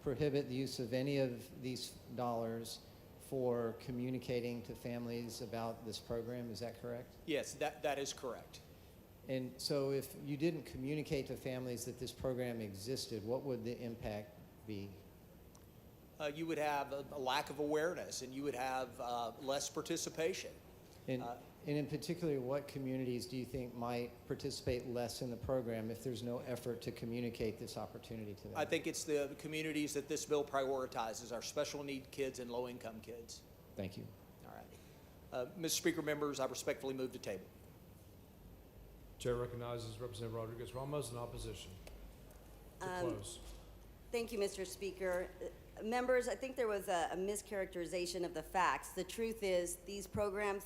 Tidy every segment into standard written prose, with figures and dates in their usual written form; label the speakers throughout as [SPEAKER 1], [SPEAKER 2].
[SPEAKER 1] prohibit the use of any of these dollars for communicating to families about this program. Is that correct?
[SPEAKER 2] Yes, that is correct.
[SPEAKER 1] And so if you didn't communicate to families that this program existed, what would the impact be?
[SPEAKER 2] You would have a lack of awareness, and you would have less participation.
[SPEAKER 1] And in particular, what communities do you think might participate less in the program if there's no effort to communicate this opportunity to them?
[SPEAKER 2] I think it's the communities that this bill prioritizes, our special need kids and low-income kids.
[SPEAKER 1] Thank you.
[SPEAKER 2] All right. Mr. Speaker, members, I respectfully move to table.
[SPEAKER 3] Chair recognizes Representative Rodriguez-Ramos in opposition to close.
[SPEAKER 4] Thank you, Mr. Speaker. Members, I think there was a mischaracterization of the facts. The truth is these programs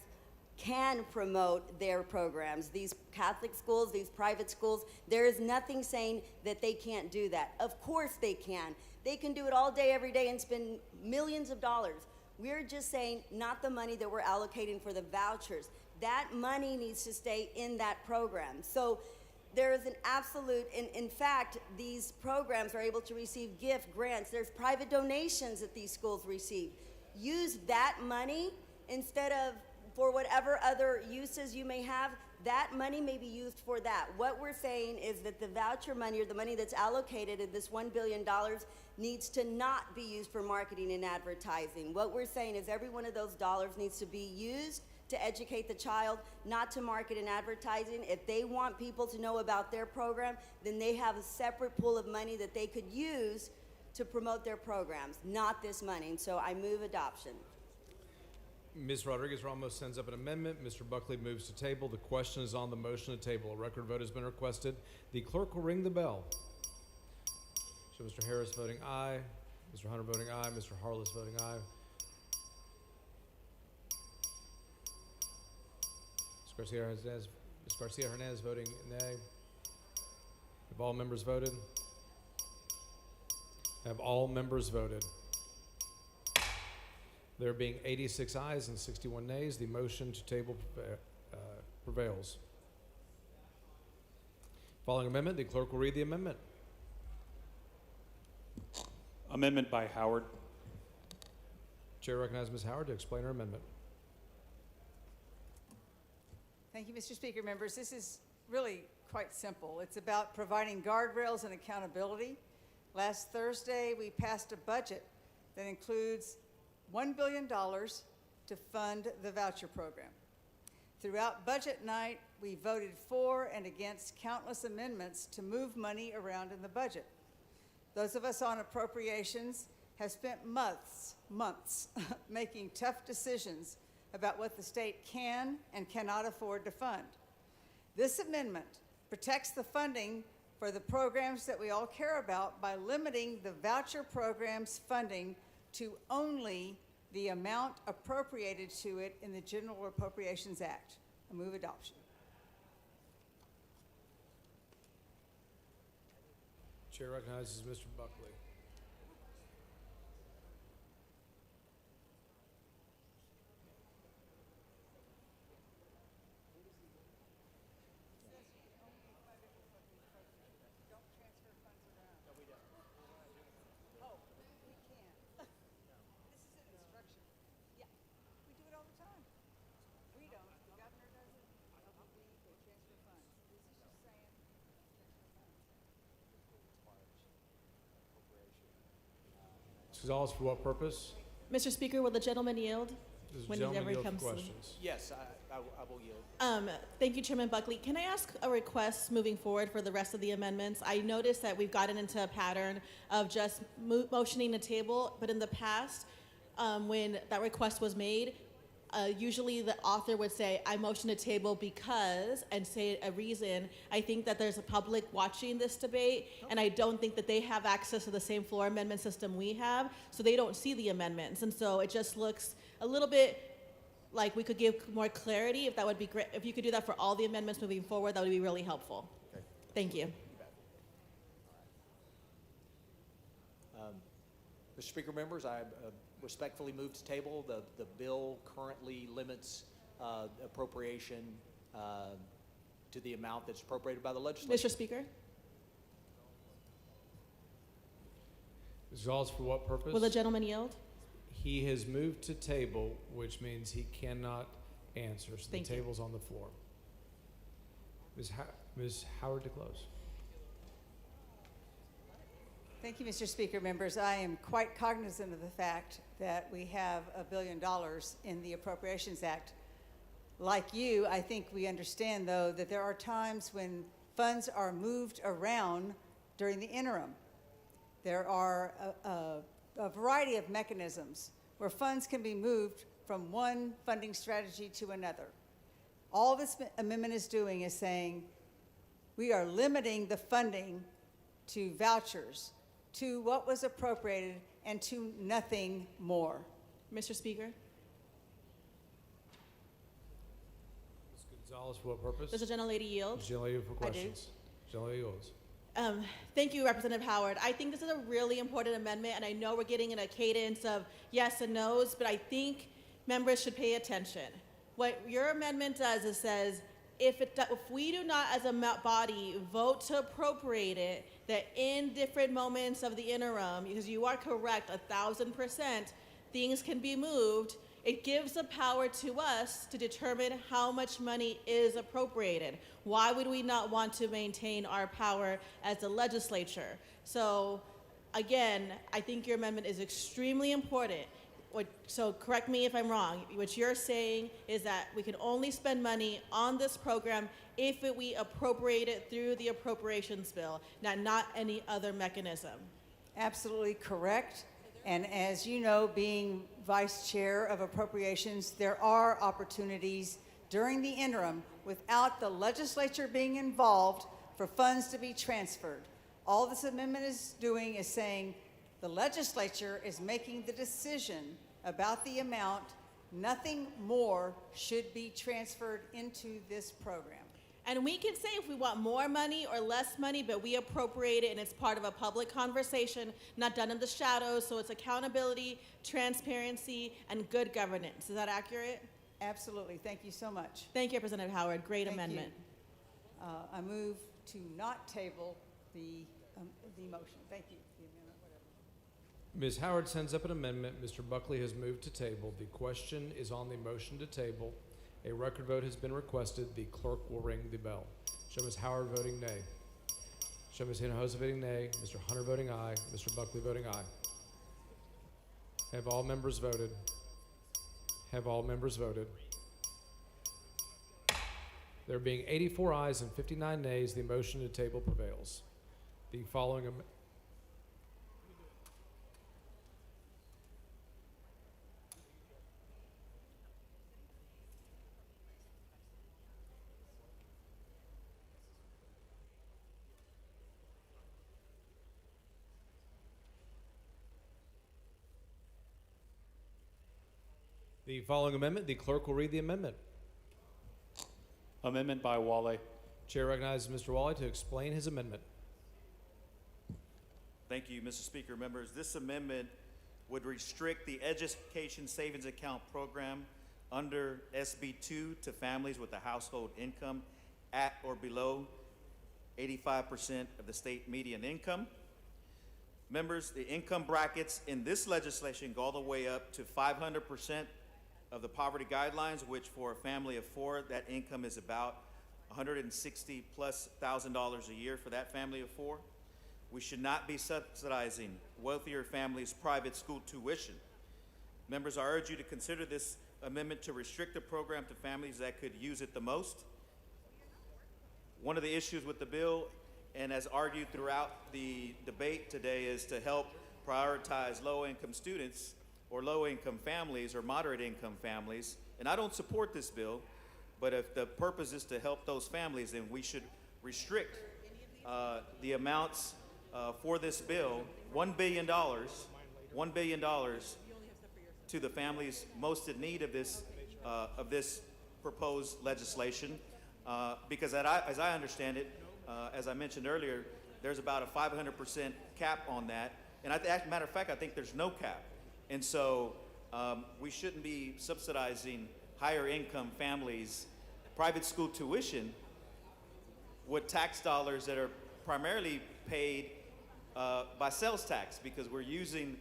[SPEAKER 4] can promote their programs. These Catholic schools, these private schools, there is nothing saying that they can't do that. Of course they can. They can do it all day, every day, and spend millions of dollars. We're just saying not the money that we're allocating for the vouchers. That money needs to stay in that program. So there is an absolute, in fact, these programs are able to receive gift grants. There's private donations that these schools receive. Use that money instead of for whatever other uses you may have. That money may be used for that. What we're saying is that the voucher money, or the money that's allocated in this $1 billion, needs to not be used for marketing and advertising. What we're saying is every one of those dollars needs to be used to educate the child, not to market and advertising. If they want people to know about their program, then they have a separate pool of money that they could use to promote their programs, not this money. And so I move adoption.
[SPEAKER 3] Ms. Rodriguez-Ramos sends up an amendment. Mr. Buckley moves to table. The question is on the motion to table. A record vote has been requested. The clerk will ring the bell. So Mr. Harris voting aye, Mr. Hunter voting aye, Mr. Harless voting aye. Ms. Garcia Hernandez voting nay. Have all members voted? Have all members voted? There being 86 ayes and 61 nays, the motion to table prevails. Following amendment, the clerk will read the amendment.
[SPEAKER 5] Amendment by Howard.
[SPEAKER 3] Chair recognizes Ms. Howard to explain her amendment.
[SPEAKER 6] Thank you, Mr. Speaker. Members, this is really quite simple. It's about providing guardrails and accountability. Last Thursday, we passed a budget that includes $1 billion to fund the voucher program. Throughout budget night, we voted for and against countless amendments to move money around in the budget. Those of us on appropriations have spent months making tough decisions about what the state can and cannot afford to fund. This amendment protects the funding for the programs that we all care about by limiting the voucher program's funding to only the amount appropriated to it in the General Appropriations Act. I move adoption.
[SPEAKER 3] Chair recognizes Mr. Buckley. Gonzalez, for what purpose?
[SPEAKER 7] Mr. Speaker, will the gentleman yield?
[SPEAKER 3] Does the
[SPEAKER 7] when
[SPEAKER 3] gentleman
[SPEAKER 7] ever
[SPEAKER 3] yield for
[SPEAKER 7] comes to-
[SPEAKER 3] questions?
[SPEAKER 2] Yes, I will yield.
[SPEAKER 7] Thank you, Chairman Buckley. Can I ask a request moving forward for the rest of the amendments? I noticed that we've gotten into a pattern of just motioning the table, but in the past, when that request was made, usually the author would say, I motion to table because, and say a reason. I think that there's a public watching this debate, and I don't think that they have access to the same floor amendment system we have, so they don't see the amendments. And so it just looks a little bit like we could give more clarity. If that would be great, if you could do that for all the amendments moving forward, that would be really helpful.
[SPEAKER 2] Okay.
[SPEAKER 7] Thank you.
[SPEAKER 2] Mr. Speaker, members, I respectfully move to table. The bill currently limits appropriation to the amount that's appropriated by the legislature.
[SPEAKER 7] Mr. Speaker?
[SPEAKER 3] Ms. Gonzalez, for what purpose?
[SPEAKER 7] Will the gentleman yield?
[SPEAKER 3] He has moved to table, which means he cannot answer, so
[SPEAKER 7] Thank
[SPEAKER 3] the
[SPEAKER 7] you.
[SPEAKER 3] table's on the floor. Ms. Howard to close.
[SPEAKER 6] Thank you, Mr. Speaker. Members, I am quite cognizant of the fact that we have $1 billion in the Appropriations Act. Like you, I think we understand, though, that there are times when funds are moved around during the interim. There are a variety of mechanisms where funds can be moved from one funding strategy to another. All this amendment is doing is saying we are limiting the funding to vouchers, to what was appropriated, and to nothing more.
[SPEAKER 7] Mr. Speaker,
[SPEAKER 3] Ms. Gonzalez, for what purpose?
[SPEAKER 7] does the gentlelady yield?
[SPEAKER 3] Ms. Gentlelady for
[SPEAKER 6] I do.
[SPEAKER 3] questions. Gentlelady yields.
[SPEAKER 7] Thank you, Representative Howard. I think this is a really important amendment, and I know we're getting in a cadence of yes and no's, but I think members should pay attention. What your amendment does is says, if we do not as a body vote to appropriate it, that in different moments of the interim, because you are correct, 1,000%, things can be moved. It gives the power to us to determine how much money is appropriated. Why would we not want to maintain our power as a legislature? So, again, I think your amendment is extremely important. So correct me if I'm wrong. What you're saying is that we can only spend money on this program if we appropriate it through the appropriations bill, not any other mechanism.
[SPEAKER 6] Absolutely correct. And as you know, being Vice Chair of Appropriations, there are opportunities during the interim without the legislature being involved for funds to be transferred. All this amendment is doing is saying the legislature is making the decision about the amount. Nothing more should be transferred into this program.
[SPEAKER 7] And we can say if we want more money or less money, but we appropriate it and it's part of a public conversation, not done in the shadows, so it's accountability, transparency, and good governance. Is that accurate?
[SPEAKER 6] Absolutely. Thank you so much.
[SPEAKER 7] Thank you, Representative Howard. Great
[SPEAKER 6] Thank you.
[SPEAKER 7] amendment.
[SPEAKER 6] I move to not table the motion. Thank you. The amendment, whatever.
[SPEAKER 3] Ms. Howard sends up an amendment. Mr. Buckley has moved to table. The question is on the motion to table. A record vote has been requested. The clerk will ring the bell. Show Ms. Howard voting nay. Show Ms. Hinojosa voting nay. Mr. Hunter voting aye. Mr. Buckley voting aye. Have all members voted? Have all members voted? There being 84 ayes and 59 nays, the motion to table prevails. The following amendment, the clerk will read the amendment.
[SPEAKER 5] Amendment by Wale.
[SPEAKER 3] Chair recognizes Mr. Wally to explain his amendment.
[SPEAKER 8] Thank you, Mr. Speaker. Members, this amendment would restrict the Education Savings Account program under SB 2 to families with a household income at or below 85% of the state median income. Members, the income brackets in this legislation go all the way up to 500% of the poverty guidelines, which for a family of four, that income is about $160,000+ a year for that family of four. We should not be subsidizing wealthier families' private school tuition. Members, I urge you to consider this amendment to restrict the program to families that could use it the most. One of the issues with the bill, and as argued throughout the debate today, is to help prioritize low-income students or low-income families or moderate-income families. And I don't support this bill, but if the purpose is to help those families, then we should restrict the amounts for this bill, $1 billion to the families most in need of this proposed legislation, because as I understand it, as I mentioned earlier, there's about a 500% cap on that, and as a matter of fact, I think there's no cap, and so we shouldn't be subsidizing higher income families' private school tuition with tax dollars that are primarily paid by sales tax, because we're using,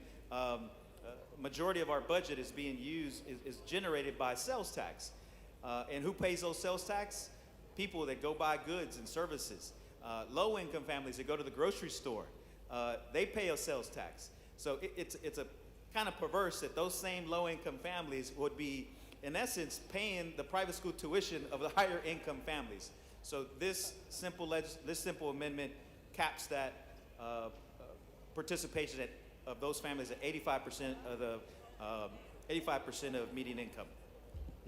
[SPEAKER 8] majority of our budget is being used, is generated by sales tax. And who pays those sales tax? People that go buy goods and services. Low-income families that go to the grocery store, they pay a sales tax. So it's a kind of perverse that those same low-income families would be, in essence, paying the private school tuition of the higher-income families. So this simple amendment caps that participation of those families at 85% of the 85% of median income.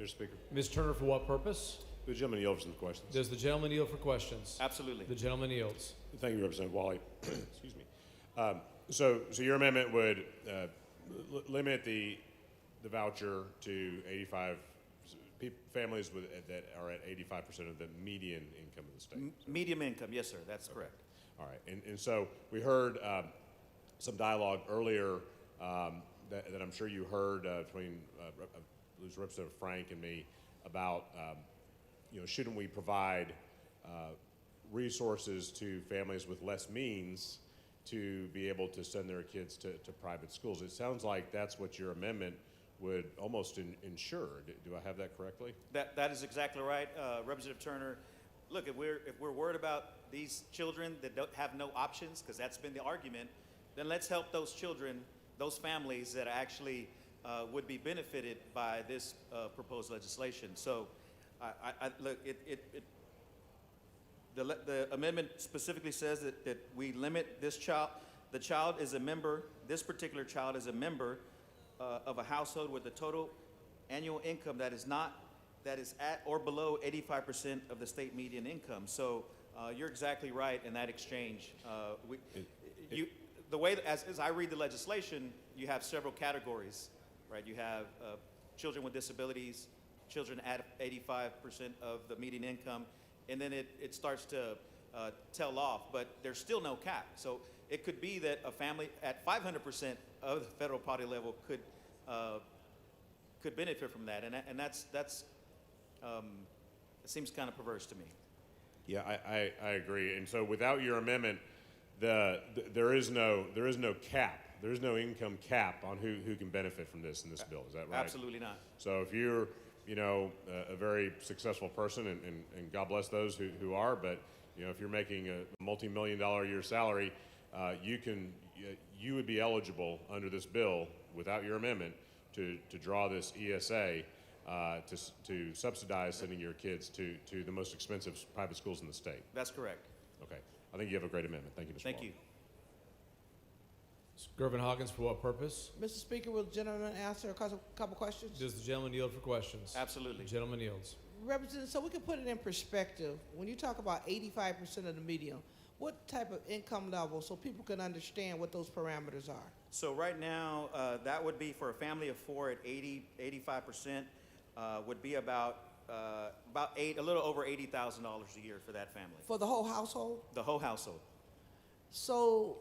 [SPEAKER 9] Mr. Speaker,
[SPEAKER 3] Ms. Turner, for what purpose?
[SPEAKER 9] the gentleman yield for some questions.
[SPEAKER 3] Does the gentleman yield for questions?
[SPEAKER 8] Absolutely.
[SPEAKER 3] The gentleman yields.
[SPEAKER 9] Thank you, Representative Wally. Excuse me. So your amendment would limit the voucher to 85 families that are at 85% of the median income of the state.
[SPEAKER 8] Medium income, yes, sir. That's correct.
[SPEAKER 9] All right, and so we heard some dialogue earlier that I'm sure you heard between Representative Frank and me about, shouldn't we provide resources to families with less means to be able to send their kids to private schools? It sounds like that's what your amendment would almost ensure. Do I have that correctly?
[SPEAKER 8] That is exactly right, Representative Turner. Look, if we're worried about these children that don't have no options, because that's been the argument, then let's help those children, those families that actually would be benefited by this proposed legislation. So, look, the amendment specifically says that we limit this child. The child is a member. This particular child is a member of a household with a total annual income that is at or below 85% of the state median income. So you're exactly right in that exchange. The way as I read the legislation, you have several categories, right? You have children with disabilities, children at 85% of the median income, and then it starts to tail off, but there's still no cap. So it could be that a family at 500% of the federal poverty level could benefit from that, and that's it seems kind of perverse to me.
[SPEAKER 9] Yeah, I agree. And so without your amendment, there is no cap. There is no income cap on who can benefit from this in this bill. Is that right?
[SPEAKER 8] Absolutely not.
[SPEAKER 9] So if you're, a very successful person, and God bless those who are, but if you're making a multi-million-dollar a year salary, you would be eligible under this bill without your amendment to draw this ESA to subsidize sending your kids to the most expensive private schools in the state.
[SPEAKER 8] That's correct.
[SPEAKER 9] Okay. I think you have a great amendment. Thank you, Mr.
[SPEAKER 8] Thank
[SPEAKER 9] Wall.
[SPEAKER 8] you.
[SPEAKER 3] Gervin Hoggins, for what purpose?
[SPEAKER 10] Mr. Speaker, will the gentleman answer a couple questions?
[SPEAKER 3] Does the gentleman yield for questions?
[SPEAKER 8] Absolutely.
[SPEAKER 3] The gentleman yields.
[SPEAKER 10] Representative, so we can put it in perspective. When you talk about 85% of the median, what type of income level, so people can understand what those parameters are?
[SPEAKER 8] So right now, that would be for a family of four at 85%, would be about a little over $80,000 a year for that family.
[SPEAKER 10] For the whole household?
[SPEAKER 8] The whole household.
[SPEAKER 10] So,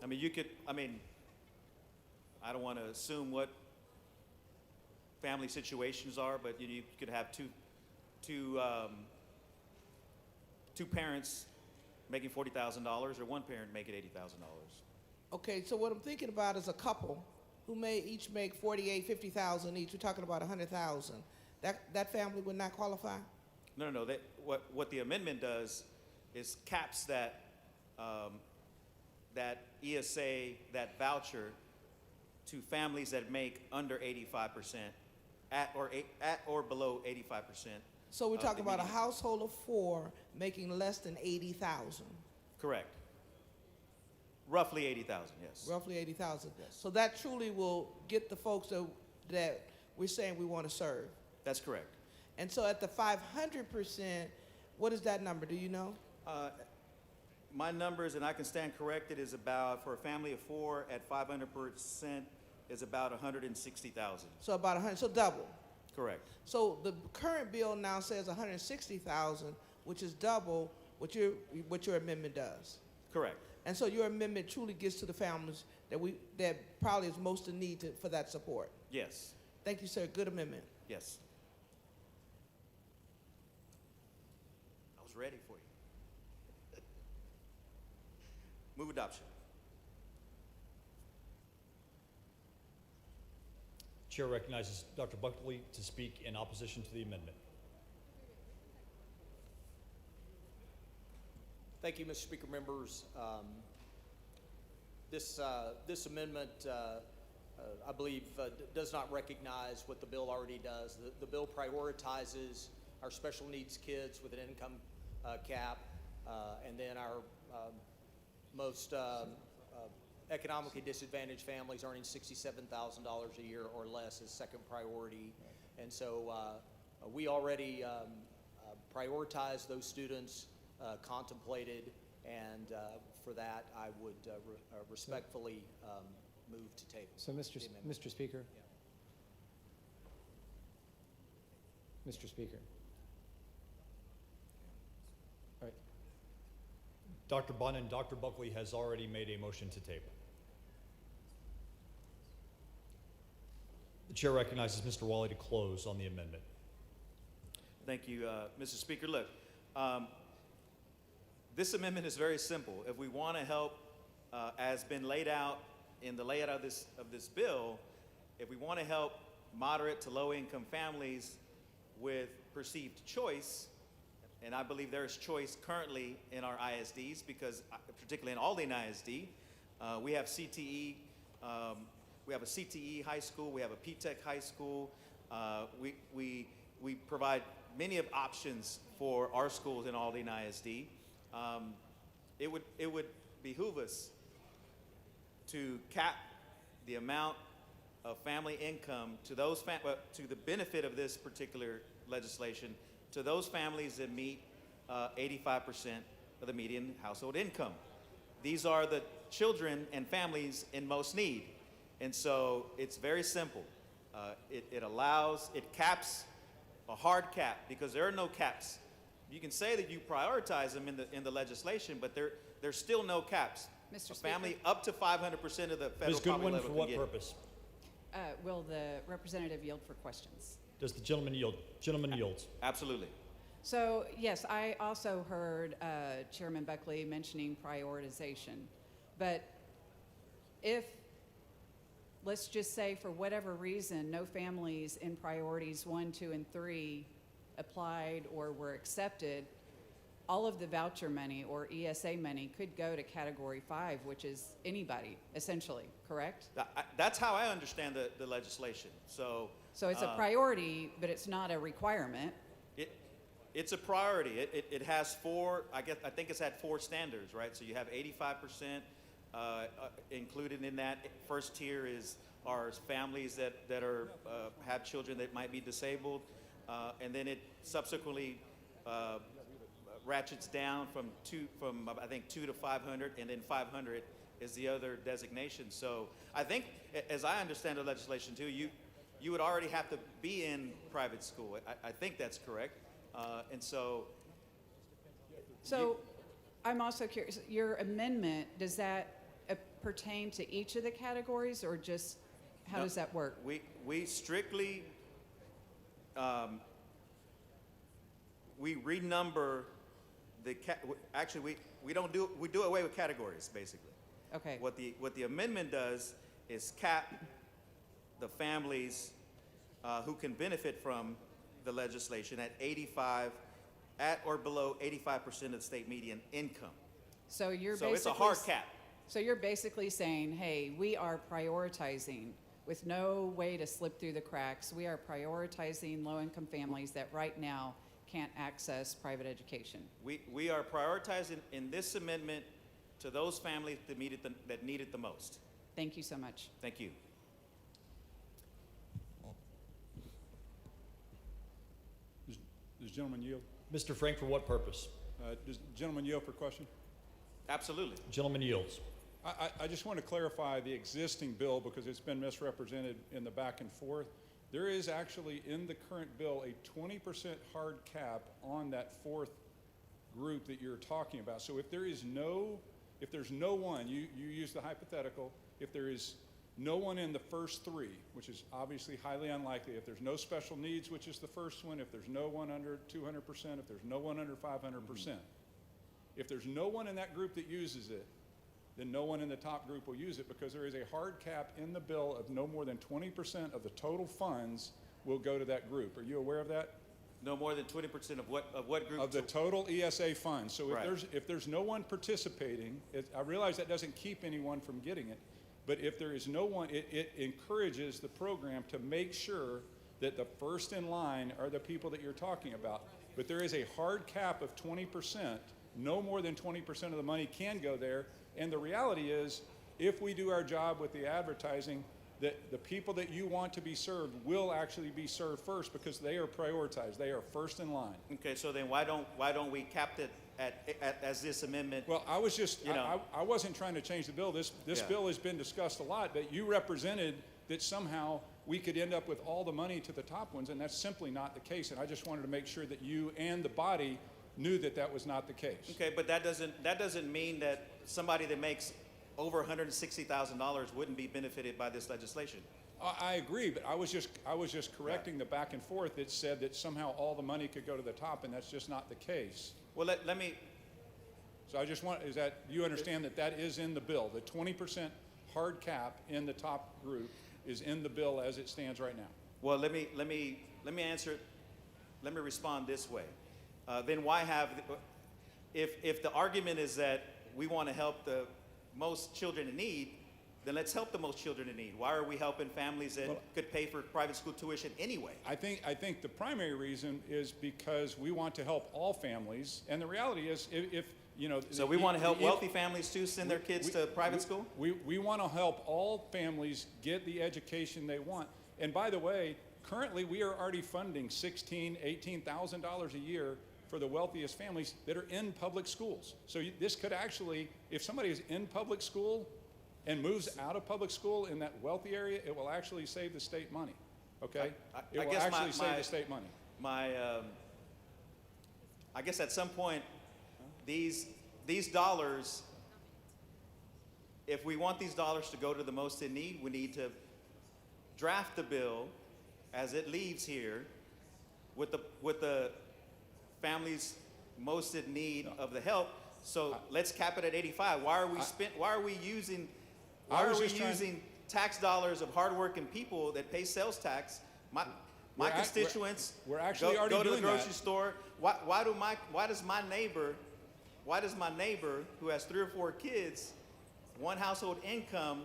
[SPEAKER 8] I don't want to assume what family situations are, but you could have two parents making $40,000 or one parent making $80,000.
[SPEAKER 10] okay, so what I'm thinking about is a couple who may each make $48,000, $50,000 each. We're talking about $100,000. That family would not qualify?
[SPEAKER 8] No. What the amendment does is caps that that ESA, that voucher, to families that make under 85%, at or below 85%.
[SPEAKER 10] So we're talking about a
[SPEAKER 8] median.
[SPEAKER 10] household of four making less than $80,000.
[SPEAKER 8] Correct. Roughly 80,000, yes.
[SPEAKER 10] Roughly 80,000.
[SPEAKER 8] Yes.
[SPEAKER 10] So that truly will get the folks that we're saying we want to serve.
[SPEAKER 8] That's correct.
[SPEAKER 10] And so at the 500%, what is that number? Do you know?
[SPEAKER 8] My numbers, and I can stand corrected, is about, for a family of four at 500%, is about 160,000.
[SPEAKER 10] So about 100, so double.
[SPEAKER 8] Correct.
[SPEAKER 10] So the current bill now says 160,000, which is double what your amendment does.
[SPEAKER 8] Correct.
[SPEAKER 10] And so your amendment truly gets to the families that probably is most in need for that support.
[SPEAKER 8] Yes.
[SPEAKER 10] Thank you, sir. Good amendment.
[SPEAKER 8] Yes. I was ready for you. Move adoption.
[SPEAKER 11] Chair recognizes Dr. Buckley to speak in opposition to the amendment.
[SPEAKER 2] Thank you, Mr. Speaker, members. This amendment, I believe, does not recognize what the bill already does. The bill prioritizes our special needs kids with an income cap, and then our most economically disadvantaged families earning $67,000 a year or less is second priority. And so we already prioritize those students contemplated, and for that I would respectfully move to table.
[SPEAKER 1] So, Mr. Speaker. Mr. Speaker. All right.
[SPEAKER 11] Dr. Bunn and Dr. Buckley has already made a motion to table. The chair recognizes Mr. Wally to close on the amendment.
[SPEAKER 8] Thank you, Mr. Speaker. Look, this amendment is very simple. If we want to help, as been laid out in the layout of this bill, if we want to help moderate to low-income families with perceived choice, and I believe there is choice currently in our ISDs, because particularly in Aldine ISD, we have CTE, we have a CTE high school, we have a PTech high school. We provide many of options for our schools in Aldine ISD. It would behoove us to cap the amount of family income to those to the benefit of this particular legislation to those families that meet 85% of the median household income. These are the children and families in most need, and so it's very simple. It caps a hard cap, because there are no caps. You can say that you prioritize them in the legislation, but there's still no caps.
[SPEAKER 12] Mr.
[SPEAKER 8] A
[SPEAKER 12] Speaker.
[SPEAKER 8] family up to 500% of the federal
[SPEAKER 11] Ms.
[SPEAKER 8] poverty
[SPEAKER 11] Goodwin,
[SPEAKER 8] level
[SPEAKER 11] for
[SPEAKER 8] can
[SPEAKER 11] what
[SPEAKER 8] get it.
[SPEAKER 11] purpose?
[SPEAKER 12] Will the representative yield for questions?
[SPEAKER 11] Does the gentleman yield? Gentleman yields.
[SPEAKER 8] Absolutely.
[SPEAKER 12] So, yes, I also heard Chairman Buckley mentioning prioritization. But if, let's just say for whatever reason, no families in priorities 1, 2, and 3 applied or were accepted, all of the voucher money or ESA money could go to Category 5, which is anybody, essentially, correct?
[SPEAKER 8] That's how I understand the legislation. So
[SPEAKER 12] So it's a priority, but it's not a requirement.
[SPEAKER 8] It's a priority. It has four, I think it's at 4 standards, right? So you have 85% included in that. First tier are families that are have children that might be disabled, and then it subsequently ratchets down from I think 2 to 500, and then 500 is the other designation. So I think, as I understand the legislation too, you would already have to be in private school. I think that's correct. And so
[SPEAKER 12] I'm also curious, your amendment, does that pertain to each of the categories, or just how does that work?
[SPEAKER 8] we strictly we renumber we do away with categories, basically.
[SPEAKER 12] Okay.
[SPEAKER 8] What the amendment does is cap the families who can benefit from the legislation at or below 85% of the state median income.
[SPEAKER 12] So you're
[SPEAKER 8] So it's a hard cap.
[SPEAKER 12] So you're basically saying, hey, we are prioritizing with no way to slip through the cracks. We are prioritizing low-income families that right now can't access private education.
[SPEAKER 8] We are prioritizing in this amendment to those families that need it the most.
[SPEAKER 12] Thank you so much.
[SPEAKER 8] Thank you.
[SPEAKER 13] Does the gentleman yield?
[SPEAKER 11] Mr. Frank, for what purpose?
[SPEAKER 13] Does the gentleman yield for question?
[SPEAKER 8] Absolutely.
[SPEAKER 11] Gentleman yields.
[SPEAKER 13] I just want to clarify the existing bill, because it's been misrepresented in the back and forth. There is actually in the current bill a 20% hard cap on that 4th group that you're talking about. So if there's no one, you use the hypothetical, if there is no one in the first 3, which is obviously highly unlikely, if there's no special needs, which is the first one, if there's no one under 200%, if there's no one under 500%, if there's no one in that group that uses it, then no one in the top group will use it because there is a hard cap in the bill of no more than 20% of the total funds will go to that group. Are you aware of that?
[SPEAKER 8] No more than 20% of what group?
[SPEAKER 13] Of the total ESA funds. So
[SPEAKER 8] Right.
[SPEAKER 13] if there's no one participating, I realize that doesn't keep anyone from getting it, but if there is no one, it encourages the program to make sure that the first in line are the people that you're talking about. But there is a hard cap of 20%. No more than 20% of the money can go there. And the reality is, if we do our job with the advertising, that the people that you want to be served will actually be served first because they are prioritized. They are first in line.
[SPEAKER 8] Okay, so then why don't we cap it as this amendment?
[SPEAKER 13] Well, I was just,
[SPEAKER 8] You know.
[SPEAKER 13] I wasn't trying to change the bill. This
[SPEAKER 8] Yeah.
[SPEAKER 13] bill has been discussed a lot, but you represented that somehow we could end up with all the money to the top ones, and that's simply not the case. And I just wanted to make sure that you and the body knew that that was not the case.
[SPEAKER 8] Okay, but that doesn't mean that somebody that makes over $160,000 wouldn't be benefited by this legislation.
[SPEAKER 13] I agree, but I was just correcting the back and forth that said that somehow all the money could go to the top, and that's just not the case.
[SPEAKER 8] Well, let me,
[SPEAKER 13] So I just want, is that, you understand that that is in the bill? The 20% hard cap in the top group is in the bill as it stands right now.
[SPEAKER 8] well, let me answer it. Let me respond this way. Then why have, if the argument is that we want to help the most children in need, then let's help the most children in need. Why are we helping families that could pay for private school tuition anyway?
[SPEAKER 13] I think the primary reason is because we want to help all families, and the reality is, if you know.
[SPEAKER 8] So we want to help wealthy families too send their kids to private school?
[SPEAKER 13] We want to help all families get the education they want. And by the way, currently we are already funding $16,000, $18,000 a year for the wealthiest families that are in public schools. So this could actually, if somebody is in public school and moves out of public school in that wealthy area, it will actually save the state money. Okay? It will actually save the state money.
[SPEAKER 8] I guess at some point, these dollars, if we want these dollars to go to the most in need, we need to draft the bill as it leaves here with the families most in need of the help. So let's cap it at 85. Why are we using tax dollars of hardworking people that pay sales tax? My constituents
[SPEAKER 13] we're actually already
[SPEAKER 8] go to the
[SPEAKER 13] doing
[SPEAKER 8] grocery
[SPEAKER 13] that.
[SPEAKER 8] store. Why does my neighbor who has 3 or 4 kids, one household income,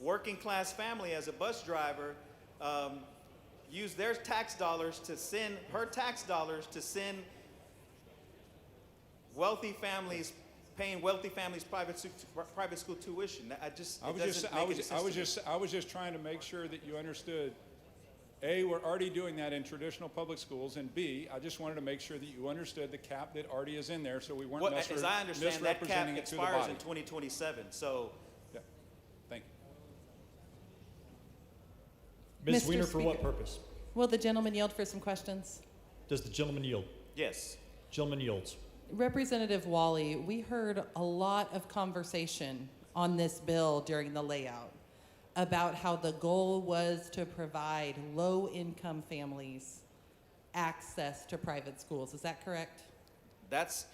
[SPEAKER 8] working class family as a bus driver, use their tax dollars to send wealthy families, paying wealthy families private school tuition?
[SPEAKER 13] I was just trying to make sure that you understood. A, we're already doing that in traditional public schools, and B, I just wanted to make sure that you understood the cap that already is in there, so we weren't
[SPEAKER 8] As I understand, that cap
[SPEAKER 13] misrepresenting it to the
[SPEAKER 8] expires
[SPEAKER 13] body.
[SPEAKER 8] in 2027. So,
[SPEAKER 13] Yeah. Thank you.
[SPEAKER 11] Ms.
[SPEAKER 14] Mr.
[SPEAKER 11] Weiner, for what
[SPEAKER 14] Speaker.
[SPEAKER 11] purpose?
[SPEAKER 14] Will the gentleman yield for some questions?
[SPEAKER 11] Does the gentleman yield?
[SPEAKER 8] yes.
[SPEAKER 11] Gentleman yields.
[SPEAKER 14] Representative Wally, we heard a lot of conversation on this bill during the layout about how the goal was to provide low-income families access to private schools. Is that correct?
[SPEAKER 8] That's,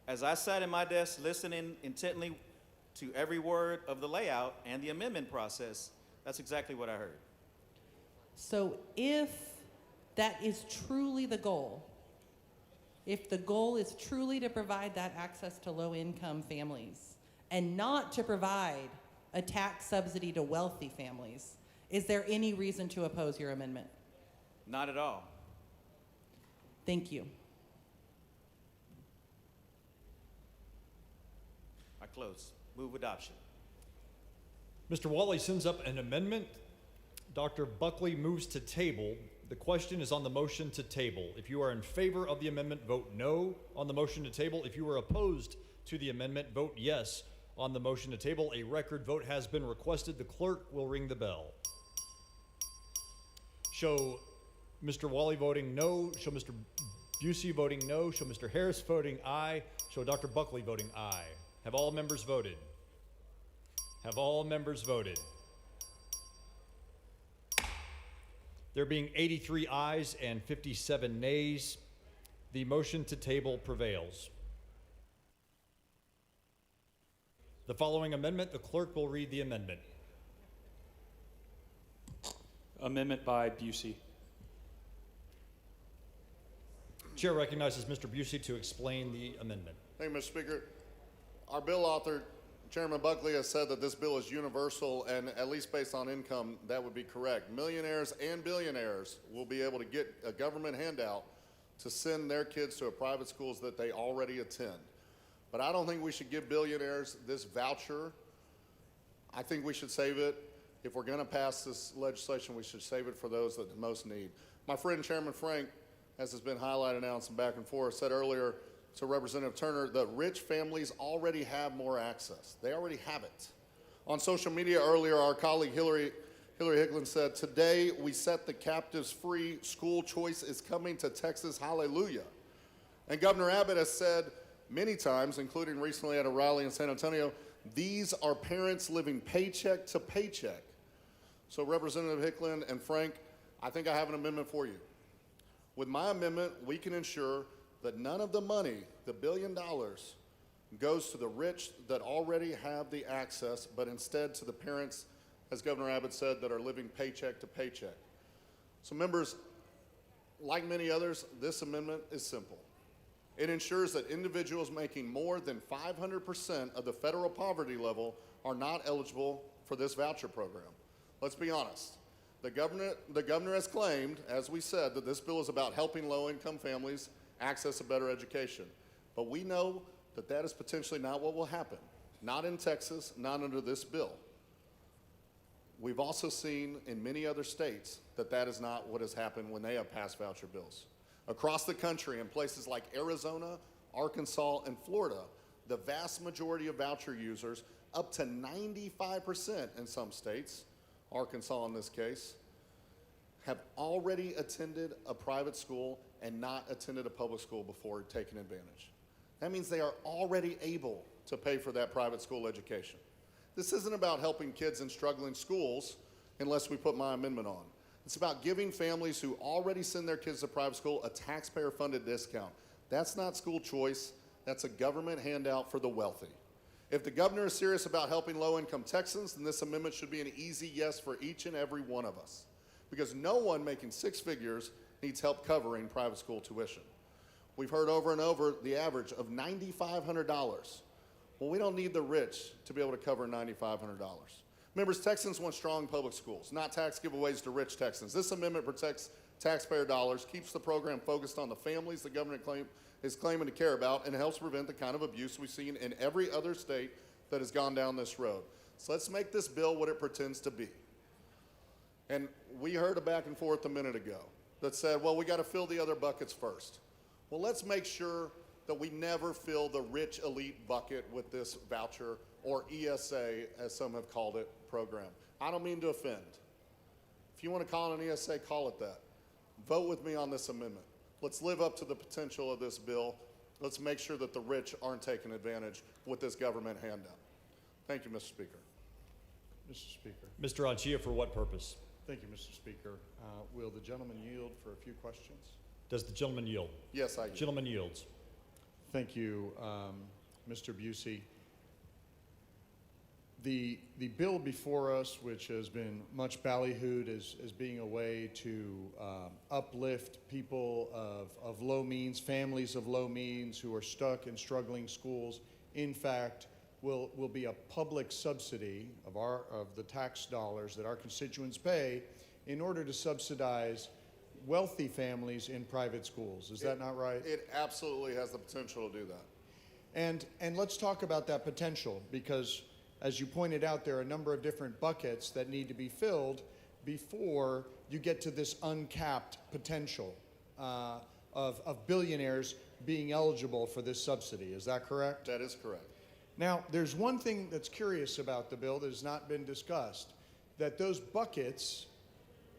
[SPEAKER 8] as I sat in my desk listening intently to every word of the layout and the amendment process, that's exactly what I heard.
[SPEAKER 14] So if that is truly the goal, if the goal is truly to provide that access to low-income families and not to provide a tax subsidy to wealthy families, is there any reason to oppose your amendment?
[SPEAKER 8] Not at all.
[SPEAKER 14] Thank you.
[SPEAKER 8] I close. Move adoption.
[SPEAKER 11] Mr. Wally sends up an amendment. Dr. Buckley moves to table. The question is on the motion to table. If you are in favor of the amendment, vote no on the motion to table. If you are opposed to the amendment, vote yes on the motion to table. A record vote has been requested. The clerk will ring the bell. Show Mr. Wally voting no. Show Mr. Busey voting no. Show Mr. Harris voting aye. Show Dr. Buckley voting aye. Have all members voted? Have all members voted? There being 83 ayes and 57 nays, the motion to table prevails. The following amendment, the clerk will read the amendment.
[SPEAKER 5] Amendment by Busey.
[SPEAKER 11] Chair recognizes Mr. Busey to explain the amendment.
[SPEAKER 15] Thank you, Mr. Speaker. Our bill author, Chairman Buckley, has said that this bill is universal, and at least based on income, that would be correct. Millionaires and billionaires will be able to get a government handout to send their kids to a private schools that they already attend. But I don't think we should give billionaires this voucher. I think we should save it. If we're going to pass this legislation, we should save it for those that the most need. My friend Chairman Frank, as has been highlighted now and some back and forth, said earlier to Representative Turner that rich families already have more access. They already have it. On social media earlier, our colleague Hillary Hicklin said, "Today we set the captives free. School choice is coming to Texas. Hallelujah." And Governor Abbott has said many times, including recently at a rally in San Antonio, these are parents living paycheck to paycheck. So Representative Hicklin and Frank, I think I have an amendment for you. With my amendment, we can ensure that none of the money, the $1 billion, goes to the rich that already have the access, but instead to the parents, as Governor Abbott said, that are living paycheck to paycheck. So members, like many others, this amendment is simple. It ensures that individuals making more than 500% of the federal poverty level are not eligible for this voucher program. Let's be honest. The governor has claimed, as we said, that this bill is about helping low-income families access a better education. But we know that that is potentially not what will happen. Not in Texas, not under this bill. We've also seen in many other states that that is not what has happened when they have passed voucher bills. Across the country, in places like Arizona, Arkansas, and Florida, the vast majority of voucher users, up to 95% in some states, Arkansas in this case, have already attended a private school and not attended a public school before taking advantage. That means they are already able to pay for that private school education. This isn't about helping kids in struggling schools unless we put my amendment on. It's about giving families who already send their kids to private school a taxpayer-funded discount. That's not school choice. That's a government handout for the wealthy. If the governor is serious about helping low-income Texans, then this amendment should be an easy yes for each and every one of us, because no one making six figures needs help covering private school tuition. We've heard over and over the average of $9,500. Well, we don't need the rich to be able to cover $9,500. Members, Texans want strong public schools, not tax giveaways to rich Texans. This amendment protects taxpayer dollars, keeps the program focused on the families the governor is claiming to care about, and helps prevent the kind of abuse we've seen in every other state that has gone down this road. So let's make this bill what it pretends to be. And we heard a back and forth a minute ago that said, well, we got to fill the other buckets first. Well, let's make sure that we never fill the rich elite bucket with this voucher, or ESA, as some have called it, program. I don't mean to offend. If you want to call it an ESA, call it that. Vote with me on this amendment. Let's live up to the potential of this bill. Let's make sure that the rich aren't taken advantage with this government handout. Thank you, Mr. Speaker.
[SPEAKER 16] Mr. Speaker.
[SPEAKER 11] Mr. Anchia, for what purpose?
[SPEAKER 16] Thank you, Mr. Speaker. Will the gentleman yield for a few questions?
[SPEAKER 11] Does the gentleman yield?
[SPEAKER 15] Yes, I yield.
[SPEAKER 11] Gentleman yields.
[SPEAKER 16] Thank you, Mr. Busey. The bill before us, which has been much ballyhooed as being a way to uplift people of low means, families of low means who are stuck in struggling schools, in fact, will be a public subsidy of the tax dollars that our constituents pay in order to subsidize wealthy families in private schools. Is that not right?
[SPEAKER 15] It absolutely has the potential to do that.
[SPEAKER 16] And let's talk about that potential, because as you pointed out, there are a number of different buckets that need to be filled before you get to this uncapped potential of billionaires being eligible for this subsidy. Is that correct?
[SPEAKER 15] That is correct.
[SPEAKER 16] Now, there's one thing that's curious about the bill that has not been discussed, that those buckets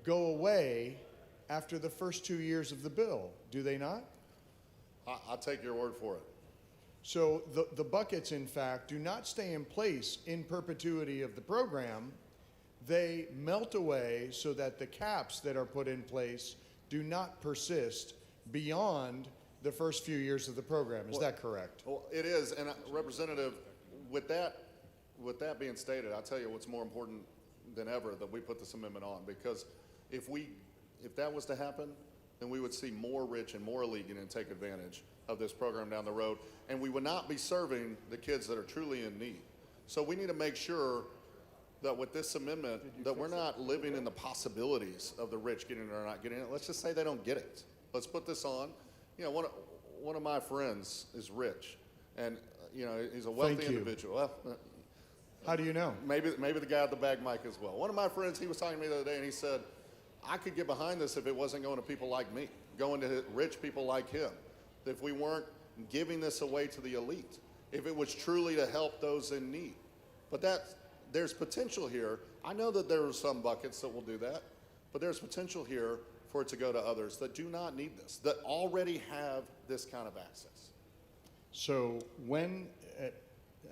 [SPEAKER 16] go away after the first 2 years of the bill, do they not?
[SPEAKER 15] I'll take your word for it.
[SPEAKER 16] So the buckets, in fact, do not stay in place in perpetuity of the program. They melt away so that the caps that are put in place do not persist beyond the first few years of the program. Is that correct?
[SPEAKER 15] Well, it is, and Representative, with that with that being stated, I'll tell you what's more important than ever that we put this amendment on, because if that was to happen, then we would see more rich and more illegal take advantage of this program down the road, and we would not be serving the kids that are truly in need. So we need to make sure that with this amendment, that we're not living in the possibilities of the rich getting it or not getting it. Let's just say they don't get it. Let's put this on. You know, one of my friends is rich, and you know, he's a wealthy
[SPEAKER 16] Thank you.
[SPEAKER 15] individual. Well,
[SPEAKER 16] How do you know?
[SPEAKER 15] maybe the guy at the bag mic as well. One of my friends, he was talking to me the other day, and he said, I could get behind this if it wasn't going to people like me, going to rich people like him, if we weren't giving this away to the elite, if it was truly to help those in need. But there's potential here. I know that there are some buckets that will do that, but there's potential here for it to go to others that do not need this, that already have this kind of access.
[SPEAKER 16] So when,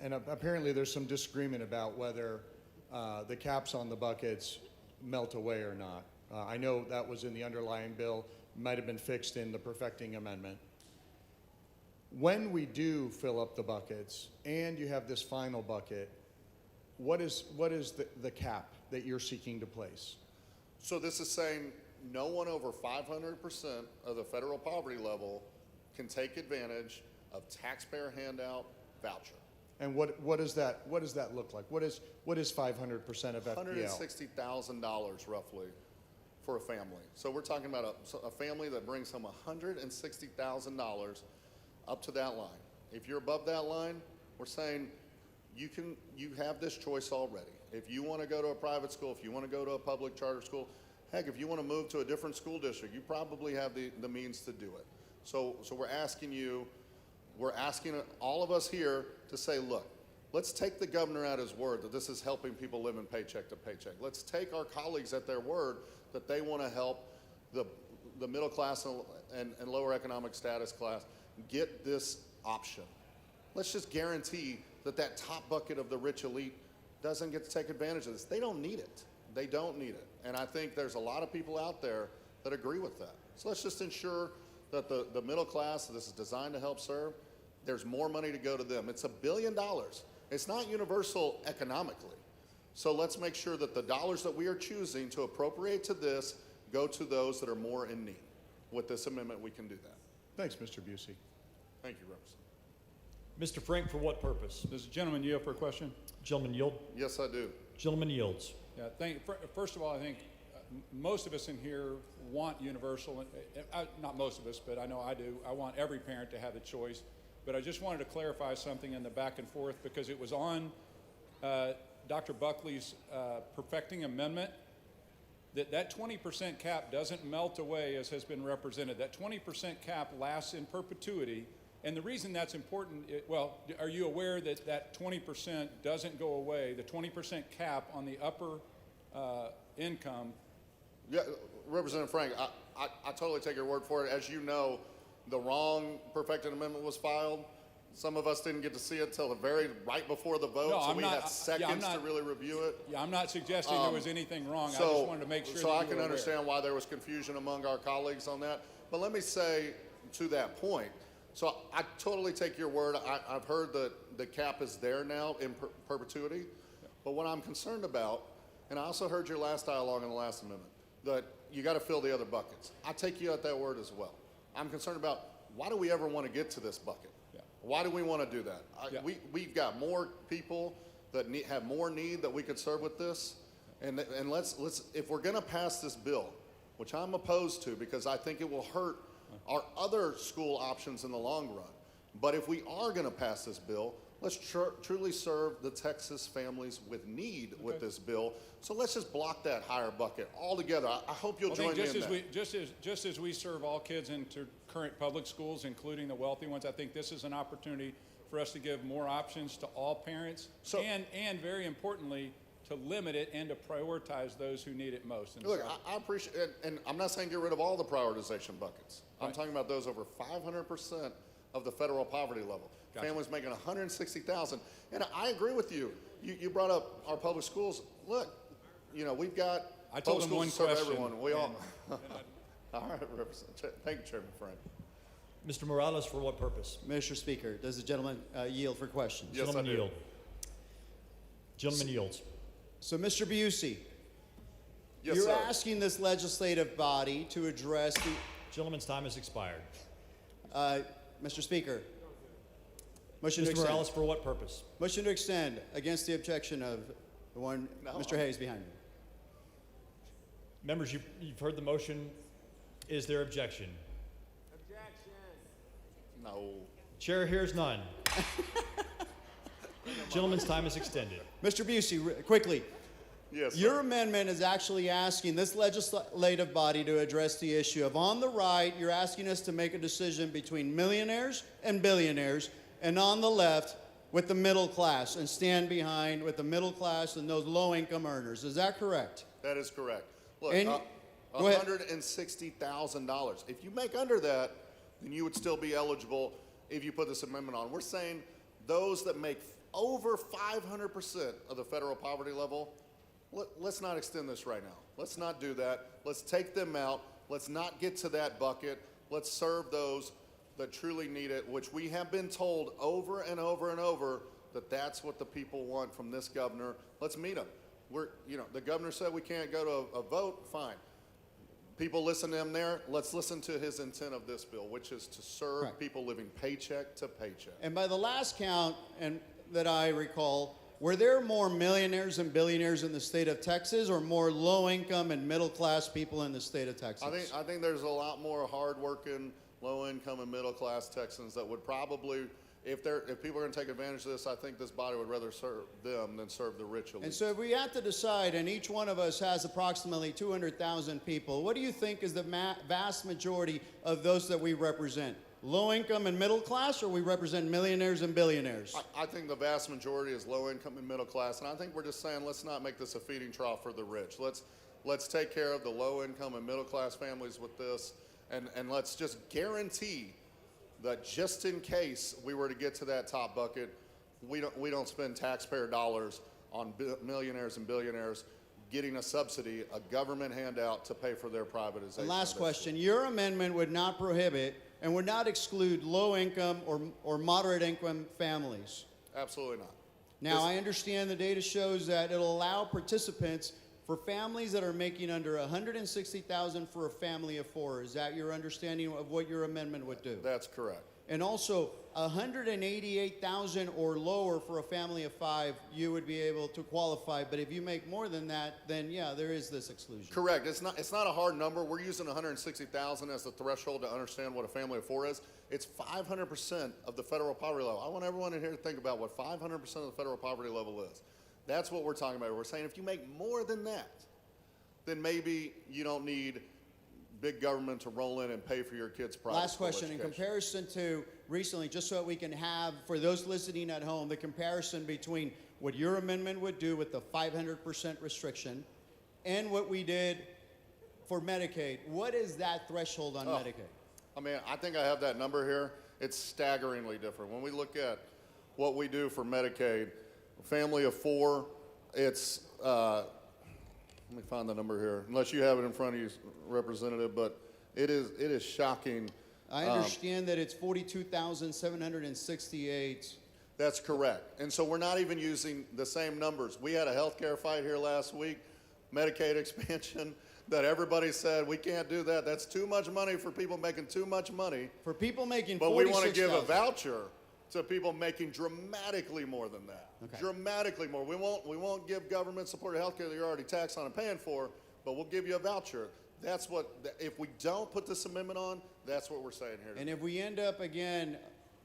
[SPEAKER 16] and apparently there's some disagreement about whether the caps on the buckets melt away or not. I know that was in the underlying bill, might have been fixed in the perfecting amendment. When we do fill up the buckets and you have this final bucket, what is the cap that you're seeking to place?
[SPEAKER 15] So this is saying no one over 500% of the federal poverty level can take advantage of taxpayer handout voucher.
[SPEAKER 16] And what does that look like? What is 500% of FPL?
[SPEAKER 15] $160,000 roughly for a family. So we're talking about a family that brings home $160,000 up to that line. If you're above that line, we're saying you have this choice already. If you want to go to a private school, if you want to go to a public charter school, heck, if you want to move to a different school district, you probably have the means to do it. So we're asking all of us here to say, look, let's take the governor at his word that this is helping people live in paycheck to paycheck. Let's take our colleagues at their word that they want to help the middle class and lower economic status class get this option. Let's just guarantee that top bucket of the rich elite doesn't get to take advantage of this. They don't need it. They don't need it. And I think there's a lot of people out there that agree with that. So let's just ensure that the middle class that this is designed to help serve, there's more money to go to them. It's $1 billion. It's not universal economically. So let's make sure that the dollars that we are choosing to appropriate to this go to those that are more in need. With this amendment, we can do that.
[SPEAKER 16] Thanks, Mr. Busey.
[SPEAKER 15] Thank you, Representative.
[SPEAKER 11] Mr. Frank, for what purpose?
[SPEAKER 13] Does the gentleman yield for a question?
[SPEAKER 11] Gentleman yield?
[SPEAKER 15] Yes, I do.
[SPEAKER 11] Gentleman yields.
[SPEAKER 13] Yeah, first of all, I think most of us in here want universal, not most of us, but I know I do. I want every parent to have the choice. But I just wanted to clarify something in the back and forth because it was on Dr. Buckley's perfecting amendment that 20% cap doesn't melt away as has been represented. That 20% cap lasts in perpetuity. And the reason that's important, are you aware that 20% doesn't go away? The 20% cap on the upper income.
[SPEAKER 15] Yeah, Representative Frank, I totally take your word for it. As you know, the wrong perfected amendment was filed. Some of us didn't get to see it till right before the vote, so we had seconds to really review it.
[SPEAKER 13] Yeah, I'm not suggesting there was anything wrong. I just wanted to make sure
[SPEAKER 15] So I can understand why there was confusion among our colleagues on that. But let me say to that point, so I totally take your word. I've heard that the cap is there now in perpetuity. But what I'm concerned about, and I also heard your last dialogue in the last amendment, that you got to fill the other buckets. I take you at that word as well. I'm concerned about why do we ever want to get to this bucket?
[SPEAKER 13] Yeah.
[SPEAKER 15] Why do we want to do that? We've got more people that have more need that we could serve with this. And let's if we're going to pass this bill, which I'm opposed to because I think it will hurt our other school options in the long run. But if we are going to pass this bill, let's truly serve the Texas families with need with this bill. So let's just block that higher bucket altogether. I hope you'll join me in that.
[SPEAKER 13] Just as we serve all kids into current public schools, including the wealthy ones, I think this is an opportunity for us to give more options to all parents, and very importantly, to limit it and to prioritize those who need it most. And
[SPEAKER 15] look, I appreciate it, and I'm not saying get rid of all the prioritization buckets. I'm talking about those over 500% of the federal poverty level.
[SPEAKER 13] Gotcha.
[SPEAKER 15] Families making $160,000. And I agree with you. You brought up our public schools. Look, we've got public schools to serve everyone. We all. All right, Representative. Thank you, Chairman Frank.
[SPEAKER 11] Mr. Morales, for what purpose?
[SPEAKER 17] Mr. Speaker, does the gentleman yield for questions?
[SPEAKER 15] Yes,
[SPEAKER 11] Gentleman
[SPEAKER 15] I do.
[SPEAKER 11] yield. Gentleman yields.
[SPEAKER 17] So, Mr. Busey,
[SPEAKER 15] Yes,
[SPEAKER 17] you're
[SPEAKER 15] sir.
[SPEAKER 17] asking this legislative body to address the.
[SPEAKER 11] Gentleman's time has expired.
[SPEAKER 17] Mr. Speaker, motion to
[SPEAKER 11] Mr.
[SPEAKER 17] extend.
[SPEAKER 11] Morales, for what purpose?
[SPEAKER 17] Motion to extend against the objection of the one,
[SPEAKER 15] No,
[SPEAKER 17] Mr. Hayes behind me.
[SPEAKER 11] Members, you've heard the motion. Is there objection?
[SPEAKER 15] No.
[SPEAKER 11] Chair hears none. Gentleman's time is extended.
[SPEAKER 17] Mr. Busey, quickly.
[SPEAKER 15] Yes, sir.
[SPEAKER 17] Your amendment is actually asking this legislative body to address the issue of, on the right, you're asking us to make a decision between millionaires and billionaires, and on the left, with the middle class, and stand behind with the middle class and those low-income earners. Is that correct?
[SPEAKER 15] That is correct. Look,
[SPEAKER 17] And- go ahead.
[SPEAKER 15] $160,000. If you make under that, then you would still be eligible if you put this amendment on. We're saying those that make over 500% of the federal poverty level, let's not extend this right now. Let's not do that. Let's take them out. Let's not get to that bucket. Let's serve those that truly need it, which we have been told over and over and over that that's what the people want from this governor. Let's meet them. The governor said we can't go to a vote, fine. People listen to him there. Let's listen to his intent of this bill, which is to serve
[SPEAKER 17] Correct.
[SPEAKER 15] people living paycheck to paycheck.
[SPEAKER 17] And by the last count and that I recall, were there more millionaires and billionaires in the state of Texas, or more low-income and middle-class people in the state of Texas?
[SPEAKER 15] I think there's a lot more hardworking, low-income and middle-class Texans that would probably, if people are going to take advantage of this, I think this body would rather serve them than serve the rich elite.
[SPEAKER 17] And so if we have to decide, and each one of us has approximately 200,000 people, what do you think is the vast majority of those that we represent? Low income and middle class, or we represent millionaires and billionaires?
[SPEAKER 15] I think the vast majority is low income and middle class, and I think we're just saying let's not make this a feeding trough for the rich. Let's take care of the low income and middle class families with this, and let's just guarantee that just in case we were to get to that top bucket, we don't spend taxpayer dollars on millionaires and billionaires getting a subsidy, a government handout to pay for their privatization.
[SPEAKER 17] And last question, your amendment would not prohibit and would not exclude low-income or moderate-income families.
[SPEAKER 15] Absolutely not.
[SPEAKER 17] Now, I understand the data shows that it'll allow participants for families that are making under $160,000 for a family of four. Is that your understanding of what your amendment would do?
[SPEAKER 15] That's correct.
[SPEAKER 17] And also, $188,000 or lower for a family of five, you would be able to qualify. But if you make more than that, then yeah, there is this exclusion.
[SPEAKER 15] Correct. It's not a hard number. We're using 160,000 as the threshold to understand what a family of four is. It's 500% of the federal poverty level. I want everyone in here to think about what 500% of the federal poverty level is. That's what we're talking about. We're saying if you make more than that, then maybe you don't need big government to roll in and pay for your kids' private
[SPEAKER 17] Last
[SPEAKER 15] school
[SPEAKER 17] question, in
[SPEAKER 15] education.
[SPEAKER 17] comparison to recently, just so that we can have, for those listening at home, the comparison between what your amendment would do with the 500% restriction and what we did for Medicaid. What is that threshold on Medicaid?
[SPEAKER 15] I mean, I think I have that number here. It's staggeringly different. When we look at what we do for Medicaid, a family of four, it's, let me find the number here, unless you have it in front of you, Representative, but it is shocking.
[SPEAKER 17] I understand that it's 42,768.
[SPEAKER 15] That's correct. And so we're not even using the same numbers. We had a healthcare fight here last week, Medicaid expansion, that everybody said, we can't do that. That's too much money for people making too much money.
[SPEAKER 17] For people making
[SPEAKER 15] But we want to give a
[SPEAKER 17] 46,000.
[SPEAKER 15] voucher to people making dramatically more than that.
[SPEAKER 17] Okay.
[SPEAKER 15] Dramatically more. We won't give government-supported healthcare that you're already taxed on and paying for, but we'll give you a voucher. That's what, if we don't put this amendment on, that's what we're saying here.
[SPEAKER 17] And if we end up, again,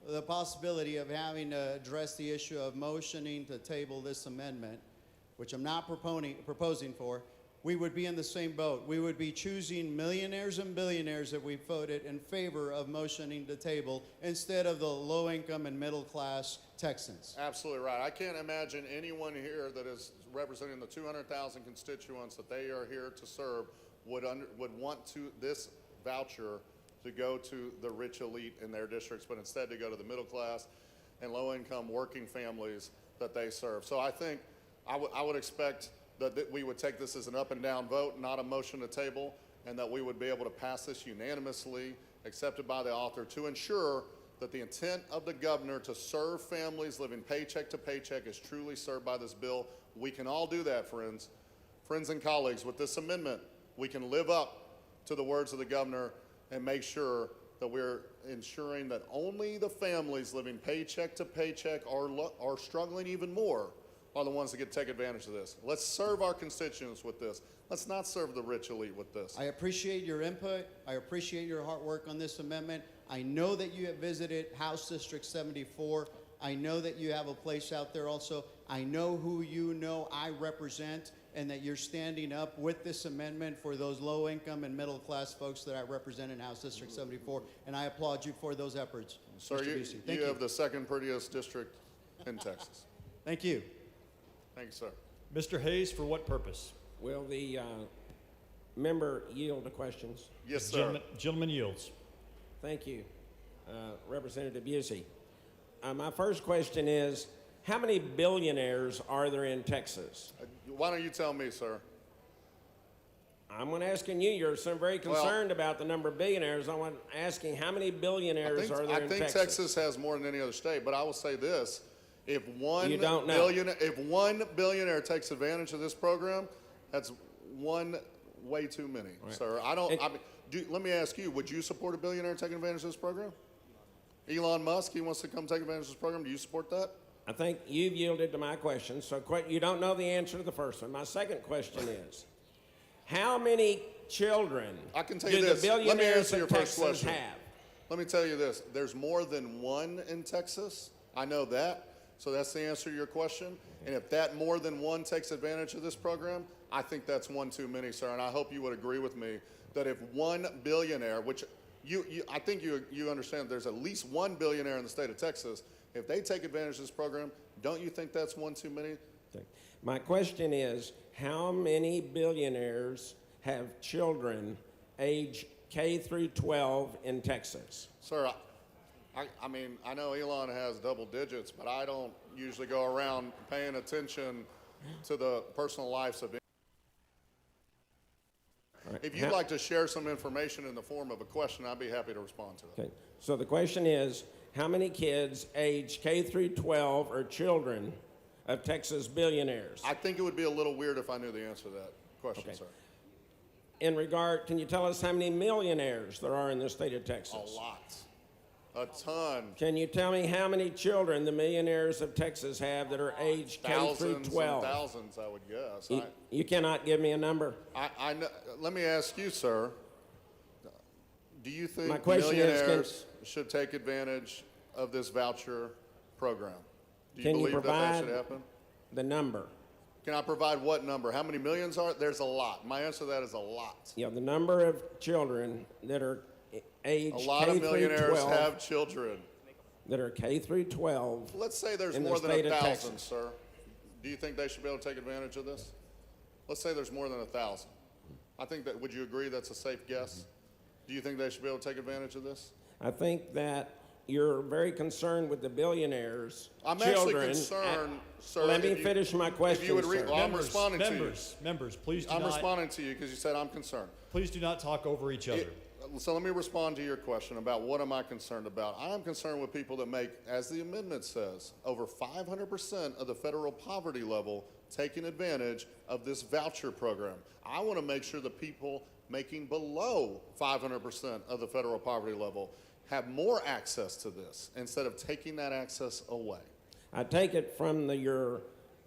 [SPEAKER 17] the possibility of having to address the issue of motioning to table this amendment, which I'm not proposing for, we would be in the same boat. We would be choosing millionaires and billionaires that we voted in favor of motioning to table instead of the low-income and middle-class Texans.
[SPEAKER 15] Absolutely right. I can't imagine anyone here that is representing the 200,000 constituents that they are here to serve would want this voucher to go to the rich elite in their districts, but instead to go to the middle class and low-income working families that they serve. So I think I would expect that we would take this as an up and down vote, not a motion to table, and that we would be able to pass this unanimously, accepted by the author, to ensure that the intent of the governor to serve families living paycheck to paycheck is truly served by this bill. We can all do that, friends. Friends and colleagues, with this amendment, we can live up to the words of the governor and make sure that we're ensuring that only the families living paycheck to paycheck are struggling even more are the ones that get to take advantage of this. Let's serve our constituents with this. Let's not serve the rich elite with this.
[SPEAKER 17] I appreciate your input. I appreciate your hard work on this amendment. I know that you have visited House District 74. I know that you have a place out there also. I know who you know I represent, and that you're standing up with this amendment for those low-income and middle-class folks that I represent in House District 74, and I applaud you for those efforts.
[SPEAKER 15] Sir,
[SPEAKER 17] Mr. Busey.
[SPEAKER 15] you have the second prettiest district in Texas.
[SPEAKER 17] Thank you.
[SPEAKER 15] Thank you, sir.
[SPEAKER 11] Mr. Hayes, for what purpose?
[SPEAKER 18] Will the member yield to questions?
[SPEAKER 15] Yes, sir.
[SPEAKER 11] Gentleman yields.
[SPEAKER 18] Thank you, Representative Busey. My first question is, how many billionaires are there in Texas?
[SPEAKER 15] Why don't you tell me, sir?
[SPEAKER 18] I'm asking you. You're so very concerned about the number of billionaires. I'm asking how many billionaires are there in Texas?
[SPEAKER 15] I think Texas has more than any other state, but I will say this. If one
[SPEAKER 18] You don't know.
[SPEAKER 15] if one billionaire takes advantage of this program, that's one way too many, sir. Let me ask you, would you support a billionaire taking advantage of this program? Elon Musk, he wants to come take advantage of this program. Do you support that?
[SPEAKER 18] I think you've yielded to my question, so you don't know the answer to the first one. My second question is, how many children
[SPEAKER 15] I can tell
[SPEAKER 18] do
[SPEAKER 15] you
[SPEAKER 18] the
[SPEAKER 15] this. Let me
[SPEAKER 18] billionaires
[SPEAKER 15] answer your
[SPEAKER 18] of
[SPEAKER 15] first
[SPEAKER 18] Texas
[SPEAKER 15] question.
[SPEAKER 18] have?
[SPEAKER 15] Let me tell you this. There's more than one in Texas. I know that. So that's the answer to your question. And if that more than one takes advantage of this program, I think that's one too many, sir. And I hope you would agree with me that if one billionaire, which I think you understand there's at least one billionaire in the state of Texas, if they take advantage of this program, don't you think that's one too many?
[SPEAKER 18] My question is, how many billionaires have children age K through 12 in Texas?
[SPEAKER 15] Sir, I mean, I know Elon has double digits, but I don't usually go around paying attention to the personal lives of. If you'd like to share some information in the form of a question, I'd be happy to respond to it.
[SPEAKER 18] Okay. So the question is, how many kids age K through 12 are children of Texas billionaires?
[SPEAKER 15] I think it would be a little weird if I knew the answer to that question,
[SPEAKER 18] Okay.
[SPEAKER 15] sir.
[SPEAKER 18] In regard, can you tell us how many millionaires there are in the state of Texas?
[SPEAKER 15] A lot. A ton.
[SPEAKER 18] Can you tell me how many children the millionaires of Texas have that are aged K through
[SPEAKER 15] Thousands
[SPEAKER 18] 12?
[SPEAKER 15] and thousands, I would guess.
[SPEAKER 18] You cannot give me a number.
[SPEAKER 15] I know, let me ask you, sir. Do you think
[SPEAKER 18] My question
[SPEAKER 15] millionaires should take advantage of this voucher program? Do you
[SPEAKER 18] Can you
[SPEAKER 15] believe that
[SPEAKER 18] provide
[SPEAKER 15] should happen?
[SPEAKER 18] the number?
[SPEAKER 15] Can I provide what number? How many millions are? There's a lot. My answer to that is a lot.
[SPEAKER 18] Yeah, the number of children that are age
[SPEAKER 15] A lot
[SPEAKER 18] K
[SPEAKER 15] of
[SPEAKER 18] through
[SPEAKER 15] millionaires
[SPEAKER 18] 12
[SPEAKER 15] have children.
[SPEAKER 18] that are K through 12.
[SPEAKER 15] Let's say there's
[SPEAKER 18] in the
[SPEAKER 15] more than
[SPEAKER 18] state of
[SPEAKER 15] 1,000,
[SPEAKER 18] Texas.
[SPEAKER 15] sir. Do you think they should be able to take advantage of this? Let's say there's more than 1,000. I think that, would you agree that's a safe guess? Do you think they should be able to take advantage of this?
[SPEAKER 18] I think that you're very concerned with the billionaires.
[SPEAKER 15] I'm
[SPEAKER 18] children.
[SPEAKER 15] actually concerned, sir.
[SPEAKER 18] Let me
[SPEAKER 15] if you-
[SPEAKER 18] finish my question,
[SPEAKER 15] If you would
[SPEAKER 18] sir.
[SPEAKER 15] well, I'm responding to you.
[SPEAKER 11] Members, please do
[SPEAKER 15] I'm
[SPEAKER 11] not.
[SPEAKER 15] responding to you because you said I'm concerned.
[SPEAKER 11] Please do not talk over each other.
[SPEAKER 15] So let me respond to your question about what am I concerned about. I am concerned with people that make, as the amendment says, over 500% of the federal poverty level taking advantage of this voucher program. I want to make sure the people making below 500% of the federal poverty level have more access to this instead of taking that access away.
[SPEAKER 18] I take it from your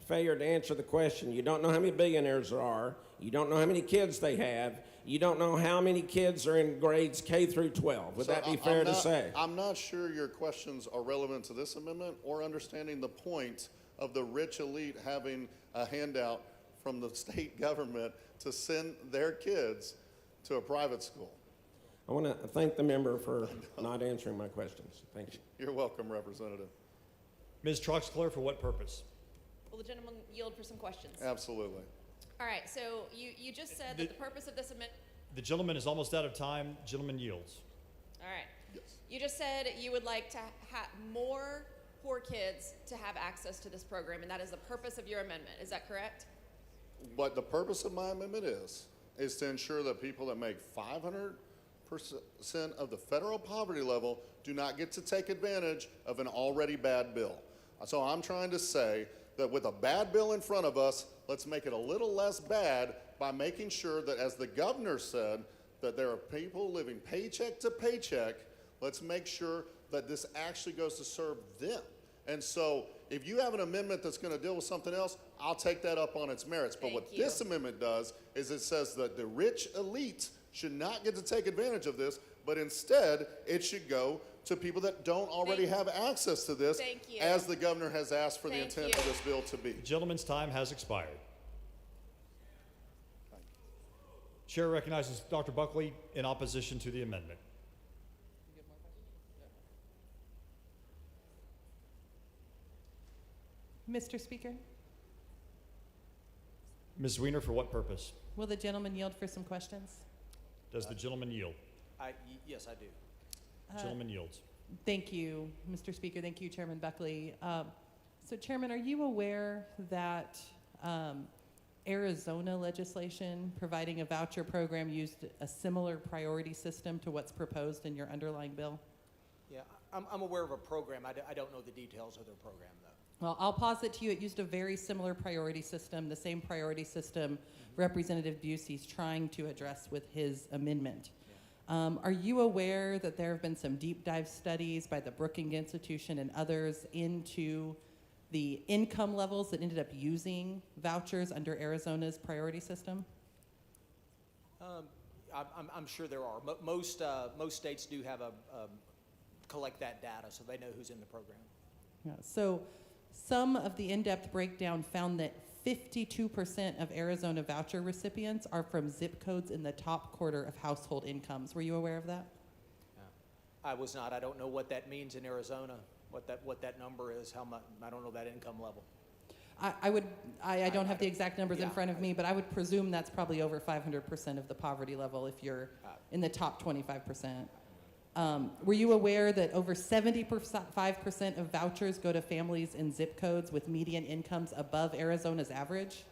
[SPEAKER 18] failure to answer the question. You don't know how many billionaires there are. You don't know how many kids they have. You don't know how many kids are in grades K through 12. Would
[SPEAKER 15] So
[SPEAKER 18] that be
[SPEAKER 15] I'm
[SPEAKER 18] fair to
[SPEAKER 15] not-
[SPEAKER 18] say?
[SPEAKER 15] I'm not sure your questions are relevant to this amendment or understanding the point of the rich elite having a handout from the state government to send their kids to a private school.
[SPEAKER 18] I want to thank the member for not answering my questions. Thank you.
[SPEAKER 15] You're welcome, Representative.
[SPEAKER 11] Ms. Troxclair, for what purpose?
[SPEAKER 19] Will the gentleman yield for some questions?
[SPEAKER 15] Absolutely.
[SPEAKER 19] All right, so you just said that the purpose of this amendment,
[SPEAKER 11] The gentleman is almost out of time. Gentleman yields.
[SPEAKER 19] all right.
[SPEAKER 15] Yes.
[SPEAKER 19] You just said you would like to have more poor kids to have access to this program, and that is the purpose of your amendment. Is that correct?
[SPEAKER 15] What the purpose of my amendment is to ensure that people that make 500% of the federal poverty level do not get to take advantage of an already bad bill. So I'm trying to say that with a bad bill in front of us, let's make it a little less bad by making sure that, as the governor said, that there are people living paycheck to paycheck. Let's make sure that this actually goes to serve them. And so if you have an amendment that's going to deal with something else, I'll take that up on its merits. But what this amendment does is it says that the rich elite should not get to take advantage of this, but instead it should go to people that don't already have access to this, as the governor has asked for the intent of this bill to be.
[SPEAKER 11] The gentleman's time has expired. Chair recognizes Dr. Buckley in opposition to the amendment.
[SPEAKER 14] Mr. Speaker,
[SPEAKER 11] Ms. Weiner, for what purpose?
[SPEAKER 14] will the gentleman yield for some questions?
[SPEAKER 11] Does the gentleman yield?
[SPEAKER 2] Yes, I do.
[SPEAKER 11] Gentleman yields.
[SPEAKER 14] Thank you, Mr. Speaker. Thank you, Chairman Buckley. So, Chairman, are you aware that Arizona legislation providing a voucher program used a similar priority system to what's proposed in your underlying bill?
[SPEAKER 2] Yeah, I'm aware of a program. I don't know the details of their program, though.
[SPEAKER 14] Well, I'll posit to you, it used a very similar priority system, the same priority system Representative Busey's trying to address with his amendment. Are you aware that there have been some deep dive studies by the Brookings Institution and others into the income levels that ended up using vouchers under Arizona's priority system?
[SPEAKER 2] I'm sure there are. Most states do have collect that data, so they know who's in the program.
[SPEAKER 14] Yeah, so some of the in-depth breakdown found that 52% of Arizona voucher recipients are from zip codes in the top quarter of household incomes. Were you aware of that?
[SPEAKER 2] I was not. I don't know what that means in Arizona, what that number is, how much, I don't know that income level.
[SPEAKER 14] I don't have the exact numbers in front of me, but I would presume that's probably over 500% of the poverty level if you're in the top 25%. Were you aware that over 75% of vouchers go to families in zip codes with median incomes above Arizona's average?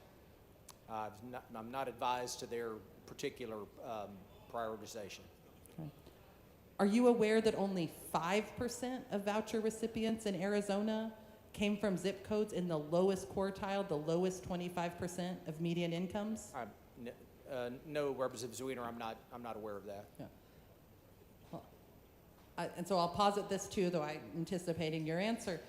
[SPEAKER 2] I'm not advised to their particular prioritization.
[SPEAKER 14] Okay. Are you aware that only 5% of voucher recipients in Arizona came from zip codes in the lowest quartile, the lowest 25% of median incomes?
[SPEAKER 2] No, Representative Zwiener, I'm not aware of that.
[SPEAKER 14] Yeah. And so I'll posit this too, though I'm anticipating your answer.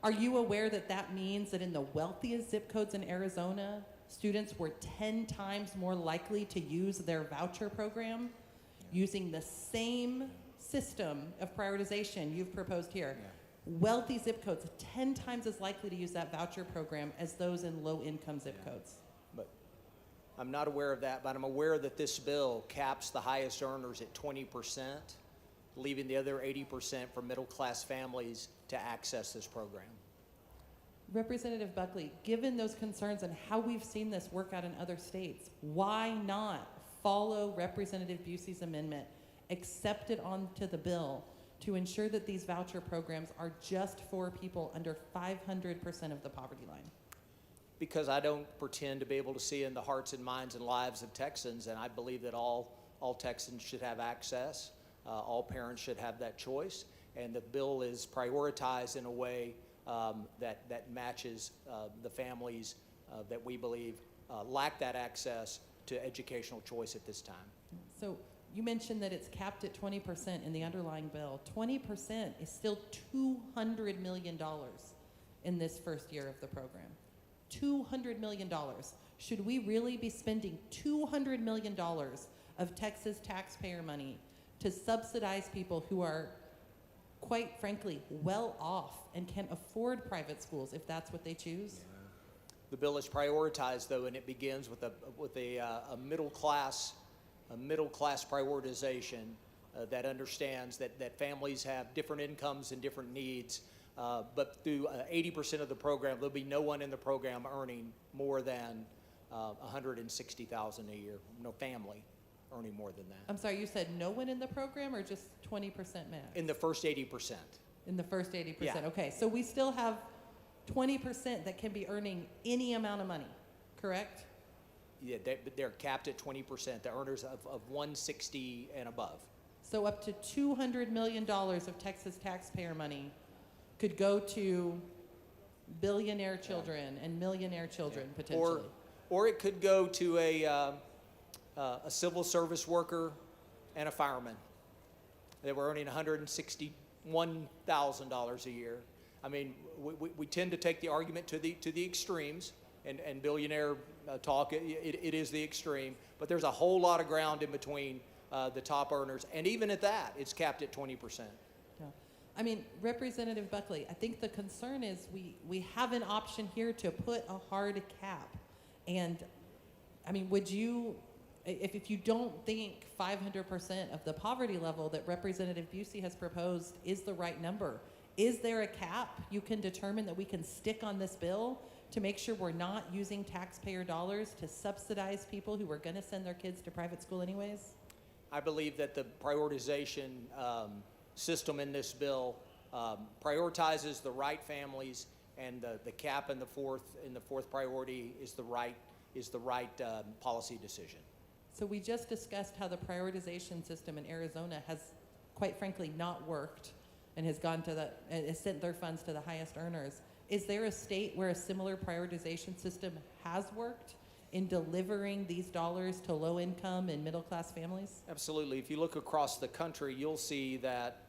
[SPEAKER 14] Are you aware that that means that in the wealthiest zip codes in Arizona, students were 10 times more likely to use their voucher program using the same system of prioritization you've proposed here? Yeah. Wealthy zip codes, 10 times as likely to use that voucher program as those in low-income zip codes.
[SPEAKER 2] But I'm not aware of that, but I'm aware that this bill caps the highest earners at 20%. Leaving the other 80% for middle-class families to access this program.
[SPEAKER 14] Representative Buckley, given those concerns and how we've seen this work out in other states, why not follow Representative Busey's amendment, accept it onto the bill to ensure that these voucher programs are just for people under 500% of the poverty line?
[SPEAKER 2] Because I don't pretend to be able to see in the hearts and minds and lives of Texans, and I believe that all Texans should have access. All parents should have that choice, and the bill is prioritized in a way that matches the families that we believe lack that access to educational choice at this time.
[SPEAKER 14] So you mentioned that it's capped at 20% in the underlying bill. 20% is still $200 million in this first year of the program. $200 million. Should we really be spending $200 million of Texas taxpayer money to subsidize people who are, quite frankly, well off and can afford private schools if that's what they choose?
[SPEAKER 2] The bill is prioritized, though, and it begins with a middle class prioritization that understands that families have different incomes and different needs. But through 80% of the program, there'll be no one in the program earning more than $160,000 a year. No family earning more than that.
[SPEAKER 14] I'm sorry, you said no one in the program or just 20% max?
[SPEAKER 2] In the first 80%.
[SPEAKER 14] In the first 80%,
[SPEAKER 2] Yeah.
[SPEAKER 14] Okay. So we still have 20% that can be earning any amount of money, correct?
[SPEAKER 2] Yeah, they're capped at 20%, the earners of 160 and above.
[SPEAKER 14] So up to $200 million of Texas taxpayer money could go to billionaire children and millionaire children potentially.
[SPEAKER 2] Or it could go to a civil service worker and a fireman that were earning $161,000 a year. I mean, we tend to take the argument to the extremes, and billionaire talk, it is the extreme, but there's a whole lot of ground in between the top earners, and even at that, it's capped at 20%.
[SPEAKER 14] Yeah. I mean, Representative Buckley, I think the concern is we have an option here to put a hard cap. And, I mean, would you, if you don't think 500% of the poverty level that Representative Busey has proposed is the right number, is there a cap you can determine that we can stick on this bill to make sure we're not using taxpayer dollars to subsidize people who are going to send their kids to private school anyways?
[SPEAKER 2] I believe that the prioritization system in this bill prioritizes the right families, and the cap in the fourth priority is the right policy decision.
[SPEAKER 14] So we just discussed how the prioritization system in Arizona has, quite frankly, not worked and has gone to has sent their funds to the highest earners. Is there a state where a similar prioritization system has worked in delivering these dollars to low-income and middle-class families?
[SPEAKER 2] Absolutely. If you look across the country, you'll see that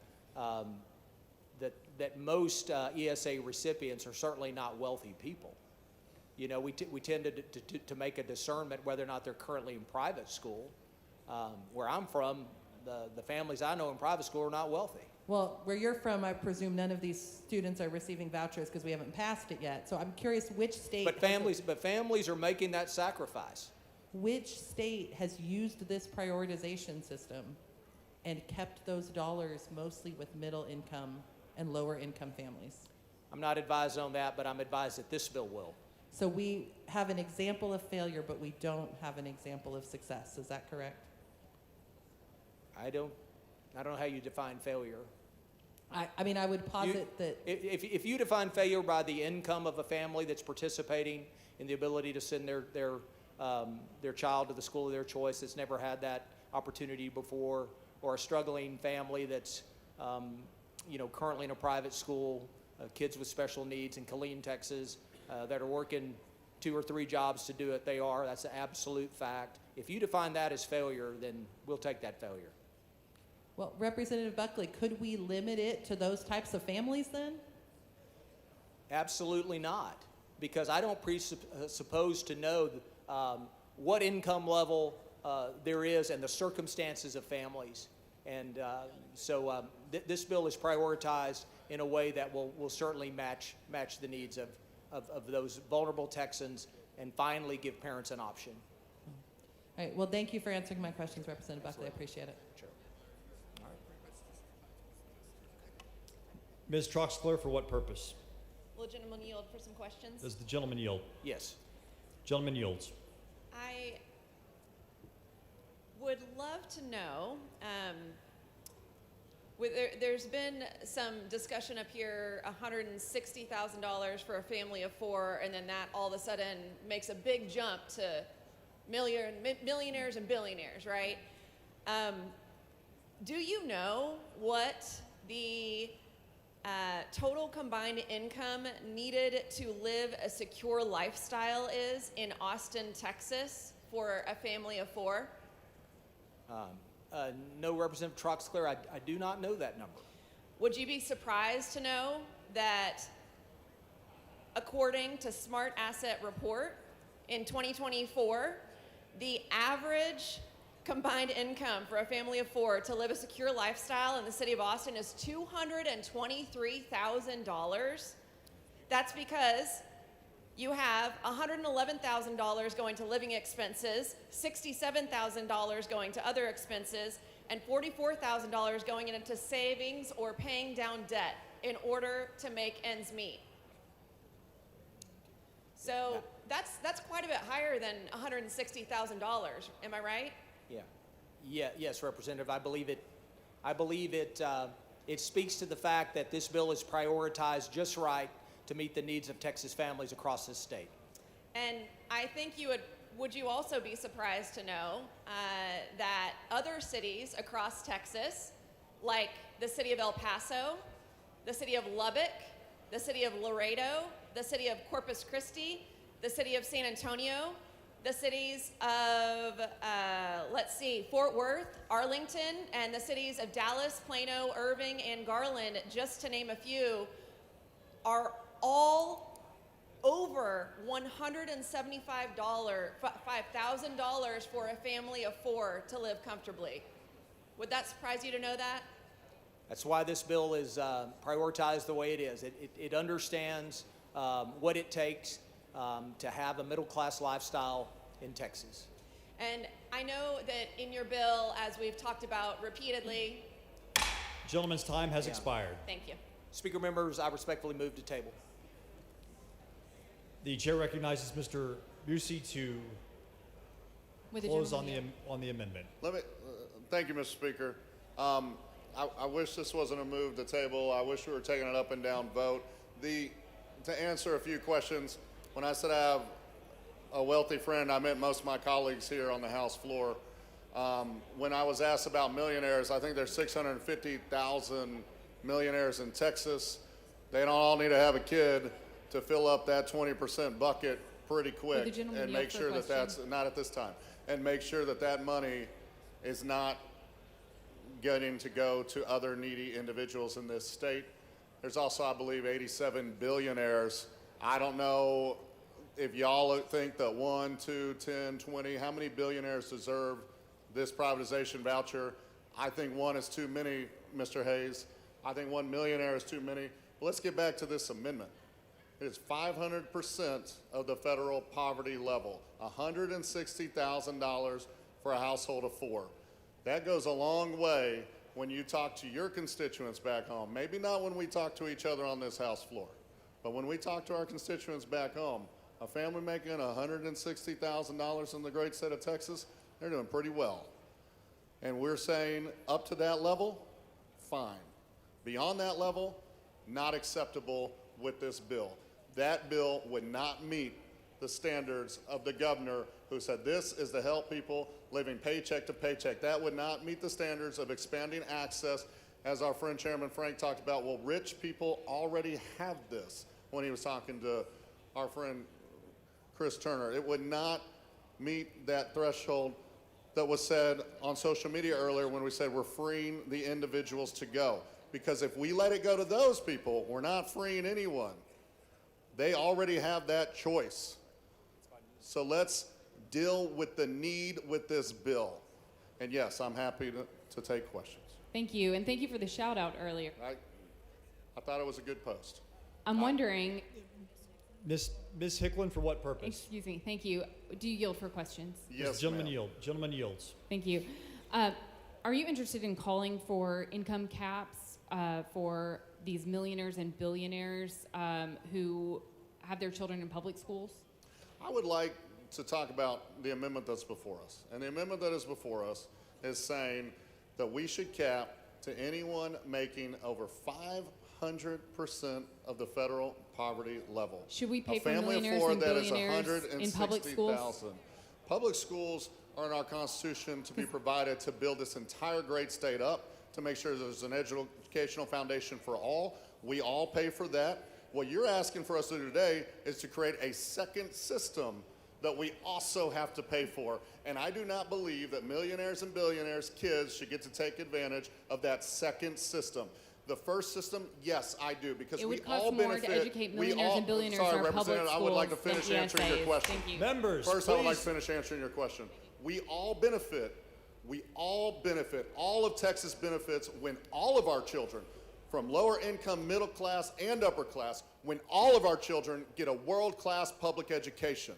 [SPEAKER 2] that most ESA recipients are certainly not wealthy people. You know, we tend to make a discernment whether or not they're currently in private school. Where I'm from, the families I know in private school are not wealthy.
[SPEAKER 14] Well, where you're from, I presume none of these students are receiving vouchers because we haven't passed it yet. So I'm curious which state...
[SPEAKER 2] But families are making that sacrifice.
[SPEAKER 14] Which state has used this prioritization system and kept those dollars mostly with middle income and lower income families?
[SPEAKER 2] I'm not advised on that, but I'm advised that this bill will.
[SPEAKER 14] So we have an example of failure, but we don't have an example of success. Is that correct?
[SPEAKER 2] I don't know how you define failure.
[SPEAKER 14] I mean, I would posit that...
[SPEAKER 2] If you define failure by the income of a family that's participating in the ability to send their child to the school of their choice that's never had that opportunity before, or a struggling family that's currently in a private school, kids with special needs in Killeen, Texas, that are working 2 or 3 jobs to do it, that's an absolute fact. If you define that as failure, then we'll take that failure.
[SPEAKER 14] Well, Representative Buckley, could we limit it to those types of families then?
[SPEAKER 2] Absolutely not, because I don't presuppose to know what income level there is and the circumstances of families. And so this bill is prioritized in a way that will certainly match the needs of those vulnerable Texans and finally give parents an option.
[SPEAKER 14] All right, well, thank you for answering my questions, Representative Buckley. I appreciate it.
[SPEAKER 2] Sure.
[SPEAKER 11] Ms. Troxler, for what purpose?
[SPEAKER 19] Will the gentleman yield for some questions?
[SPEAKER 11] Does the gentleman yield?
[SPEAKER 2] Yes.
[SPEAKER 11] Gentleman yields.
[SPEAKER 19] I would love to know, there's been some discussion up here, $160,000 for a family of 4, and then that all of a sudden makes a big jump to millionaires and billionaires, right? Do you know what the total combined income needed to live a secure lifestyle is in Austin, Texas for a family of 4?
[SPEAKER 2] No, Representative Troxler, I do not know that number.
[SPEAKER 19] Would you be surprised to know that according to Smart Asset Report in 2024, the average combined income for a family of 4 to live a secure lifestyle in the city of Austin is $223,000. That's because you have $111,000 going to living expenses, $67,000 going to other expenses, and $44,000 going into savings or paying down debt in order to make ends meet. So that's quite a bit higher than $160,000. Am I right?
[SPEAKER 2] Yes, Representative. I believe it speaks to the fact that this bill is prioritized just right to meet the needs of Texas families across this state.
[SPEAKER 19] And I think would you also be surprised to know that other cities across Texas, like the city of El Paso, the city of Lubbock, the city of Laredo, the city of Corpus Christi, the city of San Antonio, the cities of, Fort Worth, Arlington, and the cities of Dallas, Plano, Irving, and Garland, just to name a few, are all over $5,000 for a family of 4 to live comfortably. Would that surprise you to know that?
[SPEAKER 2] That's why this bill is prioritized the way it is. It understands what it takes to have a middle-class lifestyle in Texas.
[SPEAKER 19] And I know that in your bill, as we've talked about repeatedly,
[SPEAKER 11] Gentleman's time has expired.
[SPEAKER 19] thank you.
[SPEAKER 2] Speaker members, I respectfully move to table.
[SPEAKER 11] The chair recognizes Mr. Busey to
[SPEAKER 20] With the
[SPEAKER 11] close on
[SPEAKER 20] gentleman
[SPEAKER 11] the on the amendment.
[SPEAKER 15] Thank you, Mr. Speaker. I wish this wasn't a move to table. I wish we were taking an up and down vote. To answer a few questions, when I said I have a wealthy friend, I meant most of my colleagues here on the House floor. When I was asked about millionaires, I think there's 650,000 millionaires in Texas. They don't all need to have a kid to fill up that 20% bucket pretty quick and make sure that that's not at this time, and make sure that that money is not getting to go to other needy individuals in this state. There's also, I believe, 87 billionaires. I don't know if y'all think that 1, 2, 10, 20, how many billionaires deserve this privatization voucher? I think 1 is too many, Mr. Hayes. I think 1 millionaire is too many. But let's get back to this amendment. It is 500% of the federal poverty level, $160,000 for a household of 4. That goes a long way when you talk to your constituents back home. Maybe not when we talk to each other on this House floor, but when we talk to our constituents back home, a family making $160,000 in the great state of Texas, they're doing pretty well. And we're saying up to that level, fine. Beyond that level, not acceptable with this bill. That bill would not meet the standards of the governor who said this is to help people living paycheck to paycheck. That would not meet the standards of expanding access, as our friend Chairman Frank talked about. Well, rich people already have this when he was talking to our friend Chris Turner. It would not meet that threshold that was said on social media earlier when we said we're freeing the individuals to go. Because if we let it go to those people, we're not freeing anyone. They already have that choice. So let's deal with the need with this bill. And yes, I'm happy to take questions.
[SPEAKER 20] Thank you, and thank you for the shout out earlier.
[SPEAKER 15] I thought it was a good post.
[SPEAKER 20] I'm wondering,
[SPEAKER 11] Ms. Hicklin, for what purpose?
[SPEAKER 20] excuse me, thank you. Do you yield for questions?
[SPEAKER 15] Yes,
[SPEAKER 11] Gentleman
[SPEAKER 15] ma'am.
[SPEAKER 11] Gentleman yields.
[SPEAKER 20] Thank you. Are you interested in calling for income caps for these millionaires and billionaires who have their children in public schools?
[SPEAKER 15] I would like to talk about the amendment that's before us. And the amendment that is before us is saying that we should cap to anyone making over 500% of the federal poverty level.
[SPEAKER 20] Should we pay
[SPEAKER 15] a
[SPEAKER 20] for
[SPEAKER 15] family of
[SPEAKER 20] millionaires
[SPEAKER 15] 4,
[SPEAKER 20] and
[SPEAKER 15] that is
[SPEAKER 20] billionaires in public schools?
[SPEAKER 15] 160,000. Public schools are in our Constitution to be provided to build this entire great state up, to make sure there's an educational foundation for all. We all pay for that. What you're asking for us to do today is to create a second system that we also have to pay for. And I do not believe that millionaires and billionaires' kids should get to take advantage of that second system. The first system, yes, I do, because
[SPEAKER 20] It
[SPEAKER 15] we
[SPEAKER 20] would cost
[SPEAKER 15] all
[SPEAKER 20] more
[SPEAKER 15] benefit.
[SPEAKER 20] to educate
[SPEAKER 15] we
[SPEAKER 20] millionaires
[SPEAKER 15] all-
[SPEAKER 20] and billionaires
[SPEAKER 15] sorry,
[SPEAKER 20] in our public
[SPEAKER 15] Representative, I would like to
[SPEAKER 20] schools
[SPEAKER 15] finish
[SPEAKER 20] than
[SPEAKER 15] answering your
[SPEAKER 20] ESAs.
[SPEAKER 15] question.
[SPEAKER 20] Thank you.
[SPEAKER 11] Members,
[SPEAKER 15] First, I would like
[SPEAKER 11] please.
[SPEAKER 15] to finish answering your question. We all benefit, all of Texas benefits when all of our children, from lower income, middle class, and upper class, when all of our children get a world-class public education.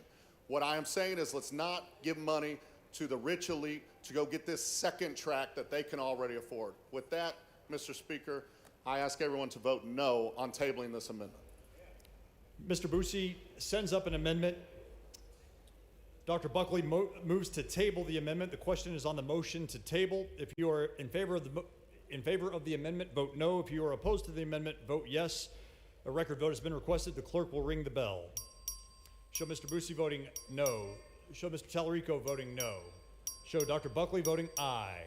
[SPEAKER 15] What I am saying is let's not give money to the rich elite to go get this second track that they can already afford. With that, Mr. Speaker, I ask everyone to vote no on tabling this amendment.
[SPEAKER 11] Mr. Busey sends up an amendment. Dr. Buckley moves to table the amendment. The question is on the motion to table. If you are in favor of the amendment, vote no. If you are opposed to the amendment, vote yes. A record vote has been requested. The clerk will ring the bell. Show Mr. Busey voting no. Show Mr. Tallarico voting no. Show Dr. Buckley voting aye.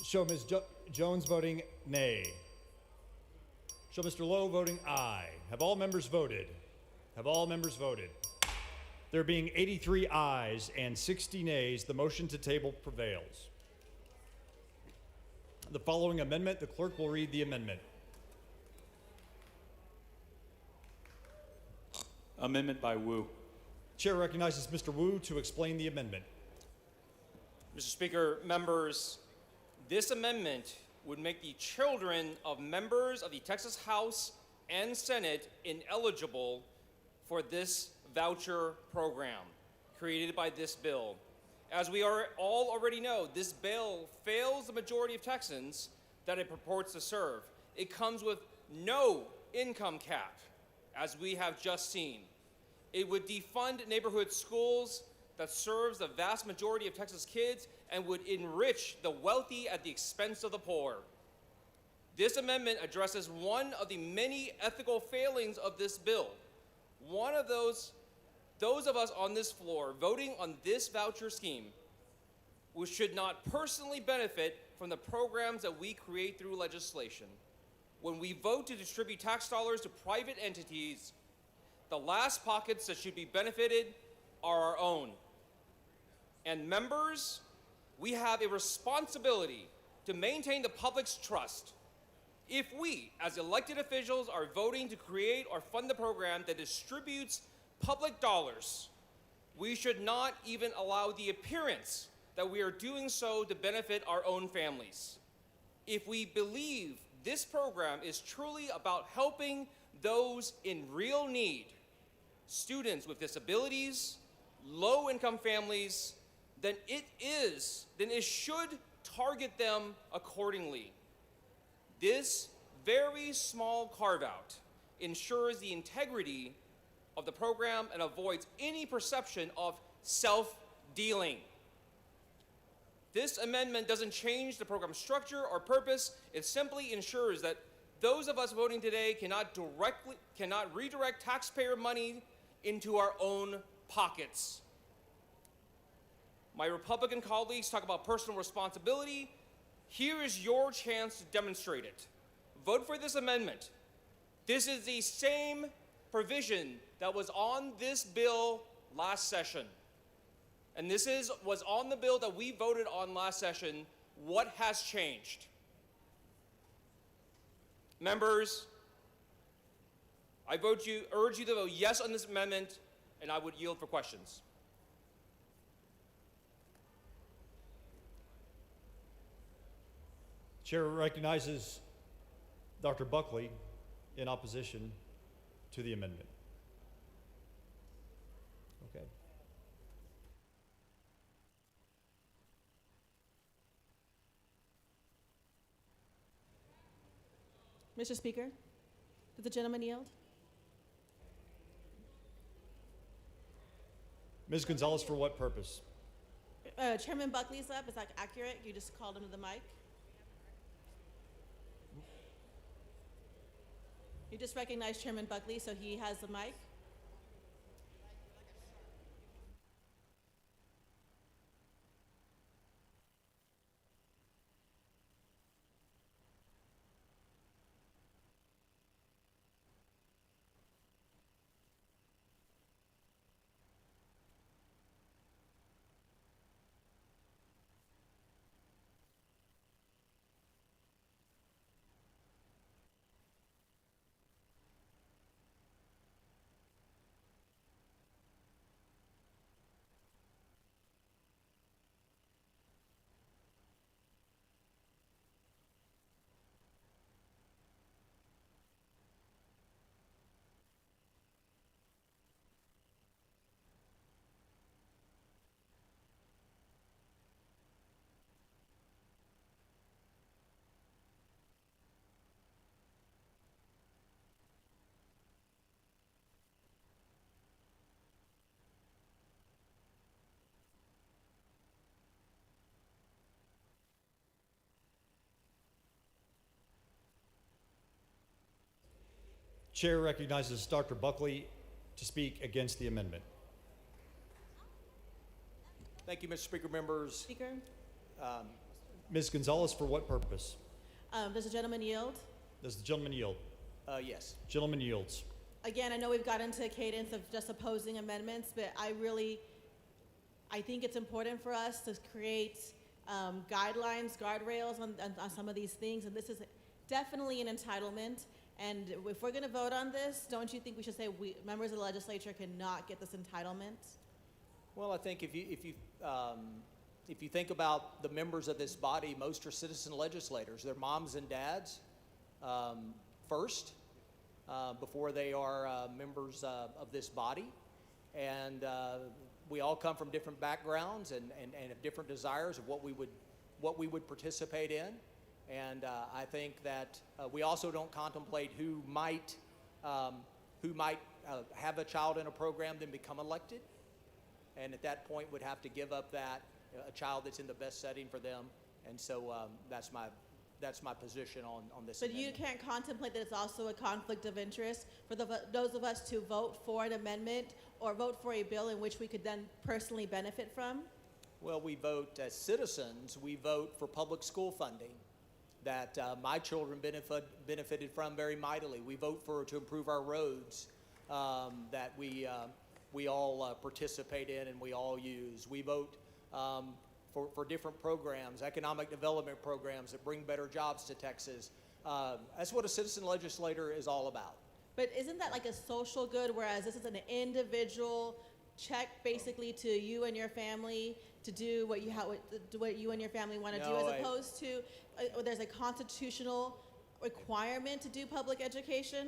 [SPEAKER 11] Show Ms. Jones voting nay. Show Mr. Lowe voting aye. Have all members voted? Have all members voted? There being 83 ayes and 60 nays, the motion to table prevails. The following amendment, the clerk will read the amendment.
[SPEAKER 5] Amendment by Wu.
[SPEAKER 11] Chair recognizes Mr. Wu to explain the amendment.
[SPEAKER 21] Mr. Speaker, members, this amendment would make the children of members of the Texas House and Senate ineligible for this voucher program created by this bill. As we all already know, this bill fails the majority of Texans that it purports to serve. It comes with no income cap, as we have just seen. It would defund neighborhood schools that serves the vast majority of Texas kids and would enrich the wealthy at the expense of the poor. This amendment addresses one of the many ethical failings of this bill. One of those of us on this floor voting on this voucher scheme, we should not personally benefit from the programs that we create through legislation. When we vote to distribute tax dollars to private entities, the last pockets that should be benefited are our own. And members, we have a responsibility to maintain the public's trust. If we, as elected officials, are voting to create or fund the program that distributes public dollars, we should not even allow the appearance that we are doing so to benefit our own families. If we believe this program is truly about helping those in real need, students with disabilities, low-income families, then it should target them accordingly. This very small carve-out ensures the integrity of the program and avoids any perception of self-dealing. This amendment doesn't change the program structure or purpose. It simply ensures that those of us voting today cannot redirect taxpayer money into our own pockets. My Republican colleagues talk about personal responsibility. Here is your chance to demonstrate it. Vote for this amendment. This is the same provision that was on this bill last session. And this was on the bill that we voted on last session. What has changed? Members, I urge you to vote yes on this amendment, and I would yield for questions.
[SPEAKER 11] Chair recognizes Dr. Buckley in opposition to the amendment. Okay.
[SPEAKER 7] Mr. Speaker, does the gentleman yield?
[SPEAKER 11] Ms. Gonzalez, for what purpose?
[SPEAKER 7] Chairman Buckley's up. Is that accurate? You just called him to the mic? You just recognized Chairman Buckley, so he has the mic.
[SPEAKER 11] Chair recognizes Dr. Buckley to speak against the amendment.
[SPEAKER 2] Thank you, Mr. Speaker. Members,
[SPEAKER 7] Speaker,
[SPEAKER 11] Ms. Gonzalez, for what purpose?
[SPEAKER 7] does the gentleman yield?
[SPEAKER 11] Does the gentleman yield?
[SPEAKER 2] Yes.
[SPEAKER 11] Gentleman yields.
[SPEAKER 7] Again, I know we've got into a cadence of just opposing amendments, but I think it's important for us to create guidelines, guardrails on some of these things, and this is definitely an entitlement. And if we're going to vote on this, don't you think we should say members of the legislature cannot get this entitlement?
[SPEAKER 2] Well, I think if you think about the members of this body, most are citizen legislators. They're moms and dads first, before they are members of this body. And we all come from different backgrounds and have different desires of what we would participate in. And I think that we also don't contemplate who might have a child in a program then become elected, and at that point would have to give up a child that's in the best setting for them. And so that's my position on this.
[SPEAKER 7] But you can't contemplate that it's also a conflict of interest for those of us to vote for an amendment or vote for a bill in which we could then personally benefit from?
[SPEAKER 2] Well, we vote as citizens. We vote for public school funding that my children benefited from very mightily. We vote to improve our roads that we all participate in and we all use. We vote for different programs, economic development programs that bring better jobs to Texas. That's what a citizen legislator is all about.
[SPEAKER 7] But isn't that like a social good, whereas this is an individual check basically to you and your family to do what you and your family want to do, as opposed to there's a constitutional requirement to do public education?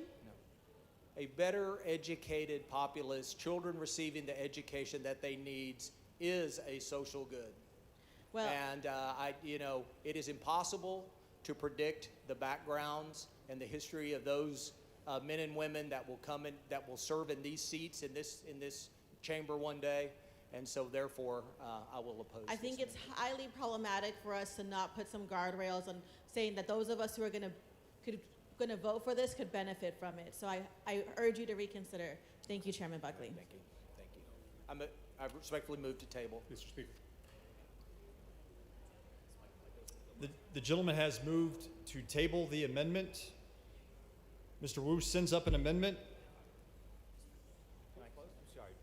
[SPEAKER 2] A better educated populace, children receiving the education that they need, is a social good.
[SPEAKER 7] Well,
[SPEAKER 2] and it is impossible to predict the backgrounds and the history of those men and women that will come in, that will serve in these seats in this chamber one day. And so, therefore, I will oppose.
[SPEAKER 7] I think it's highly problematic for us to not put some guardrails on saying that those of us who are going to vote for this could benefit from it. So I urge you to reconsider. Thank you, Chairman Buckley.
[SPEAKER 2] Thank you. I respectfully move to table.
[SPEAKER 5] Mr. Speaker.
[SPEAKER 11] The gentleman has moved to table the amendment. Mr. Wu sends up an amendment.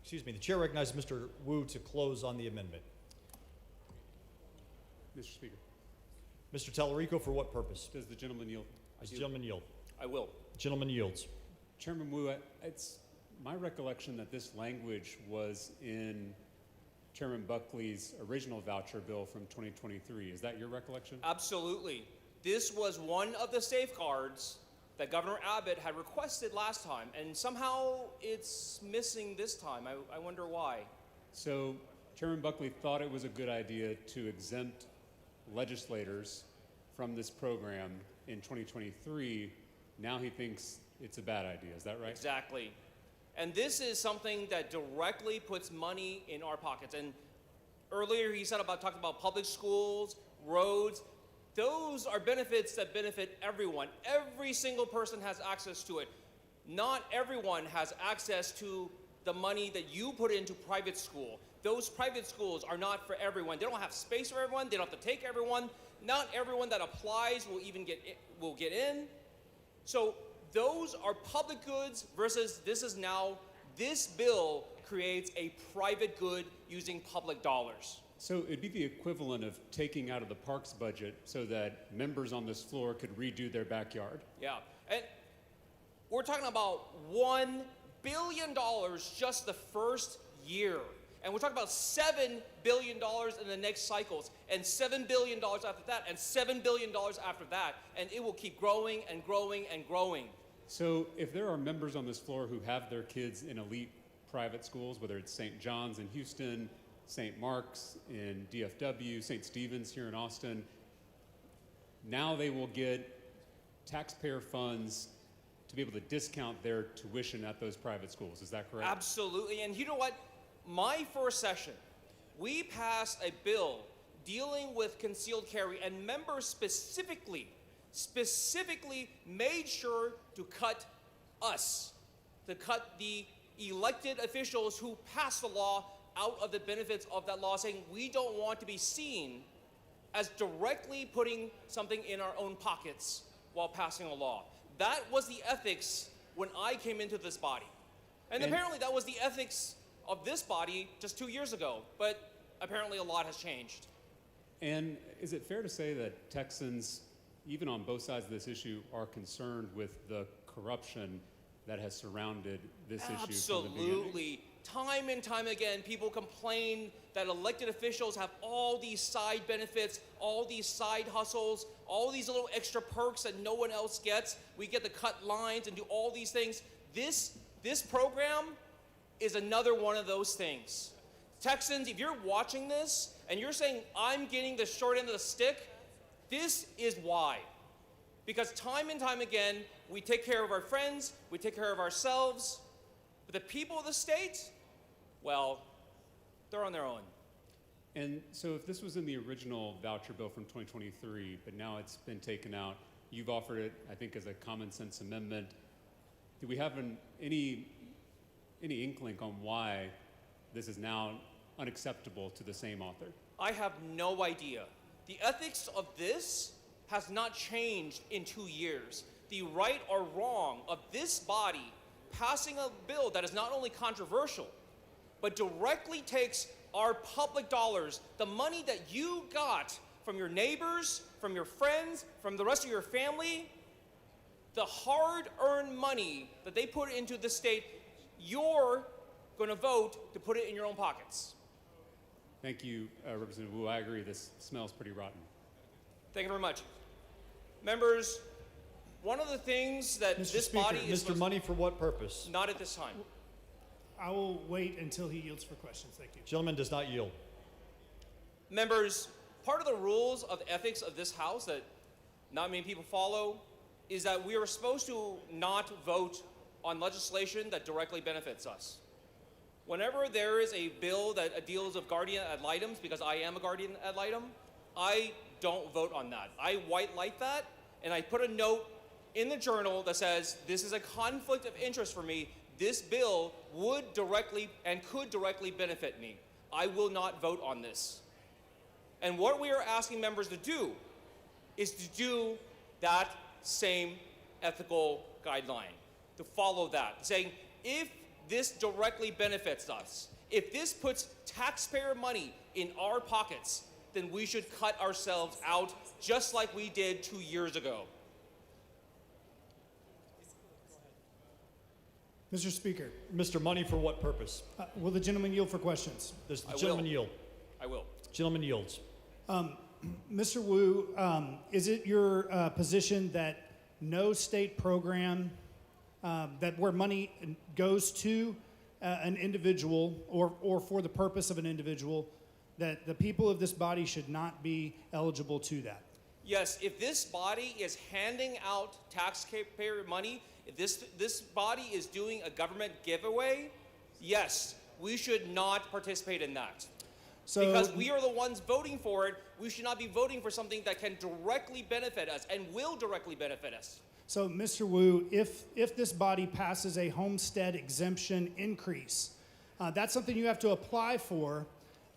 [SPEAKER 11] Excuse me, the chair recognizes Mr. Wu to close on the amendment.
[SPEAKER 5] Mr. Speaker.
[SPEAKER 11] Mr. Tallarico, for what purpose?
[SPEAKER 5] Does the gentleman yield?
[SPEAKER 11] Does the gentleman yield?
[SPEAKER 21] I will.
[SPEAKER 11] Gentleman yields.
[SPEAKER 5] Chairman Wu, it's my recollection that this language was in Chairman Buckley's original voucher bill from 2023. Is that your recollection?
[SPEAKER 21] Absolutely. This was one of the safeguards that Governor Abbott had requested last time, and somehow it's missing this time. I wonder why.
[SPEAKER 5] So Chairman Buckley thought it was a good idea to exempt legislators from this program in 2023. Now he thinks it's a bad idea. Is that right?
[SPEAKER 21] Exactly. And this is something that directly puts money in our pockets. And earlier he talked about public schools, roads. Those are benefits that benefit everyone. Every single person has access to it. Not everyone has access to the money that you put into private school. Those private schools are not for everyone. They don't have space for everyone. They don't have to take everyone. Not everyone that applies will even get in. So those are public goods versus this bill creates a private good using public dollars.
[SPEAKER 5] So it'd be the equivalent of taking out of the parks budget so that members on this floor could redo their backyard.
[SPEAKER 21] Yeah, and we're talking about $1 billion just the first year. And we're talking about $7 billion in the next cycles, and $7 billion after that, and $7 billion after that, and it will keep growing and growing and growing.
[SPEAKER 5] So if there are members on this floor who have their kids in elite private schools, whether it's St. John's in Houston, St. Mark's in DFW, St. Stephen's here in Austin, now they will get taxpayer funds to be able to discount their tuition at those private schools. Is that correct?
[SPEAKER 21] Absolutely. And you know what? My first session, we passed a bill dealing with concealed carry, and members specifically made sure to cut the elected officials who passed the law out of the benefits of that law, saying we don't want to be seen as directly putting something in our own pockets while passing a law. That was the ethics when I came into this body. And apparently that was the ethics of this body just 2 years ago. But apparently a lot has changed.
[SPEAKER 5] And is it fair to say that Texans, even on both sides of this issue, are concerned with the corruption that has surrounded this issue from the beginning?
[SPEAKER 21] Absolutely. Time and time again, people complain that elected officials have all these side benefits, all these side hustles, all these little extra perks that no one else gets. We get to cut lines and do all these things. This program is another one of those things. Texans, if you're watching this and you're saying, I'm getting the short end of the stick, this is why. Because time and time again, we take care of our friends, we take care of ourselves, but the people of the state, well, they're on their own.
[SPEAKER 5] And so if this was in the original voucher bill from 2023, but now it's been taken out, you've offered it, I think, as a common sense amendment. Do we have any inkling on why this is now unacceptable to the same author?
[SPEAKER 21] I have no idea. The ethics of this has not changed in 2 years. The right or wrong of this body passing a bill that is not only controversial, but directly takes our public dollars, the money that you got from your neighbors, from your friends, from the rest of your family, the hard-earned money that they put into the state, you're going to vote to put it in your own pockets.
[SPEAKER 5] Thank you, Representative Wu. I agree, this smells pretty rotten.
[SPEAKER 21] Thank you very much. Members, one of the things that
[SPEAKER 11] Mr.
[SPEAKER 21] this
[SPEAKER 11] Speaker,
[SPEAKER 21] body is...
[SPEAKER 11] Mr. Money, for what purpose?
[SPEAKER 21] Not at this time.
[SPEAKER 4] I will wait until he yields for questions. Thank you.
[SPEAKER 11] Gentleman does not yield.
[SPEAKER 21] Members, part of the rules of ethics of this House that not many people follow is that we are supposed to not vote on legislation that directly benefits us. Whenever there is a bill that deals with guardian ad litems, because I am a guardian ad litem, I don't vote on that. I white light that, and I put a note in the journal that says, this is a conflict of interest for me. This bill would directly and could directly benefit me. I will not vote on this. And what we are asking members to do is to do that same ethical guideline, to follow that, saying if this directly benefits us, if this puts taxpayer money in our pockets, then we should cut ourselves out just like we did 2 years ago.
[SPEAKER 4] Mr. Speaker.
[SPEAKER 11] Mr. Money, for what purpose?
[SPEAKER 4] Will the gentleman yield for questions?
[SPEAKER 11] Does the gentleman yield?
[SPEAKER 21] I will.
[SPEAKER 11] Gentleman yields.
[SPEAKER 4] Mr. Wu, is it your position that no state program that where money goes to an individual or for the purpose of an individual, that the people of this body should not be eligible to that?
[SPEAKER 21] Yes, if this body is handing out taxpayer money, if this body is doing a government giveaway, yes, we should not participate in that.
[SPEAKER 4] So,
[SPEAKER 21] because we are the ones voting for it, we should not be voting for something that can directly benefit us and will directly benefit us.
[SPEAKER 4] So, Mr. Wu, if this body passes a homestead exemption increase, that's something you have to apply for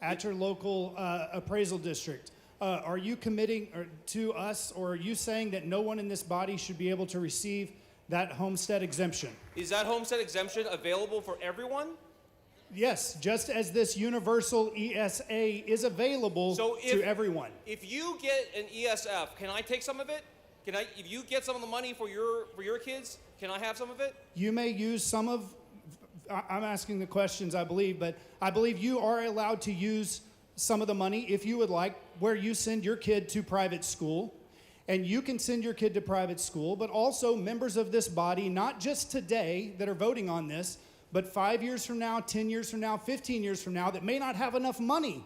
[SPEAKER 4] at your local appraisal district. Are you committing to us, or are you saying that no one in this body should be able to receive that homestead exemption?
[SPEAKER 21] Is that homestead exemption available for everyone?
[SPEAKER 4] Yes, just as this universal ESA is available to everyone.
[SPEAKER 21] If you get an ESF, can I take some of it? If you get some of the money for your kids, can I have some of it?
[SPEAKER 4] You may use some of, I'm asking the questions, I believe, but I believe you are allowed to use some of the money if you would like, where you send your kid to private school. And you can send your kid to private school, but also members of this body, not just today that are voting on this, but 5 years from now, 10 years from now, 15 years from now, that may not have enough money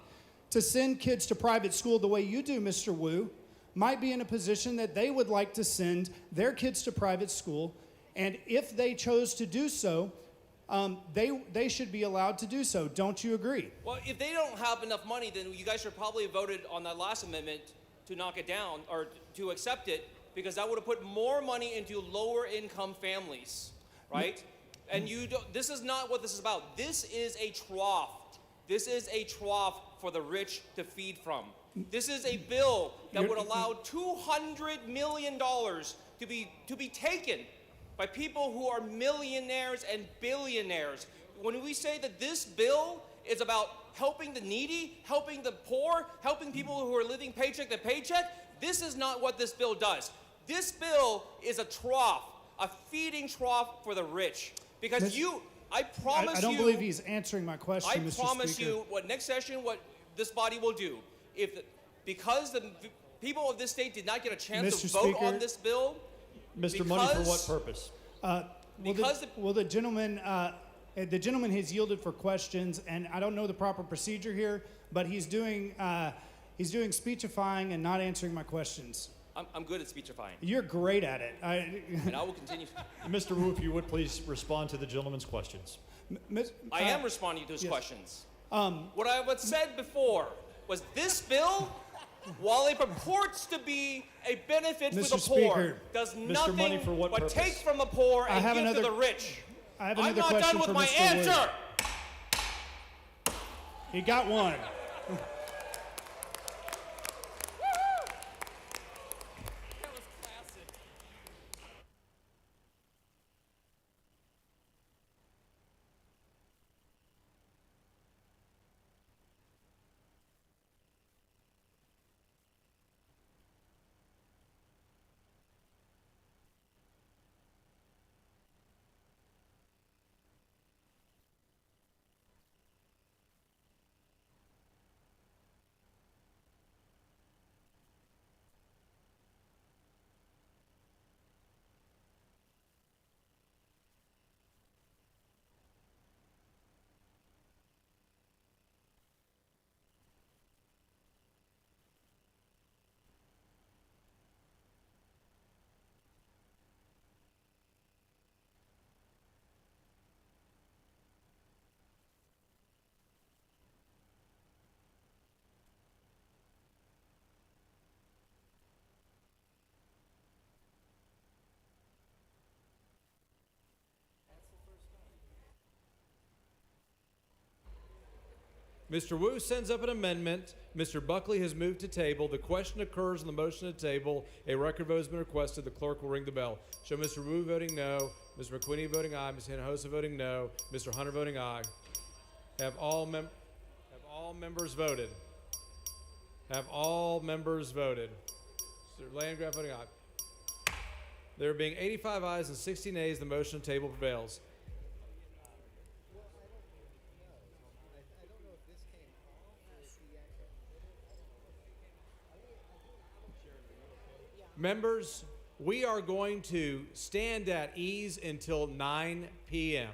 [SPEAKER 4] to send kids to private school the way you do, Mr. Wu, might be in a position that they would like to send their kids to private school. And if they chose to do so, they should be allowed to do so. Don't you agree?
[SPEAKER 21] Well, if they don't have enough money, then you guys should probably have voted on that last amendment to knock it down or to accept it, because that would have put more money into lower income families, right? And this is not what this is about. This is a trough. This is a trough for the rich to feed from. This is a bill that would allow $200 million to be taken by people who are millionaires and billionaires. When we say that this bill is about helping the needy, helping the poor, helping people who are living paycheck to paycheck, this is not what this bill does. This bill is a trough, a feeding trough for the rich. Because I promise you...
[SPEAKER 4] I don't believe he's answering my question, Mr. Speaker.
[SPEAKER 21] I promise you, what next session, what this body will do, because the people of this state did not get a chance to vote on this bill...
[SPEAKER 11] Mr. Money, for what purpose?
[SPEAKER 4] The gentleman has yielded for questions, and I don't know the proper procedure here, but he's doing speechifying and not answering my questions.
[SPEAKER 21] I'm good at speechifying.
[SPEAKER 4] You're great at it.
[SPEAKER 21] And I will continue.
[SPEAKER 11] Mr. Wu, if you would please respond to the gentleman's questions.
[SPEAKER 21] I am responding to his
[SPEAKER 4] yes.
[SPEAKER 21] questions. What I had said before was this bill, while it purports to be a benefit
[SPEAKER 4] Mr.
[SPEAKER 21] for the poor,
[SPEAKER 4] Speaker.
[SPEAKER 21] does
[SPEAKER 11] Mr. Money,
[SPEAKER 21] nothing
[SPEAKER 11] for what
[SPEAKER 21] but
[SPEAKER 11] purpose?
[SPEAKER 21] take from the poor
[SPEAKER 4] I
[SPEAKER 21] and
[SPEAKER 4] have
[SPEAKER 21] give
[SPEAKER 4] another-
[SPEAKER 21] to the rich.
[SPEAKER 4] I have
[SPEAKER 21] I'm
[SPEAKER 4] another
[SPEAKER 21] not
[SPEAKER 4] question
[SPEAKER 21] done with
[SPEAKER 4] for
[SPEAKER 21] my
[SPEAKER 4] Mr. Wu.
[SPEAKER 21] answer.
[SPEAKER 4] He got one.
[SPEAKER 3] Mr. Wu sends up an amendment. Mr. Buckley has moved to table. The question occurs on the motion to table. A record vote has been requested. The clerk will ring the bell. Show Mr. Wu voting no, Mr. McQueenie voting aye, Ms. Hinojosa voting no, Mr. Hunter voting aye. Have all members voted? Have all members voted? Mr. Landgraf voting aye. There being 85 ayes and 60 nays, the motion to table prevails. Members, we are going to stand at ease until 9 p.m.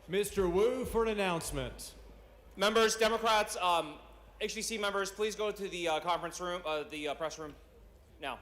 [SPEAKER 3] Mr. Wu for an announcement.
[SPEAKER 21] Members, Democrats, HDC members, please go to the conference room, the press room now.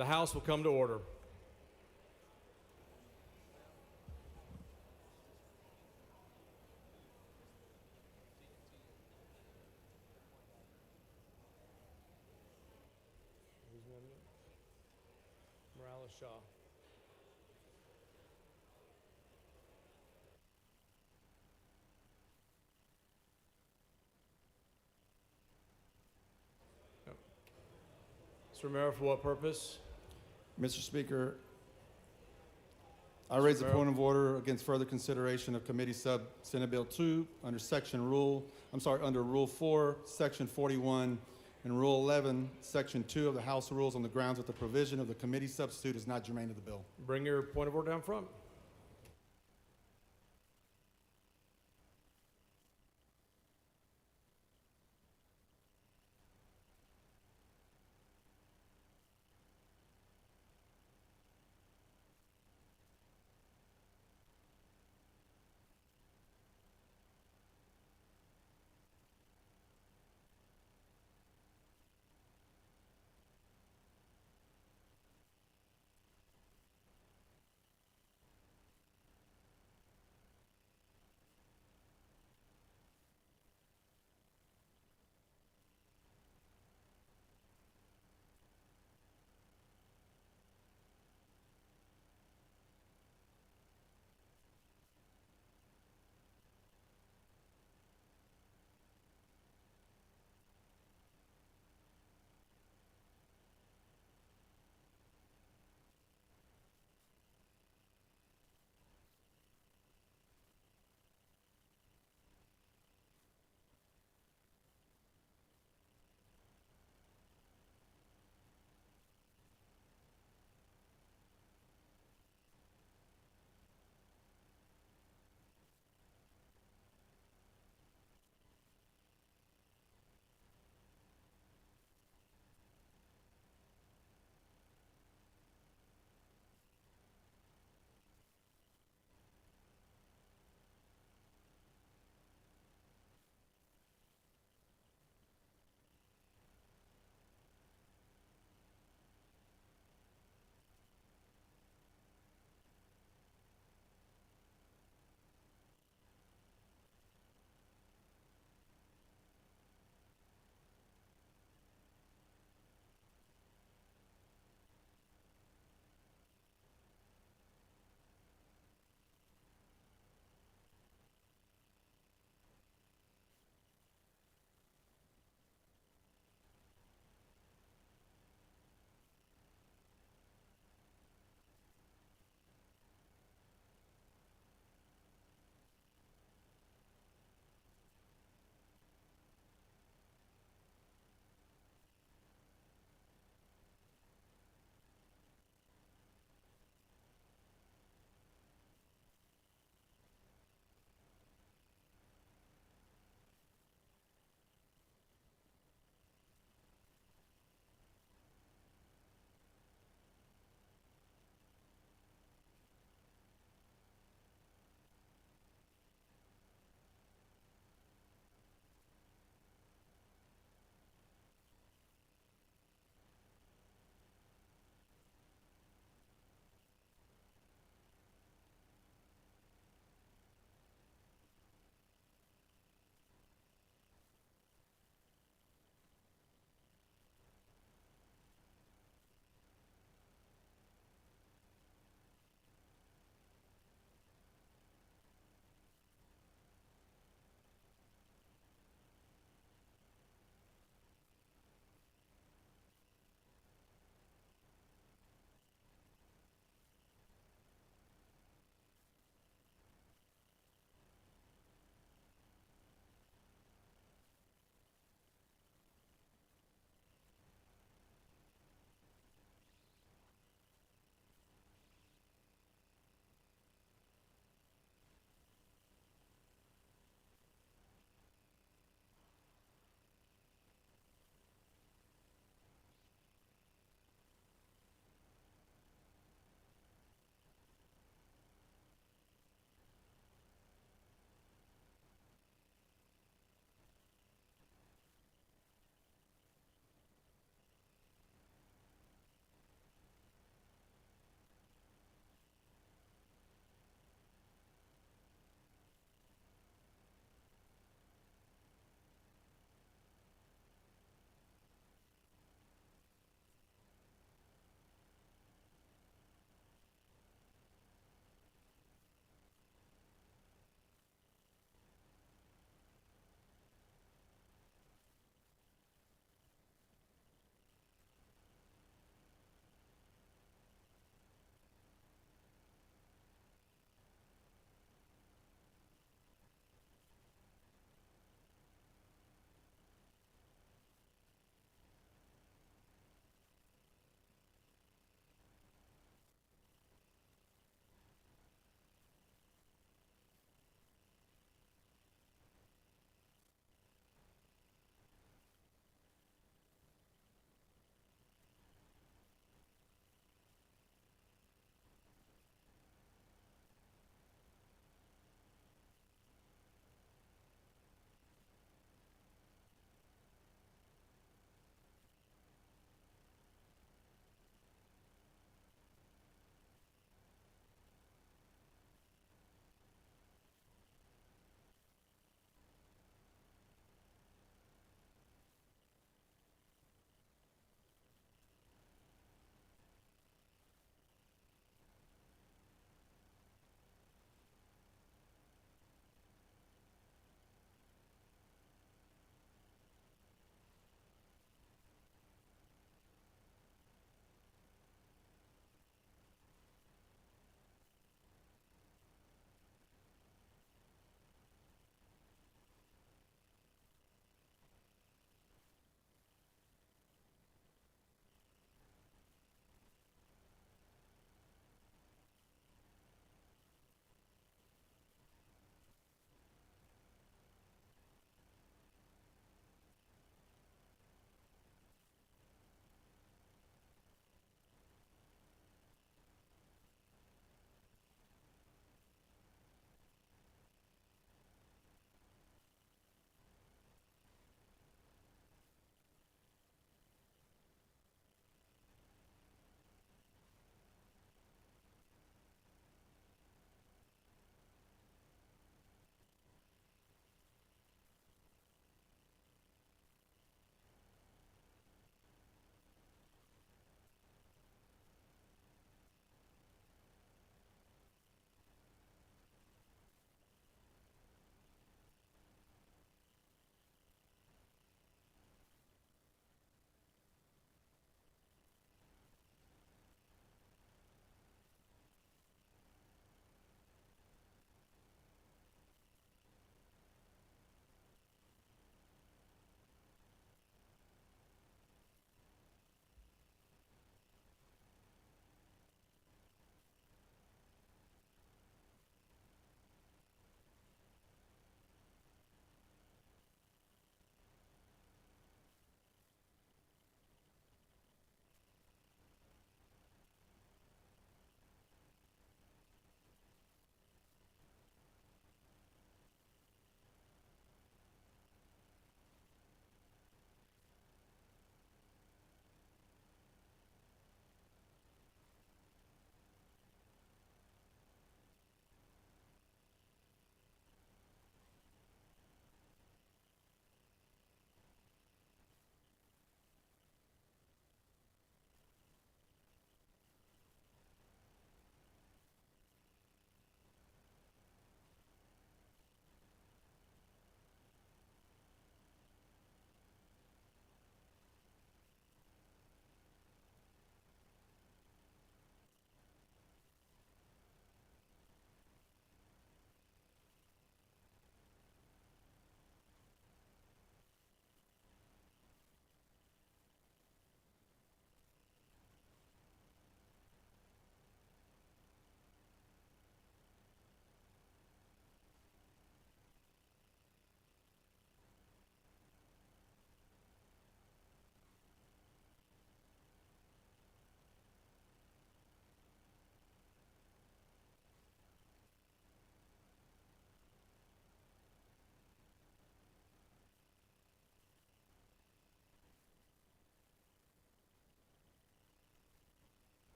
[SPEAKER 3] The House will come to order. Morales Shaw. Mr. Romero, for what purpose?
[SPEAKER 6] Mr. Speaker, I raise a point of order against further consideration of Committee Sub Senate Bill 2 under under Rule 4, Section 41, and Rule 11, Section 2 of the House Rules on the grounds that the provision of the committee substitute is not germane to the bill.
[SPEAKER 3] Bring your point of order down front.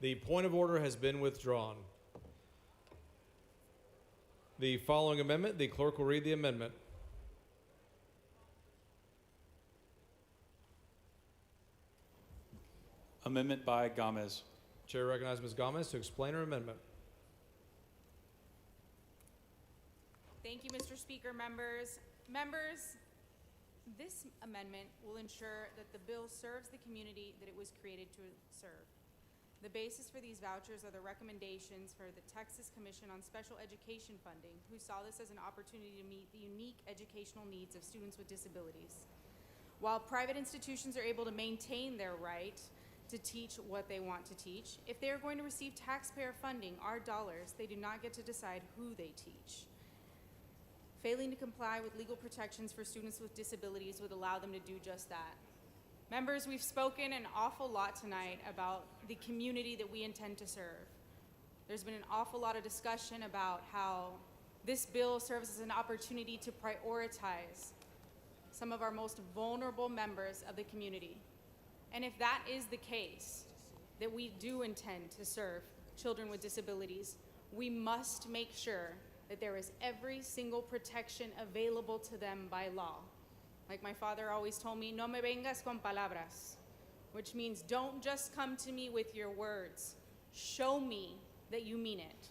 [SPEAKER 3] The point of order has been withdrawn. The following amendment, the clerk will read the amendment.
[SPEAKER 9] Amendment by Gomez.
[SPEAKER 3] Chair recognizes Ms. Gomez to explain her amendment.
[SPEAKER 20] Thank you, Mr. Speaker. Members, this amendment will ensure that the bill serves the community that it was created to serve. The basis for these vouchers are the recommendations for the Texas Commission on Special Education Funding, who saw this as an opportunity to meet the unique educational needs of students with disabilities. While private institutions are able to maintain their right to teach what they want to teach, if they are going to receive taxpayer funding, our dollars, they do not get to decide who they teach. Failing to comply with legal protections for students with disabilities would allow them to do just that. Members, we've spoken an awful lot tonight about the community that we intend to serve. There's been an awful lot of discussion about how this bill serves as an opportunity to prioritize some of our most vulnerable members of the community. And if that is the case, that we do intend to serve children with disabilities, we must make sure that there is every single protection available to them by law. Like my father always told me, no me vengas con palabras, which means don't just come to me with your words. Show me that you mean it.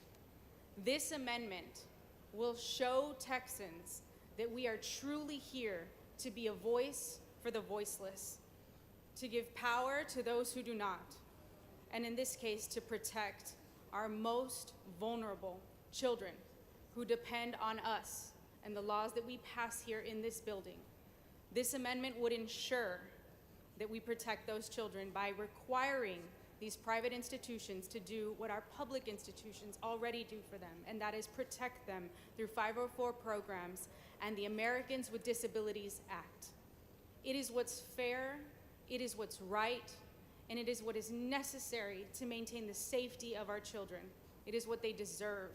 [SPEAKER 20] This amendment will show Texans that we are truly here to be a voice for the voiceless, to give power to those who do not, and in this case, to protect our most vulnerable children who depend on us and the laws that we pass here in this building. This amendment would ensure that we protect those children by requiring these private institutions to do what our public institutions already do for them, and that is protect them through 504 programs and the Americans with Disabilities Act. It is what's fair, it is what's right, and it is what is necessary to maintain the safety of our children. It is what they deserve.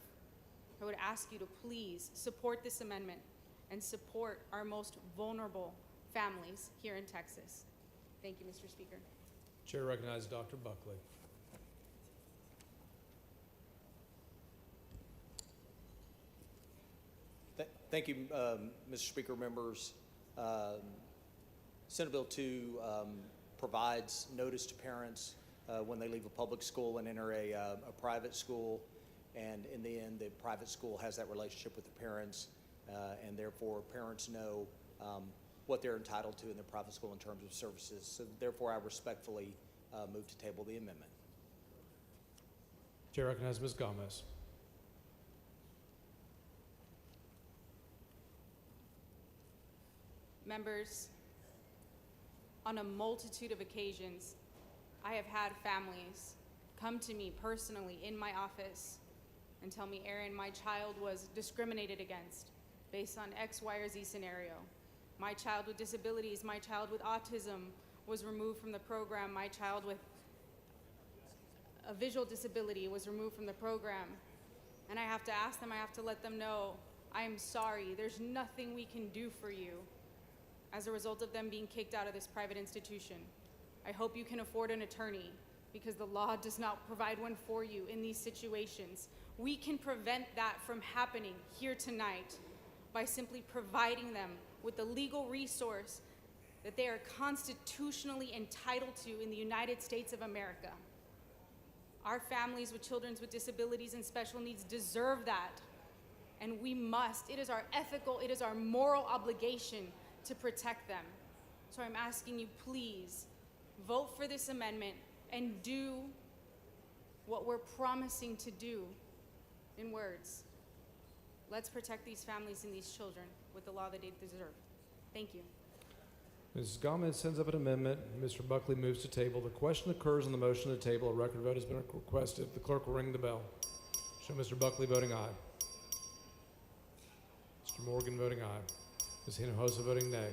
[SPEAKER 20] I would ask you to please support this amendment and support our most vulnerable families here in Texas. Thank you, Mr. Speaker.
[SPEAKER 3] Chair recognizes Dr. Buckley.
[SPEAKER 2] Thank you, Mr. Speaker, members. Senate Bill 2 provides notice to parents when they leave a public school and enter a private school. And in the end, the private school has that relationship with the parents, and therefore parents know what they're entitled to in their private school in terms of services. So therefore, I respectfully move to table the amendment.
[SPEAKER 3] Chair recognizes Ms. Gomez.
[SPEAKER 20] Members, on a multitude of occasions, I have had families come to me personally in my office and tell me, Aaron, my child was discriminated against based on X, Y, or Z scenario. My child with disabilities, my child with autism was removed from the program. My child with a visual disability was removed from the program. And I have to ask them, I have to let them know, I am sorry, there's nothing we can do for you as a result of them being kicked out of this private institution. I hope you can afford an attorney because the law does not provide one for you in these situations. We can prevent that from happening here tonight by simply providing them with the legal resource that they are constitutionally entitled to in the United States of America. Our families with children with disabilities and special needs deserve that, and we must. It is our ethical, it is our moral obligation to protect them. So I'm asking you, please, vote for this amendment and do what we're promising to do in words. Let's protect these families and these children with the law that they deserve. Thank you.
[SPEAKER 3] Mrs. Gomez sends up an amendment. Mr. Buckley moves to table. The question occurs on the motion to table. A record vote has been requested. The clerk will ring the bell. Show Mr. Buckley voting aye. Mr. Morgan voting aye. Ms. Hinojosa voting nay.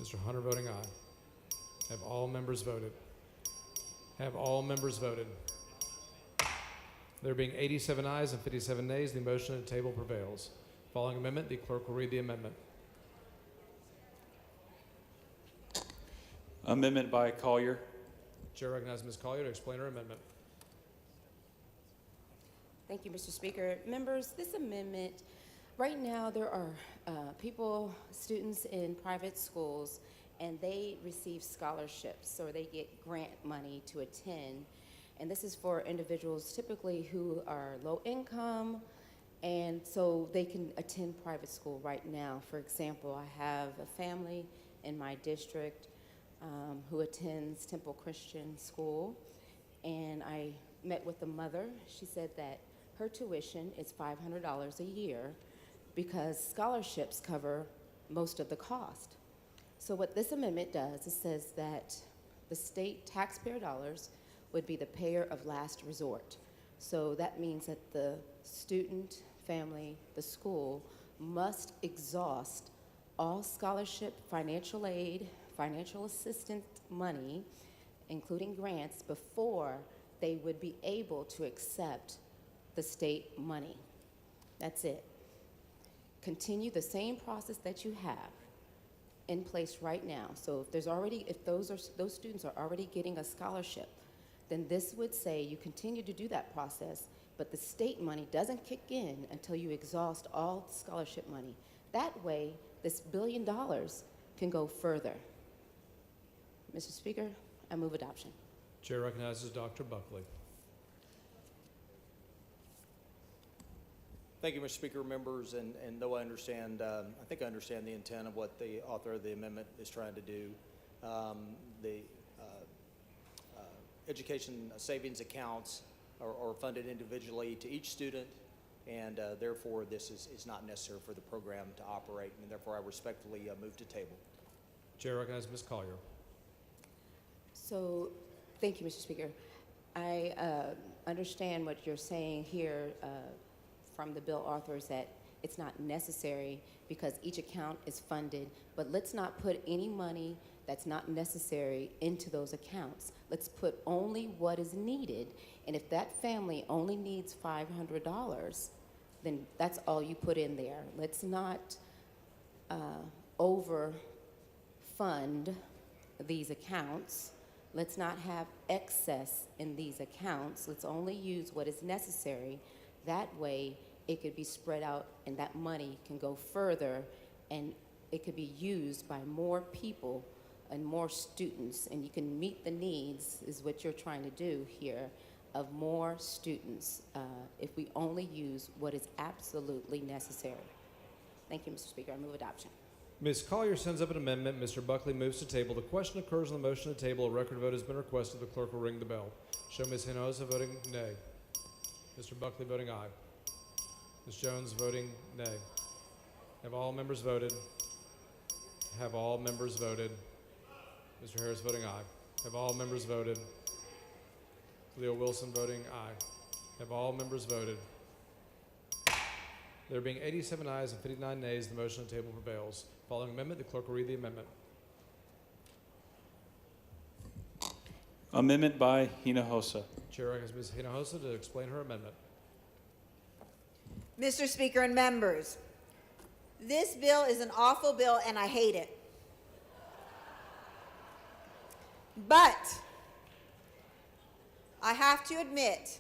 [SPEAKER 3] Mr. Hunter voting aye. Have all members voted? Have all members voted? There being 87 ayes and 57 nays, the motion to table prevails. Following amendment, the clerk will read the amendment.
[SPEAKER 9] Amendment by Collier.
[SPEAKER 3] Chair recognizes Ms. Collier to explain her amendment.
[SPEAKER 10] Thank you, Mr. Speaker. Members, this amendment, right now there are students in private schools, and they receive scholarships or they get grant money to attend. And this is for individuals typically who are low income, and so they can attend private school right now. For example, I have a family in my district who attends Temple Christian School, and I met with the mother. She said that her tuition is $500 a year because scholarships cover most of the cost. So what this amendment does, it says that the state taxpayer dollars would be the payer of last resort. So that means that the student, family, the school must exhaust all scholarship, financial aid, financial assistance money, including grants, before they would be able to accept the state money. That's it. Continue the same process that you have in place right now. So if those students are already getting a scholarship, then this would say you continue to do that process, but the state money doesn't kick in until you exhaust all the scholarship money. That way, this $1 billion can go further. Mr. Speaker, I move adoption.
[SPEAKER 3] Chair recognizes Dr. Buckley.
[SPEAKER 2] Thank you, Mr. Speaker, members, and though I think I understand the intent of what the author of the amendment is trying to do. The education savings accounts are funded individually to each student, and therefore this is not necessary for the program to operate, and therefore I respectfully move to table.
[SPEAKER 3] Chair recognizes Ms. Collier.
[SPEAKER 10] So, thank you, Mr. Speaker. I understand what you're saying here from the bill authors, that it's not necessary because each account is funded, but let's not put any money that's not necessary into those accounts. Let's put only what is needed, and if that family only needs $500, then that's all you put in there. Let's not overfund these accounts. Let's not have excess in these accounts. Let's only use what is necessary. That way, it could be spread out, and that money can go further, and it could be used by more people and more students, and you can meet the needs, is what you're trying to do here, of more students if we only use what is absolutely necessary. Thank you, Mr. Speaker. I move adoption.
[SPEAKER 3] Ms. Collier sends up an amendment. Mr. Buckley moves to table. The question occurs on the motion to table. A record vote has been requested. The clerk will ring the bell. Show Ms. Hinojosa voting nay. Mr. Buckley voting aye. Ms. Jones voting nay. Have all members voted? Have all members voted? Mr. Harris voting aye. Have all members voted? Leo Wilson voting aye. Have all members voted? There being 87 ayes and 59 nays, the motion on the table prevails. Following amendment, the clerk will read the amendment.
[SPEAKER 9] Amendment by Hinojosa.
[SPEAKER 3] Chair recognizes Ms. Hinojosa to explain her amendment.
[SPEAKER 22] Mr. Speaker and members, this bill is an awful bill and I hate it. But I have to admit,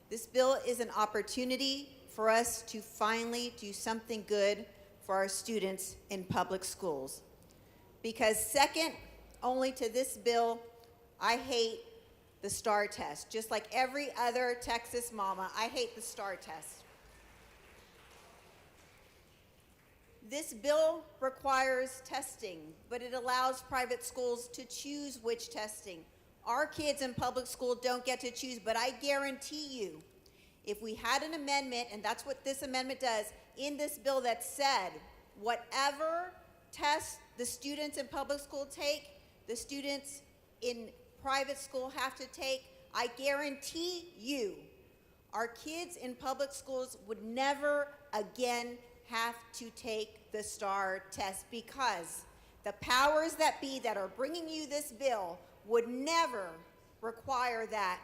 [SPEAKER 22] this bill is an opportunity for us to finally do something good for our students in public schools. Because second only to this bill, I hate the STAR test. Just like every other Texas mama, I hate the STAR test. This bill requires testing, but it allows private schools to choose which testing. Our kids in public school don't get to choose, but I guarantee you, if we had an amendment, and that's what this amendment does, in this bill that said, whatever test the students in public school take, the students in private school have to take, I guarantee you, our kids in public schools would never again have to take the STAR test, because the powers that be that are bringing you this bill would never require that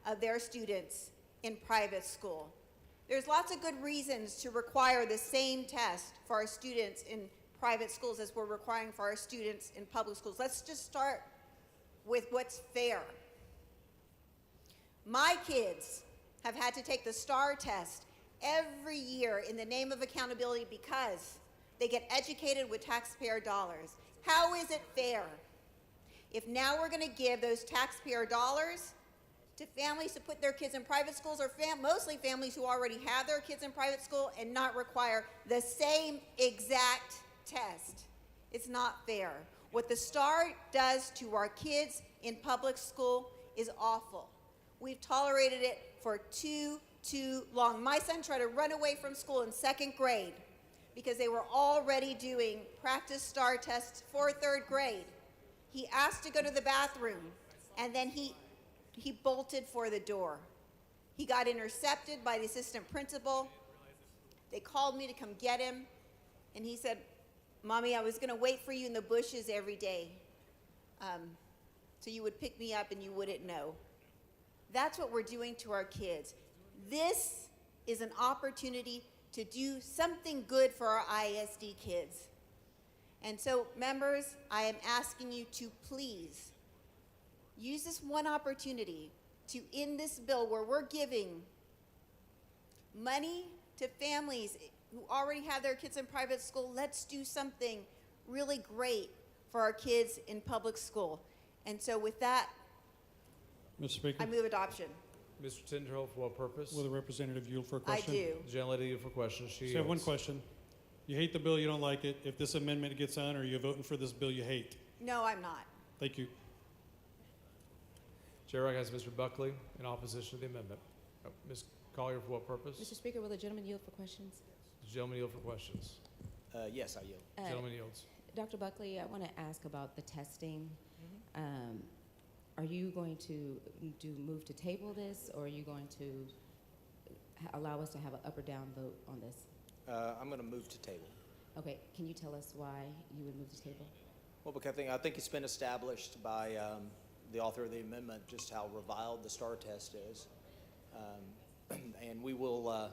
[SPEAKER 22] of their students in private school. There's lots of good reasons to require the same test for our students in private schools as we're requiring for our students in public schools. Let's just start with what's fair. My kids have had to take the STAR test every year in the name of accountability because they get educated with taxpayer dollars. How is it fair if now we're going to give those taxpayer dollars to families to put their kids in private schools, or mostly families who already have their kids in private school, and not require the same exact test? It's not fair. What the STAR does to our kids in public school is awful. We've tolerated it for too long. My son tried to run away from school in 2nd grade because they were already doing practice STAR tests for 3rd grade. He asked to go to the bathroom, and then he bolted for the door. He got intercepted by the assistant principal. They called me to come get him, and he said, "Mommy, I was going to wait for you in the bushes every day, so you would pick me up and you wouldn't know." That's what we're doing to our kids. This is an opportunity to do something good for our ISD kids. And so, members, I am asking you to please use this one opportunity to, in this bill where we're giving money to families who already have their kids in private school, let's do something really great for our kids in public school. And so with that,
[SPEAKER 1] Mr. Speaker,
[SPEAKER 22] I move adoption.
[SPEAKER 3] Mr. Tinderhill, for what purpose?
[SPEAKER 1] will the representative yield for a
[SPEAKER 22] I
[SPEAKER 1] question?
[SPEAKER 22] do.
[SPEAKER 3] The gentlelady yield for questions. She
[SPEAKER 1] Just have one
[SPEAKER 3] yields.
[SPEAKER 1] question. You hate the bill, you don't like it. If this amendment gets on, are you voting for this bill you hate?
[SPEAKER 22] No, I'm not.
[SPEAKER 1] Thank you.
[SPEAKER 3] Chair recognizes Mr. Buckley in opposition to the amendment. Ms. Collier, for what purpose?
[SPEAKER 10] Mr. Speaker, will the gentleman yield for questions?
[SPEAKER 3] The gentleman yield for questions.
[SPEAKER 2] Yes, I yield.
[SPEAKER 3] Gentleman yields.
[SPEAKER 10] Dr. Buckley, I want to ask about the testing. Are you going to move to table this, or are you going to allow us to have an up or down vote on this?
[SPEAKER 2] I'm going to move to table.
[SPEAKER 10] Okay, can you tell us why you would move to table?
[SPEAKER 2] Well, because I think it's been established by the author of the amendment just how reviled the STAR test is. And we will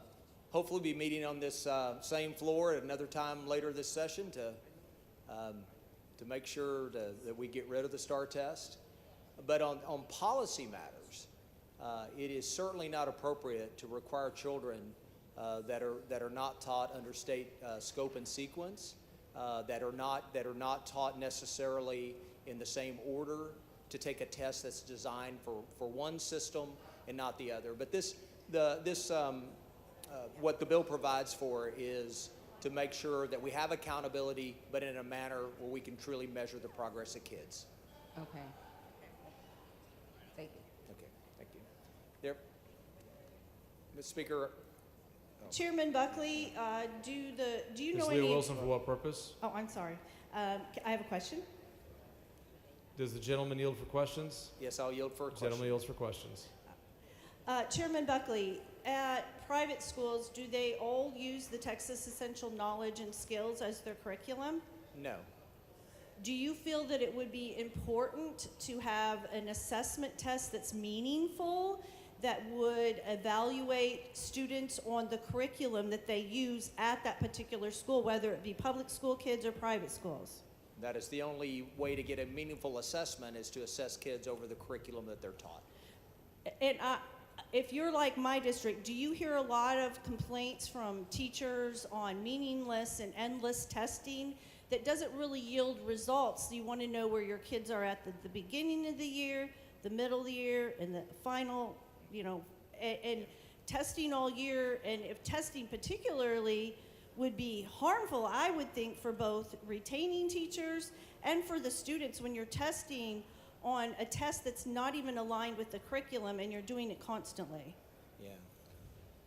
[SPEAKER 2] hopefully be meeting on this same floor at another time later this session to make sure that we get rid of the STAR test. But on policy matters, it is certainly not appropriate to require children that are not taught under state scope and sequence, that are not taught necessarily in the same order, to take a test that's designed for one system and not the other. But what the bill provides for is to make sure that we have accountability, but in a manner where we can truly measure the progress of kids.
[SPEAKER 10] Okay. Thank you.
[SPEAKER 2] Okay, thank you. There, Mr. Speaker.
[SPEAKER 12] Chairman Buckley, do you
[SPEAKER 3] Ms.
[SPEAKER 12] know
[SPEAKER 3] Leah
[SPEAKER 12] any?
[SPEAKER 3] Wilson, for what purpose?
[SPEAKER 12] Oh, I'm sorry. I have a question.
[SPEAKER 3] Does the gentleman yield for questions?
[SPEAKER 2] Yes, I'll yield for a question.
[SPEAKER 3] Gentleman yields for questions.
[SPEAKER 12] Chairman Buckley, at private schools, do they all use the Texas Essential Knowledge and Skills as their curriculum?
[SPEAKER 2] No.
[SPEAKER 12] Do you feel that it would be important to have an assessment test that's meaningful, that would evaluate students on the curriculum that they use at that particular school, whether it be public school kids or private schools?
[SPEAKER 2] That is the only way to get a meaningful assessment, is to assess kids over the curriculum that they're taught.
[SPEAKER 12] And if you're like my district, do you hear a lot of complaints from teachers on meaningless and endless testing that doesn't really yield results? You want to know where your kids are at the beginning of the year, the middle of the year, and the final, and testing all year. And if testing particularly would be harmful, I would think, for both retaining teachers and for the students when you're testing on a test that's not even aligned with the curriculum and you're doing it constantly.
[SPEAKER 2] Yeah.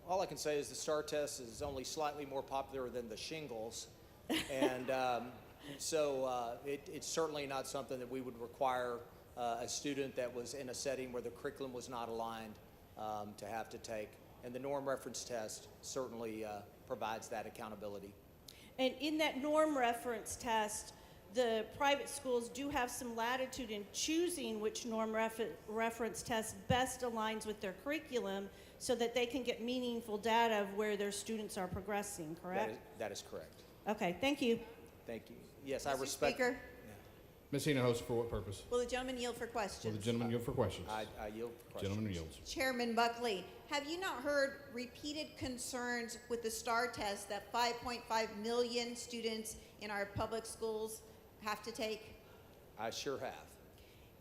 [SPEAKER 2] All I can say is the STAR test is only slightly more popular than the shingles. And so it's certainly not something that we would require a student that was in a setting where the curriculum was not aligned to have to take. And the norm reference test certainly provides that accountability.
[SPEAKER 12] And in that norm reference test, the private schools do have some latitude in choosing which norm reference test best aligns with their curriculum so that they can get meaningful data of where their students are progressing, correct?
[SPEAKER 2] That is correct.
[SPEAKER 12] Okay, thank you.
[SPEAKER 2] Thank you. Yes, I
[SPEAKER 22] Mr.
[SPEAKER 2] respect.
[SPEAKER 22] Speaker,
[SPEAKER 8] Ms. Hinojosa, for what purpose?
[SPEAKER 22] Will the gentleman yield for
[SPEAKER 8] Will
[SPEAKER 22] questions?
[SPEAKER 8] the gentleman yield for questions?
[SPEAKER 2] I yield for questions.
[SPEAKER 8] Gentleman yields.
[SPEAKER 22] Chairman Buckley, have you not heard repeated concerns with the STAR test that 5.5 million students in our public schools have to take?
[SPEAKER 2] I sure have.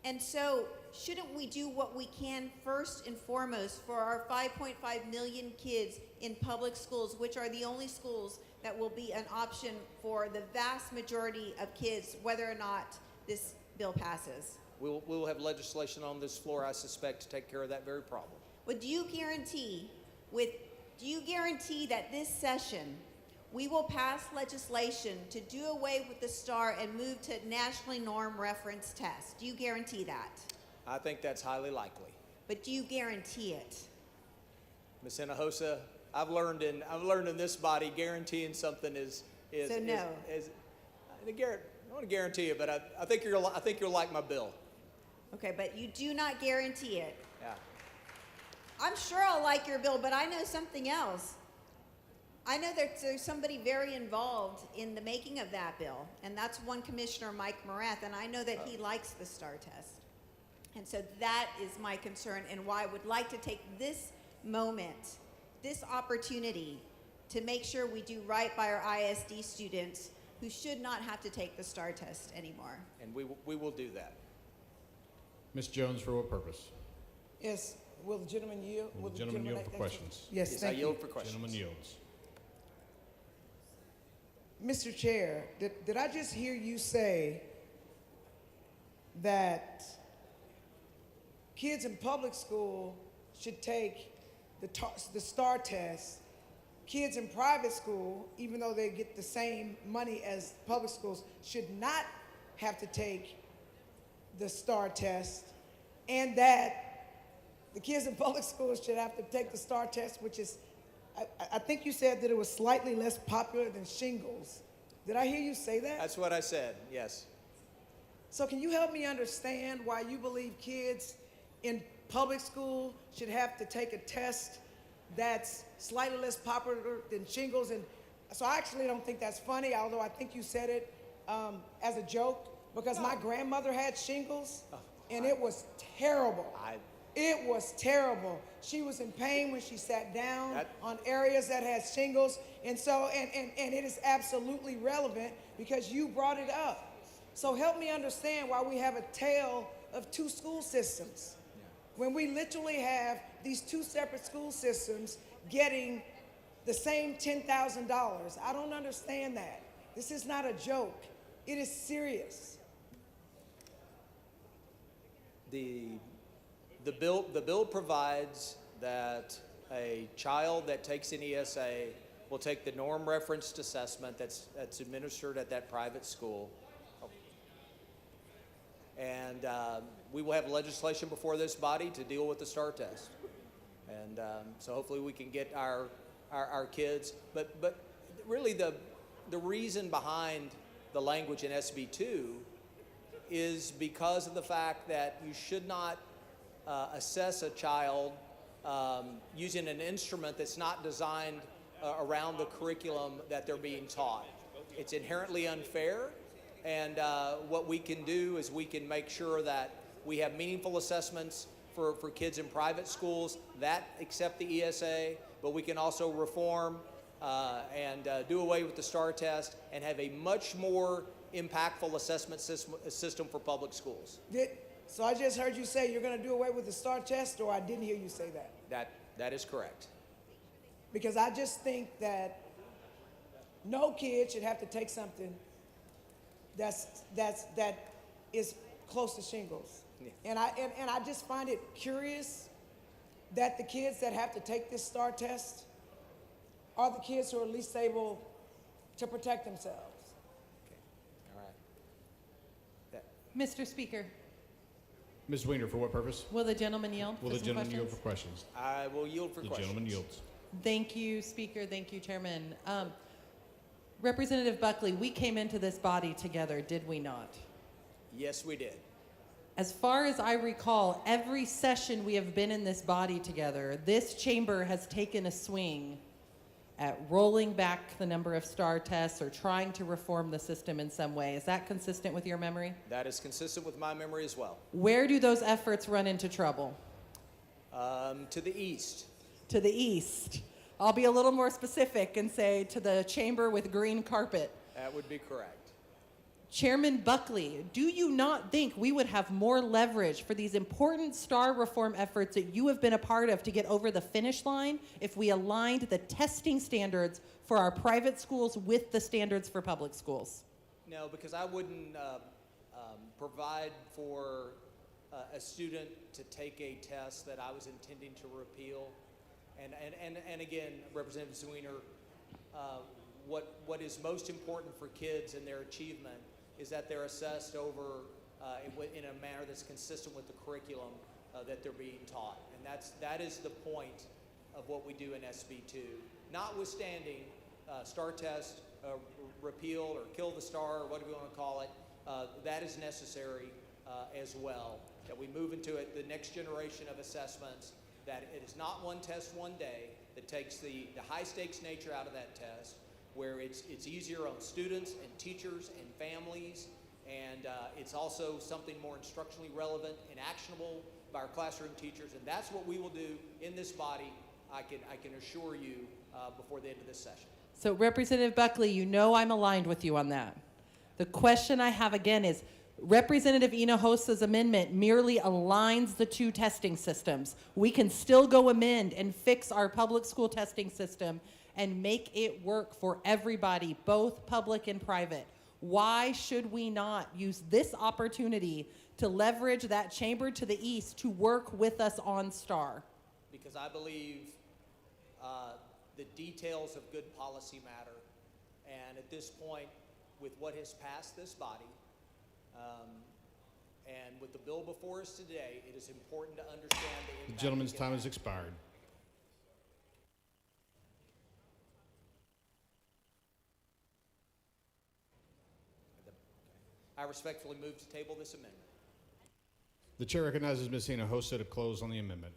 [SPEAKER 22] And so, shouldn't we do what we can first and foremost for our 5.5 million kids in public schools, which are the only schools that will be an option for the vast majority of kids, whether or not this bill passes?
[SPEAKER 2] We'll have legislation on this floor, I suspect, to take care of that very problem.
[SPEAKER 22] But do you guarantee that this session we will pass legislation to do away with the STAR and move to nationally norm reference tests? Do you guarantee that?
[SPEAKER 2] I think that's highly likely.
[SPEAKER 22] But do you guarantee it?
[SPEAKER 2] Ms. Hinojosa, I've learned in this body guaranteeing something is
[SPEAKER 22] So no.
[SPEAKER 2] I want to guarantee it, but I think you'll like my bill.
[SPEAKER 22] Okay, but you do not guarantee it.
[SPEAKER 2] Yeah.
[SPEAKER 22] I'm sure I'll like your bill, but I know something else. I know that there's somebody very involved in the making of that bill, and that's one Commissioner Mike Morath, and I know that he likes the STAR test. And so that is my concern, and why I would like to take this moment, this opportunity, to make sure we do right by our ISD students who should not have to take the STAR test anymore.
[SPEAKER 2] And we will do that.
[SPEAKER 8] Ms. Jones, for what purpose?
[SPEAKER 16] Yes, will the gentleman yield?
[SPEAKER 8] Will the gentleman yield for questions?
[SPEAKER 16] Yes, thank
[SPEAKER 2] I
[SPEAKER 16] you.
[SPEAKER 2] yield for questions.
[SPEAKER 8] Gentleman yields.
[SPEAKER 16] Mr. Chair, did I just hear you say that kids in public school should take the STAR test? Kids in private school, even though they get the same money as public schools, should not have to take the STAR test, and that the kids in public schools should have to take the STAR test, which is, I think you said that it was slightly less popular than shingles. Did I hear you say that?
[SPEAKER 2] That's what I said, yes.
[SPEAKER 16] So can you help me understand why you believe kids in public school should have to take a test that's slightly less popular than shingles? And so I actually don't think that's funny, although I think you said it as a joke, because my grandmother had shingles, and it was terrible. It was terrible. She was in pain when she sat down on areas that had shingles, and so and it is absolutely relevant because you brought it up. So help me understand why we have a tale of two school systems when we literally have these two separate school systems getting the same $10,000. I don't understand that. This is not a joke. It is serious.
[SPEAKER 2] The bill provides that a child that takes an ESA will take the norm referenced assessment that's administered at that private school. And we will have legislation before this body to deal with the STAR test. And so hopefully we can get our kids, but really the reason behind the language in SB 2 is because of the fact that you should not assess a child using an instrument that's not designed around the curriculum that they're being taught. It's inherently unfair, and what we can do is we can make sure that we have meaningful assessments for kids in private schools that accept the ESA, but we can also reform and do away with the STAR test and have a much more impactful assessment system for public schools.
[SPEAKER 16] So I just heard you say you're going to do away with the STAR test, or I didn't hear you say that?
[SPEAKER 2] That is correct.
[SPEAKER 16] Because I just think that no kid should have to take something that is close to shingles. Yeah. And I just find it curious that the kids that have to take this STAR test are the kids who are least able to protect themselves.
[SPEAKER 2] Okay. All right.
[SPEAKER 14] Mr. Speaker,
[SPEAKER 8] Ms. Weiner, for what purpose?
[SPEAKER 14] will the gentleman yield
[SPEAKER 8] Will
[SPEAKER 14] for
[SPEAKER 8] the
[SPEAKER 14] some
[SPEAKER 8] gentleman yield
[SPEAKER 14] questions?
[SPEAKER 8] for questions?
[SPEAKER 2] I will yield for questions.
[SPEAKER 8] The gentleman yields.
[SPEAKER 14] Thank you, Speaker. Thank you, Chairman. Representative Buckley, we came into this body together, did we not?
[SPEAKER 2] Yes, we did.
[SPEAKER 14] As far as I recall, every session we have been in this body together, this chamber has taken a swing at rolling back the number of STAR tests or trying to reform the system in some way. Is that consistent with your memory?
[SPEAKER 2] That is consistent with my memory as well.
[SPEAKER 14] Where do those efforts run into trouble?
[SPEAKER 2] To the east.
[SPEAKER 14] To the east. I'll be a little more specific and say to the chamber with green carpet.
[SPEAKER 2] That would be correct.
[SPEAKER 14] Chairman Buckley, do you not think we would have more leverage for these important STAR reform efforts that you have been a part of to get over the finish line if we aligned the testing standards for our private schools with the standards for public schools?
[SPEAKER 2] No, because I wouldn't provide for a student to take a test that I was intending to repeal. And again, Representative Zwiener, what is most important for kids and their achievement is that they're assessed over in a manner that's consistent with the curriculum that they're being taught. And that is the point of what we do in SB2. Notwithstanding STAR test, repeal or kill the STAR, or whatever you want to call it, that is necessary as well. That we move into the next generation of assessments, that it is not one test one day that takes the high stakes nature out of that test, where it's easier on students and teachers and families, and it's also something more instructionally relevant and actionable by our classroom teachers, and that's what we will do in this body, I can assure you, before the end of this session.
[SPEAKER 14] So Representative Buckley, you know I'm aligned with you on that. The question I have again is, Representative Hinojosa's amendment merely aligns the two testing systems. We can still go amend and fix our public school testing system and make it work for everybody, both public and private. Why should we not use this opportunity to leverage that chamber to the east to work with us on STAR?
[SPEAKER 2] Because I believe the details of good policy matter. And at this point, with what has passed this body, and with the bill before us today, it is important to understand the impact.
[SPEAKER 8] The gentleman's time has expired.
[SPEAKER 2] I respectfully move to table this amendment.
[SPEAKER 8] The chair recognizes Ms. Hinojosa to close on the amendment.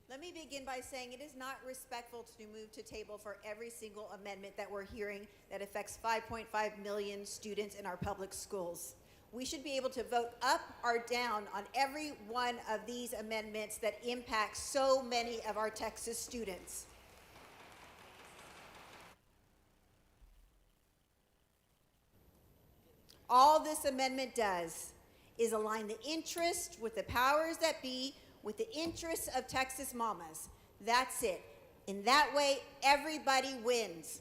[SPEAKER 22] Let me begin by saying it is not respectful to move to table for every single amendment that we're hearing that affects 5.5 million students in our public schools. We should be able to vote up or down on every one of these amendments that impact so many of our Texas students. All this amendment does is align the interest with the powers that be with the interests of Texas mamas. That's it. In that way, everybody wins.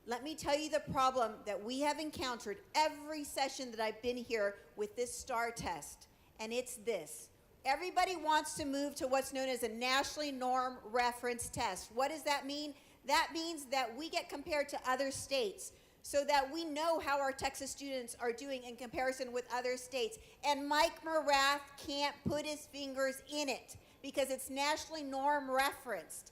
[SPEAKER 22] Let me tell you the problem that we have encountered every session that I've been here with this STAR test, and it's this. Everybody wants to move to what's known as a nationally norm reference test. What does that mean? That means that we get compared to other states so that we know how our Texas students are doing in comparison with other states. And Mike Morath can't put his fingers in it because it's nationally norm referenced.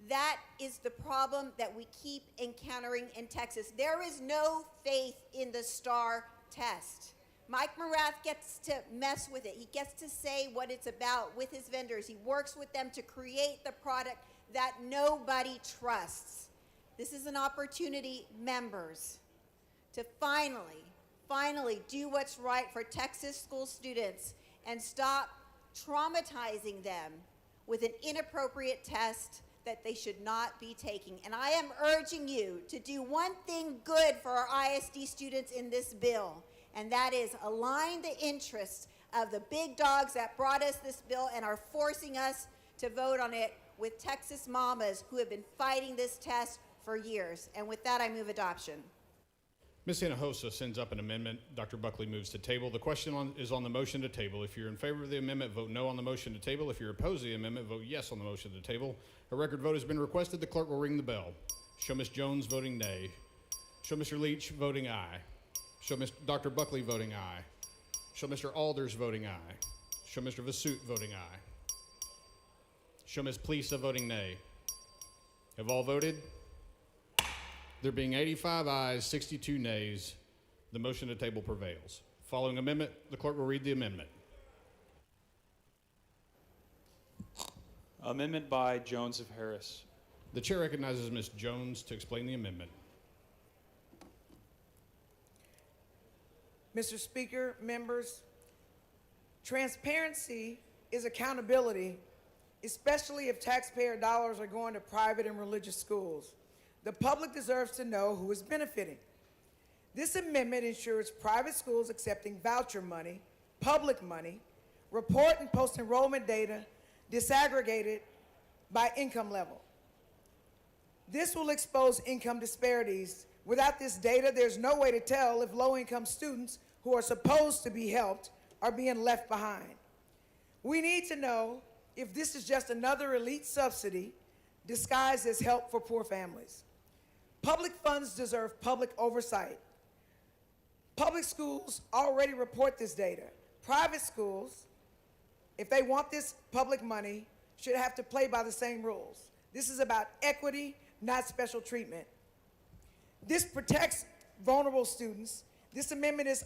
[SPEAKER 22] That is the problem that we keep encountering in Texas. There is no faith in the STAR test. Mike Morath gets to mess with it. He gets to say what it's about with his vendors. He works with them to create the product that nobody trusts. This is an opportunity, members, to finally do what's right for Texas school students and stop traumatizing them with an inappropriate test that they should not be taking. And I am urging you to do one thing good for our ISD students in this bill, and that is align the interests of the big dogs that brought us this bill and are forcing us to vote on it with Texas mamas who have been fighting this test for years. And with that, I move adoption.
[SPEAKER 8] Ms. Hinojosa sends up an amendment. Dr. Buckley moves to table. The question is on the motion to table. If you're in favor of the amendment, vote no on the motion to table. If you're opposed to the amendment, vote yes on the motion to table. A record vote has been requested. The clerk will ring the bell. Show Ms. Jones voting nay. Show Mr. Leach voting aye. Show Dr. Buckley voting aye. Show Mr. Alders voting aye. Show Mr. Vasut voting aye. Show Ms. Plisa voting nay. Have all voted? There being 85 ayes, 62 nays, the motion to table prevails. Following amendment, the clerk will read the amendment.
[SPEAKER 9] Amendment by Jones of Harris.
[SPEAKER 8] The chair recognizes Ms. Jones to explain the amendment.
[SPEAKER 16] Mr. Speaker, members, transparency is accountability, especially if taxpayer dollars are going to private and religious schools. The public deserves to know who is benefiting. This amendment ensures private schools accepting voucher money, public money, report and post enrollment data disaggregated by income level. This will expose income disparities. Without this data, there's no way to tell if low-income students who are supposed to be helped are being left behind. We need to know if this is just another elite subsidy disguised as help for poor families. Public funds deserve public oversight. Public schools already report this data. Private schools, if they want this public money, should have to play by the same rules. This is about equity, not special treatment. This protects vulnerable students. This amendment is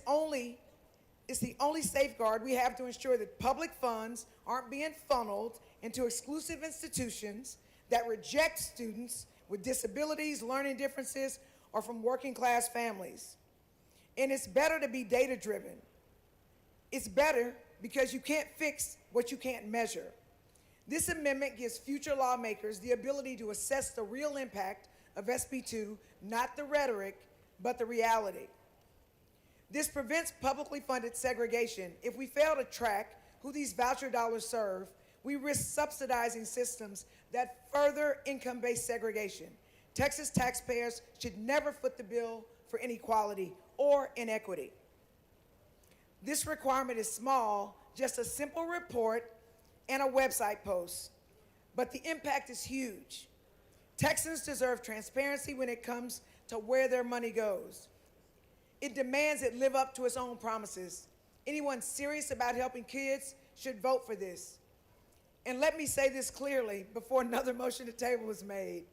[SPEAKER 16] the only safeguard we have to ensure that public funds aren't being funneled into exclusive institutions that reject students with disabilities, learning differences, or from working class families. And it's better to be data driven. It's better because you can't fix what you can't measure. This amendment gives future lawmakers the ability to assess the real impact of SB 2, not the rhetoric, but the reality. This prevents publicly funded segregation. If we fail to track who these voucher dollars serve, we risk subsidizing systems that further income-based segregation. Texas taxpayers should never foot the bill for inequality or inequity. This requirement is small, just a simple report and a website post, but the impact is huge. Texans deserve transparency when it comes to where their money goes. It demands it live up to its own promises. Anyone serious about helping kids should vote for this. And let me say this clearly before another motion to table is made.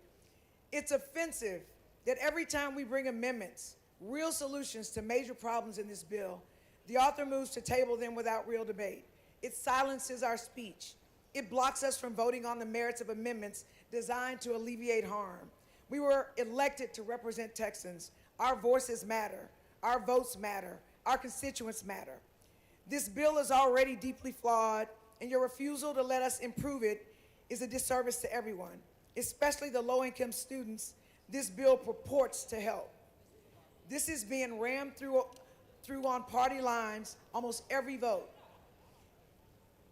[SPEAKER 16] It's offensive that every time we bring amendments, real solutions to major problems in this bill, the author moves to table them without real debate. It silences our speech. It blocks us from voting on the merits of amendments designed to alleviate harm. We were elected to represent Texans. Our voices matter. Our votes matter. Our constituents matter. This bill is already deeply flawed, and your refusal to let us improve it is a disservice to everyone, especially the low-income students this bill purports to help. This is being rammed through on party lines almost every vote.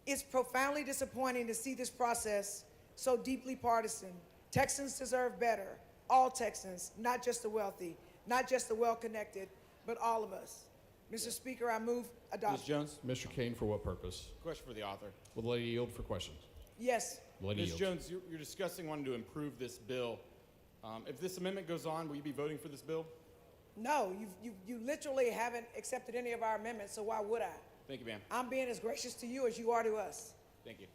[SPEAKER 16] It's profoundly disappointing to see this process so deeply partisan. Texans deserve better. All Texans, not just the wealthy, not just the well-connected, but all of us. Mr. Speaker, I move adoption.
[SPEAKER 8] Ms. Jones? Mr. Kane, for what purpose?
[SPEAKER 13] Question for the author.
[SPEAKER 8] Will the lady yield for questions?
[SPEAKER 16] Yes.
[SPEAKER 8] The lady
[SPEAKER 13] Ms.
[SPEAKER 8] yields.
[SPEAKER 13] Jones, you're discussing wanting to improve this bill. If this amendment goes on, will you be voting for this bill?
[SPEAKER 16] No, you literally haven't accepted any of our amendments, so why would I?
[SPEAKER 13] Thank you, ma'am.
[SPEAKER 16] I'm being as gracious to you as you are to us.
[SPEAKER 13] Thank you.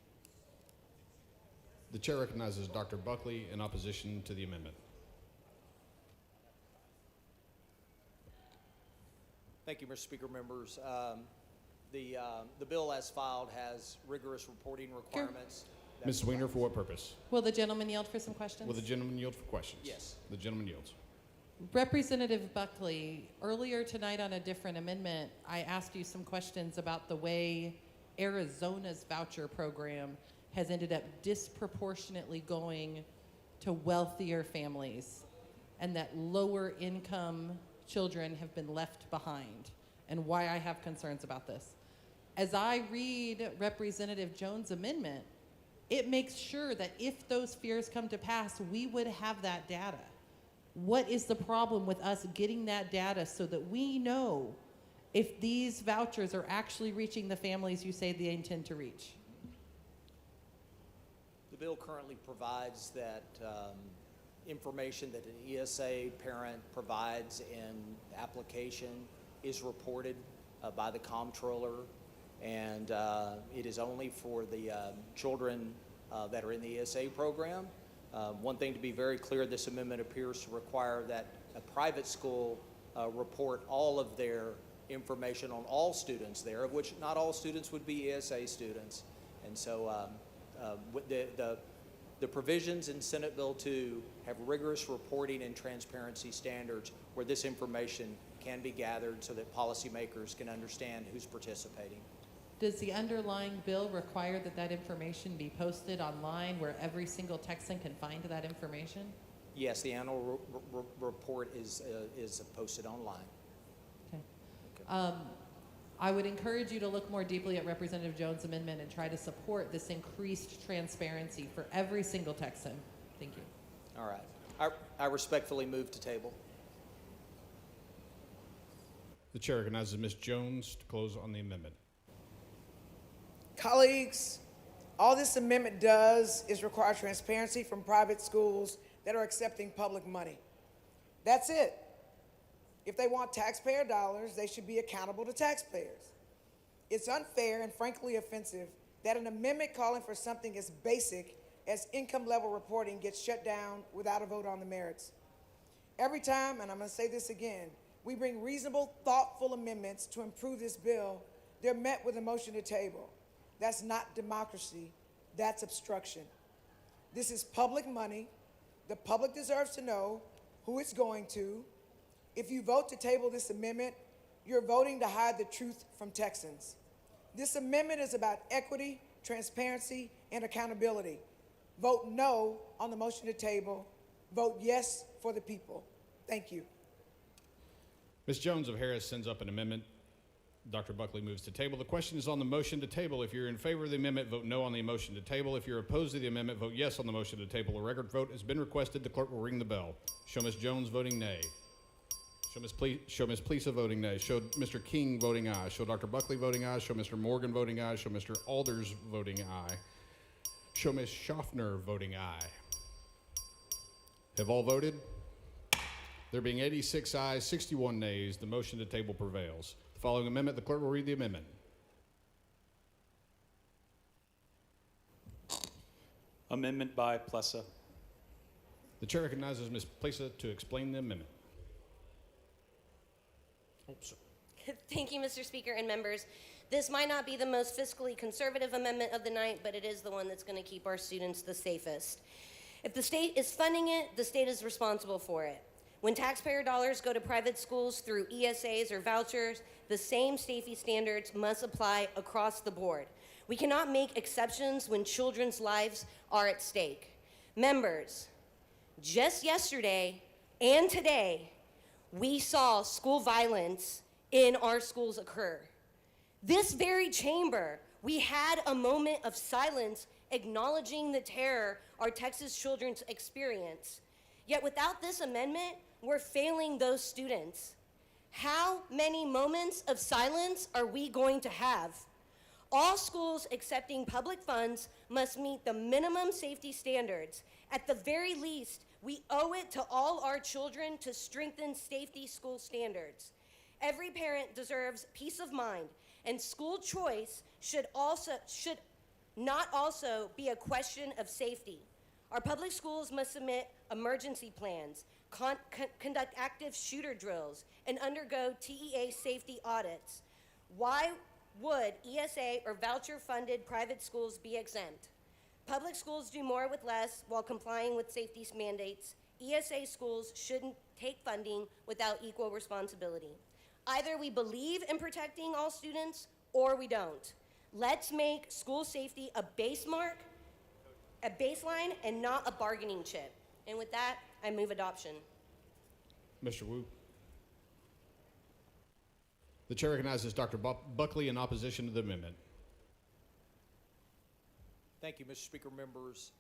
[SPEAKER 8] The chair recognizes Dr. Buckley in opposition to the amendment.
[SPEAKER 2] Thank you, Mr. Speaker, members. The bill as filed has rigorous reporting requirements.
[SPEAKER 8] Ms. Winger, for what purpose?
[SPEAKER 14] Will the gentleman yield for some questions?
[SPEAKER 8] Will the gentleman yield for questions?
[SPEAKER 2] Yes.
[SPEAKER 8] The gentleman yields.
[SPEAKER 14] Representative Buckley, earlier tonight on a different amendment, I asked you some questions about the way Arizona's voucher program has ended up disproportionately going to wealthier families, and that lower income children have been left behind, and why I have concerns about this. As I read Representative Jones' amendment, it makes sure that if those fears come to pass, we would have that data. What is the problem with us getting that data so that we know if these vouchers are actually reaching the families you say they intend to reach?
[SPEAKER 2] The bill currently provides that information that an ESA parent provides in the application is reported by the comptroller, and it is only for the children that are in the ESA program. One thing to be very clear, this amendment appears to require that a private school report all of their information on all students there, of which not all students would be ESA students. And so The provisions in Senate Bill 2 have rigorous reporting and transparency standards where this information can be gathered so that policymakers can understand who's participating.
[SPEAKER 14] Does the underlying bill require that that information be posted online where every single Texan can find that information?
[SPEAKER 2] Yes, the annual report is posted online.
[SPEAKER 14] Okay. I would encourage you to look more deeply at Representative Jones' amendment and try to support this increased transparency for every single Texan. Thank you.
[SPEAKER 2] All right. I respectfully move to table.
[SPEAKER 8] The chair recognizes Ms. Jones to close on the amendment.
[SPEAKER 16] Colleagues, all this amendment does is require transparency from private schools that are accepting public money. That's it. If they want taxpayer dollars, they should be accountable to taxpayers. It's unfair and frankly offensive that an amendment calling for something as basic as income level reporting gets shut down without a vote on the merits. Every time, and I'm going to say this again, we bring reasonable, thoughtful amendments to improve this bill, they're met with a motion to table. That's not democracy, that's obstruction. This is public money. The public deserves to know who it's going to. If you vote to table this amendment, you're voting to hide the truth from Texans. This amendment is about equity, transparency, and accountability. Vote no on the motion to table. Vote yes for the people. Thank you.
[SPEAKER 8] Ms. Jones of Harris sends up an amendment. Dr. Buckley moves to table. The question is on the motion to table. If you're in favor of the amendment, vote no on the motion to table. If you're opposed to the amendment, vote yes on the motion to table. A record vote has been requested. The clerk will ring the bell. Show Ms. Jones voting nay. Show Ms. Plesa voting nay. Show Mr. King voting aye. Show Dr. Buckley voting aye. Show Mr. Morgan voting aye. Show Mr. Alders voting aye. Show Ms. Schaffner voting aye. Have all voted? There being 86 ayes, 61 nays, the motion to table prevails. The following amendment, the clerk will read the amendment.
[SPEAKER 9] Amendment by Plesa.
[SPEAKER 8] The chair recognizes Ms. Plesa to explain the amendment.
[SPEAKER 17] Thank you, Mr. Speaker and members. This might not be the most fiscally conservative amendment of the night, but it is the one that's going to keep our students the safest. If the state is funding it, the state is responsible for it. When taxpayer dollars go to private schools through ESAs or vouchers, the same safety standards must apply across the board. We cannot make exceptions when children's lives are at stake. Members, just yesterday and today, we saw school violence in our schools occur. This very chamber, we had a moment of silence acknowledging the terror our Texas children's experience. Yet without this amendment, we're failing those students. How many moments of silence are we going to have? All schools accepting public funds must meet the minimum safety standards. At the very least, we owe it to all our children to strengthen safety school standards. Every parent deserves peace of mind, and school choice should not also be a question of safety. Our public schools must submit emergency plans, conduct active shooter drills, and undergo TEA safety audits. Why would ESA or voucher-funded private schools be exempt? Public schools do more with less while complying with safety mandates. ESA schools shouldn't take funding without equal responsibility. Either we believe in protecting all students or we don't. Let's make school safety a baseline and not a bargaining chip. And with that, I move adoption.
[SPEAKER 8] Mr. Wu. The chair recognizes Dr. Buckley in opposition to the amendment.
[SPEAKER 2] Thank you, Mr. Speaker, members.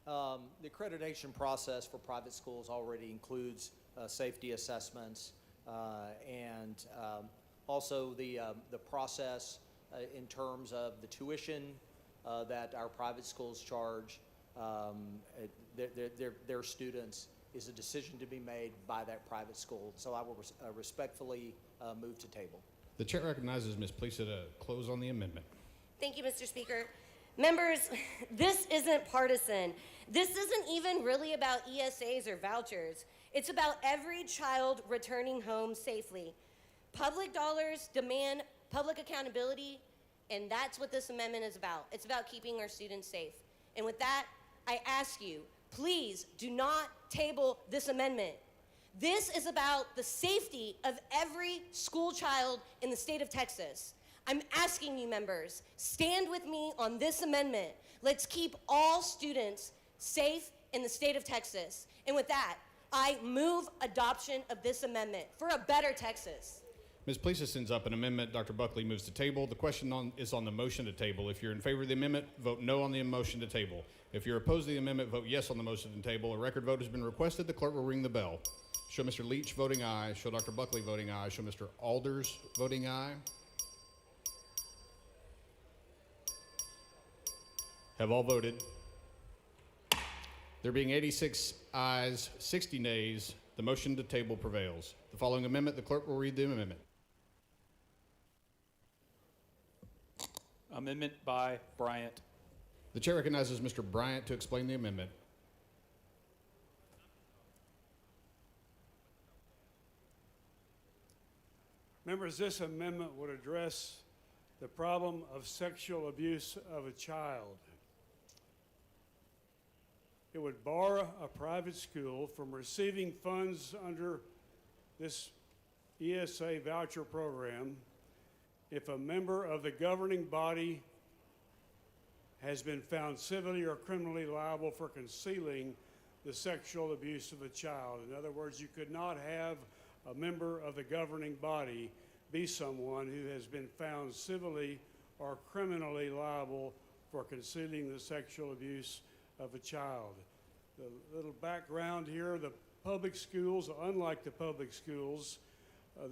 [SPEAKER 2] The accreditation process for private schools already includes safety assessments and also the process in terms of the tuition that our private schools charge their students is a decision to be made by that private school. So I will respectfully move to table.
[SPEAKER 8] The chair recognizes Ms. Plesa to close on the amendment.
[SPEAKER 17] Thank you, Mr. Speaker. Members, this isn't partisan. This isn't even really about ESAs or vouchers. It's about every child returning home safely. Public dollars demand public accountability, and that's what this amendment is about. It's about keeping our students safe. And with that, I ask you, please do not table this amendment. This is about the safety of every school child in the state of Texas. I'm asking you, members, stand with me on this amendment. Let's keep all students safe in the state of Texas. And with that, I move adoption of this amendment for a better Texas.
[SPEAKER 8] Ms. Plesa sends up an amendment. Dr. Buckley moves to table. The question is on the motion to table. If you're in favor of the amendment, vote no on the motion to table. If you're opposed to the amendment, vote yes on the motion to table. A record vote has been requested. The clerk will ring the bell. Show Mr. Leach voting aye. Show Dr. Buckley voting aye. Show Mr. Alders voting aye. Have all voted? There being 86 ayes, 60 nays, the motion to table prevails. The following amendment, the clerk will read the amendment.
[SPEAKER 9] Amendment by Bryant.
[SPEAKER 8] The chair recognizes Mr. Bryant to explain the amendment.
[SPEAKER 18] Members, this amendment would address the problem of sexual abuse of a child. It would bar a private school from receiving funds under this ESA voucher program if a member of the governing body has been found civilly or criminally liable for concealing the sexual abuse of a child. In other words, you could not have a member of the governing body be someone who has been found civilly or criminally liable for concealing the sexual abuse of a child. The little background here, the public schools, unlike the public schools,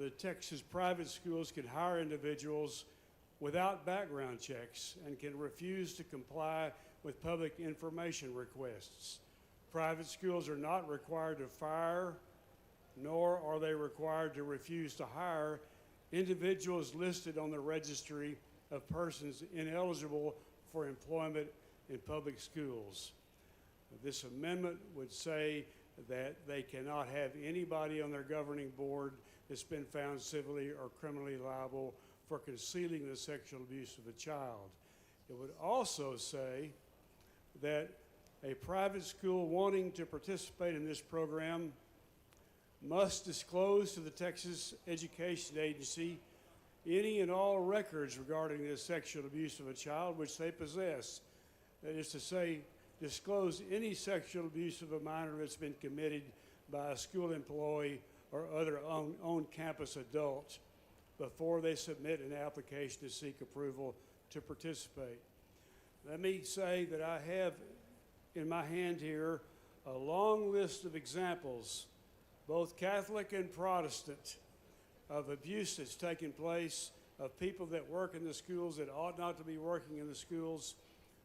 [SPEAKER 18] the Texas private schools can hire individuals without background checks and can refuse to comply with public information requests. Private schools are not required to fire, nor are they required to refuse to hire individuals listed on the registry of persons ineligible for employment in public schools. This amendment would say that they cannot have anybody on their governing board that's been found civilly or criminally liable for concealing the sexual abuse of a child. It would also say that a private school wanting to participate in this program must disclose to the Texas Education Agency any and all records regarding the sexual abuse of a child which they possess. That is to say, disclose any sexual abuse of a minor that's been committed by a school employee or other on-campus adult before they submit an application to seek approval to participate. Let me say that I have in my hand here a long list of examples, both Catholic and Protestant, of abuse that's taken place, of people that work in the schools that ought not to be working in the schools.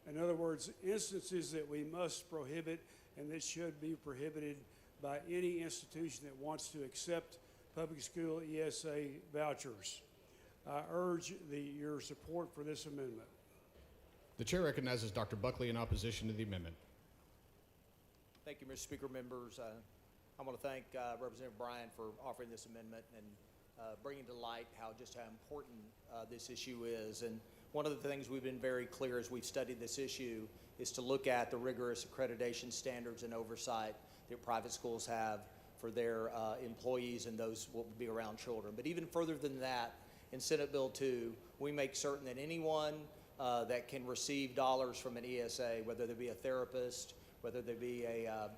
[SPEAKER 18] In other words, instances that we must prohibit and that should be prohibited by any institution that wants to accept public school ESA vouchers. I urge your support for this amendment.
[SPEAKER 8] The chair recognizes Dr. Buckley in opposition to the amendment.
[SPEAKER 2] Thank you, Mr. Speaker. Members, I want to thank Representative Bryan for offering this amendment and bringing to light how important this issue is. And one of the things we've been very clear as we've studied this issue is to look at the rigorous accreditation standards and oversight that private schools have for their employees and those will be around children. But even further than that, in Senate Bill 2, we make certain that anyone that can receive dollars from an ESA, whether they be a therapist, whether they be a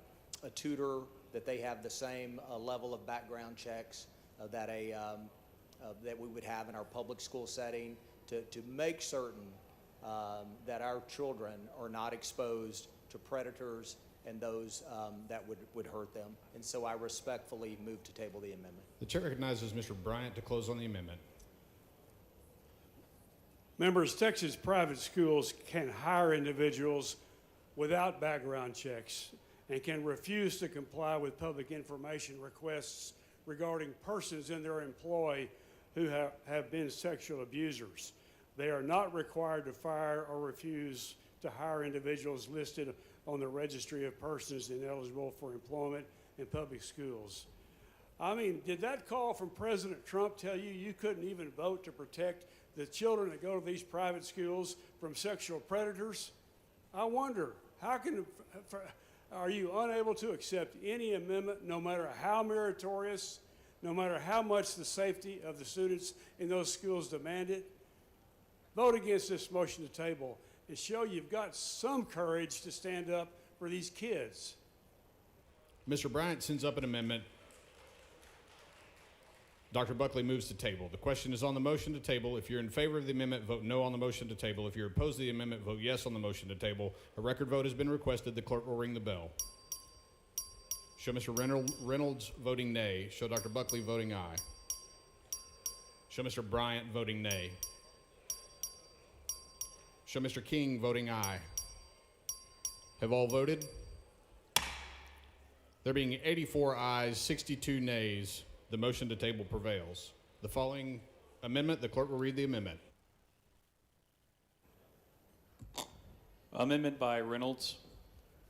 [SPEAKER 2] tutor, that they have the same level of background checks that we would have in our public school setting to make certain that our children are not exposed to predators and those that would hurt them. And so I respectfully move to table the amendment.
[SPEAKER 8] The chair recognizes Mr. Bryant to close on the amendment.
[SPEAKER 18] Members, Texas private schools can hire individuals without background checks and can refuse to comply with public information requests regarding persons in their employ who have been sexual abusers. They are not required to fire or refuse to hire individuals listed on the registry of persons ineligible for employment in public schools. I mean, did that call from President Trump tell you you couldn't even vote to protect the children that go to these private schools from sexual predators? I wonder are you unable to accept any amendment, no matter how meritorious, no matter how much the safety of the students in those schools demand it? Vote against this motion to table and show you've got some courage to stand up for these kids.
[SPEAKER 8] Mr. Bryant sends up an amendment. Dr. Buckley moves to table. The question is on the motion to table. If you're in favor of the amendment, vote no on the motion to table. If you're opposed to the amendment, vote yes on the motion to table. A record vote has been requested. The clerk will ring the bell. Show Mr. Reynolds voting nay. Show Dr. Buckley voting aye. Show Mr. Bryant voting nay. Show Mr. King voting aye. Have all voted? There being 84 ayes, 62 nays, the motion to table prevails. The following amendment, the clerk will read the amendment.
[SPEAKER 9] Amendment by Reynolds.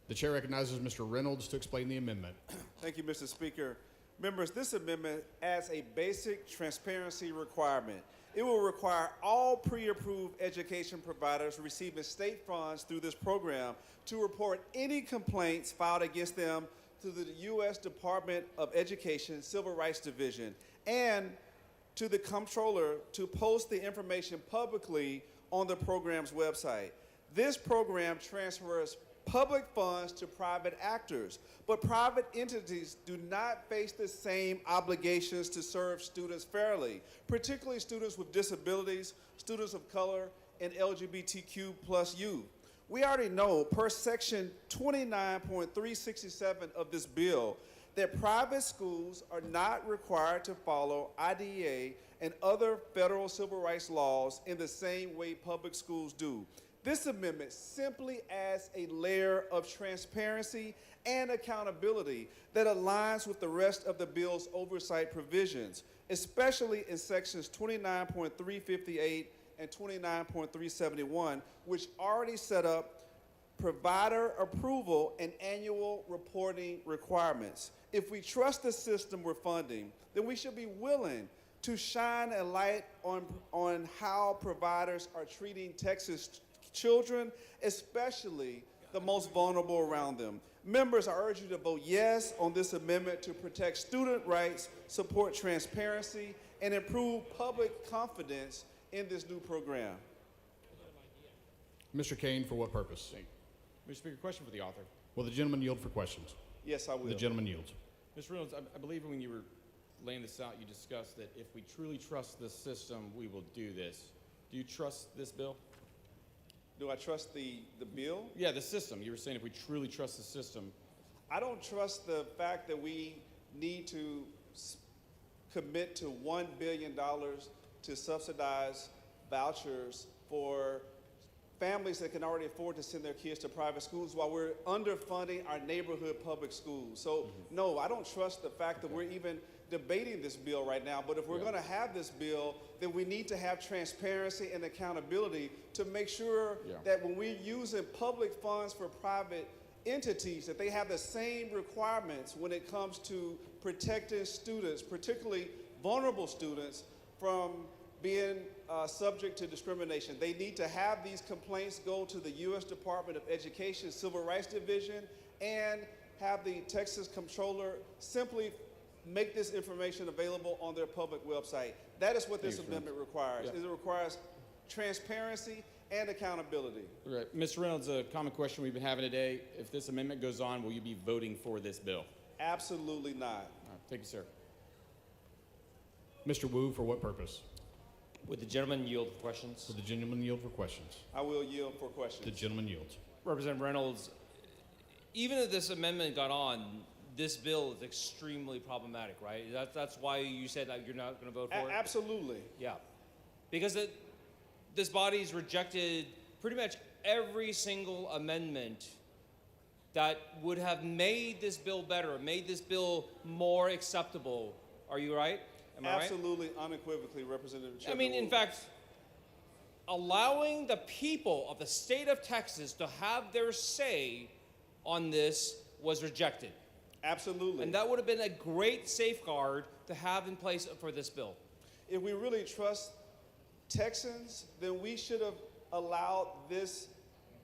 [SPEAKER 8] The chair recognizes Mr. Reynolds to explain the amendment.
[SPEAKER 15] Thank you, Mr. Speaker. Members, this amendment adds a basic transparency requirement. It will require all pre-approved education providers receiving state funds through this program to report any complaints filed against them to the U.S. Department of Education Civil Rights Division and to the comptroller to post the information publicly on the program's website. This program transfers public funds to private actors, but private entities do not face the same obligations to serve students fairly, particularly students with disabilities, students of color, and LGBTQ plus youth. We already know per section 29.367 of this bill that private schools are not required to follow IDEA and other federal civil rights laws in the same way public schools do. This amendment simply adds a layer of transparency and accountability that aligns with the rest of the bill's oversight provisions, especially in sections 29.358 and 29.371, which already set up provider approval and annual reporting requirements. If we trust the system we're funding, then we should be willing to shine a light on how providers are treating Texas children, especially the most vulnerable around them. Members, I urge you to vote yes on this amendment to protect student rights, support transparency, and improve public confidence in this new program.
[SPEAKER 8] Mr. Kane, for what purpose?
[SPEAKER 13] Mr. Speaker, question for the author.
[SPEAKER 8] Will the gentleman yield for questions?
[SPEAKER 15] Yes, I will.
[SPEAKER 8] The gentleman yields.
[SPEAKER 13] Mr. Reynolds, I believe when you were laying this out, you discussed that if we truly trust the system, we will do this. Do you trust this bill?
[SPEAKER 15] Do I trust the bill?
[SPEAKER 13] Yeah, the system. You were saying if we truly trust the system.
[SPEAKER 15] I don't trust the fact that we need to commit to $1 billion to subsidize vouchers for families that can already afford to send their kids to private schools while we're underfunding our neighborhood public schools. So no, I don't trust the fact that we're even debating this bill right now, but if we're going to have this bill, then we need to have transparency and accountability to make sure that when we're using public funds for private entities, that they have the same requirements when it comes to protecting students, particularly vulnerable students, from being subject to discrimination. They need to have these complaints go to the U.S. Department of Education Civil Rights Division and have the Texas Comptroller simply make this information available on their public website. That is what this amendment requires. It requires transparency and accountability.
[SPEAKER 13] Right. Mr. Reynolds, a common question we've been having today, if this amendment goes on, will you be voting for this bill?
[SPEAKER 15] Absolutely not.
[SPEAKER 13] All right. Thank you, sir.
[SPEAKER 8] Mr. Wu, for what purpose?
[SPEAKER 21] Would the gentleman yield for questions?
[SPEAKER 8] Would the gentleman yield for questions?
[SPEAKER 15] I will yield for questions.
[SPEAKER 8] The gentleman yields.
[SPEAKER 21] Representative Reynolds, even if this amendment got on, this bill is extremely problematic, right? That's why you said that you're not going to vote for it?
[SPEAKER 15] Absolutely.
[SPEAKER 21] Yeah. Because this body's rejected pretty much every single amendment that would have made this bill better, made this bill more acceptable. Are you right? Am I right?
[SPEAKER 15] Absolutely, unequivocally, Representative Chairman.
[SPEAKER 21] I mean, in fact, allowing the people of the state of Texas to have their say on this was rejected.
[SPEAKER 15] Absolutely.
[SPEAKER 21] And that would have been a great safeguard to have in place for this bill.
[SPEAKER 15] If we really trust Texans, then we should have allowed this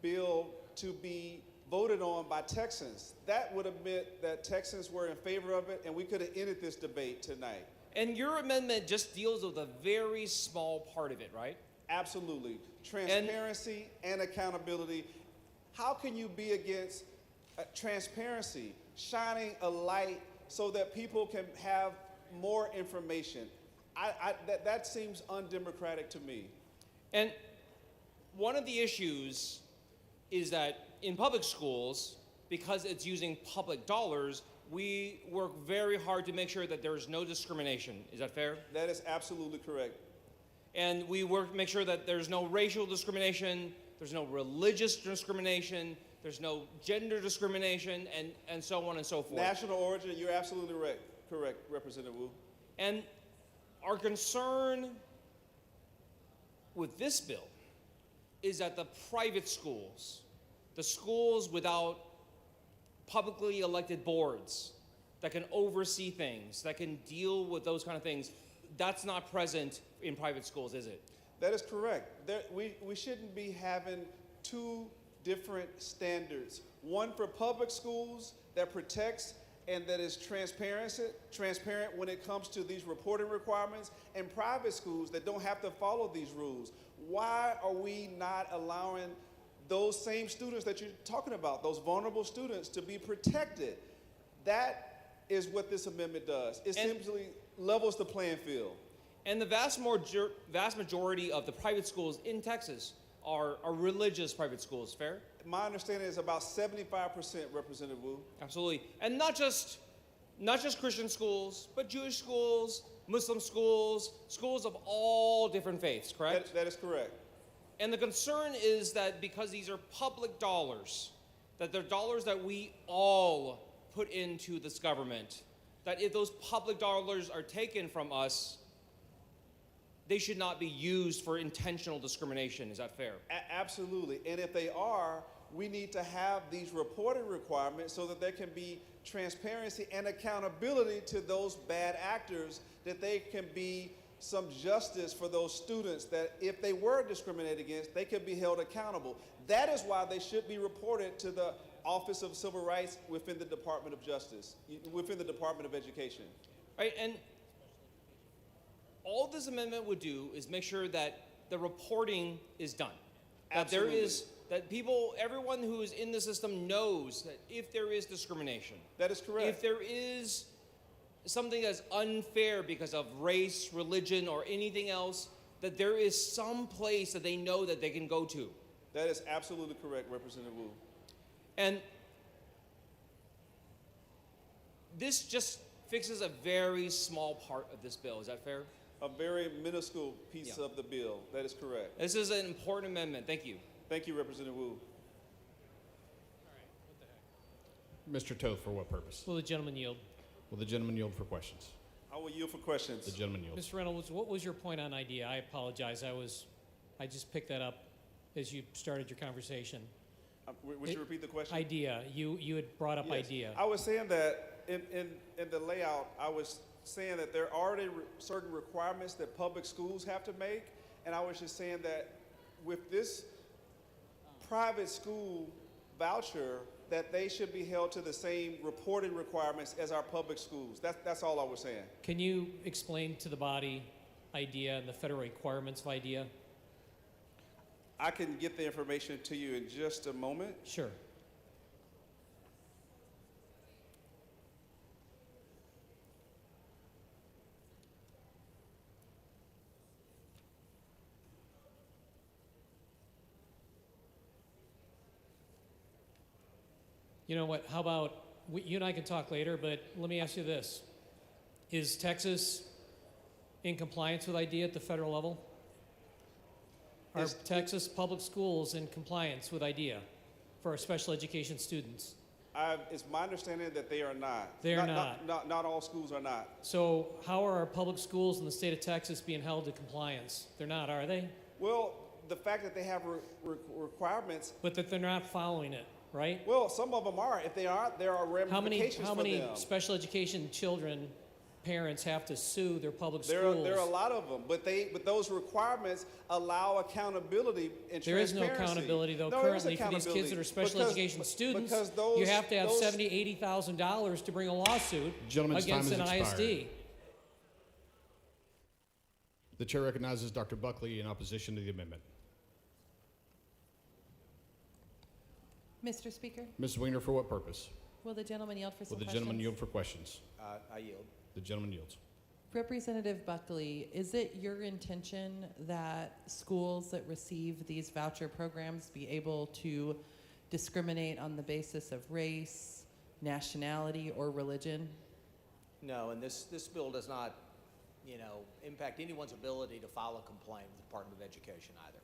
[SPEAKER 15] bill to be voted on by Texans. That would have meant that Texans were in favor of it, and we could have ended this debate tonight.
[SPEAKER 21] And your amendment just deals with a very small part of it, right?
[SPEAKER 15] Absolutely. Transparency and accountability. How can you be against transparency, shining a light so that people can have more information? That seems undemocratic to me.
[SPEAKER 21] And one of the issues is that in public schools, because it's using public dollars, we work very hard to make sure that there is no discrimination. Is that fair?
[SPEAKER 15] That is absolutely correct.
[SPEAKER 21] And we work to make sure that there's no racial discrimination, there's no religious discrimination, there's no gender discrimination, and so on and so forth.
[SPEAKER 15] National origin, you're absolutely correct, Representative Wu.
[SPEAKER 21] And our concern with this bill is that the private schools, the schools without publicly elected boards that can oversee things, that can deal with those kind of things, that's not present in private schools, is it?
[SPEAKER 15] That is correct. We shouldn't be having two different standards. One for public schools that protects and that is transparent when it comes to these reporting requirements, and private schools that don't have to follow these rules. Why are we not allowing those same students that you're talking about, those vulnerable students, to be protected? That is what this amendment does. It simply levels the playing field.
[SPEAKER 21] And the vast majority of the private schools in Texas are religious private schools, fair?
[SPEAKER 15] My understanding is about 75%, Representative Wu.
[SPEAKER 21] Absolutely. And not just Christian schools, but Jewish schools, Muslim schools, schools of all different faiths, correct?
[SPEAKER 15] That is correct.
[SPEAKER 21] And the concern is that because these are public dollars, that they're dollars that we all put into this government, that if those public dollars are taken from us, they should not be used for intentional discrimination. Is that fair?
[SPEAKER 15] Absolutely. And if they are, we need to have these reporting requirements so that there can be transparency and accountability to those bad actors, that they can be some justice for those students, that if they were discriminated against, they could be held accountable. That is why they should be reported to the Office of Civil Rights within the Department of Justice, within the Department of Education.
[SPEAKER 21] Right, and all this amendment would do is make sure that the reporting is done.
[SPEAKER 15] Absolutely.
[SPEAKER 21] That everyone who is in the system knows that if there is discrimination.
[SPEAKER 15] That is correct.
[SPEAKER 21] If there is something that's unfair because of race, religion, or anything else, that there is some place that they know that they can go to.
[SPEAKER 15] That is absolutely correct, Representative Wu.
[SPEAKER 21] And this just fixes a very small part of this bill. Is that fair?
[SPEAKER 15] A very minuscule piece of the bill. That is correct.
[SPEAKER 21] This is an important amendment. Thank you.
[SPEAKER 15] Thank you, Representative Wu.
[SPEAKER 8] Mr. Toth, for what purpose?
[SPEAKER 7] Will the gentleman yield?
[SPEAKER 8] Will the gentleman yield for questions?
[SPEAKER 15] I will yield for questions.
[SPEAKER 8] The gentleman yields.
[SPEAKER 7] Mr. Reynolds, what was your point on IDEA? I apologize. I just picked that up as you started your conversation.
[SPEAKER 15] Would you repeat the question?
[SPEAKER 7] IDEA. You had brought up
[SPEAKER 15] Yes.
[SPEAKER 7] IDEA.
[SPEAKER 15] I was saying that in the layout, I was saying that there are already certain requirements that public schools have to make, and I was just saying that with this private school voucher, that they should be held to the same reporting requirements as our public schools. That's all I was saying.
[SPEAKER 7] Can you explain to the body IDEA and the federal requirements of IDEA?
[SPEAKER 15] I can get the information to you in just a moment.
[SPEAKER 7] Sure. You know what? How about you and I can talk later, but let me ask you this. Is Texas in compliance with IDEA at the federal level? Are Texas public schools in compliance with IDEA for our special education students?
[SPEAKER 15] It's my understanding that they are not.
[SPEAKER 7] They are not.
[SPEAKER 15] Not all schools are not.
[SPEAKER 7] So how are our public schools in the state of Texas being held to compliance? They're not, are they?
[SPEAKER 15] Well, the fact that they have requirements.
[SPEAKER 7] But that they're not following it, right?
[SPEAKER 15] Well, some of them are. If they aren't, there are ramifications
[SPEAKER 7] How many
[SPEAKER 15] for them.
[SPEAKER 7] special education children parents have to sue their public
[SPEAKER 15] There
[SPEAKER 7] schools.
[SPEAKER 15] are a lot of them, but those requirements allow accountability and
[SPEAKER 7] There is no
[SPEAKER 15] transparency.
[SPEAKER 7] accountability, though,
[SPEAKER 15] No, there is
[SPEAKER 7] currently for these kids that are special
[SPEAKER 15] because-
[SPEAKER 7] education students.
[SPEAKER 15] because those-
[SPEAKER 7] You have to have
[SPEAKER 15] those-
[SPEAKER 7] $70,000, $80,000 to bring a lawsuit
[SPEAKER 8] Gentleman's time
[SPEAKER 7] against
[SPEAKER 8] has
[SPEAKER 7] an
[SPEAKER 8] expired.
[SPEAKER 7] ISD.
[SPEAKER 8] The chair recognizes Dr. Buckley in opposition to the amendment.
[SPEAKER 14] Mr. Speaker,
[SPEAKER 8] Ms. Wiener, for what purpose?
[SPEAKER 14] will the gentleman yield for some
[SPEAKER 8] Will the
[SPEAKER 14] questions?
[SPEAKER 8] gentleman yield for questions?
[SPEAKER 2] I yield.
[SPEAKER 8] The gentleman yields.
[SPEAKER 14] Representative Buckley, is it your intention that schools that receive these voucher programs be able to discriminate on the basis of race, nationality, or religion?
[SPEAKER 2] No, and this bill does not, impact anyone's ability to file a complaint with the Department of Education either.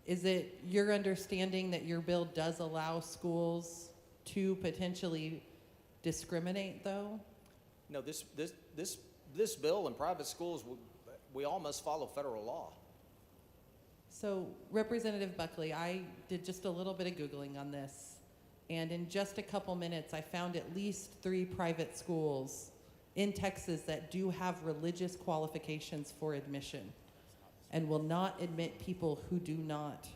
[SPEAKER 14] Is it your understanding that your bill does allow schools to potentially discriminate, though?
[SPEAKER 2] No, this bill in private schools, we all must follow federal law.
[SPEAKER 14] So, Representative Buckley, I did just a little bit of Googling on this, and in just a couple minutes, I found at least 3 private schools in Texas that do have religious qualifications for admission and will not admit people who do not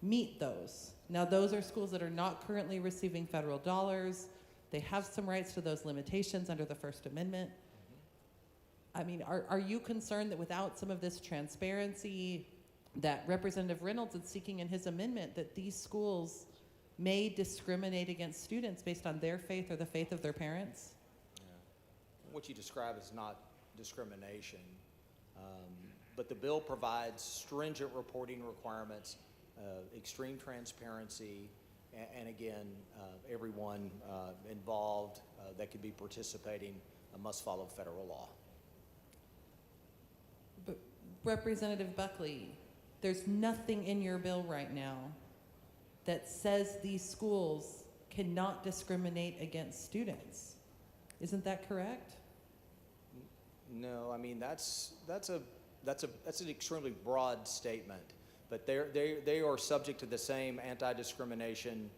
[SPEAKER 14] meet those. Now, those are schools that are not currently receiving federal dollars. They have some rights to those limitations under the First Amendment. I mean, are you concerned that without some of this transparency that Representative Reynolds is seeking in his amendment, that these schools may discriminate against students based on their faith or the faith of their parents?
[SPEAKER 2] What you describe is not discrimination, but the bill provides stringent reporting requirements, extreme transparency, and again, everyone involved that could be participating must follow federal law.
[SPEAKER 14] But Representative Buckley, there's nothing in your bill right now that says these schools cannot discriminate against students. Isn't that correct?
[SPEAKER 2] No, I mean that's an extremely broad statement, but they are subject to the same anti-discrimination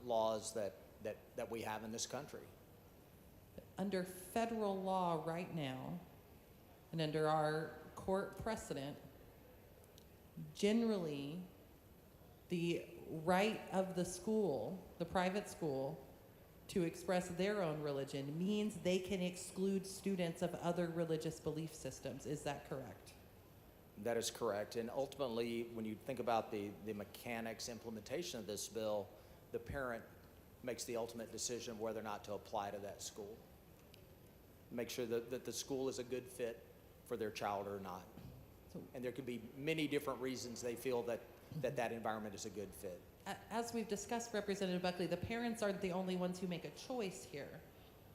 [SPEAKER 2] laws that we have in this country.
[SPEAKER 14] Under federal law right now, and under our court precedent, generally the right of the school, the private school, to express their own religion means they can exclude students of other religious belief systems. Is that correct?
[SPEAKER 2] That is correct. And ultimately, when you think about the mechanics implementation of this bill, the parent makes the ultimate decision whether or not to apply to that school. Make sure that the school is a good fit for their child or not. And there could be many different reasons they feel that environment is a good fit.
[SPEAKER 14] As we've discussed, Representative Buckley, the parents aren't the only ones who make a choice here.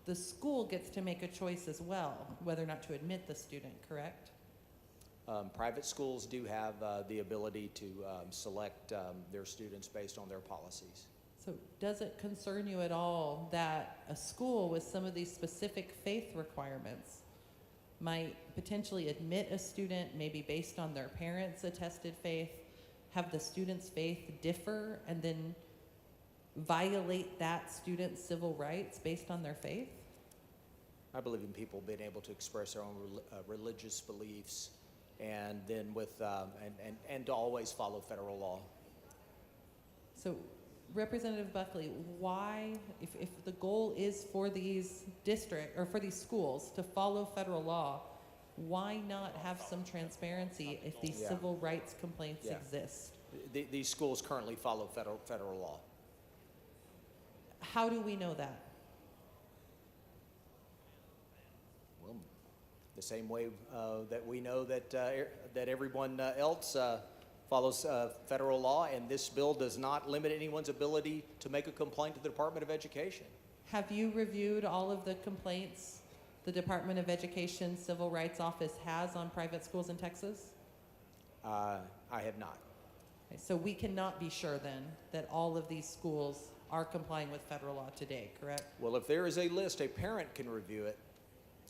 [SPEAKER 14] The school gets to make a choice as well, whether or not to admit the student, correct?
[SPEAKER 2] Private schools do have the ability to select their students based on their policies.
[SPEAKER 14] So does it concern you at all that a school with some of these specific faith requirements might potentially admit a student, maybe based on their parents' attested faith, have the student's faith differ, and then violate that student's civil rights based on their faith?
[SPEAKER 2] I believe in people being able to express their own religious beliefs, and then and to always follow federal law.
[SPEAKER 14] So, Representative Buckley, why, if the goal is for these for these schools to follow federal law, why not have some transparency if these civil rights complaints exist?
[SPEAKER 2] These schools currently follow federal law.
[SPEAKER 14] How do we know that?
[SPEAKER 2] Well, the same way that we know that everyone else follows federal law, and this bill does not limit anyone's ability to make a complaint to the Department of Education.
[SPEAKER 14] Have you reviewed all of the complaints the Department of Education Civil Rights Office has on private schools in Texas?
[SPEAKER 2] I have not.
[SPEAKER 14] Okay, so we cannot be sure then that all of these schools are complying with federal law today, correct?
[SPEAKER 2] Well, if there is a list, a parent can review it.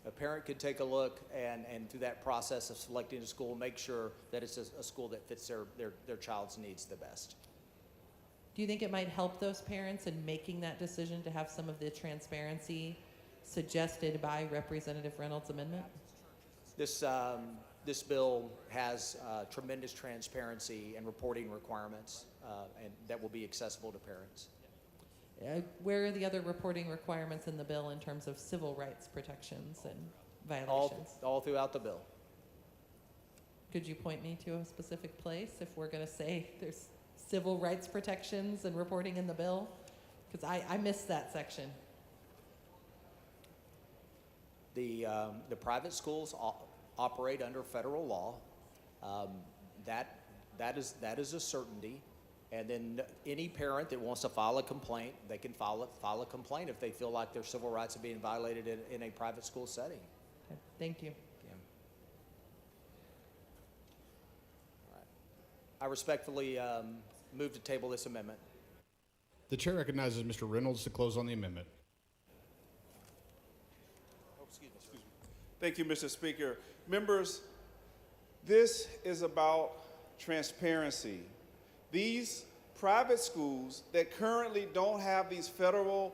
[SPEAKER 2] A parent could take a look and through that process of selecting a school, make sure that it's a school that fits their child's needs the best.
[SPEAKER 14] Do you think it might help those parents in making that decision to have some of the transparency suggested by Representative Reynolds' amendment?
[SPEAKER 2] This bill has tremendous transparency and reporting requirements, and that will be accessible to parents.
[SPEAKER 14] Where are the other reporting requirements in the bill in terms of civil rights protections and violations?
[SPEAKER 2] All throughout the bill.
[SPEAKER 14] Could you point me to a specific place if we're going to say there's civil rights protections and reporting in the bill? Because I missed that section.
[SPEAKER 2] The private schools operate under federal law. That is a certainty. And then any parent that wants to file a complaint, they can file a complaint if they feel like their civil rights are being violated in a private school setting.
[SPEAKER 14] Okay, thank you.
[SPEAKER 2] Yeah. All right. I respectfully move to table this amendment.
[SPEAKER 8] The chair recognizes Mr. Reynolds to close on the amendment.
[SPEAKER 15] Thank you, Mr. Speaker. Members, this is about transparency. These private schools that currently don't have these federal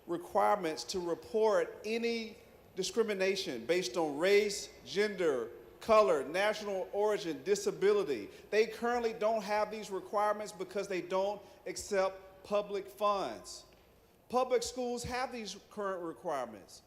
[SPEAKER 15] requirements to report any discrimination based on race, gender, color, national origin, disability, they currently don't have these requirements because they don't accept public funds. Public schools have these current requirements.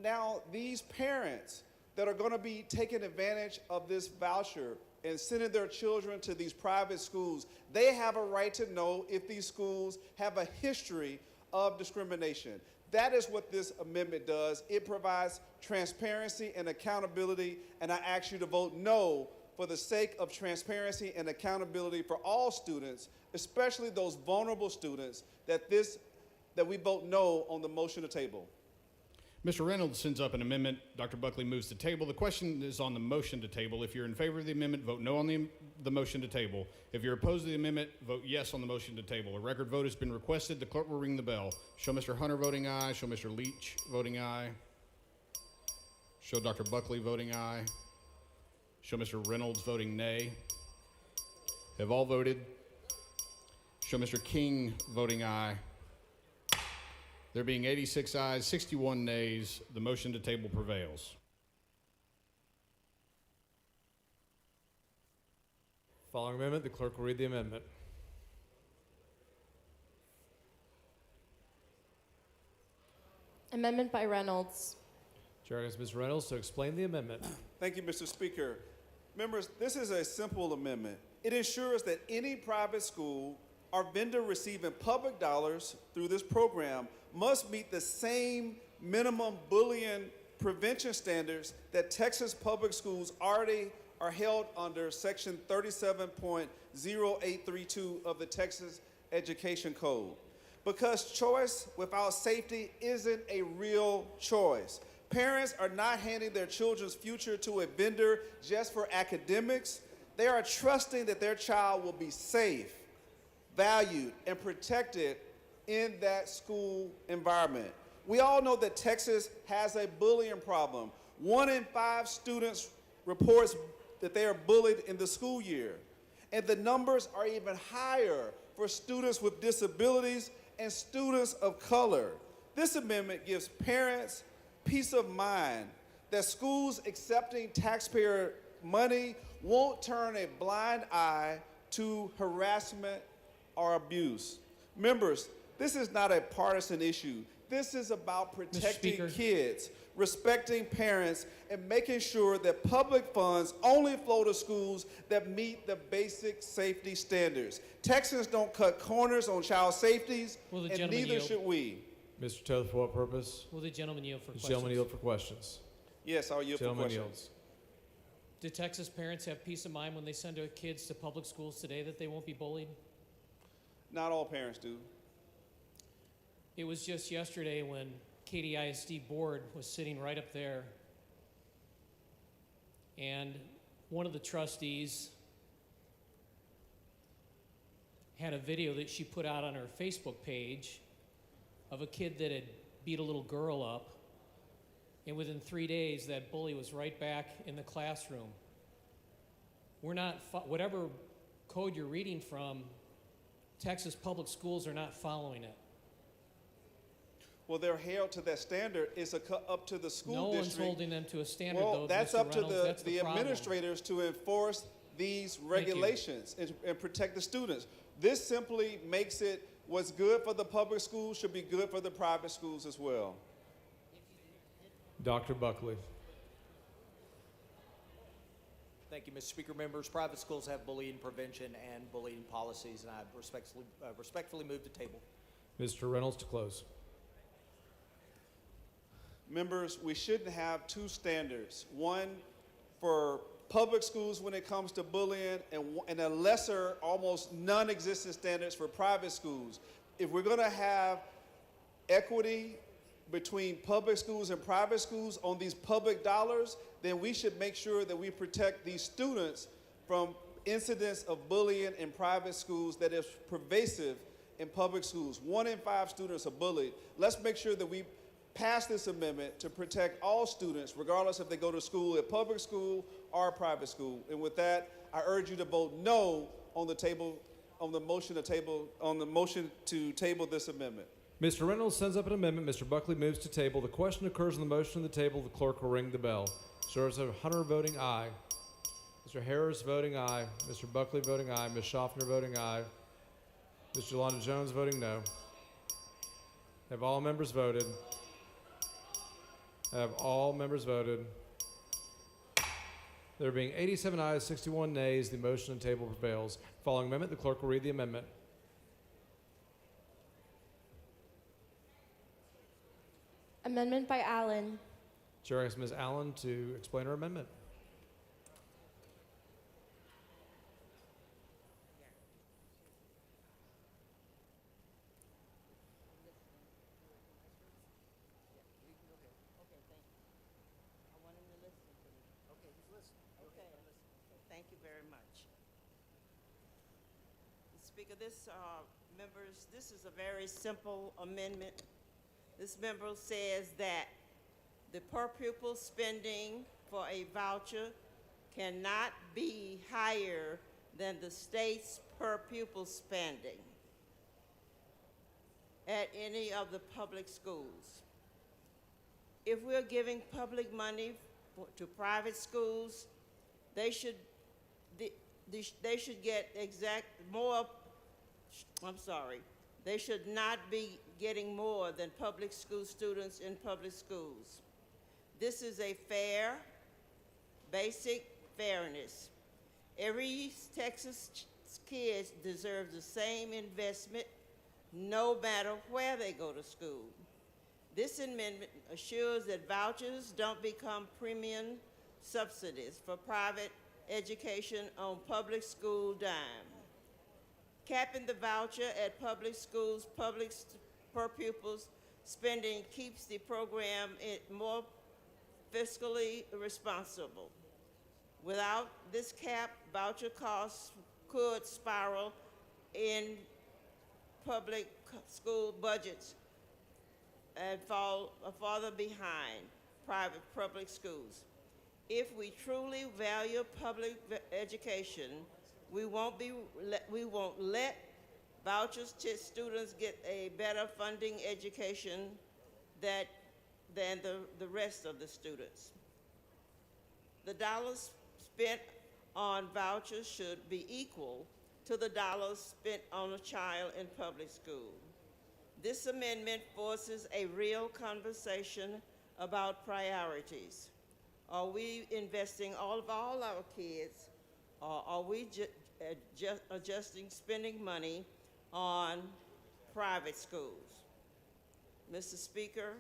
[SPEAKER 15] Now, these parents that are going to be taking advantage of this voucher and sending their children to these private schools, they have a right to know if these schools have a history of discrimination. That is what this amendment does. It provides transparency and accountability, and I ask you to vote no for the sake of transparency and accountability for all students, especially those vulnerable students, that we vote no on the motion to table.
[SPEAKER 8] Mr. Reynolds sends up an amendment. Dr. Buckley moves to table. The question is on the motion to table. If you're in favor of the amendment, vote no on the motion to table. If you're opposed to the amendment, vote yes on the motion to table. A record vote has been requested. The clerk will ring the bell. Show Mr. Hunter voting aye. Show Mr. Leach voting aye. Show Dr. Buckley voting aye. Show Mr. Reynolds voting nay. Have all voted? Show Mr. King voting aye. There being 86 ayes, 61 nays, the motion to table prevails.
[SPEAKER 3] Following amendment, the clerk will read the amendment.
[SPEAKER 10] Amendment by Reynolds.
[SPEAKER 3] Chair asks Ms. Reynolds to explain the amendment.
[SPEAKER 15] Thank you, Mr. Speaker. Members, this is a simple amendment. It ensures that any private school or vendor receiving public dollars through this program must meet the same minimum bullying prevention standards that Texas public schools already are held under Section 37.0832 of the Texas Education Code. Because choice without safety isn't a real choice. Parents are not handing their children's future to a vendor just for academics. They are trusting that their child will be safe, valued, and protected in that school environment. We all know that Texas has a bullying problem. 1 in 5 students reports that they are bullied in the school year. And the numbers are even higher for students with disabilities and students of color. This amendment gives parents peace of mind that schools accepting taxpayer money won't turn a blind eye to harassment or abuse. Members, this is not a partisan issue. This is about protecting kids, respecting parents, and making sure that public funds only flow to schools that meet the basic safety standards. Texans don't cut corners on child safeties, and neither should we.
[SPEAKER 3] Mr. Toth, for what purpose?
[SPEAKER 7] Will the gentleman yield for questions?
[SPEAKER 3] Gentleman yield for questions.
[SPEAKER 15] Yes, I'll yield for
[SPEAKER 3] Gentleman
[SPEAKER 15] questions.
[SPEAKER 3] yields.
[SPEAKER 7] Do Texas parents have peace of mind when they send their kids to public schools today that they won't be bullied?
[SPEAKER 15] Not all parents do.
[SPEAKER 7] It was just yesterday when Katy ISD board was sitting right up there, and one of the trustees had a video that she put out on her Facebook page of a kid that had beat a little girl up, and within 3 days that bully was right back in the classroom. We're not, whatever code you're reading from, Texas public schools are not following it.
[SPEAKER 15] well, they're held to that standard. It's up to the school
[SPEAKER 7] No one's
[SPEAKER 15] district.
[SPEAKER 7] holding them to a standard,
[SPEAKER 15] Well,
[SPEAKER 7] though,
[SPEAKER 15] that's
[SPEAKER 7] Mr.
[SPEAKER 15] up to
[SPEAKER 7] Reynolds. That's the problem.
[SPEAKER 15] administrators to enforce these
[SPEAKER 7] you.
[SPEAKER 15] regulations and protect the students. This simply makes it what's good for the public schools should be good for the private schools as well.
[SPEAKER 3] Dr. Buckley.
[SPEAKER 2] Thank you, Mr. Speaker. Members, private schools have bullying prevention and bullying policies, and I respectfully move to table.
[SPEAKER 3] Mr. Reynolds to close.
[SPEAKER 15] Members, we shouldn't have two standards. One for public schools when it comes to bullying and a lesser, almost non-existent standards for private schools. If we're going to have equity between public schools and private schools on these public dollars, then we should make sure that we protect these students from incidents of bullying in private schools that is pervasive in public schools. 1 in 5 students are bullied. Let's make sure that we pass this amendment to protect all students, regardless if they go to school at public school or private school. And with that, I urge you to vote no on the motion to table this amendment.
[SPEAKER 3] Mr. Reynolds sends up an amendment. Mr. Buckley moves to table. The question occurs on the motion on the table. The clerk will ring the bell. Shows of Hunter voting aye. Mr. Harris voting aye. Mr. Buckley voting aye. Ms. Schaffner voting aye. Ms. Yolanda Jones voting no. Have all members voted? Have all members voted? There being 87 ayes, 61 nays, the motion on the table prevails. Following amendment, the clerk will read the amendment.
[SPEAKER 5] Amendment by Allen.
[SPEAKER 3] Chair asks Ms. Allen to explain her amendment.
[SPEAKER 19] Thank you very much. Speaker, members, this is a very simple amendment. This member says that the per pupil spending for a voucher cannot be higher than the state's per pupil spending at any of the public schools. If we're giving public money to private schools, they should get they should not be getting more than public school students in public schools. This is a fair, basic fairness. Every Texas kid deserves the same investment no matter where they go to school. This amendment assures that vouchers don't become premium subsidies for private education on public school dime. Capping the voucher at public schools, per pupils spending keeps the program more fiscally responsible. Without this cap, voucher costs could spiral in public school budgets and fall farther behind private public schools. If we truly value public education, we won't let vouchers to students get a better funding education than the rest of the students. The dollars spent on vouchers should be equal to the dollars spent on a child in public school. This amendment forces a real conversation about priorities. Are we investing all of our kids, or are we adjusting spending money on private schools? Mr. Speaker,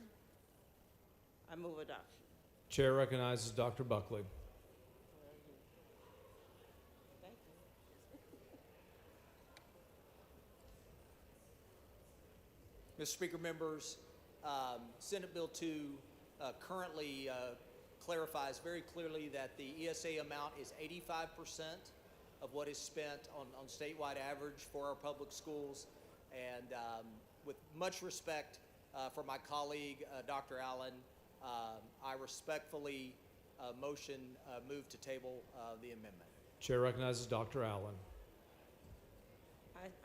[SPEAKER 19] I move adoption.
[SPEAKER 3] Chair recognizes Dr. Buckley.
[SPEAKER 2] Mr. Speaker, members, Senate Bill 2 currently clarifies very clearly that the ESA amount is 85% of what is spent on statewide average for our public schools. And with much respect for my colleague, Dr. Allen, I respectfully move to table the amendment.
[SPEAKER 3] Chair recognizes Dr. Allen.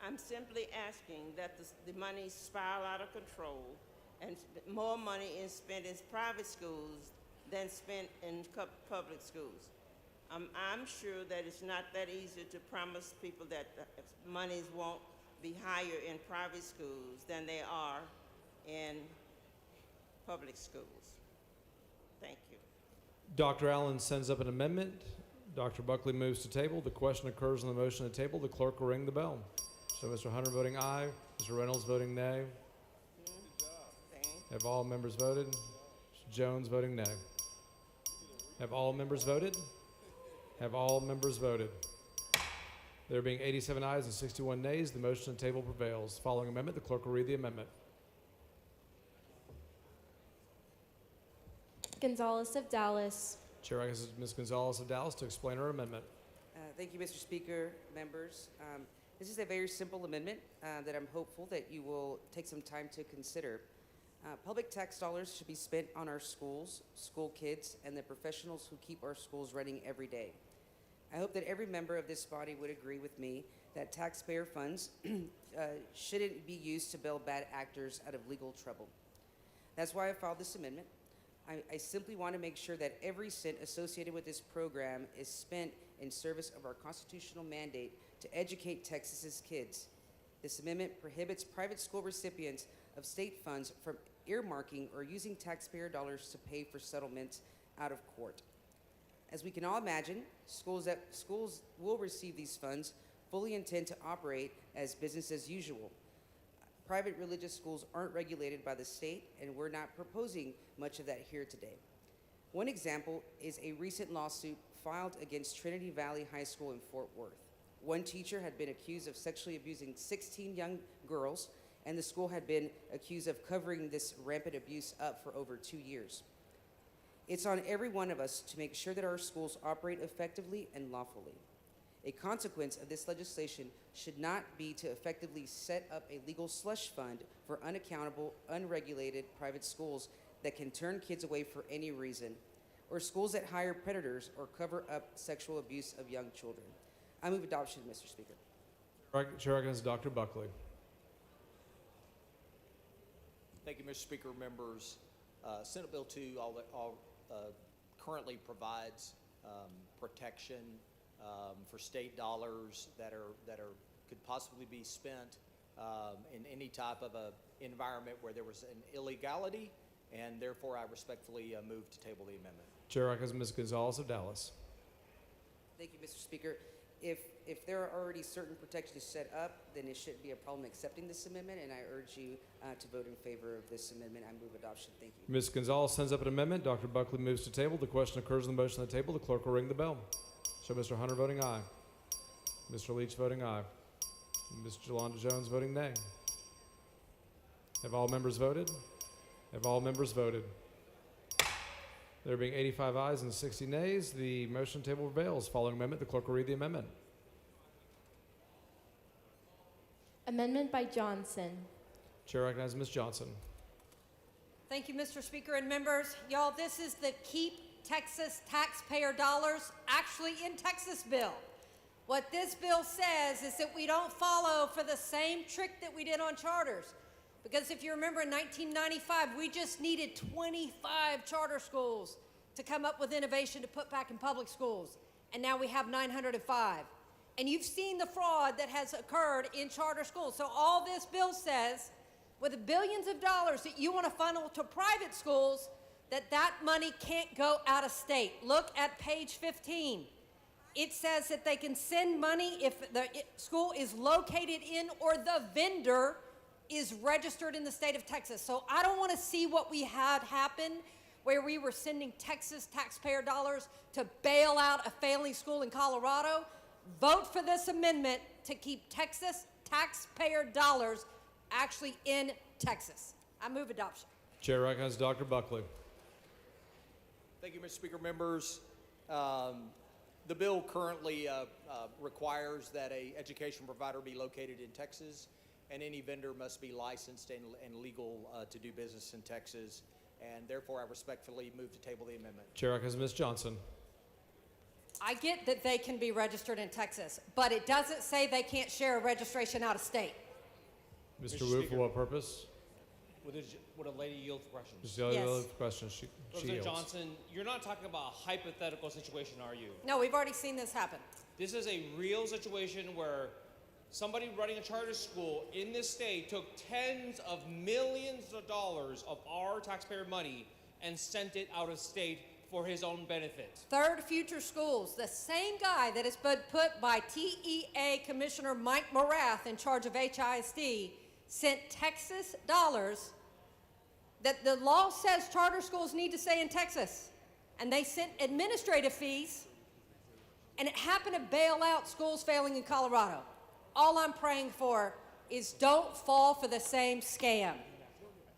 [SPEAKER 19] I'm simply asking that the money spiral out of control and more money is spent in private schools than spent in public schools. I'm sure that it's not that easy to promise people that the monies won't be higher in private schools than they are in public schools. Thank you.
[SPEAKER 3] Dr. Allen sends up an amendment. Dr. Buckley moves to table. The question occurs on the motion to table. The clerk will ring the bell. So Mr. Hunter voting aye, Mr. Reynolds voting nay. Have all members voted? Mr. Jones voting nay. Have all members voted? Have all members voted? There being 87 ayes and 61 nays, the motion to table prevails. Following amendment, the clerk will read the amendment.
[SPEAKER 5] Gonzalez of Dallas.
[SPEAKER 3] Chair recognizes Ms. Gonzalez of Dallas to explain her amendment.
[SPEAKER 4] Thank you, Mr. Speaker, members. This is a very simple amendment that I'm hopeful that you will take some time to consider. Public tax dollars should be spent on our schools, school kids, and the professionals who keep our schools running every day. I hope that every member of this body would agree with me that taxpayer funds shouldn't be used to bail bad actors out of legal trouble. That's why I filed this amendment. I simply want to make sure that every cent associated with this program is spent in service of our constitutional mandate to educate Texas's kids. This amendment prohibits private school recipients of state funds from earmarking or using taxpayer dollars to pay for settlements out of court. As we can all imagine, schools will receive these funds fully intend to operate as business as usual. Private religious schools aren't regulated by the state, and we're not proposing much of that here today. One example is a recent lawsuit filed against Trinity Valley High School in Fort Worth. One teacher had been accused of sexually abusing 16 young girls, and the school had been accused of covering this rampant abuse up for over 2 years. It's on every one of us to make sure that our schools operate effectively and lawfully. A consequence of this legislation should not be to effectively set up a legal slush fund for unaccountable, unregulated private schools that can turn kids away for any reason, or schools that hire predators or cover up sexual abuse of young children. I move adoption, Mr. Speaker.
[SPEAKER 3] Chair recognizes Dr. Buckley.
[SPEAKER 2] Thank you, Mr. Speaker. Members, Senate Bill 2 currently provides protection for state dollars that could possibly be spent in any type of a environment where there was an illegality, and therefore I respectfully move to table the amendment.
[SPEAKER 3] Chair recognizes Ms. Gonzalez of Dallas.
[SPEAKER 4] Thank you, Mr. Speaker. If there are already certain protections set up, then it shouldn't be a problem accepting this amendment, and I urge you to vote in favor of this amendment. I move adoption. Thank you.
[SPEAKER 3] Ms. Gonzalez sends up an amendment. Dr. Buckley moves to table. The question occurs on the motion on the table. The clerk will ring the bell. So Mr. Hunter voting aye. Mr. Leach voting aye. Ms. Jolanda Jones voting nay. Have all members voted? Have all members voted? There being 85 ayes and 60 nays, the motion table prevails. Following amendment, the clerk will read the amendment.
[SPEAKER 5] Amendment by Johnson.
[SPEAKER 3] Chair recognizes Ms. Johnson.
[SPEAKER 11] Thank you, Mr. Speaker and members. Y'all, this is the Keep Texas Taxpayer Dollars Actually in Texas bill. What this bill says is that we don't follow for the same trick that we did on charters. Because if you remember in 1995, we just needed 25 charter schools to come up with innovation to put back in public schools. And now we have 905. And you've seen the fraud that has occurred in charter schools. So all this bill says, with the billions of dollars that you want to funnel to private schools, that money can't go out of state. Look at page 15. It says that they can send money if the school is located in or the vendor is registered in the state of Texas. So I don't want to see what we had happen where we were sending Texas taxpayer dollars to bail out a failing school in Colorado. Vote for this amendment to keep Texas taxpayer dollars actually in Texas. I move adoption.
[SPEAKER 3] Chair recognizes Dr. Buckley.
[SPEAKER 2] Thank you, Mr. Speaker. Members, the bill currently requires that an education provider be located in Texas, and any vendor must be licensed and legal to do business in Texas, and therefore I respectfully move to table the amendment.
[SPEAKER 3] Chair recognizes Ms. Johnson.
[SPEAKER 11] I get that they can be registered in Texas, but it doesn't say they can't share a registration out of state.
[SPEAKER 3] Mr. Wu, for what purpose?
[SPEAKER 21] would a lady yield for questions?
[SPEAKER 3] Ms. Daly, yield for questions. She
[SPEAKER 21] Representative
[SPEAKER 3] yields.
[SPEAKER 21] Johnson, you're not talking about a hypothetical situation, are you?
[SPEAKER 11] No, we've already seen this happen.
[SPEAKER 21] This is a real situation where somebody running a charter school in this state took tens of millions of dollars of our taxpayer money and sent it out of state for his own benefit.
[SPEAKER 11] Third Future Schools, the same guy that has been put by TEA Commissioner Mike Morath in charge of HISD, sent Texas dollars that the law says charter schools need to stay in Texas. And they sent administrative fees, and it happened to bail out schools failing in Colorado. All I'm praying for is don't fall for the same scam.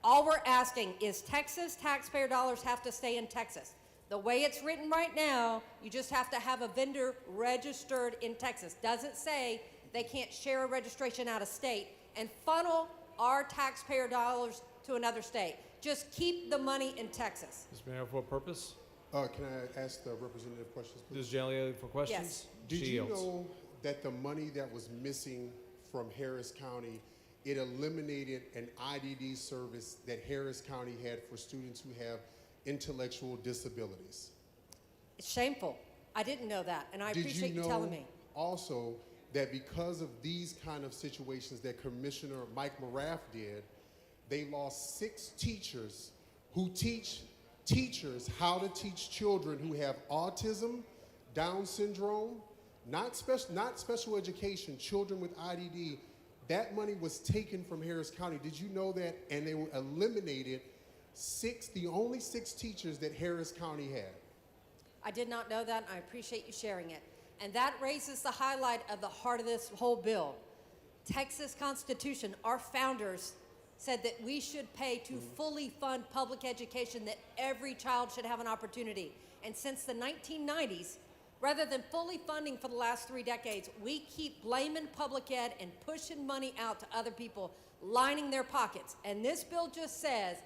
[SPEAKER 11] All we're asking is Texas taxpayer dollars have to stay in Texas. The way it's written right now, you just have to have a vendor registered in Texas. Doesn't say they can't share a registration out of state and funnel our taxpayer dollars to another state. Just keep the money in Texas.
[SPEAKER 3] Ms. Mayor, for what purpose?
[SPEAKER 6] Can I ask the representative questions, please?
[SPEAKER 3] Ms. Daly for questions?
[SPEAKER 11] Yes.
[SPEAKER 6] Did
[SPEAKER 3] She
[SPEAKER 6] you
[SPEAKER 3] yields.
[SPEAKER 6] know that the money that was missing from Harris County, it eliminated an IDD service that Harris County had for students who have intellectual disabilities?
[SPEAKER 11] It's shameful. I didn't know that, and I
[SPEAKER 6] Did
[SPEAKER 11] appreciate
[SPEAKER 6] you
[SPEAKER 11] you telling me.
[SPEAKER 6] also that because of these kind of situations that Commissioner Mike Morath did, they lost 6 teachers who teach teachers how to teach children who have autism, Down syndrome, not special education, children with IDD. That money was taken from Harris County. Did you know that? And they were eliminated the only 6 teachers that Harris County had.
[SPEAKER 11] I did not know that, and I appreciate you sharing it. And that raises the highlight of the heart of this whole bill. Texas Constitution, our founders said that we should pay to fully fund public education, that every child should have an opportunity. And since the 1990s, rather than fully funding for the last 3 decades, we keep blaming public ed and pushing money out to other people, lining their pockets. And this bill just says,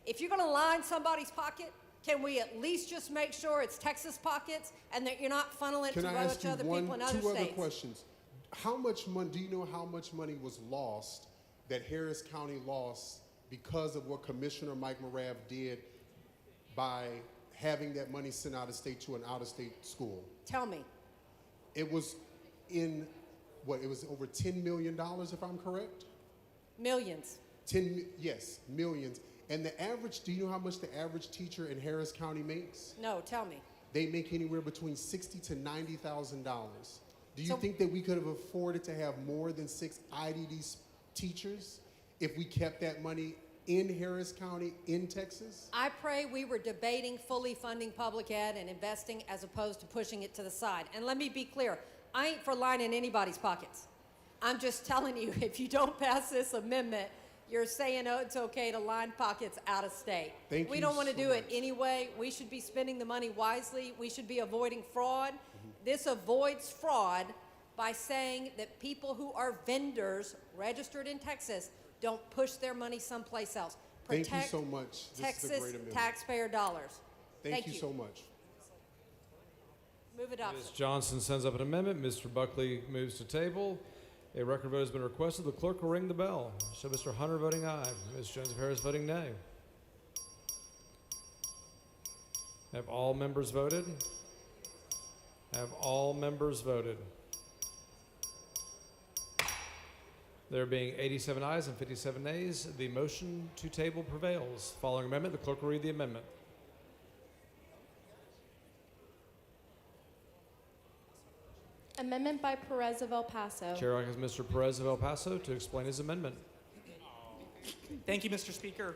[SPEAKER 11] if you're going to line somebody's pocket, can we at least just make sure it's Texas pockets and that you're not funneling it
[SPEAKER 6] Can
[SPEAKER 11] to
[SPEAKER 6] I
[SPEAKER 11] other
[SPEAKER 6] ask you
[SPEAKER 11] people in other
[SPEAKER 6] two other
[SPEAKER 11] states?
[SPEAKER 6] questions? How much money, do you know how much money was lost that Harris County lost because of what Commissioner Mike Morath did by having that money sent out of state to an out-of-state school?
[SPEAKER 11] Tell me.
[SPEAKER 6] It was in, it was over $10 million, if I'm correct?
[SPEAKER 11] Millions.
[SPEAKER 6] Yes, millions. And the average, do you know how much the average teacher in Harris County makes?
[SPEAKER 11] No, tell me.
[SPEAKER 6] They make anywhere between $60,000 to $90,000. Do you
[SPEAKER 11] So-
[SPEAKER 6] think that we could have afforded to have more than 6 IDD teachers if we kept that money in Harris County, in Texas?
[SPEAKER 11] I pray we were debating fully funding public ed and investing as opposed to pushing it to the side. And let me be clear, I ain't for lining anybody's pockets. I'm just telling you, if you don't pass this amendment, you're saying, oh, it's okay to line pockets out of state.
[SPEAKER 6] Thank
[SPEAKER 11] we
[SPEAKER 6] you
[SPEAKER 11] don't want to
[SPEAKER 6] so
[SPEAKER 11] do it
[SPEAKER 6] much.
[SPEAKER 11] anyway. We should be spending the money wisely. We should be avoiding fraud. This avoids fraud by saying that people who are vendors registered in Texas don't push their money someplace else.
[SPEAKER 6] Thank you
[SPEAKER 11] Protect
[SPEAKER 6] so much. This is a
[SPEAKER 11] Texas
[SPEAKER 6] great amendment.
[SPEAKER 11] taxpayer dollars.
[SPEAKER 6] Thank you so much.
[SPEAKER 11] Move adoption.
[SPEAKER 3] Ms. Johnson sends up an amendment. Mr. Buckley moves to table. A record vote has been requested. The clerk will ring the bell. Show Mr. Hunter voting aye. Ms. Jones of Harris voting nay. Have all members voted? Have all members voted? There being 87 ayes and 57 nays, the motion to table prevails. Following amendment, the clerk will read the amendment.
[SPEAKER 5] Amendment by Perez of El Paso.
[SPEAKER 3] Chair recognizes Mr. Perez of El Paso to explain his amendment.
[SPEAKER 20] Thank you, Mr. Speaker.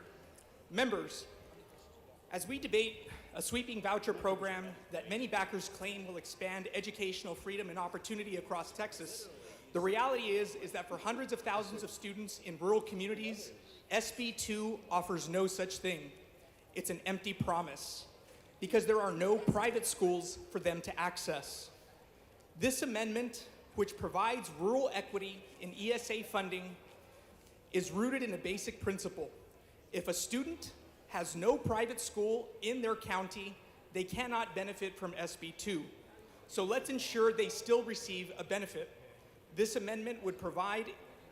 [SPEAKER 20] Members, as we debate a sweeping voucher program that many backers claim will expand educational freedom and opportunity across Texas, the reality is that for hundreds of thousands of students in rural communities, SB 2 offers no such thing. It's an empty promise because there are no private schools for them to access. This amendment, which provides rural equity in ESA funding, is rooted in a basic principle. If a student has no private school in their county, they cannot benefit from SB 2. So let's ensure they still receive a benefit. This amendment would provide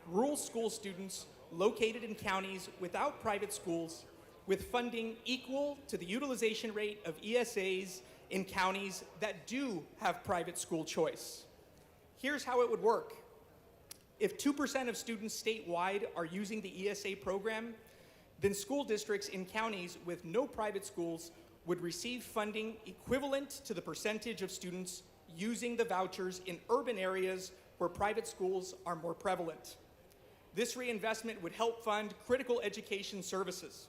[SPEAKER 20] rural school students located in counties without private schools with funding equal to the utilization rate of ESAs in counties that do have private school choice. Here's how it would work. If 2% of students statewide are using the ESA program, then school districts in counties with no private schools would receive funding equivalent to the percentage of students using the vouchers in urban areas where private schools are more prevalent. This reinvestment would help fund critical education services.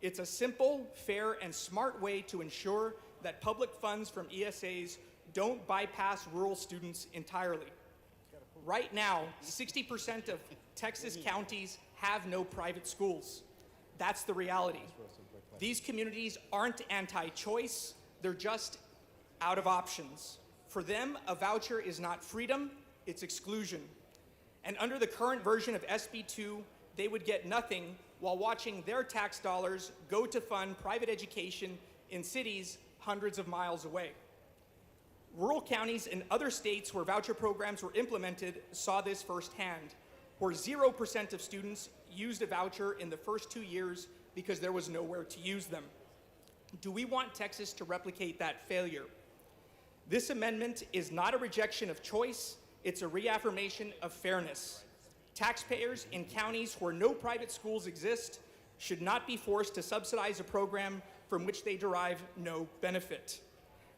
[SPEAKER 20] It's a simple, fair, and smart way to ensure that public funds from ESAs don't bypass rural students entirely. Right now, 60% of Texas counties have no private schools. That's the reality. These communities aren't anti-choice, they're just out of options. For them, a voucher is not freedom, it's exclusion. And under the current version of SB 2, they would get nothing while watching their tax dollars go to fund private education in cities hundreds of miles away. Rural counties in other states where voucher programs were implemented saw this firsthand, where 0% of students used a voucher in the first 2 years because there was nowhere to use them. Do we want Texas to replicate that failure? This amendment is not a rejection of choice, it's a reaffirmation of fairness. Taxpayers in counties where no private schools exist should not be forced to subsidize a program from which they derive no benefit.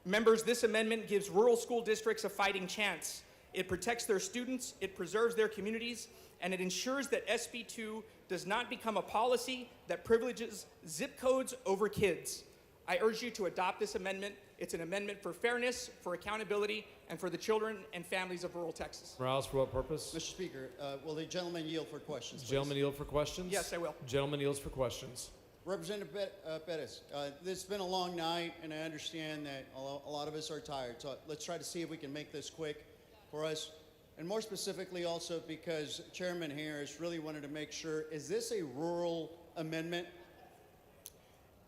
[SPEAKER 20] Members, this amendment gives rural school districts a fighting chance. It protects their students, it preserves their communities, and it ensures that SB 2 does not become a policy that privileges zip codes over kids. I urge you to adopt this amendment. It's an amendment for fairness, for accountability, and for the children and families of rural Texas.
[SPEAKER 3] Morales, for what purpose?
[SPEAKER 1] Mr. Speaker, will the gentleman yield for questions, please?
[SPEAKER 3] Gentleman yield for questions?
[SPEAKER 20] Yes, I will.
[SPEAKER 3] Gentleman yields for questions.
[SPEAKER 1] Representative Pettis, this has been a long night, and I understand that a lot of us are tired. So let's try to see if we can make this quick for us. And more specifically also because Chairman Harris really wanted to make sure, is this a rural amendment?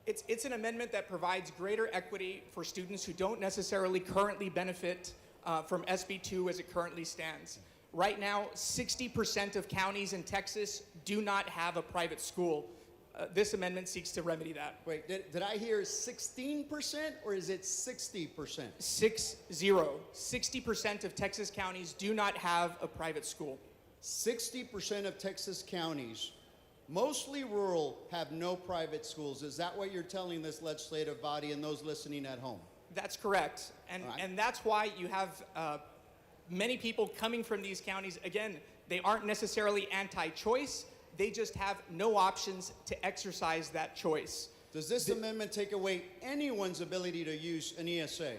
[SPEAKER 20] It's an amendment that provides greater equity for students who don't necessarily currently benefit from SB 2 as it currently stands. Right now, 60% of counties in Texas do not have a private school. This amendment seeks to remedy that.
[SPEAKER 1] Wait, did I hear 16% or is it 60%?
[SPEAKER 20] 60% of Texas counties do not have a private school.
[SPEAKER 1] 60% of Texas counties, mostly rural, have no private schools. Is that what you're telling this legislative body and those listening at home?
[SPEAKER 20] That's correct. And that's why you have many people coming from these counties. Again, they aren't necessarily anti-choice. They just have no options to exercise that choice.
[SPEAKER 1] Does this amendment take away anyone's ability to use an ESA?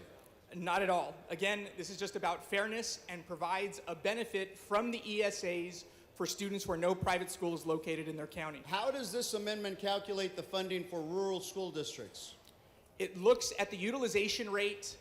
[SPEAKER 20] Not at all. Again, this is just about fairness and provides a benefit from the ESAs for students where no private school is located in their county.
[SPEAKER 1] How does this amendment calculate the funding for rural school districts?
[SPEAKER 20] It looks at the utilization rate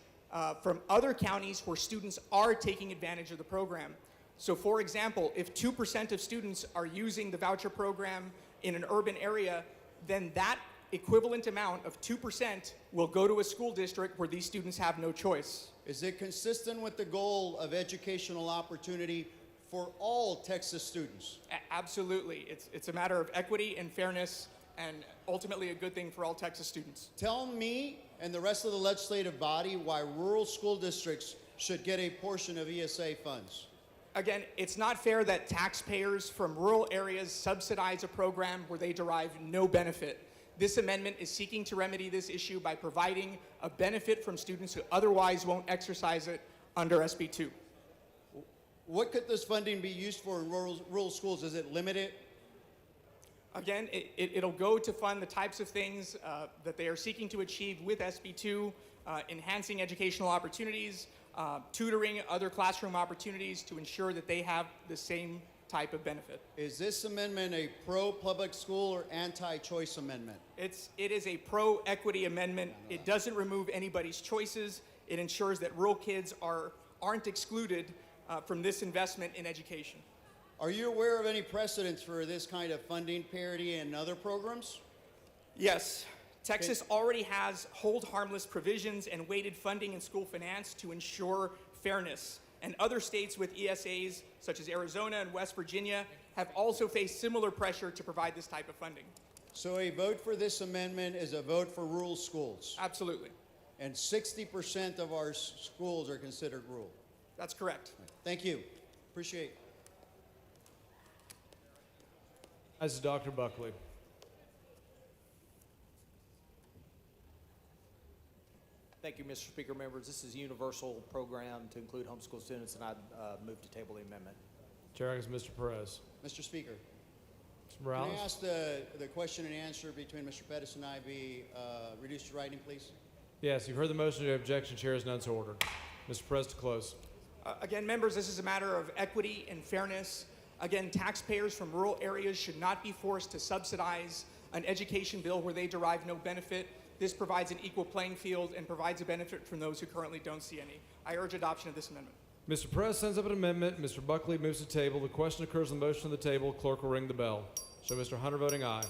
[SPEAKER 20] from other counties where students are taking advantage of the program. So for example, if 2% of students are using the voucher program in an urban area, then that equivalent amount of 2% will go to a school district where these students have no choice.
[SPEAKER 1] Is it consistent with the goal of educational opportunity for all Texas students?
[SPEAKER 20] Absolutely. It's a matter of equity and fairness and ultimately a good thing for all Texas students.
[SPEAKER 1] Tell me and the rest of the legislative body why rural school districts should get a portion of ESA funds.
[SPEAKER 20] Again, it's not fair that taxpayers from rural areas subsidize a program where they derive no benefit. This amendment is seeking to remedy this issue by providing a benefit from students who otherwise won't exercise it under SB 2.
[SPEAKER 1] What could this funding be used for in rural schools? Is it limited?
[SPEAKER 20] Again, it'll go to fund the types of things that they are seeking to achieve with SB 2, enhancing educational opportunities, tutoring, other classroom opportunities to ensure that they have the same type of benefit.
[SPEAKER 1] Is this amendment a pro-public school or anti-choice amendment?
[SPEAKER 20] It is a pro-equity amendment. It doesn't remove anybody's choices. It ensures that rural kids aren't excluded from this investment in education.
[SPEAKER 1] Are you aware of any precedents for this kind of funding parity in other programs?
[SPEAKER 20] Yes. Texas already has hold harmless provisions and weighted funding in school finance to ensure fairness. And other states with ESAs, such as Arizona and West Virginia, have also faced similar pressure to provide this type of funding.
[SPEAKER 1] So a vote for this amendment is a vote for rural schools.
[SPEAKER 20] Absolutely.
[SPEAKER 1] And 60% of our schools are considered rural.
[SPEAKER 20] That's correct.
[SPEAKER 1] Thank you. Appreciate.
[SPEAKER 3] As is Dr. Buckley.
[SPEAKER 2] Thank you, Mr. Speaker. Members, this is a universal program to include homeschool students, and I move to table the amendment.
[SPEAKER 3] Chair recognizes Mr. Perez.
[SPEAKER 1] Mr. Speaker,
[SPEAKER 3] Mr.
[SPEAKER 1] can
[SPEAKER 3] Morales.
[SPEAKER 1] I ask the question and answer between Mr. Pettis and I be reduced to writing, please?
[SPEAKER 3] Yes, you've heard the motion. No objection. Chair is none so ordered. Mr. Perez to close.
[SPEAKER 20] Again, members, this is a matter of equity and fairness. Again, taxpayers from rural areas should not be forced to subsidize an education bill where they derive no benefit. This provides an equal playing field and provides a benefit from those who currently don't see any. I urge adoption of this amendment.
[SPEAKER 3] Mr. Perez sends up an amendment. Mr. Buckley moves to table. The question occurs on the motion on the table. Clerk will ring the bell. Show Mr. Hunter voting aye.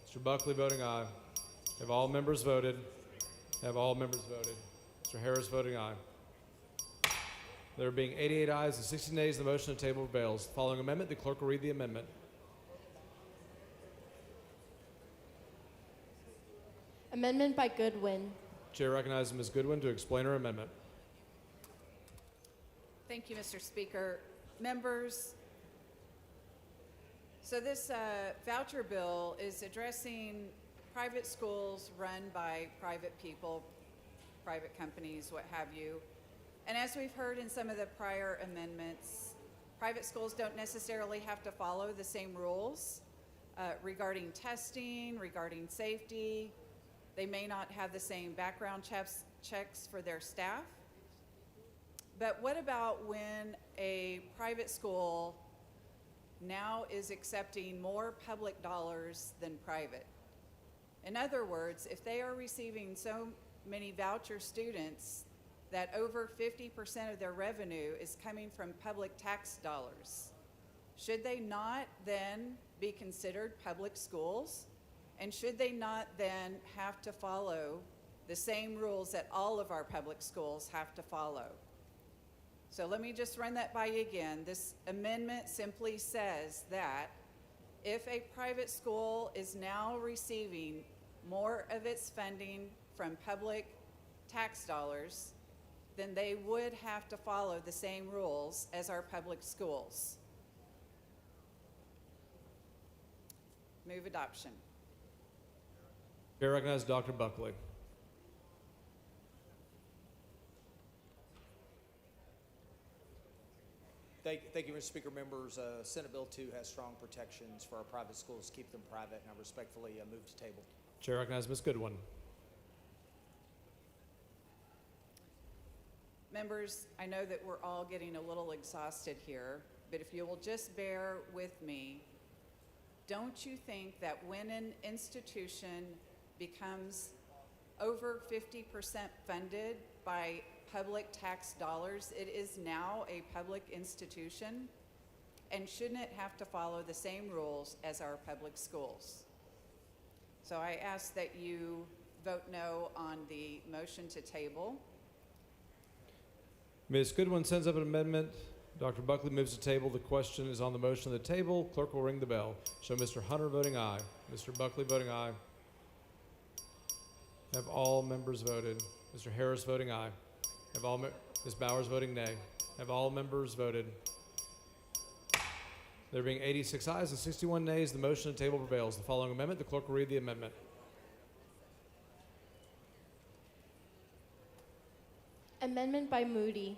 [SPEAKER 3] Mr. Buckley voting aye. Have all members voted? Have all members voted? Mr. Harris voting aye. There being 88 ayes and 60 nays, the motion on the table prevails. Following amendment, the clerk will read the amendment.
[SPEAKER 5] Amendment by Goodwin.
[SPEAKER 3] Chair recognizes Ms. Goodwin to explain her amendment.
[SPEAKER 12] Thank you, Mr. Speaker. Members, so this voucher bill is addressing private schools run by private people, private companies, what have you. And as we've heard in some of the prior amendments, private schools don't necessarily have to follow the same rules regarding testing, regarding safety. They may not have the same background checks for their staff. But what about when a private school now is accepting more public dollars than private? In other words, if they are receiving so many voucher students that over 50% of their revenue is coming from public tax dollars, should they not then be considered public schools? And should they not then have to follow the same rules that all of our public schools have to follow? So let me just run that by you again. This amendment simply says that if a private school is now receiving more of its funding from public tax dollars, then they would have to follow the same rules as our public schools. Move adoption.
[SPEAKER 3] Chair recognizes Dr. Buckley.
[SPEAKER 2] Thank you, Mr. Speaker. Members, Senate Bill 2 has strong protections for our private schools, keep them private, and I respectfully move to table.
[SPEAKER 3] Chair recognizes Ms. Goodwin.
[SPEAKER 12] Members, I know that we're all getting a little exhausted here, but if you will just bear with me, don't you think that when an institution becomes over 50% funded by public tax dollars, it is now a public institution? And shouldn't it have to follow the same rules as our public schools? So I ask that you vote no on the motion to table.
[SPEAKER 3] Ms. Goodwin sends up an amendment. Dr. Buckley moves to table. The question is on the motion on the table. Clerk will ring the bell. Show Mr. Hunter voting aye. Mr. Buckley voting aye. Have all members voted? Mr. Harris voting aye. Have all Ms. Bowers voting nay. Have all members voted? There being 86 ayes and 61 nays, the motion on the table prevails. The following amendment, the clerk will read the amendment.
[SPEAKER 5] Amendment by Moody.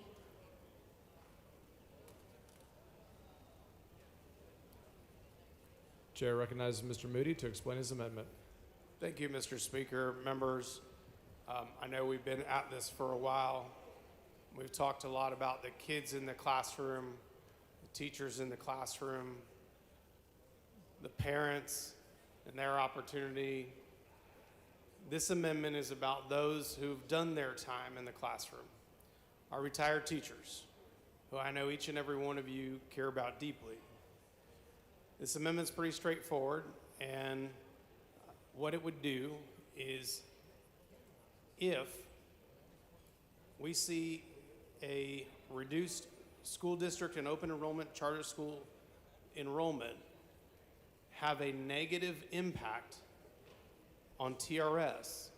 [SPEAKER 3] Chair recognizes Mr. Moody to explain his amendment.
[SPEAKER 22] Thank you, Mr. Speaker. Members, I know we've been at this for a while. We've talked a lot about the kids in the classroom, the teachers in the classroom, the parents and their opportunity. This amendment is about those who've done their time in the classroom, our retired teachers, who I know each and every one of you care about deeply. This amendment's pretty straightforward, and what it would do is, if we see a reduced school district and open enrollment charter school enrollment have a negative impact on TRS,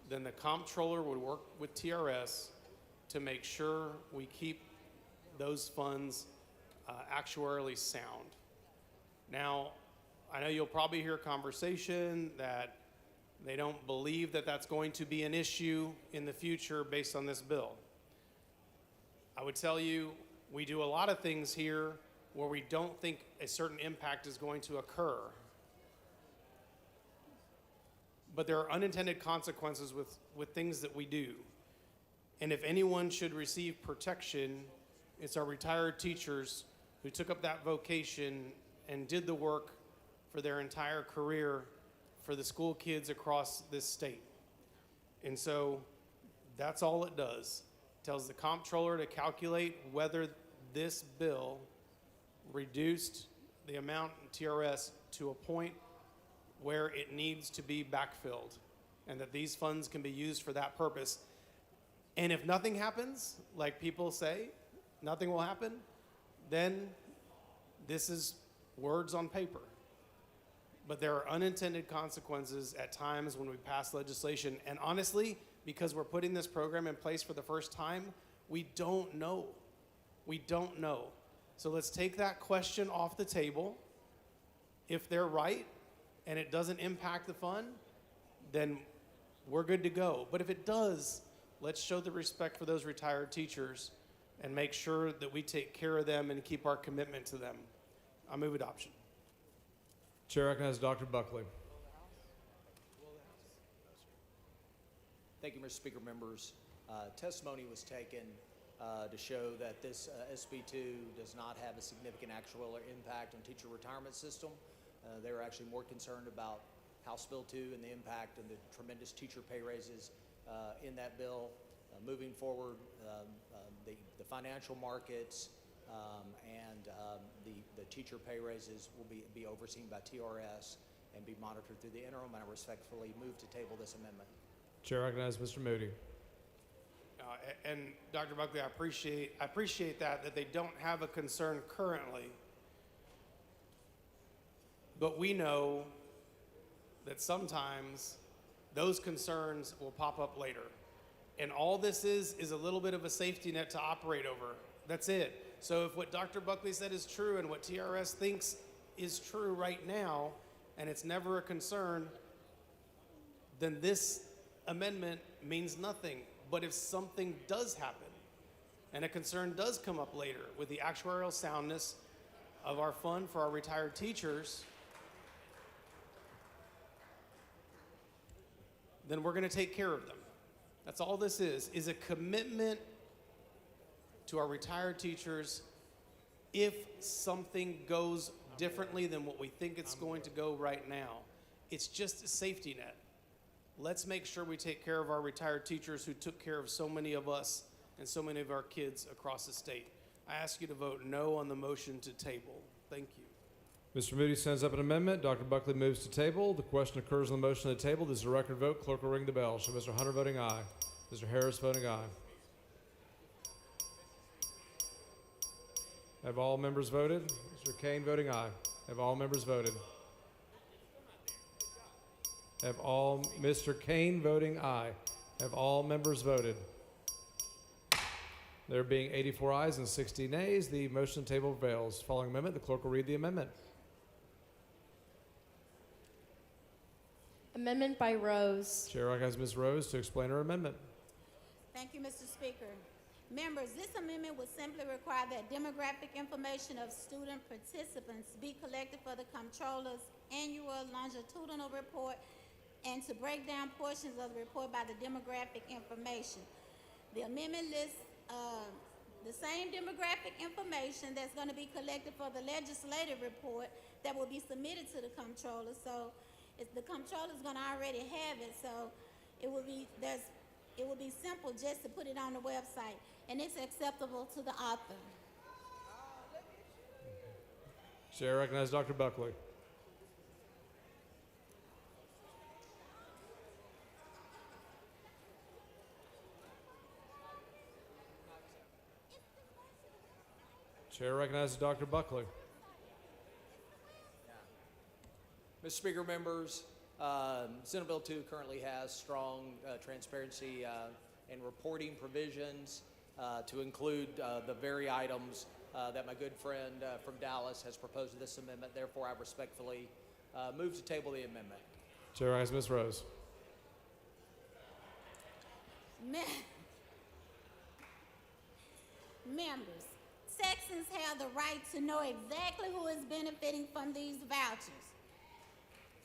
[SPEAKER 22] then the comptroller would work with TRS to make sure we keep those funds actuarially sound. Now, I know you'll probably hear conversation that they don't believe that that's going to be an issue in the future based on this bill. I would tell you, we do a lot of things here where we don't think a certain impact is going to occur. But there are unintended consequences with things that we do. And if anyone should receive protection, it's our retired teachers who took up that vocation and did the work for their entire career for the school kids across this state. And so that's all it does. It tells the comptroller to calculate whether this bill reduced the amount in TRS to a point where it needs to be backfilled and that these funds can be used for that purpose. And if nothing happens, like people say, nothing will happen, then this is words on paper. But there are unintended consequences at times when we pass legislation. And honestly, because we're putting this program in place for the first time, we don't know. We don't know. So let's take that question off the table. If they're right and it doesn't impact the fund, then we're good to go. But if it does, let's show the respect for those retired teachers and make sure that we take care of them and keep our commitment to them. I move adoption.
[SPEAKER 3] Chair recognizes Dr. Buckley.
[SPEAKER 2] Thank you, Mr. Speaker. Members, testimony was taken to show that this SB2 does not have a significant actual impact on teacher retirement system. They were actually more concerned about House Bill 2 and the impact and the tremendous teacher pay raises in that bill. Moving forward, the financial markets and the teacher pay raises will be overseen by TRS and be monitored through the interim, and I respectfully move to table this amendment.
[SPEAKER 3] Chair recognizes Mr. Moody.
[SPEAKER 22] And Dr. Buckley, I appreciate that they don't have a concern currently. But we know that sometimes those concerns will pop up later. And all this is a little bit of a safety net to operate over. That's it. So if what Dr. Buckley said is true and what TRS thinks is true right now, and it's never a concern, then this amendment means nothing. But if something does happen and a concern does come up later with the actuarial soundness of our fund for our retired teachers, then we're going to take care of them. That's all this is a commitment to our retired teachers if something goes differently than what we think it's going to go right now. It's just a safety net. Let's make sure we take care of our retired teachers who took care of so many of us and so many of our kids across the state. I ask you to vote no on the motion to table. Thank you.
[SPEAKER 3] Mr. Moody sends up an amendment. Dr. Buckley moves to table. The question occurs on the motion to table. This is a record vote. Clerk will ring the bell. Show Mr. Hunter voting aye. Mr. Harris voting aye. Have all members voted? Mr. Kane voting aye. Have all members voted? Have all, Mr. Kane voting aye. Have all members voted? There being 84 ayes and 60 nays, the motion to table prevails. Following amendment, the clerk will read the amendment.
[SPEAKER 5] Amendment by Rose.
[SPEAKER 3] Chair recognizes Ms. Rose to explain her amendment.
[SPEAKER 16] Thank you, Mr. Speaker. Members, this amendment would simply require that demographic information of student participants be collected for the comptroller's annual longitudinal report and to break down portions of the report by the demographic information. The amendment lists the same demographic information that's going to be collected for the legislative report that will be submitted to the comptroller. So the comptroller is going to already have it. So it will be simple just to put it on the website, and it's acceptable to the author.
[SPEAKER 3] Chair recognizes Dr. Buckley. Chair recognizes Dr. Buckley.
[SPEAKER 2] Mr. Speaker, members, Senate Bill 2 currently has strong transparency and reporting provisions to include the very items that my good friend from Dallas has proposed in this amendment. Therefore, I respectfully move to table the amendment.
[SPEAKER 3] Chair recognizes Ms. Rose.
[SPEAKER 16] Members, Texans have the right to know exactly who is benefiting from these vouchers.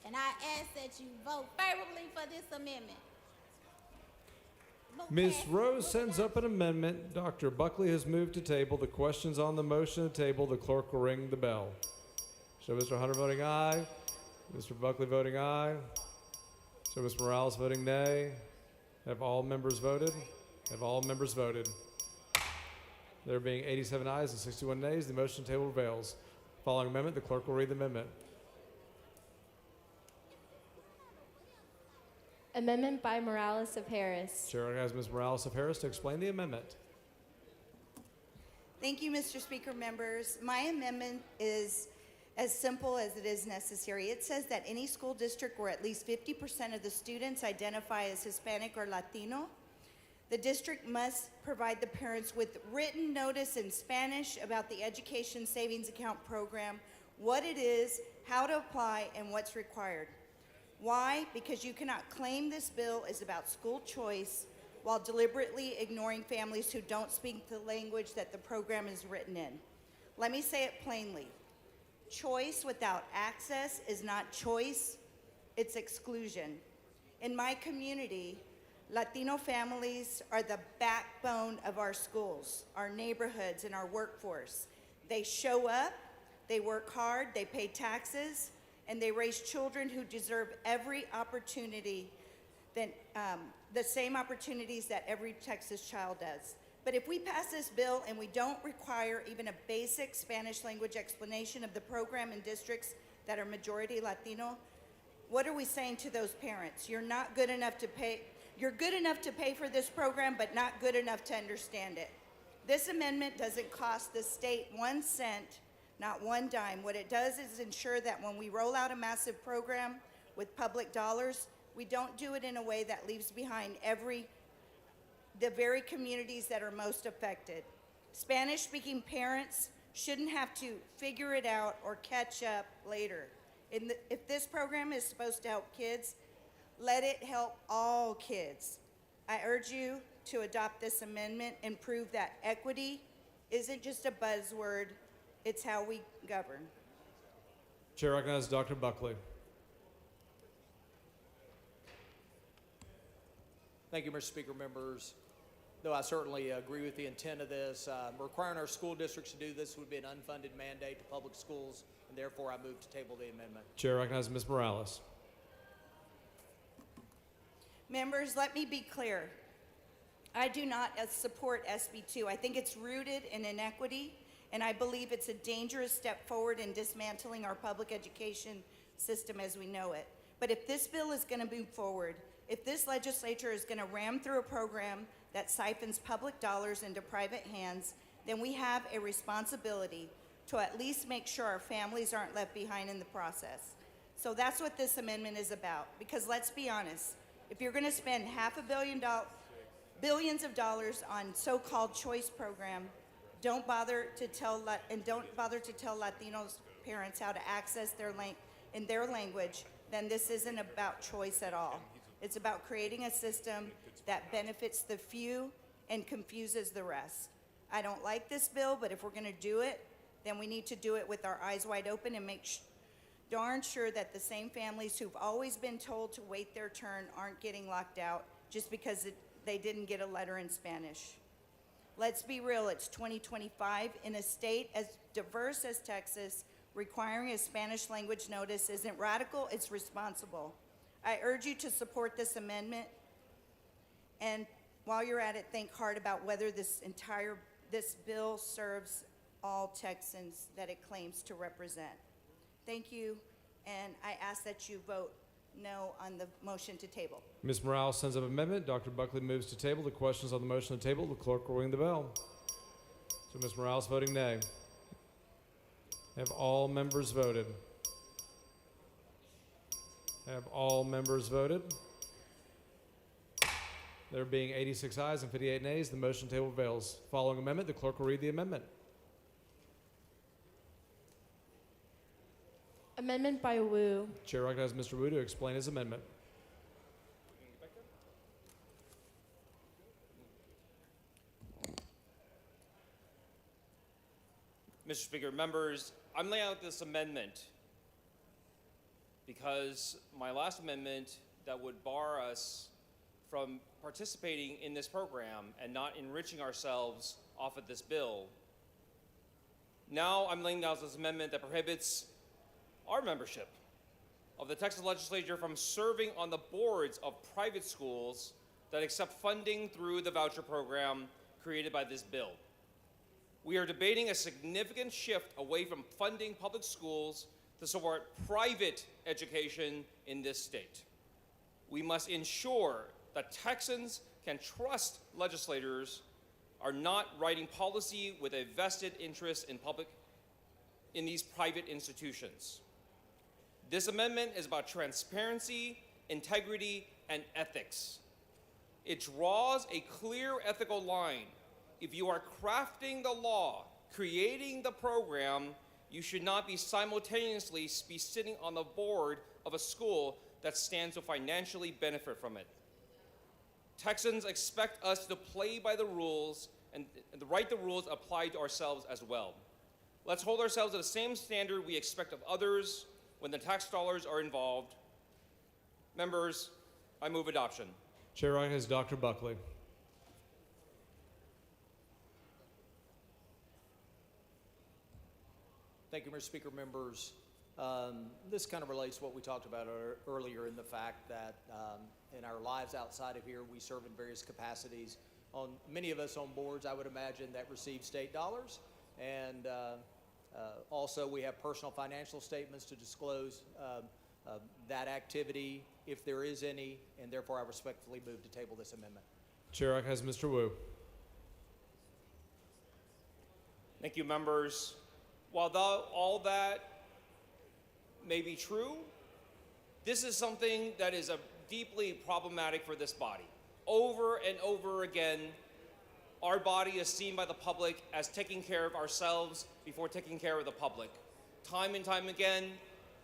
[SPEAKER 16] And I ask that you vote favorably for this amendment.
[SPEAKER 3] Ms. Rose sends up an amendment. Dr. Buckley has moved to table. The questions on the motion to table. The clerk will ring the bell. Show Mr. Hunter voting aye. Mr. Buckley voting aye. Show Ms. Morales voting nay. Have all members voted? Have all members voted? There being 87 ayes and 61 nays, the motion to table prevails. Following amendment, the clerk will read the amendment.
[SPEAKER 5] Amendment by Morales of Harris.
[SPEAKER 3] Chair recognizes Ms. Morales of Harris to explain the amendment.
[SPEAKER 17] Thank you, Mr. Speaker, members. My amendment is as simple as it is necessary. It says that any school district where at least 50% of the students identify as Hispanic or Latino, the district must provide the parents with written notice in Spanish about the Education Savings Account program, what it is, how to apply, and what's required. Why? Because you cannot claim this bill is about school choice while deliberately ignoring families who don't speak the language that the program is written in. Let me say it plainly. Choice without access is not choice, it's exclusion. In my community, Latino families are the backbone of our schools, our neighborhoods, and our workforce. They show up, they work hard, they pay taxes, and they raise children who deserve every opportunity, the same opportunities that every Texas child does. But if we pass this bill and we don't require even a basic Spanish language explanation of the program in districts that are majority Latino, what are we saying to those parents? You're not good enough to pay. You're good enough to pay for this program, but not good enough to understand it. This amendment doesn't cost the state 1 cent, not one dime. What it does is ensure that when we roll out a massive program with public dollars, we don't do it in a way that leaves behind the very communities that are most affected. Spanish-speaking parents shouldn't have to figure it out or catch up later. If this program is supposed to help kids, let it help all kids. I urge you to adopt this amendment and prove that equity isn't just a buzzword, it's how we govern.
[SPEAKER 3] Chair recognizes Dr. Buckley.
[SPEAKER 2] Thank you, Mr. Speaker, members. Though I certainly agree with the intent of this, requiring our school districts to do this would be an unfunded mandate to public schools, and therefore I move to table the amendment.
[SPEAKER 3] Chair recognizes Ms. Morales.
[SPEAKER 17] Members, let me be clear. I do not support SB 2. I think it's rooted in inequity, and I believe it's a dangerous step forward in dismantling our public education system as we know it. But if this bill is going to move forward, if this legislature is going to ram through a program that siphons public dollars into private hands, then we have a responsibility to at least make sure our families aren't left behind in the process. So that's what this amendment is about, because let's be honest, if you're going to spend billions of dollars on so-called choice program, don't bother to tell Latinos parents how to access in their language, then this isn't about choice at all. It's about creating a system that benefits the few and confuses the rest. I don't like this bill, but if we're going to do it, then we need to do it with our eyes wide open and make darn sure that the same families who've always been told to wait their turn aren't getting locked out just because they didn't get a letter in Spanish. Let's be real, it's 2025. In a state as diverse as Texas, requiring a Spanish language notice isn't radical, it's responsible. I urge you to support this amendment, and while you're at it, think hard about whether this bill serves all Texans that it claims to represent. Thank you, and I ask that you vote no on the motion to table.
[SPEAKER 3] Ms. Morales sends up amendment. Dr. Buckley moves to table. The questions on the motion to table. The clerk will ring the bell. So Ms. Morales voting nay. Have all members voted? Have all members voted? There being 86 ayes and 58 nays, the motion table prevails. Following amendment, the clerk will read the amendment.
[SPEAKER 5] Amendment by Wu.
[SPEAKER 3] Chair recognizes Mr. Wu to explain his amendment.
[SPEAKER 21] Mr. Speaker, members, I'm laying out this amendment because my last amendment that would bar us from participating in this program and not enriching ourselves off of this bill. Now I'm laying down this amendment that prohibits our membership of the Texas legislature from serving on the boards of private schools that accept funding through the voucher program created by this bill. We are debating a significant shift away from funding public schools to support private education in this state. We must ensure that Texans can trust legislators are not writing policy with a vested interest in these private institutions. This amendment is about transparency, integrity, and ethics. It draws a clear ethical line. If you are crafting the law, creating the program, you should not be simultaneously be sitting on the board of a school that stands to financially benefit from it. Texans expect us to play by the rules and write the rules apply to ourselves as well. Let's hold ourselves to the same standard we expect of others when the tax dollars are involved. Members, I move adoption.
[SPEAKER 3] Chair recognizes Dr. Buckley.
[SPEAKER 2] Thank you, Mr. Speaker, members. This kind of relates to what we talked about earlier in the fact that in our lives outside of here, we serve in various capacities. Many of us on boards, I would imagine, that receive state dollars. And also, we have personal financial statements to disclose that activity, if there is any, and therefore I respectfully move to table this amendment.
[SPEAKER 3] Chair recognizes Mr. Wu.
[SPEAKER 21] Thank you, members. While all that may be true, this is something that is deeply problematic for this body. Over and over again, our body is seen by the public as taking care of ourselves before taking care of the public. Time and time again,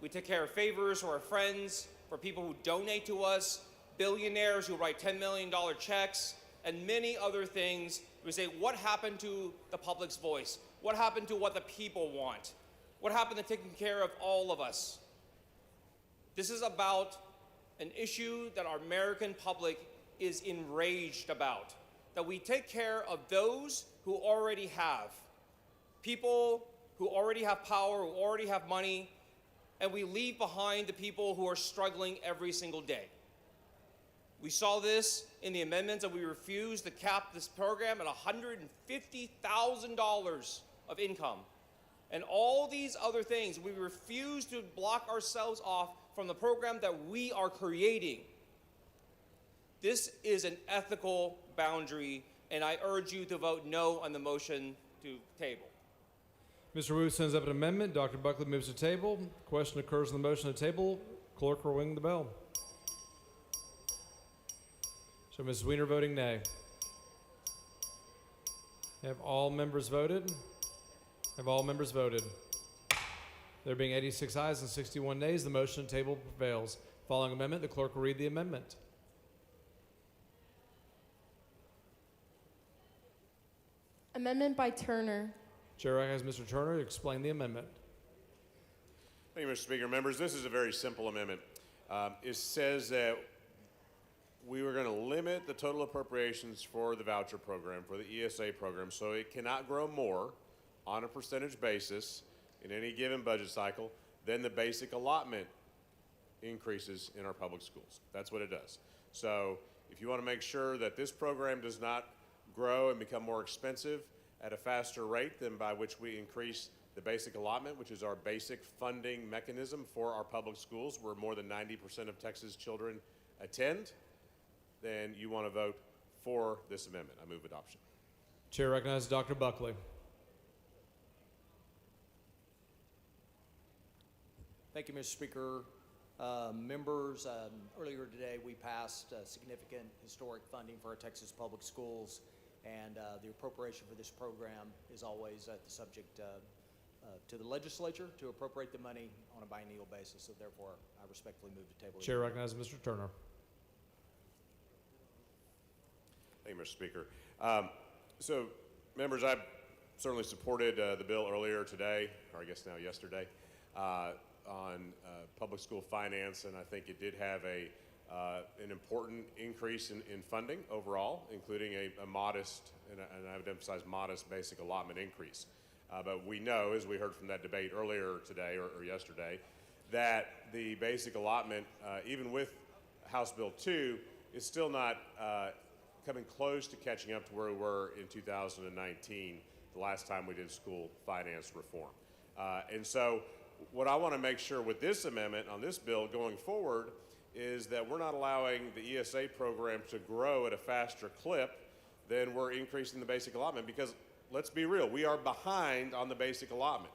[SPEAKER 21] we take care of favors for our friends, for people who donate to us, billionaires who write $10 million checks, and many other things. We say, what happened to the public's voice? What happened to what the people want? What happened to taking care of all of us? This is about an issue that our American public is enraged about, that we take care of those who already have, people who already have power, who already have money, and we leave behind the people who are struggling every single day. We saw this in the amendments that we refused to cap this program at $150,000 of income. And all these other things, we refuse to block ourselves off from the program that we are creating. This is an ethical boundary, and I urge you to vote no on the motion to table.
[SPEAKER 3] Mr. Wu sends up an amendment. Dr. Buckley moves to table. Question occurs on the motion to table. Clerk will ring the bell. So Mrs. Weiner voting nay. Have all members voted? Have all members voted? There being 86 ayes and 61 nays, the motion to table prevails. Following amendment, the clerk will read the amendment.
[SPEAKER 5] Amendment by Turner.
[SPEAKER 3] Chair recognizes Mr. Turner to explain the amendment.
[SPEAKER 9] Thank you, Mr. Speaker. Members, this is a very simple amendment. It says that we were going to limit the total appropriations for the voucher program, for the ESA program, so it cannot grow more on a percentage basis in any given budget cycle than the basic allotment increases in our public schools. That's what it does. So if you want to make sure that this program does not grow and become more expensive at a faster rate than by which we increase the basic allotment, which is our basic funding mechanism for our public schools, where more than 90% of Texas children attend, then you want to vote for this amendment. I move adoption.
[SPEAKER 3] Chair recognizes Dr. Buckley.
[SPEAKER 2] Thank you, Mr. Speaker. Members, earlier today we passed significant historic funding for our Texas public schools, and the appropriation for this program is always the subject to the legislature to appropriate the money on a biennial basis. So therefore, I respectfully move to table.
[SPEAKER 3] Chair recognizes Mr. Turner.
[SPEAKER 9] Thank you, Mr. Speaker. So, members, I certainly supported the bill earlier today, or I guess now yesterday, on public school finance, and I think it did have an important increase in funding overall, including a modest, and I would emphasize modest, basic allotment increase. But we know, as we heard from that debate earlier today or yesterday, that the basic allotment, even with House Bill 2, is still not coming close to catching up to where we were in 2019, the last time we did school finance reform. And so what I want to make sure with this amendment on this bill going forward is that we're not allowing the ESA program to grow at a faster clip than we're increasing the basic allotment, because let's be real, we are behind on the basic allotment.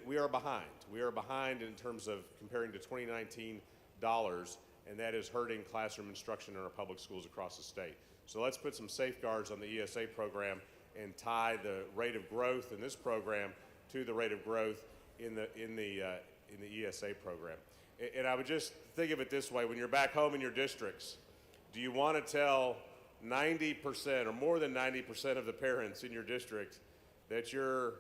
[SPEAKER 9] We are behind. We are behind in terms of comparing to 2019 dollars, and that is hurting classroom instruction in our public schools across the state. So let's put some safeguards on the ESA program and tie the rate of growth in this program to the rate of growth in the ESA program. And I would just think of it this way: when you're back home in your districts, do you want to tell 90% or more than 90% of the parents in your district that you're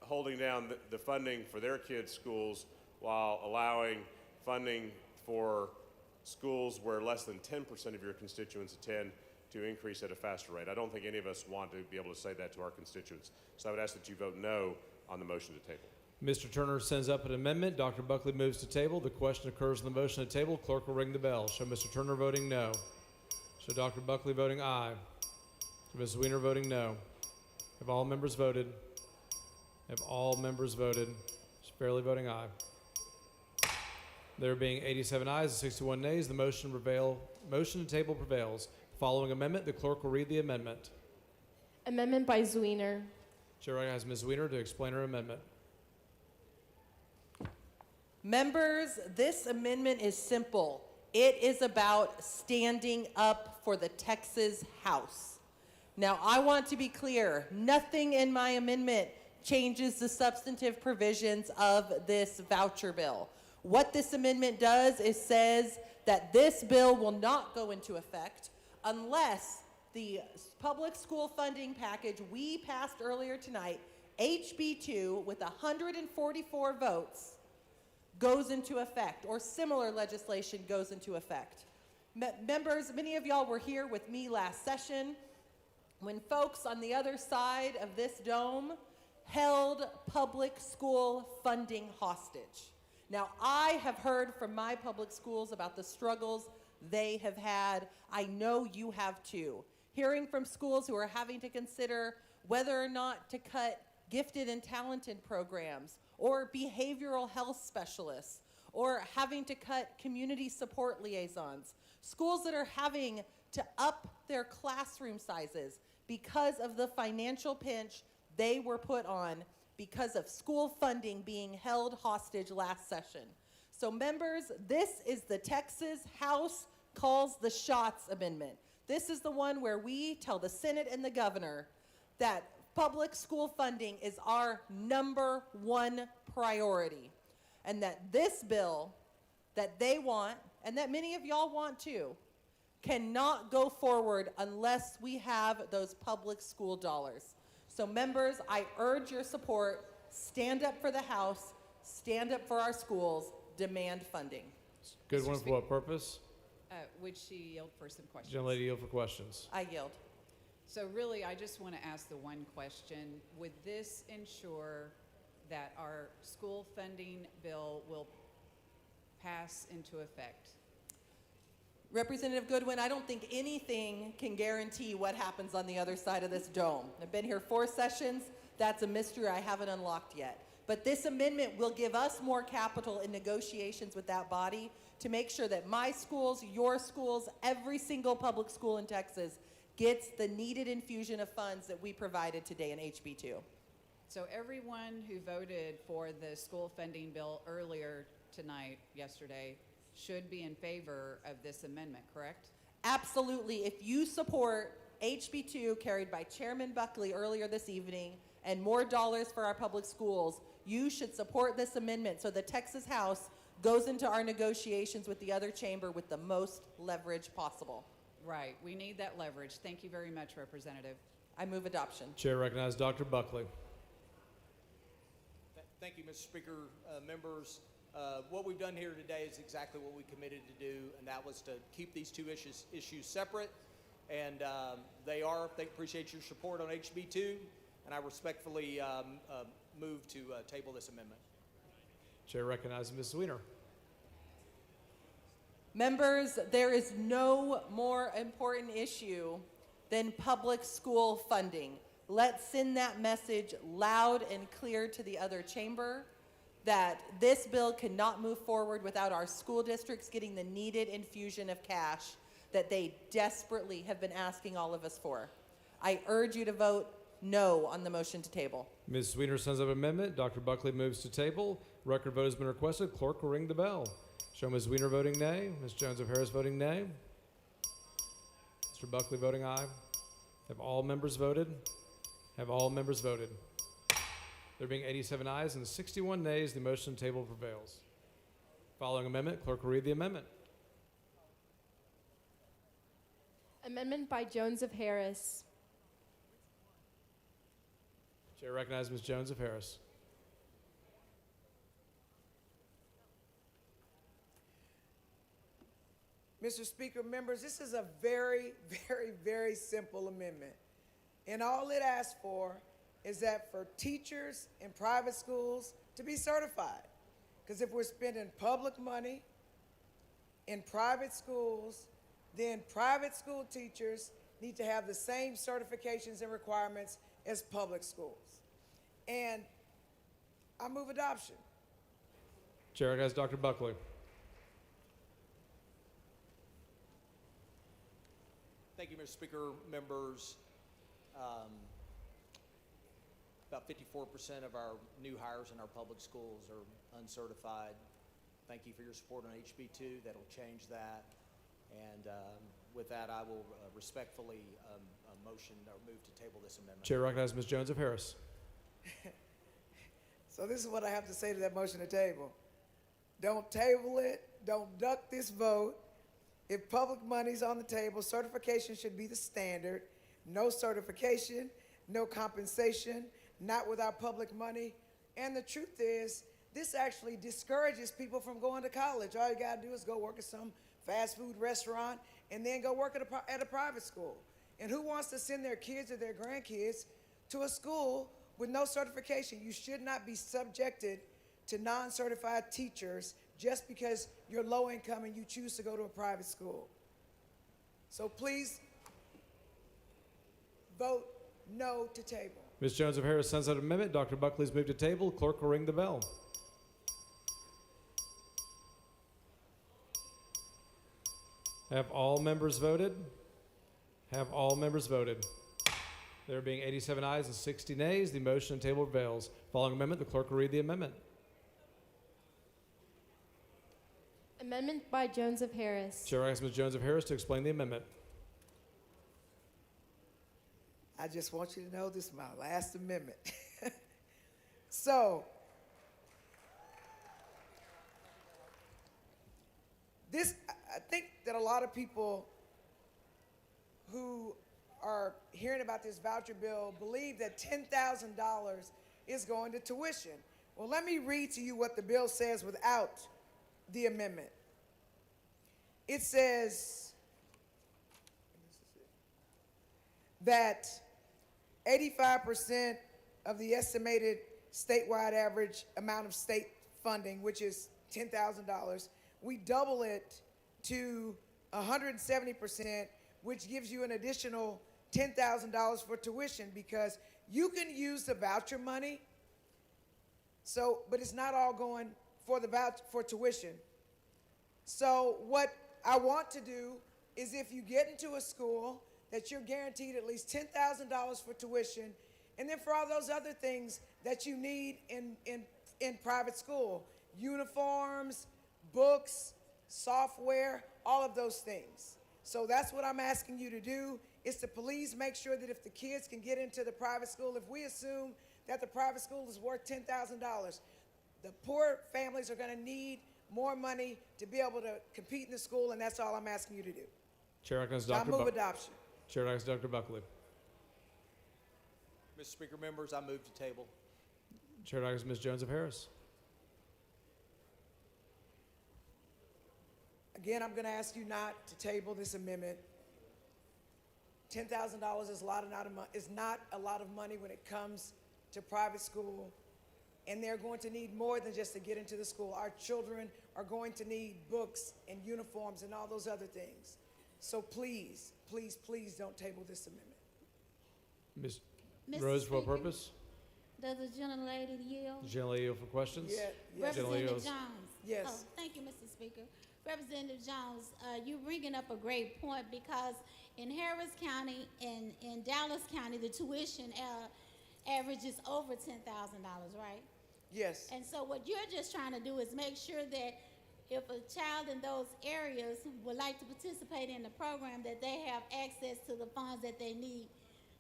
[SPEAKER 9] holding down the funding for their kids' schools while allowing funding for schools where less than 10% of your constituents attend to increase at a faster rate? I don't think any of us want to be able to say that to our constituents. So I would ask that you vote no on the motion to table.
[SPEAKER 3] Mr. Turner sends up an amendment. Dr. Buckley moves to table. The question occurs on the motion to table. Clerk will ring the bell. Show Mr. Turner voting no. Show Dr. Buckley voting aye. Show Ms. Weiner voting no. Have all members voted? Have all members voted? Mr. Fairley voting aye. There being 87 ayes and 61 nays, the motion to table prevails. Following amendment, the clerk will read the amendment.
[SPEAKER 5] Amendment by Zwiener.
[SPEAKER 3] Chair recognizes Ms. Weiner to explain her amendment.
[SPEAKER 14] Members, this amendment is simple. It is about standing up for the Texas House. Now, I want to be clear, nothing in my amendment changes the substantive provisions of this voucher bill. What this amendment does is says that this bill will not go into effect unless the public school funding package we passed earlier tonight, HB2, with 144 votes, goes into effect, or similar legislation goes into effect. Members, many of y'all were here with me last session when folks on the other side of this dome held public school funding hostage. Now, I have heard from my public schools about the struggles they have had. I know you have too. Hearing from schools who are having to consider whether or not to cut gifted and talented programs, or behavioral health specialists, or having to cut community support liaisons. Schools that are having to up their classroom sizes because of the financial pinch they were put on because of school funding being held hostage last session. So members, this is the Texas House Calls the Shots amendment. This is the one where we tell the Senate and the governor that public school funding is our #1 priority, and that this bill that they want, and that many of y'all want too, cannot go forward unless we have those public school dollars. So members, I urge your support. Stand up for the House, stand up for our schools, demand funding.
[SPEAKER 3] Good one for what purpose?
[SPEAKER 12] Would she yield for some questions?
[SPEAKER 3] Young lady, yield for questions.
[SPEAKER 14] I yield.
[SPEAKER 12] So really, I just want to ask the one question. Would this ensure that our school funding bill will pass into effect?
[SPEAKER 14] Representative Goodwin, I don't think anything can guarantee what happens on the other side of this dome. I've been here 4 sessions. That's a mystery I haven't unlocked yet. But this amendment will give us more capital in negotiations with that body to make sure that my schools, your schools, every single public school in Texas gets the needed infusion of funds that we provided today in HB2.
[SPEAKER 12] So everyone who voted for the school funding bill earlier tonight, yesterday, should be in favor of this amendment, correct?
[SPEAKER 14] Absolutely. If you support HB2 carried by Chairman Buckley earlier this evening and more dollars for our public schools, you should support this amendment so the Texas House goes into our negotiations with the other chamber with the most leverage possible.
[SPEAKER 12] Right, we need that leverage. Thank you very much, Representative.
[SPEAKER 14] I move adoption.
[SPEAKER 3] Chair recognizes Dr. Buckley.
[SPEAKER 2] Thank you, Mr. Speaker. Members, what we've done here today is exactly what we committed to do, and that was to keep these two issues separate. And they appreciate your support on HB2, and I respectfully move to table this amendment.
[SPEAKER 3] Chair recognizes Ms. Weiner.
[SPEAKER 14] Members, there is no more important issue than public school funding. Let's send that message loud and clear to the other chamber that this bill cannot move forward without our school districts getting the needed infusion of cash that they desperately have been asking all of us for. I urge you to vote no on the motion to table.
[SPEAKER 3] Ms. Weiner sends up an amendment. Dr. Buckley moves to table. Record vote has been requested. Clerk will ring the bell. Show Ms. Weiner voting nay. Ms. Jones of Harris voting nay. Mr. Buckley voting aye. Have all members voted? Have all members voted? There being 87 ayes and 61 nays, the motion to table prevails. Following amendment, clerk will read the amendment.
[SPEAKER 5] Amendment by Jones of Harris.
[SPEAKER 3] Chair recognizes Ms. Jones of Harris.
[SPEAKER 13] Mr. Speaker, members, this is a very, very, very simple amendment. And all it asks for is that for teachers in private schools to be certified. Because if we're spending public money in private schools, then private school teachers need to have the same certifications and requirements as public schools. And I move adoption.
[SPEAKER 3] Chair recognizes Dr. Buckley.
[SPEAKER 2] Thank you, Mr. Speaker. Members, about 54% of our new hires in our public schools are uncertified. Thank you for your support on HB2. That'll change that. And with that, I will respectfully motion or move to table this amendment.
[SPEAKER 3] Chair recognizes Ms. Jones of Harris.
[SPEAKER 13] So this is what I have to say to that motion to table. Don't table it. Don't duck this vote. If public money's on the table, certification should be the standard. No certification, no compensation, not without public money. And the truth is, this actually discourages people from going to college. All you gotta do is go work at some fast food restaurant and then go work at a private school. And who wants to send their kids or their grandkids to a school with no certification? You should not be subjected to non-certified teachers just because you're low income and you choose to go to a private school. So please vote no to table.
[SPEAKER 3] Ms. Jones of Harris sends out an amendment. Dr. Buckley's moved to table. Clerk will ring the bell. Have all members voted? Have all members voted? There being 87 ayes and 60 nays, the motion to table prevails. Following amendment, the clerk will read the amendment.
[SPEAKER 5] Amendment by Jones of Harris.
[SPEAKER 3] Chair asks Ms. Jones of Harris to explain the amendment.
[SPEAKER 13] I just want you to know this is my last amendment. So, I think that a lot of people who are hearing about this voucher bill believe that $10,000 is going to tuition. Well, let me read to you what the bill says without the amendment. It says that 85% of the estimated statewide average amount of state funding, which is $10,000, we double it to 170%, which gives you an additional $10,000 for tuition, because you can use the voucher money, but it's not all going for tuition. So what I want to do is, if you get into a school that you're guaranteed at least $10,000 for tuition, And then for all those other things that you need in private school, uniforms, books, software, all of those things. So that's what I'm asking you to do, is to please make sure that if the kids can get into the private school, if we assume that the private school is worth $10,000, the poor families are going to need more money to be able to compete in the school, and that's all I'm asking you to do.
[SPEAKER 3] Chair recognizes
[SPEAKER 13] So I
[SPEAKER 3] Dr.
[SPEAKER 13] move
[SPEAKER 3] Buck-
[SPEAKER 13] adoption.
[SPEAKER 3] Chair recognizes Dr. Buckley.
[SPEAKER 2] Mr. Speaker, members, I move to table.
[SPEAKER 3] Chair recognizes Ms. Jones of Harris.
[SPEAKER 13] Again, I'm going to ask you not to table this amendment. $10,000 is not a lot of money when it comes to private school, and they're going to need more than just to get into the school. Our children are going to need books and uniforms and all those other things. So please, please, please don't table this amendment.
[SPEAKER 3] Ms.
[SPEAKER 16] Mr.
[SPEAKER 3] Rose, for what
[SPEAKER 16] Speaker,
[SPEAKER 3] purpose?
[SPEAKER 16] Does the gentlelady yield?
[SPEAKER 3] Generally yield for questions?
[SPEAKER 13] Yeah, yes.
[SPEAKER 3] Generally
[SPEAKER 16] Representative
[SPEAKER 3] yields.
[SPEAKER 16] Jones.
[SPEAKER 13] Yes.
[SPEAKER 16] Oh, thank you, Mr. Speaker. Representative Jones, you're bringing up a great point, because in Harris County and in Dallas County, the tuition average is over $10,000, right?
[SPEAKER 13] Yes.
[SPEAKER 16] And so what you're just trying to do is make sure that if a child in those areas would like to participate in the program, that they have access to the funds that they need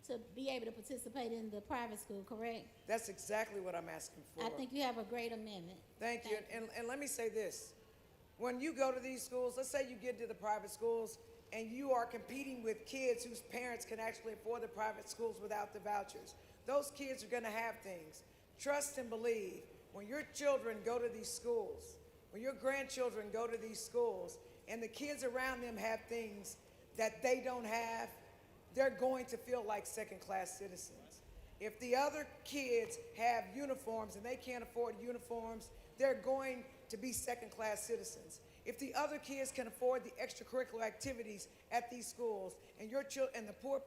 [SPEAKER 16] to be able to participate in the private school, correct?
[SPEAKER 13] That's exactly what I'm asking for.
[SPEAKER 16] I think you have a great amendment.
[SPEAKER 13] Thank you. And let me say this. When you go to these schools, let's say you get to the private schools and you are competing with kids whose parents can actually afford the private schools without the vouchers. Those kids are going to have things. Trust and believe. When your children go to these schools, when your grandchildren go to these schools, and the kids around them have things that they don't have, they're going to feel like second-class citizens. If the other kids have uniforms and they can't afford uniforms, they're going to be second-class citizens. If the other kids can afford the extracurricular activities at these schools, and your and the poor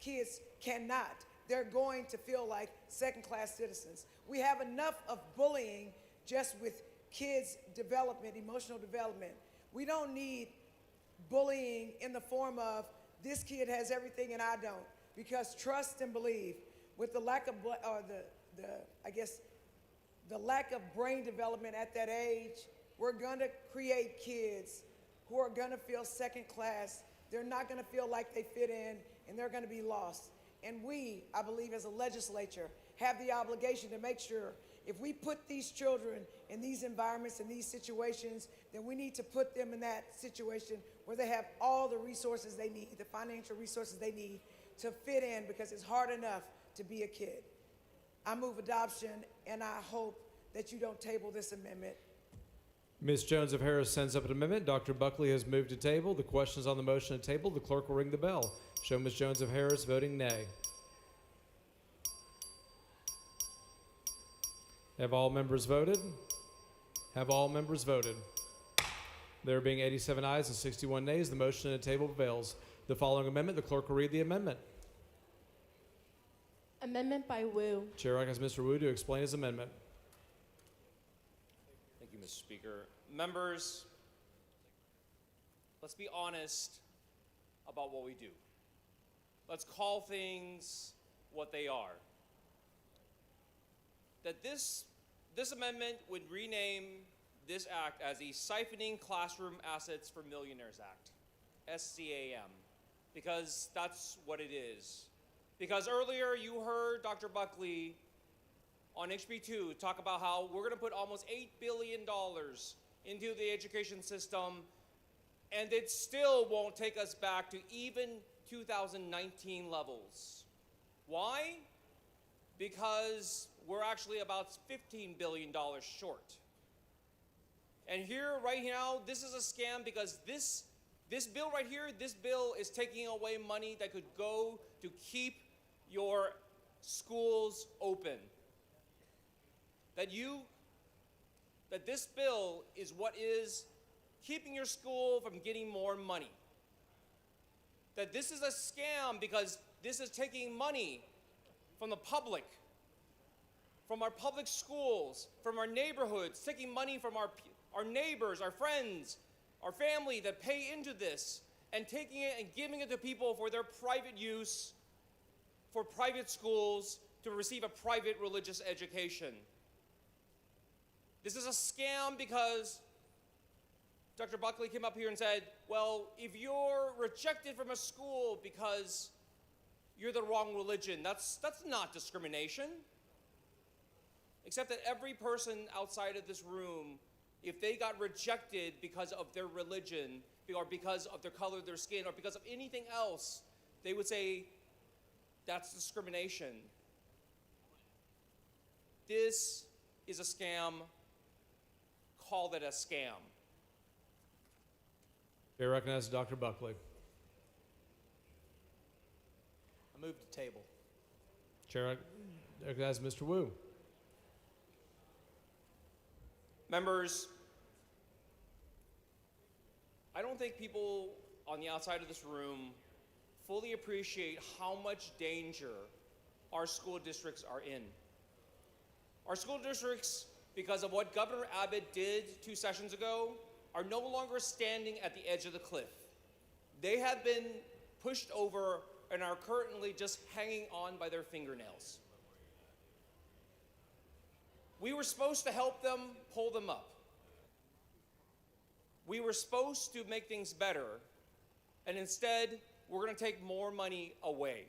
[SPEAKER 13] kids cannot, they're going to feel like second-class citizens. We have enough of bullying just with kids' development, emotional development. We don't need bullying in the form of, this kid has everything and I don't. Because trust and believe, with the lack of, the lack of brain development at that age, we're gonna create kids who are gonna feel second class. They're not gonna feel like they fit in, and they're gonna be lost. And we, I believe, as a legislature, have the obligation to make sure if we put these children in these environments, in these situations, then we need to put them in that situation where they have all the resources they need, the financial resources they need to fit in, because it's hard enough to be a kid. I move adoption, and I hope that you don't table this amendment.
[SPEAKER 3] Ms. Jones of Harris sends up an amendment. Dr. Buckley has moved to table. The question is on the motion to table. The clerk will ring the bell. Show Ms. Jones of Harris voting nay. Have all members voted? Have all members voted? There being 87 ayes and 61 nays, the motion to table prevails. The following amendment, the clerk will read the amendment.
[SPEAKER 5] Amendment by Wu.
[SPEAKER 3] Chair recognizes Mr. Wu to explain his amendment.
[SPEAKER 21] Thank you, Mr. Speaker. Members, let's be honest about what we do. Let's call things what they are. That this amendment would rename this act as the Siphoning Classroom Assets for Millionaires Act, SCAM, because that's what it is. Because earlier you heard Dr. Buckley on HB2 talk about how we're going to put almost $8 billion into the education system, and it still won't take us back to even 2019 levels. Why? Because we're actually about $15 billion short. And here, right now, this is a scam, because this bill right here, this bill is taking away money that could go to keep your schools open. That this bill is what is keeping your school from getting more money. That this is a scam because this is taking money from the public, from our public schools, from our neighborhoods, taking money from our neighbors, our friends, our family that pay into this, and taking it and giving it to people for their private use, for private schools to receive a private religious education. This is a scam because Dr. Buckley came up here and said, well, if you're rejected from a school because you're the wrong religion, that's not discrimination. Except that every person outside of this room, if they got rejected because of their religion, or because of their color of their skin, or because of anything else, they would say, that's discrimination. This is a scam. Call it a scam.
[SPEAKER 3] Chair recognizes Dr. Buckley.
[SPEAKER 2] I move to table.
[SPEAKER 3] Chair recognizes Mr. Wu.
[SPEAKER 21] Members, I don't think people on the outside of this room fully appreciate how much danger our school districts are in. Our school districts, because of what Governor Abbott did 2 sessions ago, are no longer standing at the edge of the cliff. They have been pushed over and are currently just hanging on by their fingernails. We were supposed to help them pull them up. We were supposed to make things better, and instead, we're going to take more money away.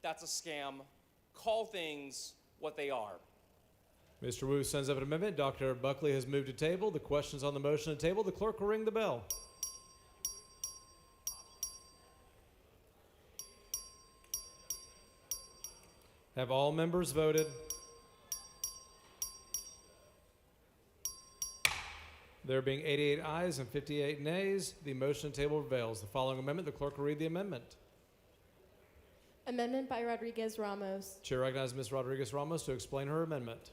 [SPEAKER 21] That's a scam. Call things what they are.
[SPEAKER 3] Mr. Wu sends up an amendment. Dr. Buckley has moved to table. The questions on the motion to table. The clerk will ring the bell. Have all members voted? There being 88 ayes and 58 nays, the motion to table prevails. The following amendment, the clerk will read the amendment.
[SPEAKER 5] Amendment by Rodriguez Ramos.
[SPEAKER 3] Chair recognizes Ms. Rodriguez Ramos to explain her amendment.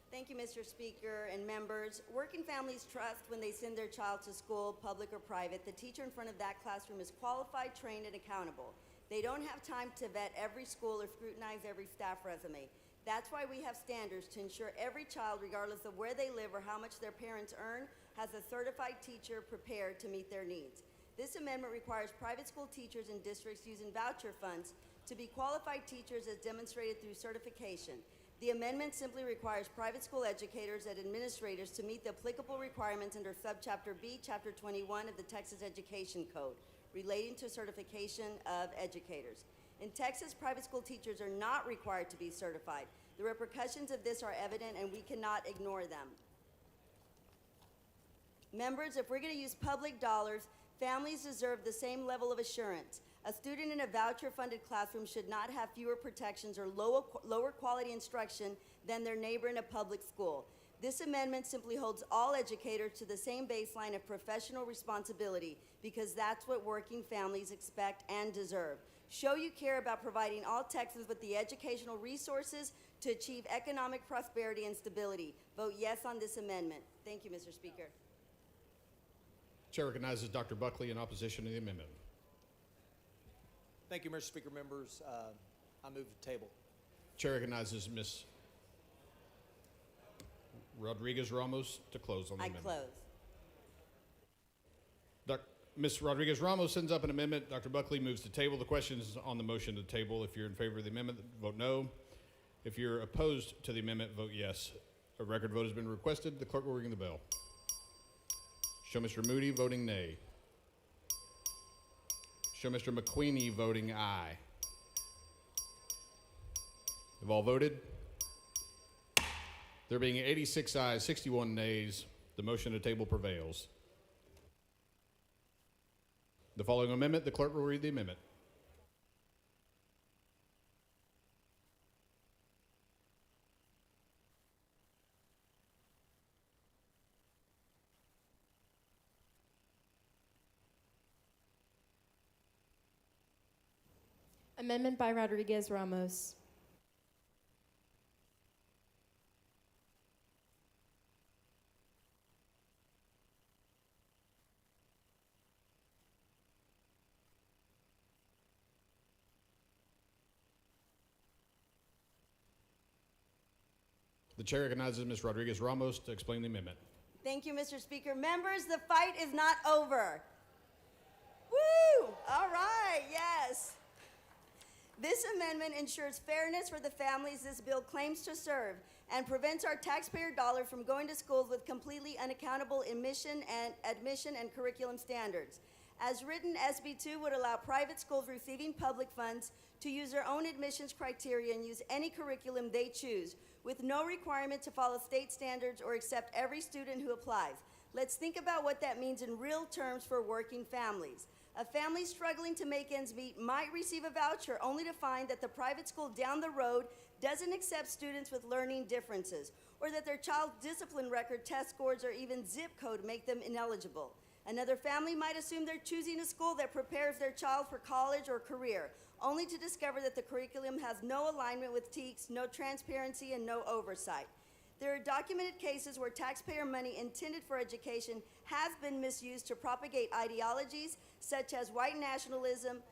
[SPEAKER 17] Thank you, Mr. Speaker and members. Working families trust when they send their child to school, public or private, the teacher in front of that classroom is qualified, trained, and accountable. They don't have time to vet every school or scrutinize every staff resume. That's why we have standards to ensure every child, regardless of where they live or how much their parents earn, has a certified teacher prepared to meet their needs. This amendment requires private school teachers in districts using voucher funds to be qualified teachers as demonstrated through certification. The amendment simply requires private school educators and administrators to meet the applicable requirements under Subchapter B, Chapter 21 of the Texas Education Code relating to certification of educators. In Texas, private school teachers are not required to be certified. The repercussions of this are evident and we cannot ignore them. Members, if we're going to use public dollars, families deserve the same level of assurance. A student in a voucher-funded classroom should not have fewer protections or lower quality instruction than their neighbor in a public school. This amendment simply holds all educators to the same baseline of professional responsibility because that's what working families expect and deserve. Show you care about providing all Texans with the educational resources to achieve economic prosperity and stability. Vote yes on this amendment. Thank you, Mr. Speaker.
[SPEAKER 8] Chair recognizes Dr. Buckley in opposition to the amendment.
[SPEAKER 2] Thank you, Mr. Speaker. Members, I move to table.
[SPEAKER 8] Chair recognizes Ms. Rodriguez Ramos to close on the amendment.
[SPEAKER 17] Close.
[SPEAKER 8] Ms. Rodriguez Ramos sends up an amendment. Dr. Buckley moves to table. The question is on the motion to table. If you're in favor of the amendment, vote no. If you're opposed to the amendment, vote yes. A record vote has been requested. The clerk will ring the bell. Show Mr. Moody voting nay. Show Mr. McQueenie voting aye. Have all voted? There being 86 ayes, 61 nays, the motion to table prevails. The following amendment, the clerk will read the amendment.
[SPEAKER 5] Amendment by Rodriguez Ramos.
[SPEAKER 8] The chair recognizes Ms. Rodriguez Ramos to explain the amendment.
[SPEAKER 17] Thank you, Mr. Speaker. Members, the fight is not over. Woo! All right, yes.
[SPEAKER 10] This amendment ensures fairness for the families this bill claims to serve and prevents our taxpayer dollars from going to schools with completely unaccountable admission and curriculum standards. As written, SB 2 would allow private schools receiving public funds to use their own admissions criteria and use any curriculum they choose, with no requirement to follow state standards or accept every student who applies. Let's think about what that means in real terms for working families. A family struggling to make ends meet might receive a voucher only to find that the private school down the road doesn't accept students with learning differences, or that their child's discipline record, test scores, or even zip code make them ineligible. Another family might assume they're choosing a school that prepares their child for college or career, only to discover that the curriculum has no alignment with TEKS, no transparency, and no oversight. There are documented cases where taxpayer money intended for education has been misused to propagate ideologies such as white nationalism,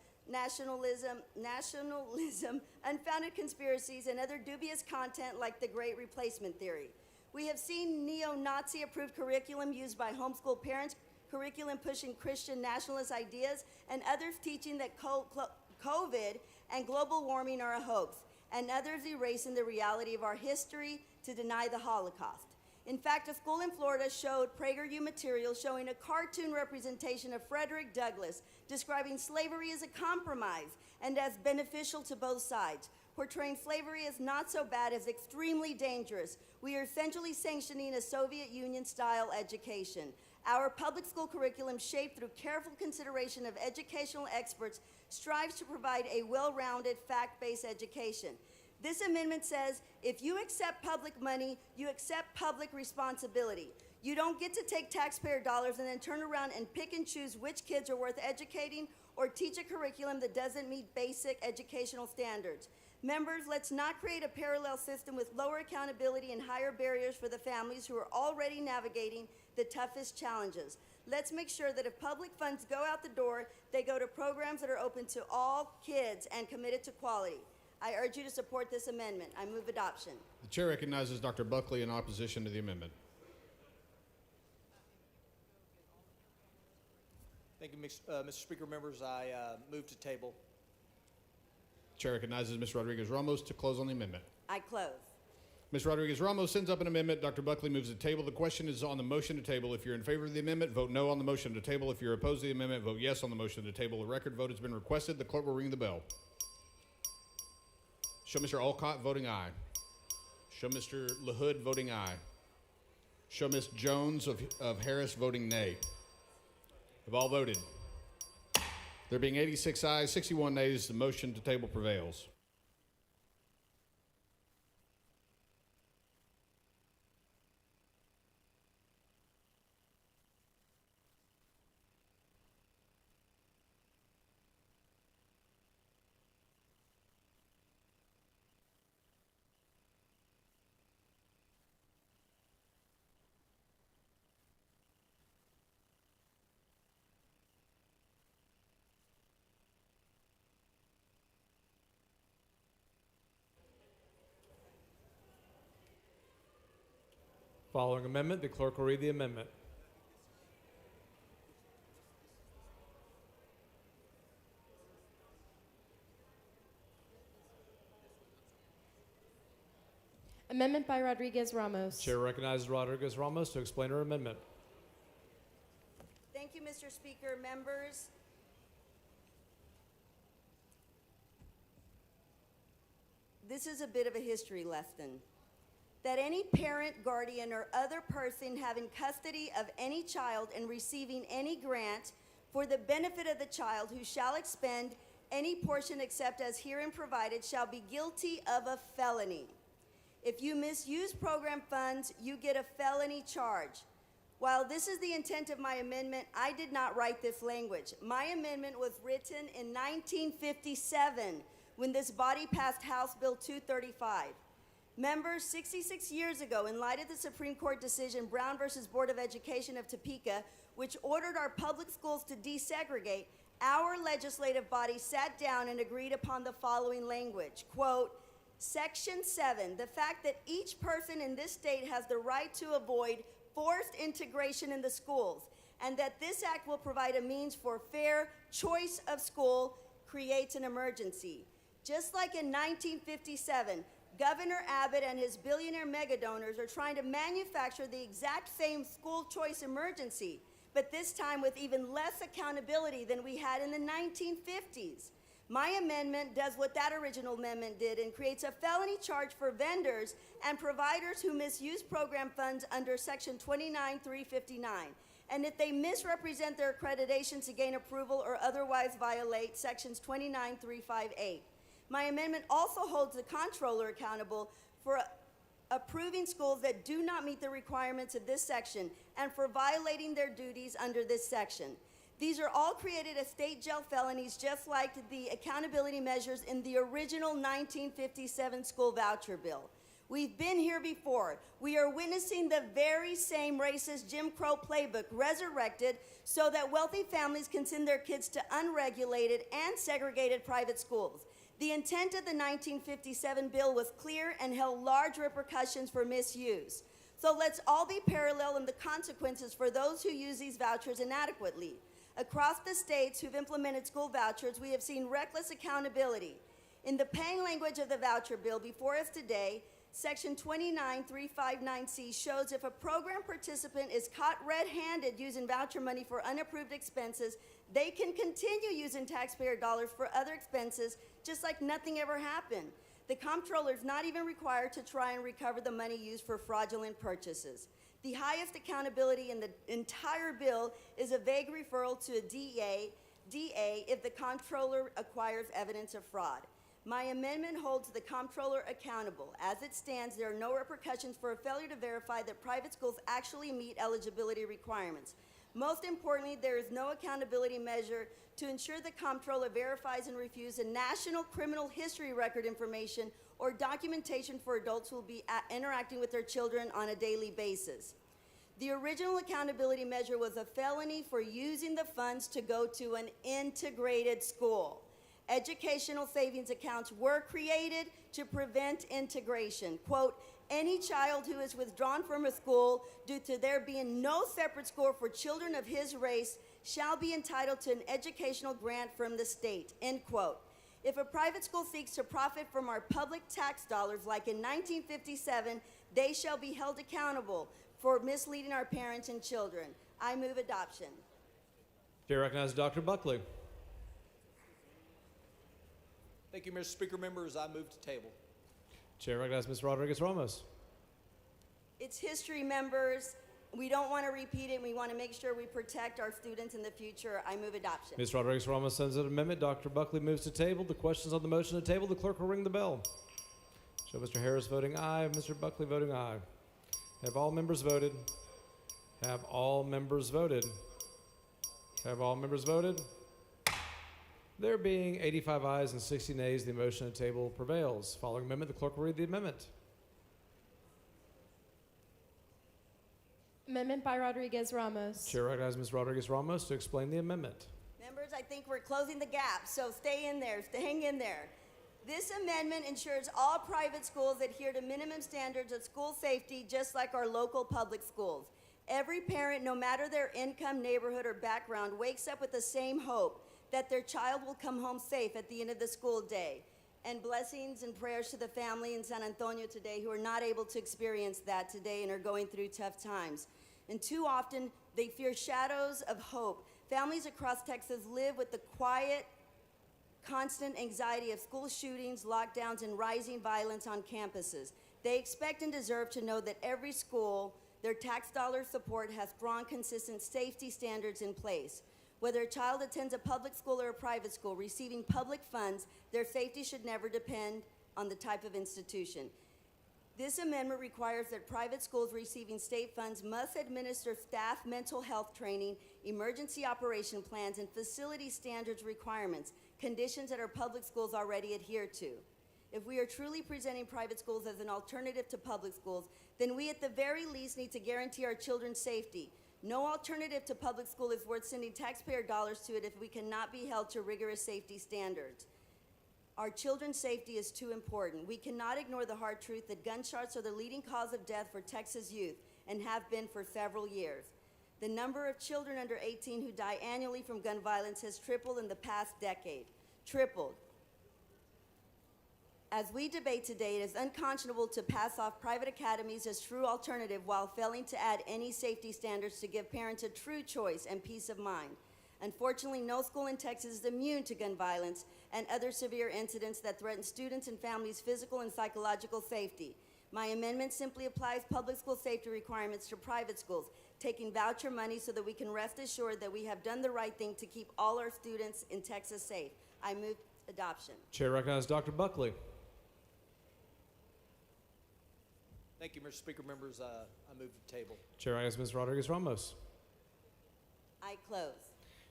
[SPEAKER 10] unfounded conspiracies, and other dubious content like the Great Replacement Theory. We have seen neo-Nazi approved curriculum used by homeschool parents, curriculum pushing Christian nationalist ideas, and others teaching that COVID and global warming are a hoax, and others erasing the reality of our history to deny the Holocaust. In fact, a school in Florida showed PragerU material showing a cartoon representation of Frederick Douglass describing slavery as a compromise and as beneficial to both sides, portraying slavery as not so bad as extremely dangerous. We are essentially sanctioning a Soviet Union-style education. Our public school curriculum, shaped through careful consideration of educational experts, strives to provide a well-rounded, fact-based education. This amendment says, if you accept public money, you accept public responsibility. You don't get to take taxpayer dollars and then turn around and pick and choose which kids are worth educating or teach a curriculum that doesn't meet basic educational standards. Members, let's not create a parallel system with lower accountability and higher barriers for the families who are already navigating the toughest challenges. Let's make sure that if public funds go out the door, they go to programs that are open to all kids and committed to quality. I urge you to support this amendment. I move adoption.
[SPEAKER 8] The chair recognizes Dr. Buckley in opposition to the amendment.
[SPEAKER 2] Thank you, Mr. Speaker. Members, I move to table.
[SPEAKER 8] Chair recognizes Ms. Rodriguez-Ramos to close on the amendment.
[SPEAKER 10] I close.
[SPEAKER 8] Ms. Rodriguez-Ramos sends up an amendment. Dr. Buckley moves to table. The question is on the motion to table. If you're in favor of the amendment, vote no on the motion to table. If you're opposed to the amendment, vote yes on the motion to table. A record vote has been requested. The clerk will ring the bell. Show Mr. Alcott voting aye. Show Mr. LaHood voting aye. Show Ms. Jones of Harris voting nay. Have all voted? There being 86 ayes, 61 nays, the motion to table prevails.
[SPEAKER 3] Following amendment, the clerk will read the amendment.
[SPEAKER 5] Amendment by Rodriguez-Ramos.
[SPEAKER 3] Chair recognizes Rodriguez-Ramos to explain her amendment.
[SPEAKER 10] Thank you, Mr. Speaker. Members, this is a bit of a history lesson. That any parent, guardian, or other person having custody of any child and receiving any grant for the benefit of the child who shall expend any portion except as herein provided shall be guilty of a felony. If you misuse program funds, you get a felony charge. While this is the intent of my amendment, I did not write this language. My amendment was written in 1957 when this body passed House Bill 235. Members, 66 years ago, in light of the Supreme Court decision Brown versus Board of Education of Topeka, which ordered our public schools to desegregate, our legislative body sat down and agreed upon the following language, quote, Section 7, the fact that each person in this state has the right to avoid forced integration in the schools, and that this act will provide a means for fair choice of school, creates an emergency. Just like in 1957, Governor Abbott and his billionaire mega donors are trying to manufacture the exact same school choice emergency, but this time with even less accountability than we had in the 1950s. My amendment does what that original amendment did and creates a felony charge for vendors and providers who misuse program funds under Section 29359. And if they misrepresent their accreditation to gain approval or otherwise violate Sections 29358. My amendment also holds the comptroller accountable for approving schools that do not meet the requirements of this section and for violating their duties under this section. These are all created as state jail felonies, just like the accountability measures in the original 1957 school voucher bill. We've been here before. We are witnessing the very same racist Jim Crow playbook resurrected so that wealthy families can send their kids to unregulated and segregated private schools. The intent of the 1957 bill was clear and held large repercussions for misuse. So let's all be parallel in the consequences for those who use these vouchers inadequately. Across the states who've implemented school vouchers, we have seen reckless accountability. In the plain language of the voucher bill before us today, Section 29359C shows if a program participant is caught red-handed using voucher money for unapproved expenses, they can continue using taxpayer dollars for other expenses just like nothing ever happened. The comptroller is not even required to try and recover the money used for fraudulent purchases. The highest accountability in the entire bill is a vague referral to a DA if the comptroller acquires evidence of fraud. My amendment holds the comptroller accountable. As it stands, there are no repercussions for a failure to verify that private schools actually meet eligibility requirements. Most importantly, there is no accountability measure to ensure the comptroller verifies and reviews the national criminal history record information or documentation for adults who will be interacting with their children on a daily basis. The original accountability measure was a felony for using the funds to go to an integrated school. Educational savings accounts were created to prevent integration. Quote, any child who is withdrawn from a school due to there being no separate school for children of his race shall be entitled to an educational grant from the state, end quote. If a private school seeks to profit from our public tax dollars like in 1957, they shall be held accountable for misleading our parents and children. I move adoption.
[SPEAKER 3] Chair recognizes Dr. Buckley.
[SPEAKER 2] Thank you, Mr. Speaker. Members, I move to table.
[SPEAKER 3] Chair recognizes Ms. Rodriguez Ramos.
[SPEAKER 10] It's history, members. We don't want to repeat it. We want to make sure we protect our students in the future. I move adoption.
[SPEAKER 3] Ms. Rodriguez Ramos sends an amendment. Dr. Buckley moves to table. The questions on the motion to table. The clerk will ring the bell. Show Mr. Harris voting aye, Mr. Buckley voting aye. Have all members voted? Have all members voted? Have all members voted? There being 85 ayes and 60 nays, the motion to table prevails. Following amendment, the clerk will read the amendment.
[SPEAKER 5] Amendment by Rodriguez Ramos.
[SPEAKER 3] Chair recognizes Ms. Rodriguez Ramos to explain the amendment.
[SPEAKER 10] Members, I think we're closing the gap, so stay in there, hang in there. This amendment ensures all private schools adhere to minimum standards of school safety, just like our local public schools. Every parent, no matter their income, neighborhood, or background, wakes up with the same hope that their child will come home safe at the end of the school day. And blessings and prayers to the family in San Antonio today who are not able to experience that today and are going through tough times. And too often, they fear shadows of hope. Families across Texas live with the quiet, constant anxiety of school shootings, lockdowns, and rising violence on campuses. They expect and deserve to know that every school, their tax dollar support has strong, consistent safety standards in place. Whether a child attends a public school or a private school receiving public funds, their safety should never depend on the type of institution. This amendment requires that private schools receiving state funds must administer staff mental health training, emergency operation plans, and facility standards requirements, conditions that our public schools already adhere to. If we are truly presenting private schools as an alternative to public schools, then we at the very least need to guarantee our children's safety. No alternative to public school is worth sending taxpayer dollars to it if we cannot be held to rigorous safety standards. Our children's safety is too important. We cannot ignore the hard truth that gunshots are the leading cause of death for Texas youth and have been for several years. The number of children under 18 who die annually from gun violence has tripled in the past decade. Tripled. As we debate today, it is unconscionable to pass off private academies as true alternative while failing to add any safety standards to give parents a true choice and peace of mind. Unfortunately, no school in Texas is immune to gun violence and other severe incidents that threaten students and families' physical and psychological safety. My amendment simply applies public school safety requirements to private schools, taking voucher money so that we can rest assured that we have done the right thing to keep all our students in Texas safe. I move adoption.
[SPEAKER 3] Chair recognizes Dr. Buckley.
[SPEAKER 2] Thank you, Mr. Speaker. Members, I move to table.
[SPEAKER 3] Chair recognizes Ms. Rodriguez Ramos.
[SPEAKER 10] I close.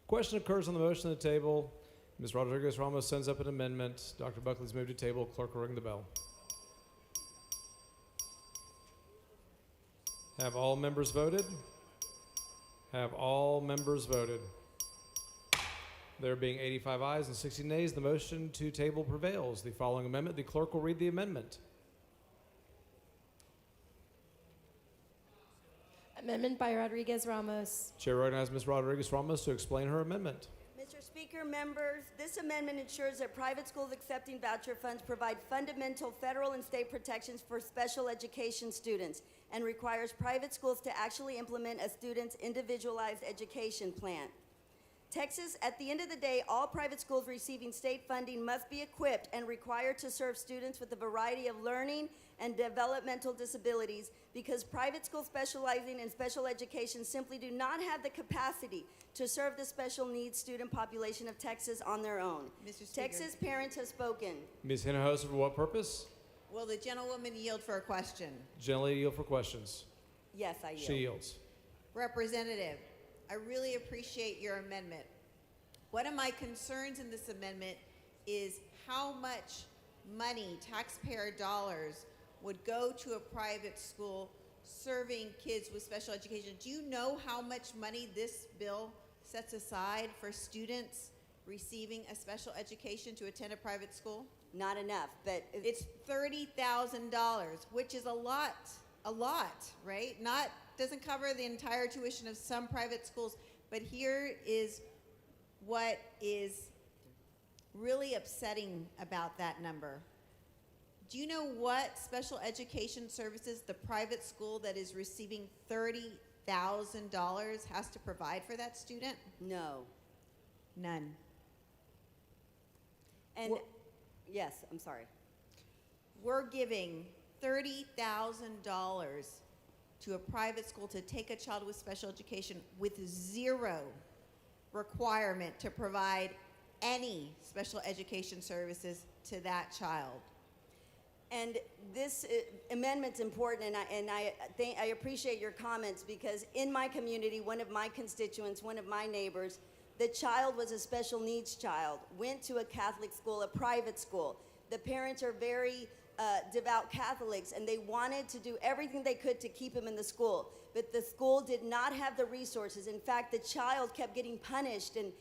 [SPEAKER 3] Question occurs on the motion on the table. Ms. Rodriguez Ramos sends up an amendment. Dr. Buckley's moved to table. Clerk will ring the bell. Have all members voted? Have all members voted? There being 85 ayes and 60 nays, the motion to table prevails. The following amendment, the clerk will read the amendment.
[SPEAKER 5] Amendment by Rodriguez Ramos.
[SPEAKER 3] Chair recognizes Ms. Rodriguez Ramos to explain her amendment.
[SPEAKER 10] Mr. Speaker, members, this amendment ensures that private schools accepting voucher funds provide fundamental federal and state protections for special education students and requires private schools to actually implement a student's individualized education plan. Texas, at the end of the day, all private schools receiving state funding must be equipped and required to serve students with a variety of learning and developmental disabilities because private schools specializing in special education simply do not have the capacity to serve the special needs student population of Texas on their own.
[SPEAKER 7] Mr. Speaker.
[SPEAKER 10] Texas parents have spoken.
[SPEAKER 3] Ms. Hinojosa, for what purpose?
[SPEAKER 7] Will the gentlewoman yield for a question?
[SPEAKER 3] Generally yield for questions.
[SPEAKER 10] Yes, I yield.
[SPEAKER 3] She yields.
[SPEAKER 7] Representative, I really appreciate your amendment. One of my concerns in this amendment is how much money, taxpayer dollars, would go to a private school serving kids with special education. Do you know how much money this bill sets aside for students receiving a special education to attend a private school?
[SPEAKER 10] Not enough, but
[SPEAKER 7] it's $30,000, which is a lot, right? Doesn't cover the entire tuition of some private schools, but here is what is really upsetting about that number. Do you know what special education services the private school that is receiving $30,000 has to provide for that student?
[SPEAKER 10] No.
[SPEAKER 7] None.
[SPEAKER 10] And yes, I'm sorry.
[SPEAKER 7] We're giving $30,000 to a private school to take a child with special education with zero requirement to provide any special education services to that child.
[SPEAKER 10] And this amendment's important, and I appreciate your comments because in my community, one of my constituents, one of my neighbors, the child was a special needs child, went to a Catholic school, a private school. The parents are very devout Catholics, and they wanted to do everything they could to keep him in the school. But the school did not have the resources. In fact, the child kept getting punished and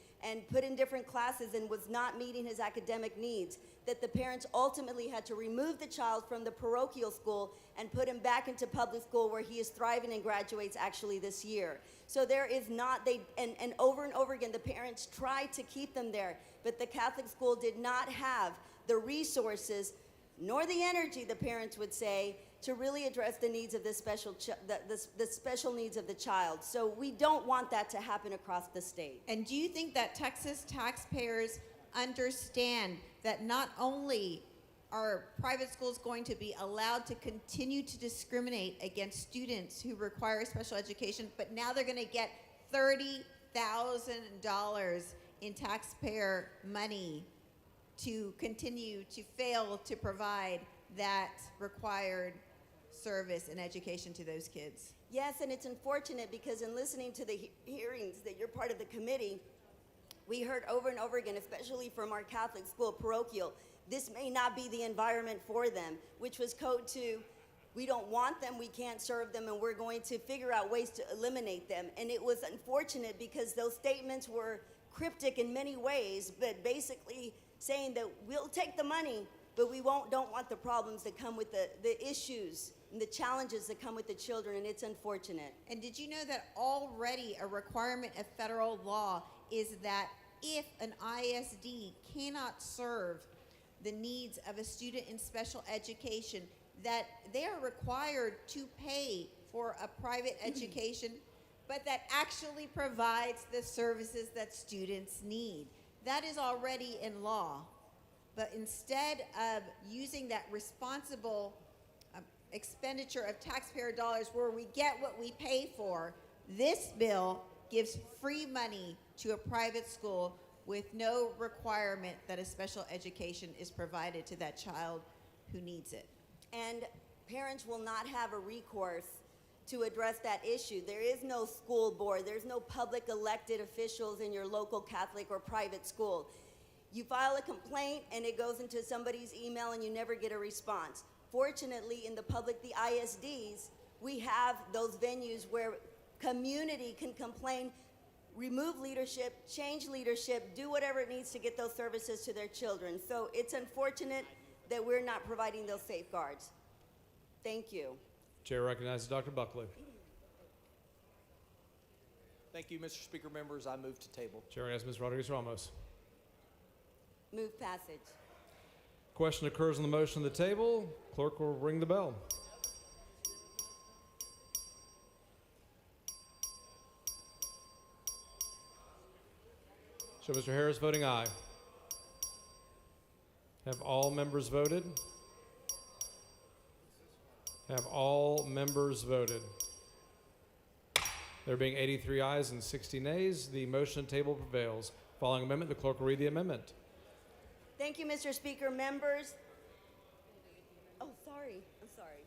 [SPEAKER 10] put in different classes and was not meeting his academic needs, that the parents ultimately had to remove the child from the parochial school and put him back into public school where he is thriving and graduates actually this year. So there is not, and over again, the parents tried to keep them there, but the Catholic school did not have the resources nor the energy, the parents would say, to really address the needs of this the special needs of the child. So we don't want that to happen across the state.
[SPEAKER 7] And do you think that Texas taxpayers understand that not only are private schools going to be allowed to continue to discriminate against students who require special education, but now they're going to get $30,000 in taxpayer money to continue to fail to provide that required service and education to those kids?
[SPEAKER 10] Yes, and it's unfortunate because in listening to the hearings that you're part of the committee, we heard over and over again, especially from our Catholic school parochial, this may not be the environment for them, which was code to, we don't want them, we can't serve them, and we're going to figure out ways to eliminate them. And it was unfortunate because those statements were cryptic in many ways, but basically saying that we'll take the money, but we don't want the problems that come with the issues and the challenges that come with the children, and it's unfortunate.
[SPEAKER 7] And did you know that already a requirement of federal law is that if an ISD cannot serve the needs of a student in special education, that they are required to pay for a private education, but that actually provides the services that students need. That is already in law. But instead of using that responsible expenditure of taxpayer dollars where we get what we pay for, this bill gives free money to a private school with no requirement that a special education is provided to that child who needs it.
[SPEAKER 10] And parents will not have a recourse to address that issue. There is no school board. There's no public elected officials in your local Catholic or private school. You file a complaint and it goes into somebody's email and you never get a response. Fortunately, in the ISDs, we have those venues where community can complain, remove leadership, change leadership, do whatever it needs to get those services to their children. So it's unfortunate that we're not providing those safeguards. Thank you.
[SPEAKER 3] Chair recognizes Dr. Buckley.
[SPEAKER 2] Thank you, Mr. Speaker. Members, I move to table.
[SPEAKER 3] Chair recognizes Ms. Rodriguez Ramos.
[SPEAKER 10] Move passage.
[SPEAKER 3] Question occurs on the motion of the table. Clerk will ring the bell. Show Mr. Harris voting aye. Have all members voted? Have all members voted? There being 83 ayes and 60 nays, the motion and table prevails. Following amendment, the clerk will read the amendment.
[SPEAKER 10] Thank you, Mr. Speaker. Members. Oh, sorry. I'm sorry.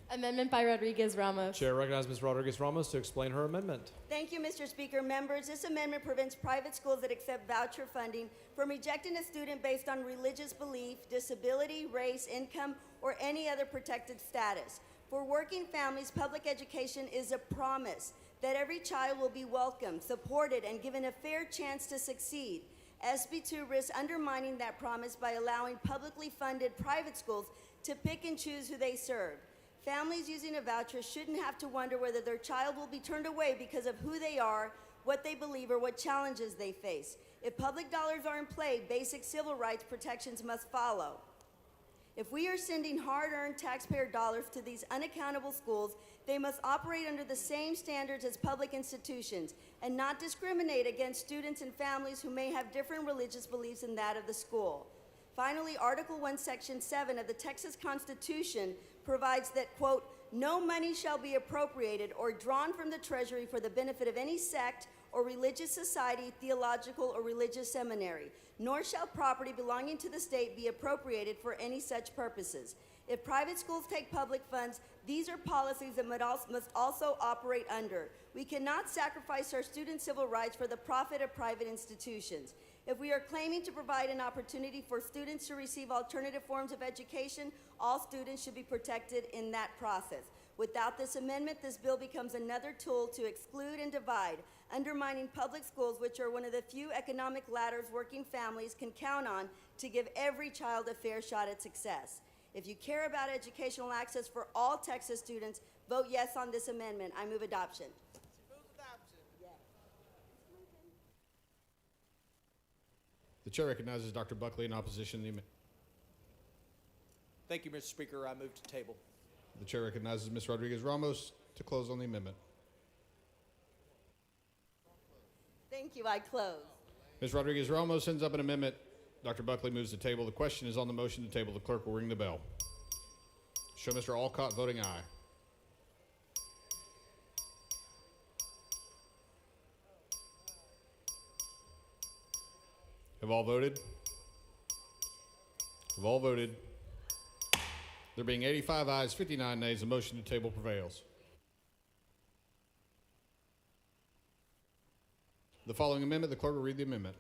[SPEAKER 5] Amendment by Rodriguez Ramos.
[SPEAKER 3] Chair recognizes Ms. Rodriguez Ramos to explain her amendment.
[SPEAKER 10] Thank you, Mr. Speaker. Members, this amendment prevents private schools that accept voucher funding from rejecting a student based on religious belief, disability, race, income, or any other protected status. For working families, public education is a promise that every child will be welcomed, supported, and given a fair chance to succeed. SB2 risks undermining that promise by allowing publicly funded private schools to pick and choose who they serve. Families using a voucher shouldn't have to wonder whether their child will be turned away because of who they are, what they believe, or what challenges they face. If public dollars are in play, basic civil rights protections must follow. If we are sending hard-earned taxpayer dollars to these unaccountable schools, they must operate under the same standards as public institutions and not discriminate against students and families who may have different religious beliefs than that of the school. Finally, Article 1, Section 7 of the Texas Constitution provides that, quote, no money shall be appropriated or drawn from the Treasury for the benefit of any sect or religious society, theological or religious seminary, nor shall property belonging to the state be appropriated for any such purposes. If private schools take public funds, these are policies that must also operate under. We cannot sacrifice our student civil rights for the profit of private institutions. If we are claiming to provide an opportunity for students to receive alternative forms of education, all students should be protected in that process. Without this amendment, this bill becomes another tool to exclude and divide, undermining public schools, which are one of the few economic ladders working families can count on to give every child a fair shot at success. If you care about educational access for all Texas students, vote yes on this amendment. I move adoption.
[SPEAKER 8] The chair recognizes Dr. Buckley in opposition to the amendment.
[SPEAKER 2] Thank you, Mr. Speaker. I move to table.
[SPEAKER 8] The chair recognizes Ms. Rodriguez Ramos to close on the amendment.
[SPEAKER 10] Thank you. I close.
[SPEAKER 8] Ms. Rodriguez Ramos sends up an amendment. Dr. Buckley moves to table. The question is on the motion to table. The clerk will ring the bell. Show Mr. Alcott voting aye. Have all voted? Have all voted? There being 85 ayes, 59 nays, the motion to table prevails. The following amendment, the clerk will read the amendment.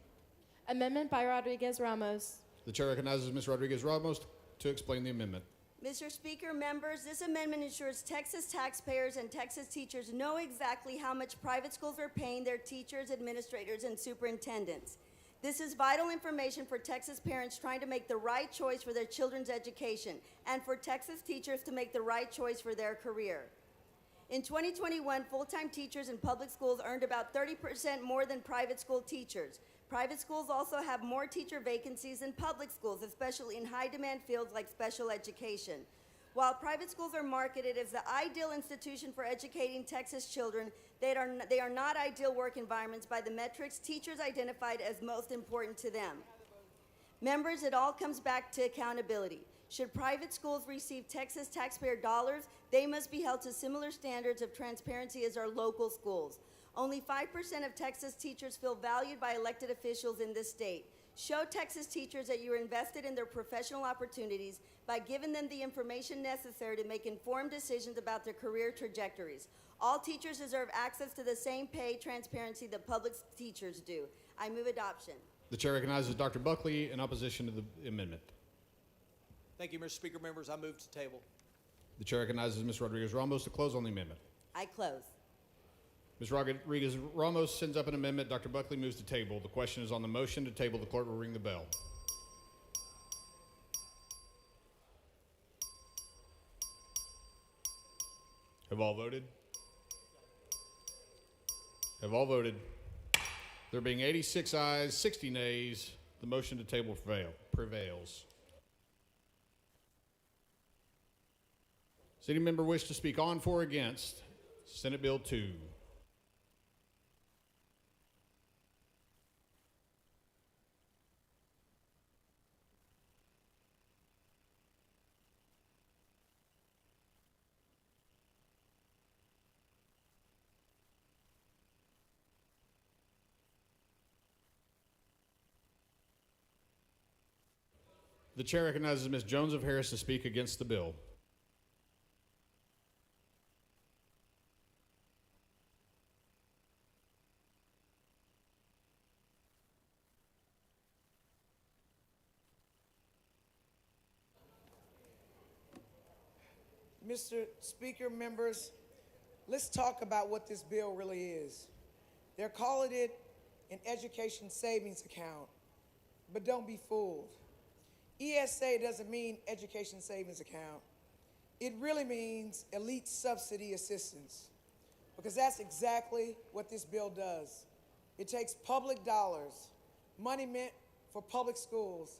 [SPEAKER 5] Amendment by Rodriguez Ramos.
[SPEAKER 8] The chair recognizes Ms. Rodriguez Ramos to explain the amendment.
[SPEAKER 10] Mr. Speaker, members, this amendment ensures Texas taxpayers and Texas teachers know exactly how much private schools are paying their teachers, administrators, and superintendents. This is vital information for Texas parents trying to make the right choice for their children's education and for Texas teachers to make the right choice for their career. In 2021, full-time teachers in public schools earned about 30% more than private school teachers. Private schools also have more teacher vacancies than public schools, especially in high-demand fields like special education. While private schools are marketed as the ideal institution for educating Texas children, they are not ideal work environments by the metrics teachers identified as most important to them. Members, it all comes back to accountability. Should private schools receive Texas taxpayer dollars, they must be held to similar standards of transparency as our local schools. Only 5% of Texas teachers feel valued by elected officials in this state. Show Texas teachers that you are invested in their professional opportunities by giving them the information necessary to make informed decisions about their career trajectories. All teachers deserve access to the same pay transparency that public teachers do. I move adoption.
[SPEAKER 8] The chair recognizes Dr. Buckley in opposition to the amendment.
[SPEAKER 2] Thank you, Mr. Speaker. Members, I move to table.
[SPEAKER 8] The chair recognizes Ms. Rodriguez-Ramos to close on the amendment.
[SPEAKER 10] I close.
[SPEAKER 8] Ms. Rodriguez-Ramos sends up an amendment. Dr. Buckley moves to table. The question is on the motion to table. The clerk will ring the bell. Have all voted? Have all voted? There being 86 ayes, 60 nays, the motion to table prevails. Does any member wish to speak on, for, or against Senate Bill 2? The chair recognizes Ms. Jones of Harris to speak against the bill.
[SPEAKER 13] Mr. Speaker, members, let's talk about what this bill really is. They're calling it an education savings account, but don't be fooled. ESA doesn't mean education savings account. It really means elite subsidy assistance, because that's exactly what this bill does. It takes public dollars, money meant for public schools,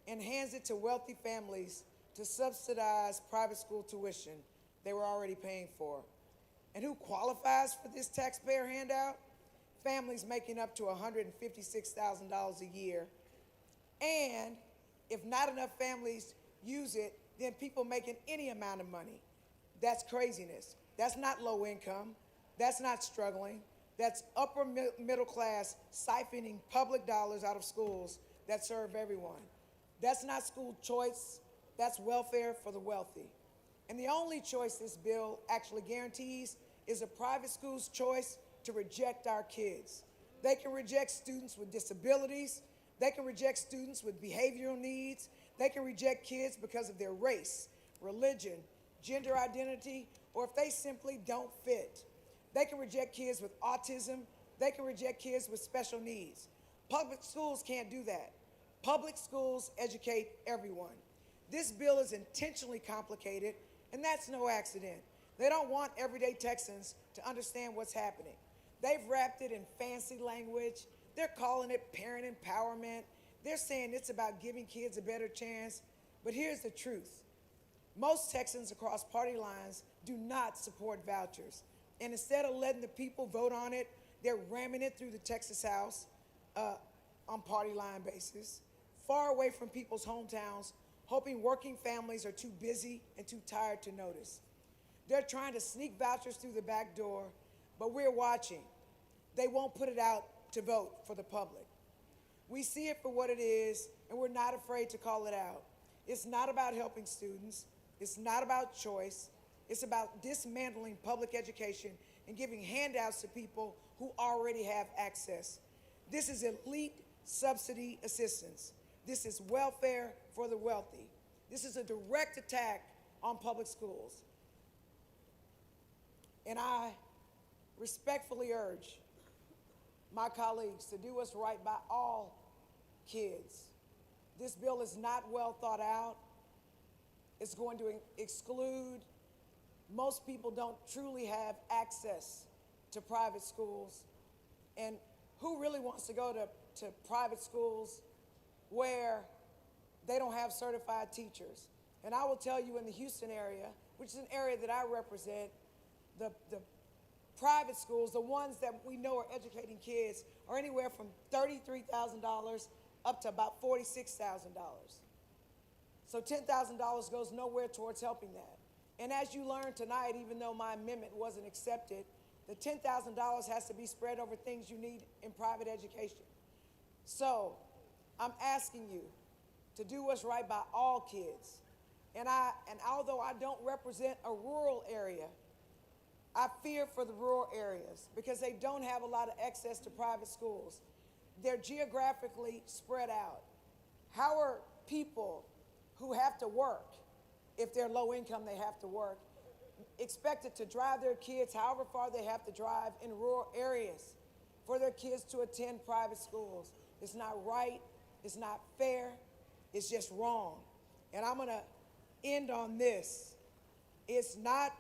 [SPEAKER 13] and hands it to wealthy families to subsidize private school tuition they were already paying for. And who qualifies for this taxpayer handout? Families making up to $156,000 a year. And if not enough families use it, then people making any amount of money. That's craziness. That's not low income. That's not struggling. That's upper middle class siphoning public dollars out of schools that serve everyone. That's not school choice. That's welfare for the wealthy. And the only choice this bill actually guarantees is a private school's choice to reject our kids. They can reject students with disabilities. They can reject students with behavioral needs. They can reject kids because of their race, religion, gender identity, or if they simply don't fit. They can reject kids with autism. They can reject kids with special needs. Public schools can't do that. Public schools educate everyone. This bill is intentionally complicated, and that's no accident. They don't want everyday Texans to understand what's happening. They've wrapped it in fancy language. They're calling it parent empowerment. They're saying it's about giving kids a better chance. But here's the truth. Most Texans across party lines do not support vouchers. And instead of letting the people vote on it, they're ramming it through the Texas House on party line basis, far away from people's hometowns, hoping working families are too busy and too tired to notice. They're trying to sneak vouchers through the back door, but we're watching. They won't put it out to vote for the public. We see it for what it is, and we're not afraid to call it out. It's not about helping students. It's not about choice. It's about dismantling public education and giving handouts to people who already have access. This is elite subsidy assistance. This is welfare for the wealthy. This is a direct attack on public schools. And I respectfully urge my colleagues to do what's right by all kids. This bill is not well thought out. It's going to exclude. Most people don't truly have access to private schools. And who really wants to go to to private schools where they don't have certified teachers. And I will tell you in the Houston area, which is an area that I represent, the private schools, the ones that we know are educating kids, are anywhere from $33,000 up to about $46,000. So $10,000 goes nowhere towards helping that. And as you learned tonight, even though my amendment wasn't accepted, the $10,000 has to be spread over things you need in private education. So I'm asking you to do what's right by all kids. And although I don't represent a rural area, I fear for the rural areas because they don't have a lot of access to private schools. They're geographically spread out. How are people who have to work, if they're low income, they have to work, expected to drive their kids however far they have to drive in rural areas for their kids to attend private schools? It's not right, it's not fair, it's just wrong. And I'm gonna end on this. It's not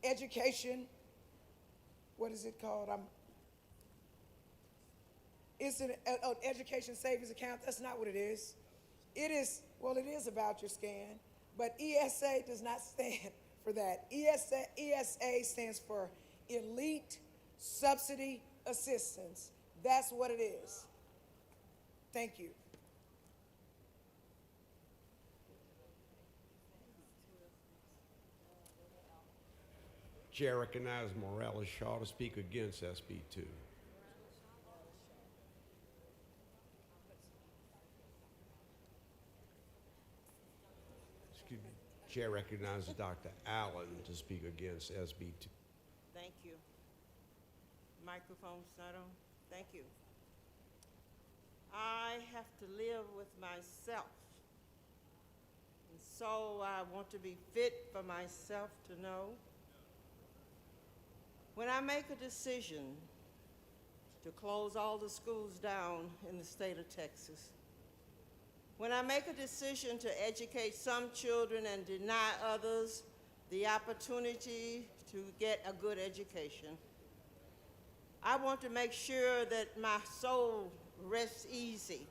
[SPEAKER 13] education, what is it called? It's an education savings account. That's not what it is. It is, well, it is a voucher scan, but ESA does not stand for that. ESA stands for Elite Subsidy Assistance. That's what it is. Thank you.
[SPEAKER 15] Chair recognizes Morales Shaw to speak against SB 2. Excuse me. Chair recognizes Dr. Allen to speak against SB 2.
[SPEAKER 19] Thank you. Microphone's not on. Thank you. I have to live with myself. And so I want to be fit for myself to know when I make a decision to close all the schools down in the state of Texas, when I make a decision to educate some children and deny others the opportunity to get a good education, I want to make sure that my soul rests easy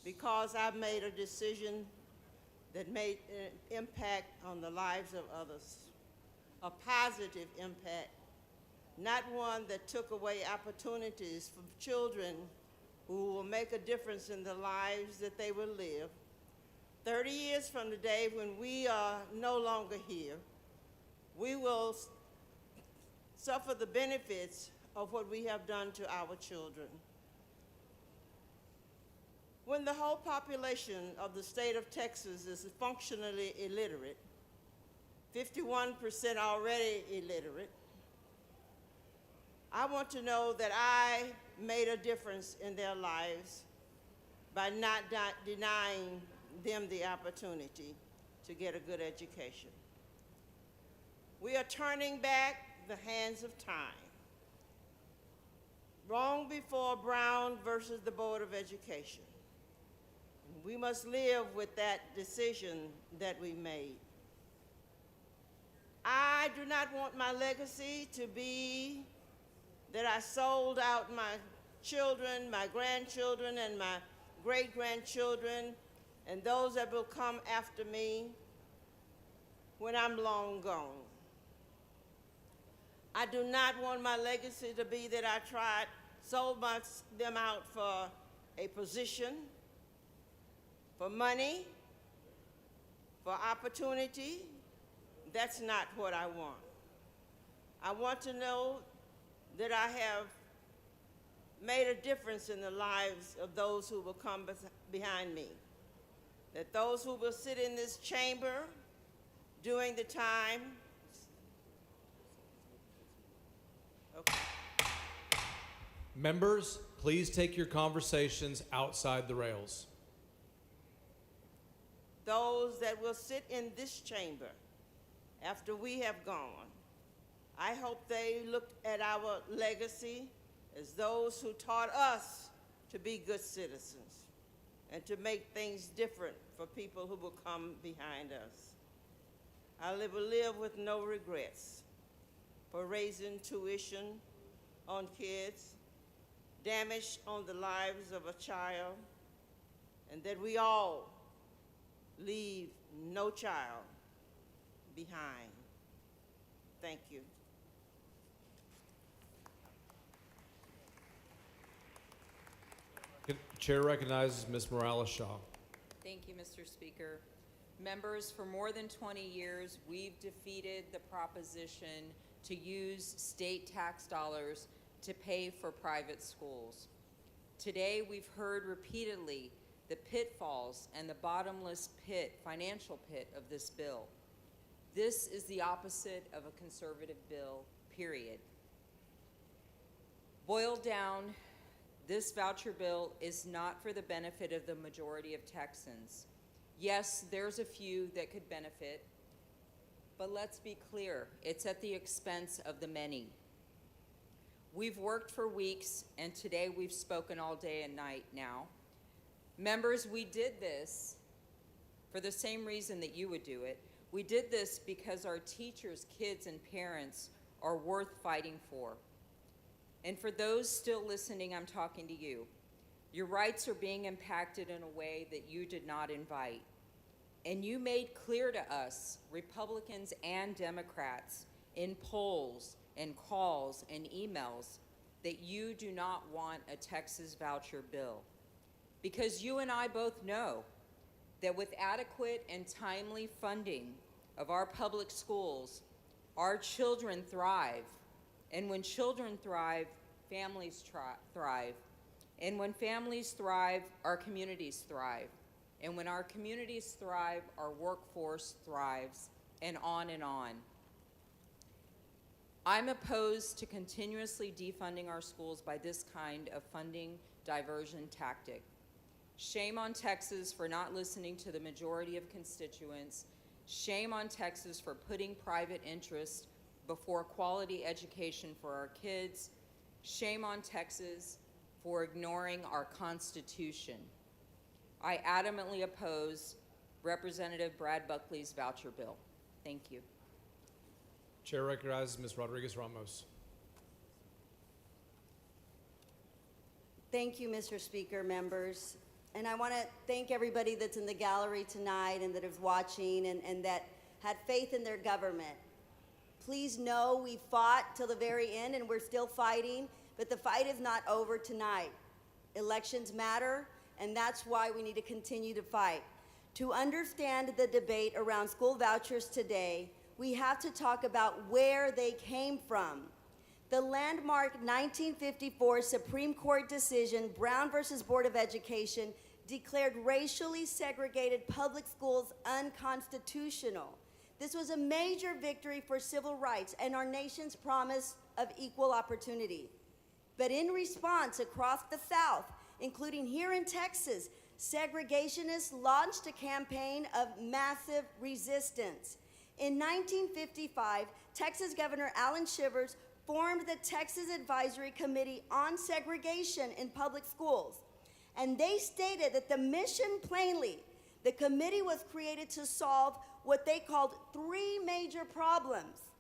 [SPEAKER 19] because I've made a decision that made an impact on the lives of others, a positive impact, not one that took away opportunities from children who will make a difference in the lives that they will live. 30 years from the day when we are no longer here, we will suffer the benefits of what we have done to our children. When the whole population of the state of Texas is functionally illiterate, 51% already illiterate, I want to know that I made a difference in their lives by not denying them the opportunity to get a good education. We are turning back the hands of time. Long before Brown versus the Board of Education. We must live with that decision that we made. I do not want my legacy to be that I sold out my children, my grandchildren, and my great-grandchildren, and those that will come after me when I'm long gone. I do not want my legacy to be that I sold them out for a position, for money, for opportunity. That's not what I want. I want to know that I have made a difference in the lives of those who will come behind me. That those who will sit in this chamber during the time. Okay.
[SPEAKER 3] Members, please take your conversations outside the rails.
[SPEAKER 19] Those that will sit in this chamber after we have gone, I hope they look at our legacy as those who taught us to be good citizens and to make things different for people who will come behind us. I will live with no regrets for raising tuition on kids, damage on the lives of a child, and that we all leave no child behind. Thank you.
[SPEAKER 3] Chair recognizes Ms. Morales-Shaw.
[SPEAKER 4] Thank you, Mr. Speaker. Members, for more than 20 years, we've defeated the proposition to use state tax dollars to pay for private schools. Today, we've heard repeatedly the pitfalls and the bottomless pit, financial pit of this bill. This is the opposite of a conservative bill, period. Boiled down, this voucher bill is not for the benefit of the majority of Texans. Yes, there's a few that could benefit, but let's be clear, it's at the expense of the many. We've worked for weeks, and today we've spoken all day and night now. Members, we did this for the same reason that you would do it. We did this because our teachers, kids, and parents are worth fighting for. And for those still listening, I'm talking to you. Your rights are being impacted in a way that you did not invite. And you made clear to us, Republicans and Democrats, in polls and calls and emails, that you do not want a Texas voucher bill. Because you and I both know that with adequate and timely funding of our public schools, our children thrive. And when children thrive, families thrive. And when families thrive, our communities thrive. And when our communities thrive, our workforce thrives, and on and on. I'm opposed to continuously defunding our schools by this kind of funding diversion tactic. Shame on Texas for not listening to the majority of constituents. Shame on Texas for putting private interest before quality education for our kids. Shame on Texas for ignoring our Constitution. I adamantly oppose Representative Brad Buckley's voucher bill. Thank you.
[SPEAKER 3] Chair recognizes Ms. Rodriguez-Ramos.
[SPEAKER 10] Thank you, Mr. Speaker, members. And I want to thank everybody that's in the gallery tonight and that is watching and that had faith in their government. Please know we fought till the very end and we're still fighting, but the fight is not over tonight. Elections matter, and that's why we need to continue to fight. To understand the debate around school vouchers today, we have to talk about where they came from. The landmark 1954 Supreme Court decision, Brown versus Board of Education, declared racially segregated public schools unconstitutional. This was a major victory for civil rights and our nation's promise of equal opportunity. But in response, across the South, including here in Texas, segregationists launched a campaign of massive resistance. In 1955, Texas Governor Allen Shivers formed the Texas Advisory Committee on Segregation in Public Schools. And they stated that the mission plainly, the committee was created to solve what they called three major problems: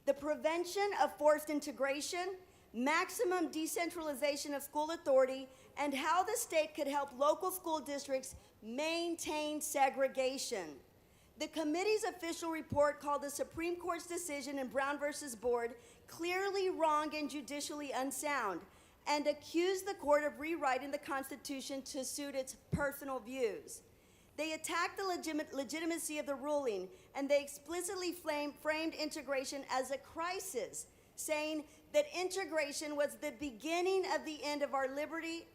[SPEAKER 10] the prevention of forced integration, maximum decentralization of school authority, and how the state could help local school districts maintain segregation. The committee's official report, called the Supreme Court's decision in Brown versus Board, clearly wrong and judicially unsound, and accused the court of rewriting the Constitution to suit its personal views. They attacked the legitimacy of the ruling, and they explicitly framed integration as a crisis, saying that integration was the beginning of the end of our liberty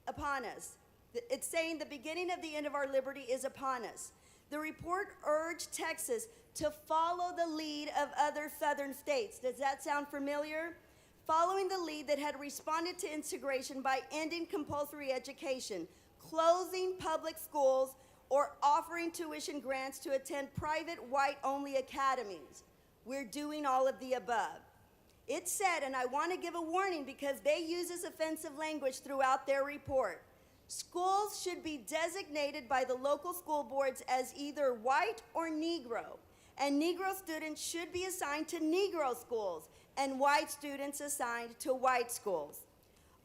[SPEAKER 10] upon us. It's saying the beginning of the end of our liberty is upon us. The report urged Texas to follow the lead of other southern states. Does that sound familiar? Following the lead that had responded to integration by ending compulsory education, closing public schools, or offering tuition grants to attend private white-only academies. We're doing all of the above. It said, and I want to give a warning because they use this offensive language throughout their report, schools should be designated by the local school boards as either white or Negro, and Negro students should be assigned to Negro schools and white students assigned to white schools.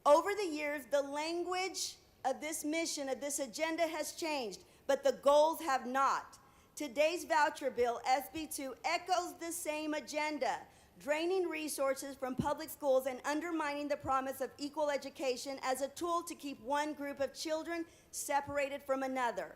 [SPEAKER 10] Over the years, the language of this mission, of this agenda has changed, but the goals have not. Today's voucher bill, SB2, echoes the same agenda, draining resources from public schools and undermining the promise of equal education as a tool to keep one group of children separated from another.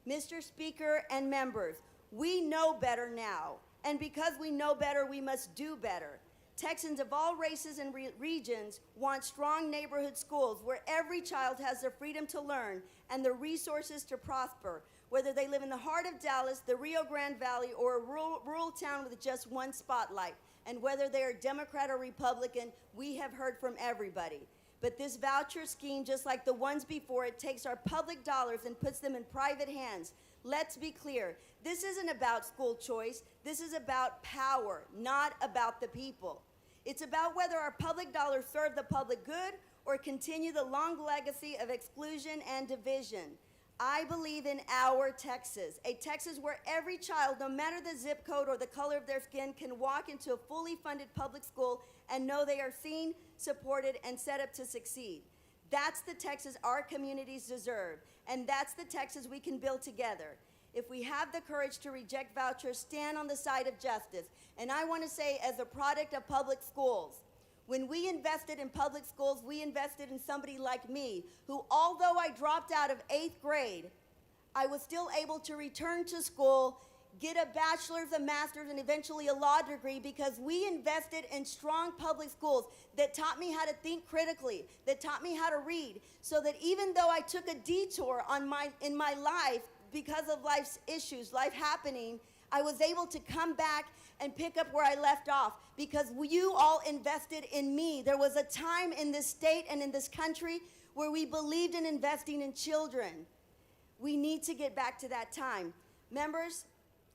[SPEAKER 10] Mr. Speaker and members, we know better now, and because we know better, we must do better. Texans of all races and regions want strong neighborhood schools where every child has the freedom to learn and the resources to prosper, whether they live in the heart of Dallas, the Rio Grande Valley, or a rural town with just one spotlight. And whether they are Democrat or Republican, we have heard from everybody. But this voucher scheme, just like the ones before it, takes our public dollars and puts them in private hands. Let's be clear. This isn't about school choice. This is about power, not about the people. It's about whether our public dollars serve the public good or continue the long legacy of exclusion and division. I believe in our Texas, a Texas where every child, no matter the zip code or the color of their skin, can walk into a fully funded public school and know they are seen, supported, and set up to succeed. That's the Texas our communities deserve, and that's the Texas we can build together. If we have the courage to reject vouchers, stand on the side of justice. And I want to say, as a product of public schools, when we invested in public schools, we invested in somebody like me, who, although I dropped out of 8th grade, I was still able to return to school, get a bachelor's, a master's, and eventually a law degree because we invested in strong public schools that taught me how to think critically, that taught me how to read, so that even though I took a detour in my life because of life's issues, life happening, I was able to come back and pick up where I left off because you all invested in me. There was a time in this state and in this country where we believed in investing in children. We need to get back to that time. Members,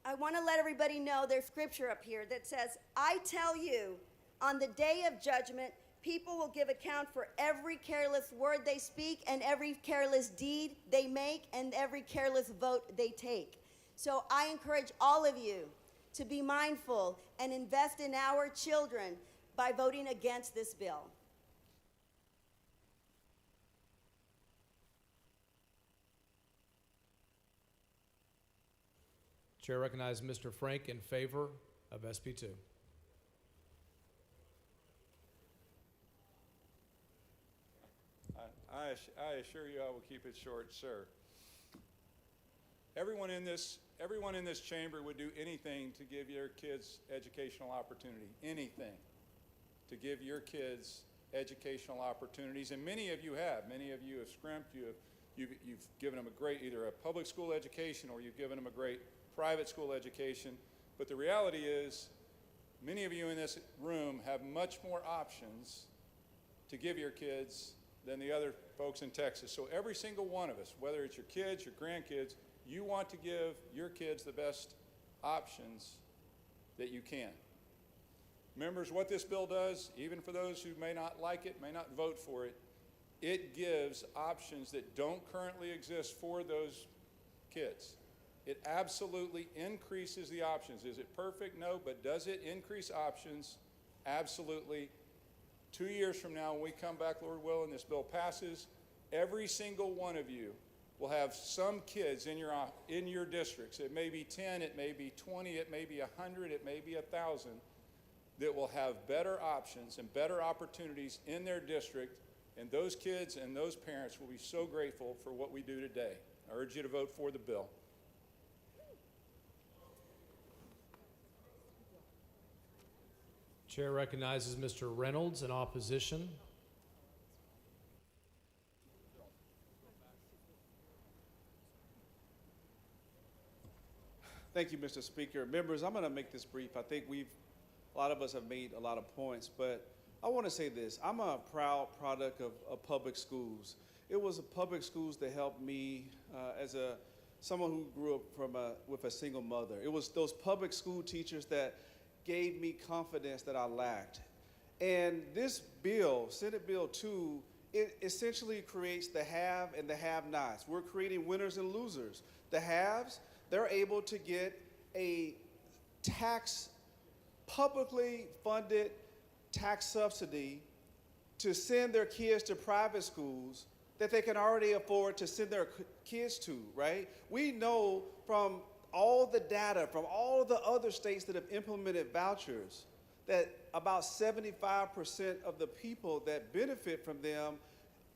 [SPEAKER 10] I want to let everybody know there's scripture up here that says, I tell you, on the day of judgment, people will give account for every careless word they speak and every careless deed they make and every careless vote they take. So I encourage all of you to be mindful and invest in our children by voting against this bill.
[SPEAKER 3] Chair recognizes Mr. Frank in favor of SB2.
[SPEAKER 6] I assure you I will keep it short, sir. Everyone in this chamber would do anything to give your kids educational opportunity, anything to give your kids educational opportunities, and many of you have. Many of you have scrimped. You've given them a great, either a public school education or you've given them a great private school education. But the reality is, many of you in this room have much more options to give your kids than the other folks in Texas. So every single one of us, whether it's your kids, your grandkids, you want to give your kids the best options that you can. Members, what this bill does, even for those who may not like it, may not vote for it, it gives options that don't currently exist for those kids. It absolutely increases the options. Is it perfect? No, but does it increase options? Absolutely. 2 years from now, when we come back, Lord willing, this bill passes, every single one of you will have some kids in your districts. It may be 10, it may be 20, it may be 100, it may be 1,000, that will have better options and better opportunities in their district, and those kids and those parents will be so grateful for what we do today. I urge you to vote for the bill.
[SPEAKER 3] Chair recognizes Mr. Reynolds in opposition.
[SPEAKER 18] Thank you, Mr. Speaker. Members, I'm going to make this brief. I think a lot of us have made a lot of points, but I want to say this. I'm a proud product of public schools. It was public schools that helped me as someone who grew up with a single mother. It was those public school teachers that gave me confidence that I lacked. And this bill, Senate Bill 2, it essentially creates the have and the have-nots. We're creating winners and losers. The haves, they're able to get a publicly funded tax subsidy to send their kids to private schools that they can already afford to send their kids to, right? We know from all the data from all the other states that have implemented vouchers that about 75% of the people that benefit from them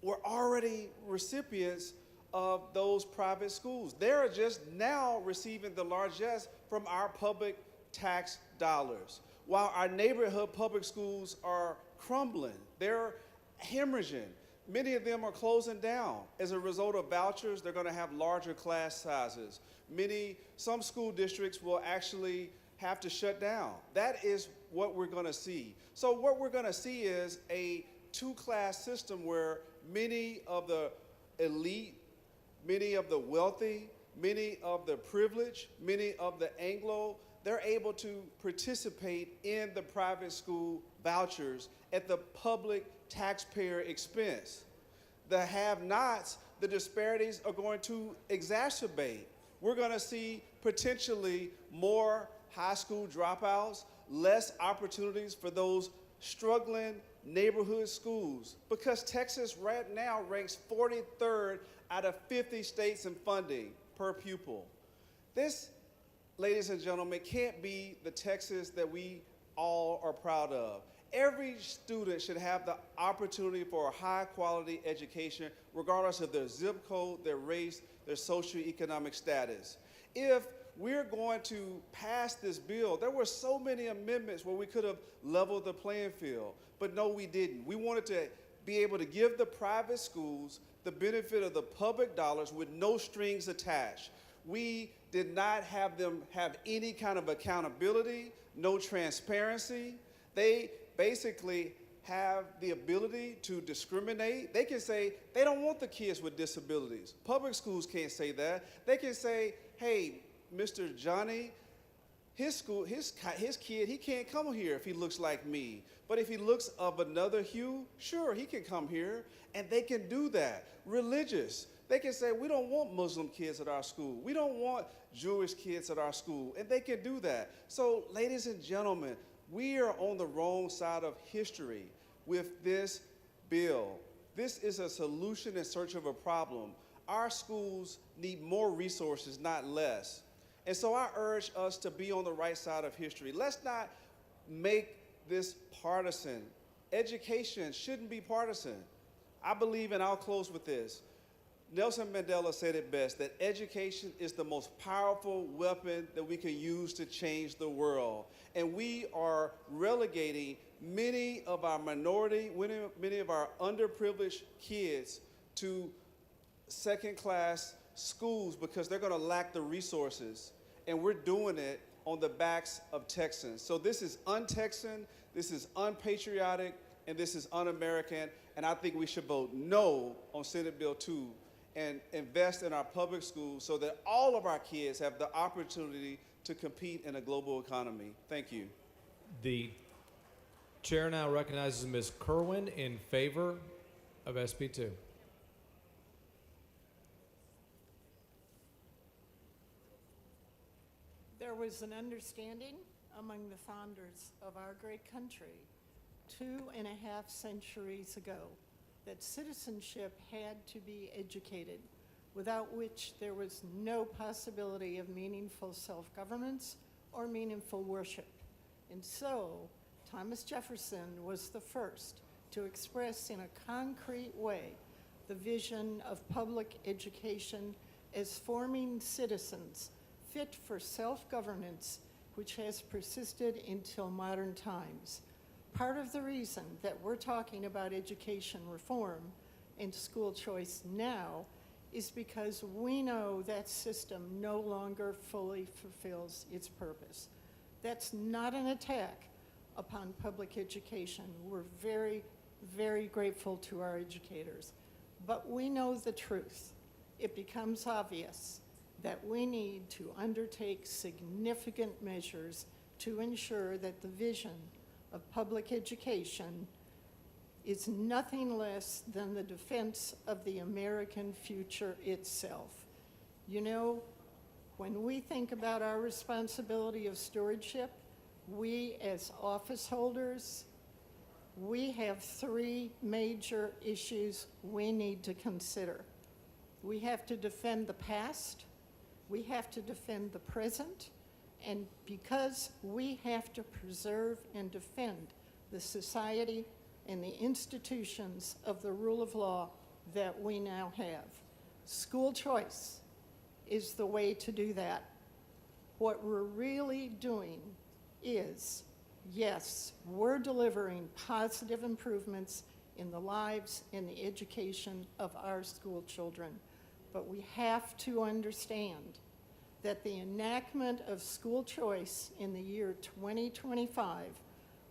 [SPEAKER 18] were already recipients of those private schools. They're just now receiving the largesse from our public tax dollars. While our neighborhood public schools are crumbling, they're hemorrhaging. Many of them are closing down. As a result of vouchers, they're going to have larger class sizes. Some school districts will actually have to shut down. That is what we're going to see. So what we're going to see is a two-class system where many of the elite, many of the wealthy, many of the privileged, many of the Anglo, they're able to participate in the private school vouchers at the public taxpayer expense. The have-nots, the disparities are going to exacerbate. We're going to see potentially more high school dropouts, less opportunities for those struggling neighborhood schools, because Texas right now ranks 43rd out of 50 states in funding per pupil. This, ladies and gentlemen, can't be the Texas that we all are proud of. Every student should have the opportunity for a high-quality education, regardless of their zip code, their race, their socioeconomic status. If we're going to pass this bill, there were so many amendments where we could have leveled the playing field, but no, we didn't. We wanted to be able to give the private schools the benefit of the public dollars with no strings attached. We did not have them have any kind of accountability, no transparency. They basically have the ability to discriminate. They can say they don't want the kids with disabilities. Public schools can't say that. They can say, hey, Mr. Johnny, his kid, he can't come here if he looks like me. But if he looks of another hue, sure, he can come here. And they can do that. Religious, they can say, we don't want Muslim kids at our school. We don't want Jewish kids at our school. And they can do that. So, ladies and gentlemen, we are on the wrong side of history with this bill. This is a solution in search of a problem. Our schools need more resources, not less. And so I urge us to be on the right side of history. Let's not make this partisan. Education shouldn't be partisan. I believe, and I'll close with this, Nelson Mandela said it best, that education is the most powerful weapon that we can use to change the world. And we are relegating many of our minority, many of our underprivileged kids to second-class schools because they're going to lack the resources. And we're doing it on the backs of Texans. So this is un-Texan, this is unpatriotic, and this is un-American. And I think we should vote no on Senate Bill 2 and invest in our public schools so that all of our kids have the opportunity to compete in a global economy. Thank you.
[SPEAKER 3] The chair now recognizes Ms. Kerwin in favor of SB 2.
[SPEAKER 1] There was an understanding among the founders of our great country 2.5 centuries ago that citizenship had to be educated, without which there was no possibility of meaningful self-governance or meaningful worship. And so, Thomas Jefferson was the first to express in a concrete way the vision of public education as forming citizens fit for self-governance, which has persisted until modern times. Part of the reason that we're talking about education reform and school choice now is because we know that system no longer fully fulfills its purpose. That's not an attack upon public education. We're very, very grateful to our educators. But we know the truth. It becomes obvious that we need to undertake significant measures to ensure that the vision of public education is nothing less than the defense of the American future itself. You know, when we think about our responsibility of stewardship, we as office holders, we have three major issues we need to consider. We have to defend the past, we have to defend the present, and because we have to preserve and defend the society and the institutions of the rule of law that we now have. School choice is the way to do that. What we're really doing is, yes, we're delivering positive improvements in the lives and the education of our school children, but we have to understand that the enactment of school choice in the year 2025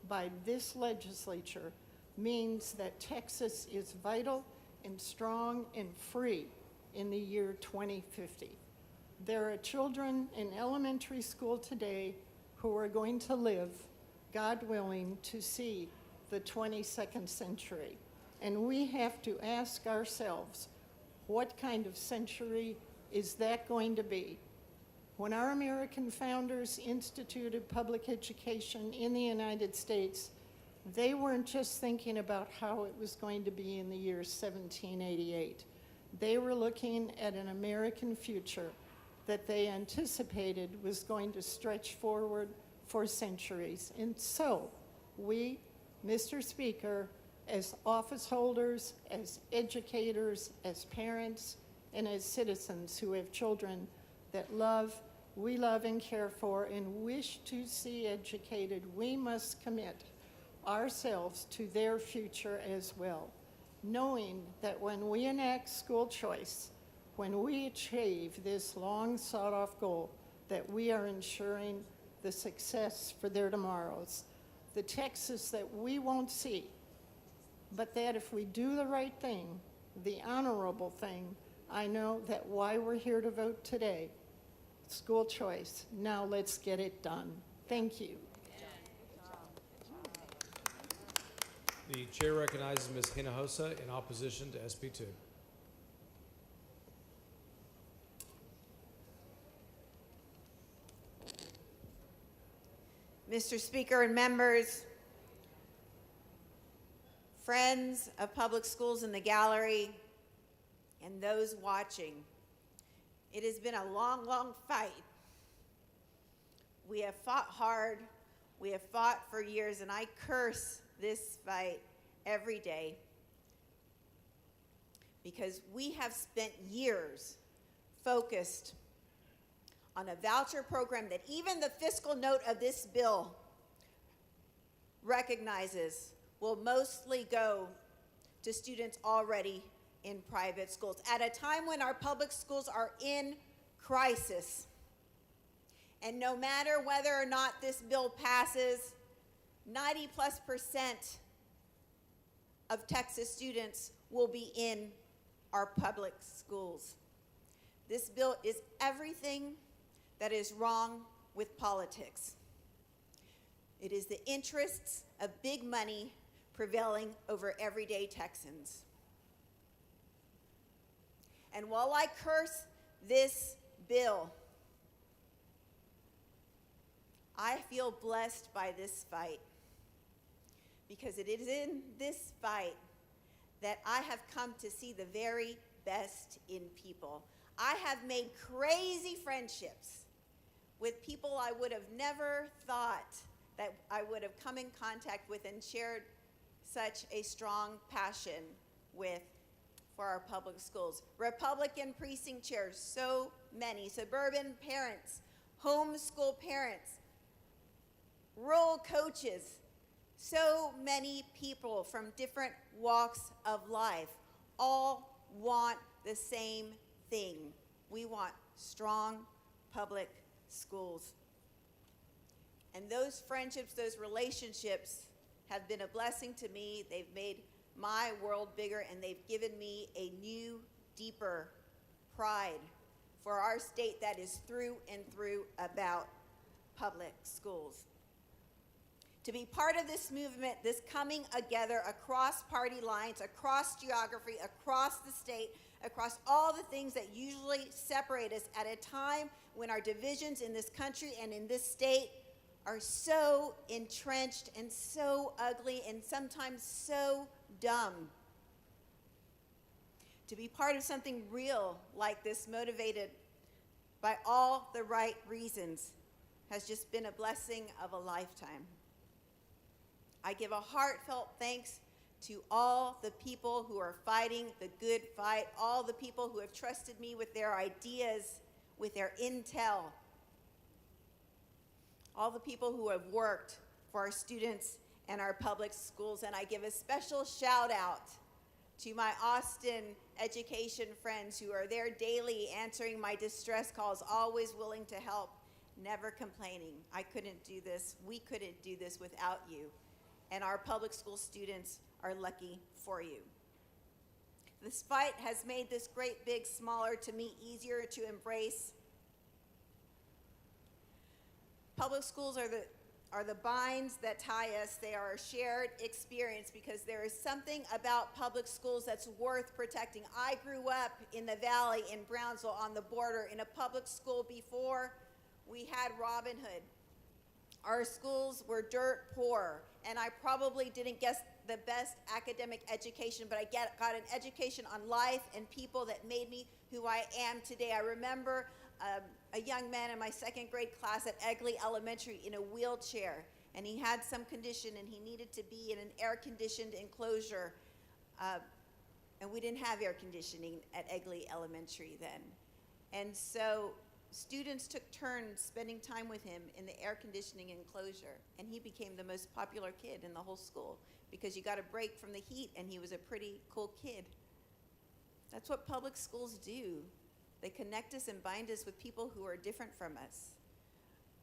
[SPEAKER 1] by this legislature means that Texas is vital and strong and free in the year 2050. There are children in elementary school today who are going to live, God willing, to see the 22nd century. And we have to ask ourselves, what kind of century is that going to be? When our American founders instituted public education in the United States, they weren't just thinking about how it was going to be in the year 1788. They were looking at an American future that they anticipated was going to stretch forward for centuries. And so we, Mr. Speaker, as office holders, as educators, as parents, and as citizens who have children that we love and care for and wish to see educated, we must commit ourselves to their future as well, knowing that when we enact school choice, when we achieve this long sought off goal, that we are ensuring the success for their tomorrows, the Texas that we won't see, but that if we do the right thing, the honorable thing, I know that why we're here to vote today, school choice. Now let's get it done. Thank you.
[SPEAKER 3] The chair recognizes Ms. Hinojosa in opposition to SB 2.
[SPEAKER 7] Mr. Speaker and members, friends of public schools in the gallery, and those watching, it has been a long, long fight. We have fought hard, we have fought for years, and I curse this fight every day because we have spent years focused on a voucher program that even the fiscal note of this bill recognizes will mostly go to students already in private schools at a time when our public schools are in crisis. And no matter whether or not this bill passes, 90+% of Texas students will be in our public schools. This bill is everything that is wrong with politics. It is the interests of big money prevailing over everyday Texans. And while I curse this bill, I feel blessed by this fight because it is in this fight that I have come to see the very best in people. I have made crazy friendships with people I would have never thought that I would have come in contact with and shared such a strong passion with for our public schools. Republican precinct chairs, so many, suburban parents, homeschool parents, rural coaches, so many people from different walks of life all want the same thing. We want strong public schools. And those friendships, those relationships have been a blessing to me. They've made my world bigger, and they've given me a new, deeper pride for our state that is through and through about public schools. To be part of this movement, this coming together across party lines, across geography, across the state, across all the things that usually separate us at a time when our divisions in this country and in this state are so entrenched and so ugly and sometimes so dumb. To be part of something real like this, motivated by all the right reasons, has just been a blessing of a lifetime. I give a heartfelt thanks to all the people who are fighting the good fight, all the people who have trusted me with their ideas, with their intel, all the people who have worked for our students and our public schools. And I give a special shout out to my Austin education friends who are there daily answering my distress calls, always willing to help, never complaining. I couldn't do this. We couldn't do this without you. And our public school students are lucky for you. This fight has made this great big smaller to me easier to embrace. Public schools are the binds that tie us. They are a shared experience because there is something about public schools that's worth protecting. I grew up in the valley in Brownsville on the border in a public school before we had Robin Hood. Our schools were dirt poor, and I probably didn't get the best academic education, but I got an education on life and people that made me who I am today. I remember a young man in my second grade class at Egley Elementary in a wheelchair, and he had some condition and he needed to be in an air-conditioned enclosure, and we didn't have air conditioning at Egley Elementary then. And so students took turns spending time with him in the air conditioning enclosure, and he became the most popular kid in the whole school because you got a break from the heat and he was a pretty cool kid. That's what public schools do. They connect us and bind us with people who are different from us.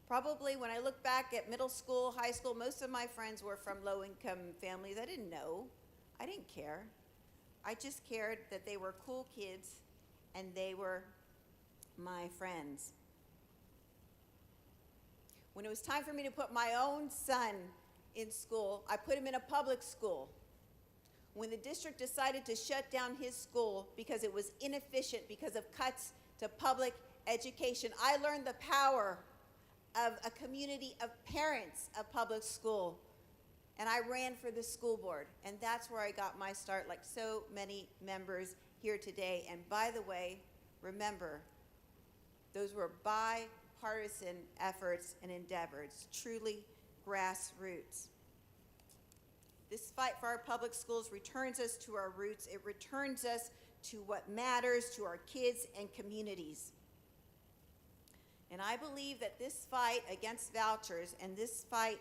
[SPEAKER 7] Probably when I look back at middle school, high school, most of my friends were from low-income families. I didn't know. I didn't care. I just cared that they were cool kids and they were my friends. When it was time for me to put my own son in school, I put him in a public school. When the district decided to shut down his school because it was inefficient because of cuts to public education, I learned the power of a community of parents of public school, and I ran for the school board, and that's where I got my start, like so many members here today. And by the way, remember, those were bipartisan efforts and endeavors, truly grassroots. This fight for our public schools returns us to our roots. It returns us to what matters to our kids and communities. And I believe that this fight against vouchers and this fight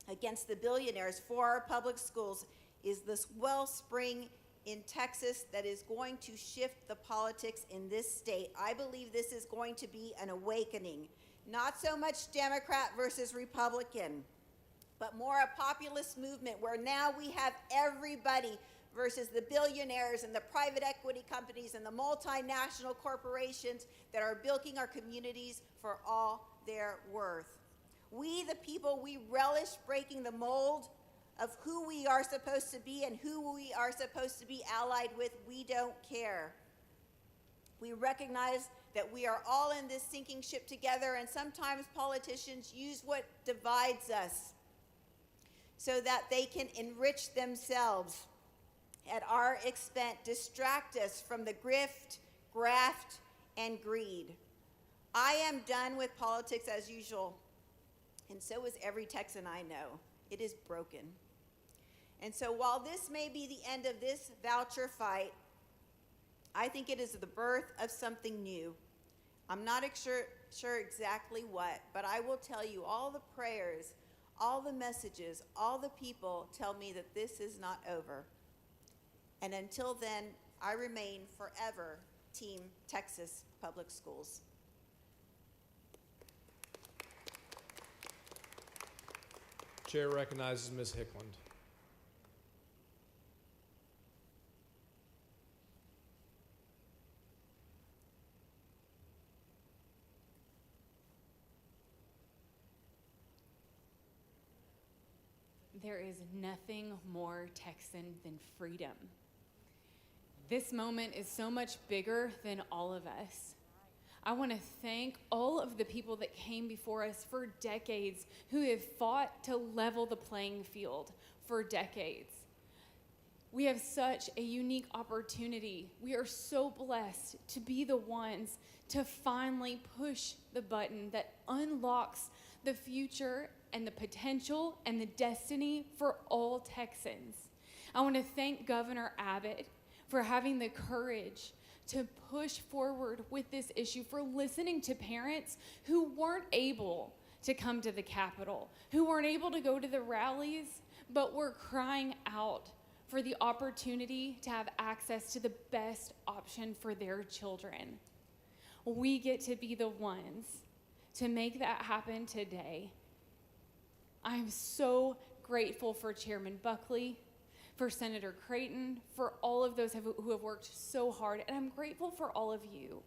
[SPEAKER 7] against the billionaires for our public schools is this wellspring in Texas that is going to shift the politics in this state. I believe this is going to be an awakening. Not so much Democrat versus Republican, but more a populist movement where now we have everybody versus the billionaires and the private equity companies and the multinational corporations that are bilking our communities for all their worth. We, the people, we relish breaking the mold of who we are supposed to be and who we are supposed to be allied with. We don't care. We recognize that we are all in this sinking ship together, and sometimes politicians use what divides us so that they can enrich themselves at our expense, distract us from the grift, graft, and greed. I am done with politics as usual, and so is every Texan I know. It is broken. And so while this may be the end of this voucher fight, I think it is the birth of something new. I'm not sure exactly what, but I will tell you all the prayers, all the messages, all the people tell me that this is not over. And until then, I remain forever Team Texas Public Schools.
[SPEAKER 3] Chair recognizes Ms. Hickland.
[SPEAKER 11] There is nothing more Texan than freedom. This moment is so much bigger than all of us. I want to thank all of the people that came before us for decades, who have fought to level the playing field for decades. We have such a unique opportunity. We are so blessed to be the ones to finally push the button that unlocks the future and the potential and the destiny for all Texans. I want to thank Governor Abbott for having the courage to push forward with this issue, for listening to parents who weren't able to come to the Capitol, who weren't able to go to the rallies, but were crying out for the opportunity to have access to the best option for their children. We get to be the ones to make that happen today. I'm so grateful for Chairman Buckley, for Senator Creighton, for all of those who have worked so hard, and I'm grateful for all of you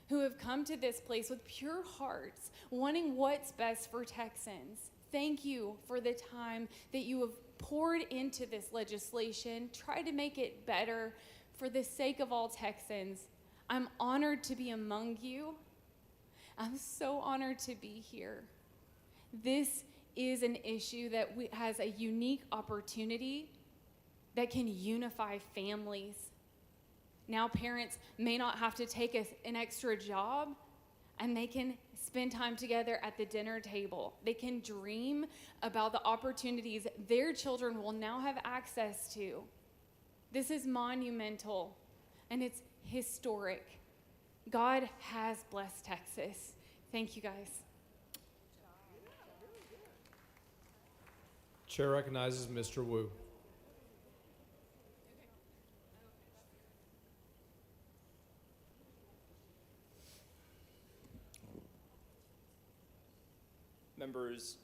[SPEAKER 11] who have come to this place with pure hearts, wanting what's best for Texans. Thank you for the time that you have poured into this legislation, tried to make it better for the sake of all Texans. I'm honored to be among you. I'm so honored to be here. This is an issue that has a unique opportunity that can unify families. Now parents may not have to take an extra job, and they can spend time together at the dinner table. They can dream about the opportunities their children will now have access to. This is monumental, and it's historic. God has blessed Texas. Thank you, guys.
[SPEAKER 3] Chair recognizes Mr. Wu.
[SPEAKER 21] Members,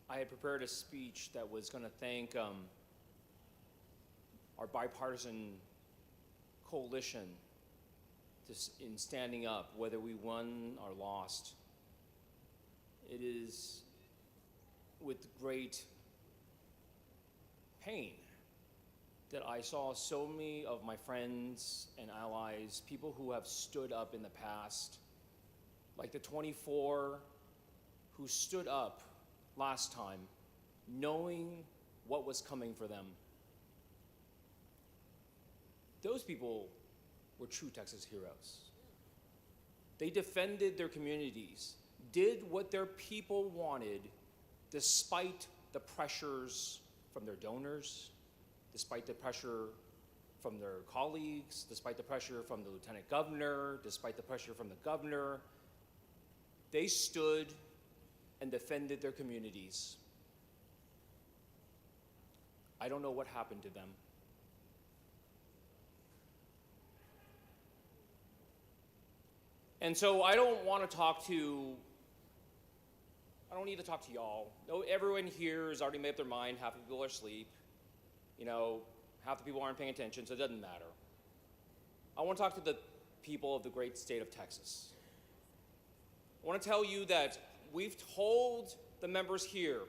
[SPEAKER 21] I had prepared a speech that was going to thank our bipartisan coalition in standing up, whether we won or lost. It is with great pain that I saw so many of my friends and allies, people who have stood up in the past, like the 24 who stood up last time, knowing what was coming for them. Those people were true Texas heroes. They defended their communities, did what their people wanted, despite the pressures from their donors, despite the pressure from their colleagues, despite the pressure from the lieutenant governor, despite the pressure from the governor. They stood and defended their communities. I don't know what happened to them. And so I don't need to talk to y'all. No, everyone here has already made up their mind. Half the people are asleep. You know, half the people aren't paying attention, so it doesn't matter. I want to talk to the people of the great state of Texas. I want to tell you that we've told the members here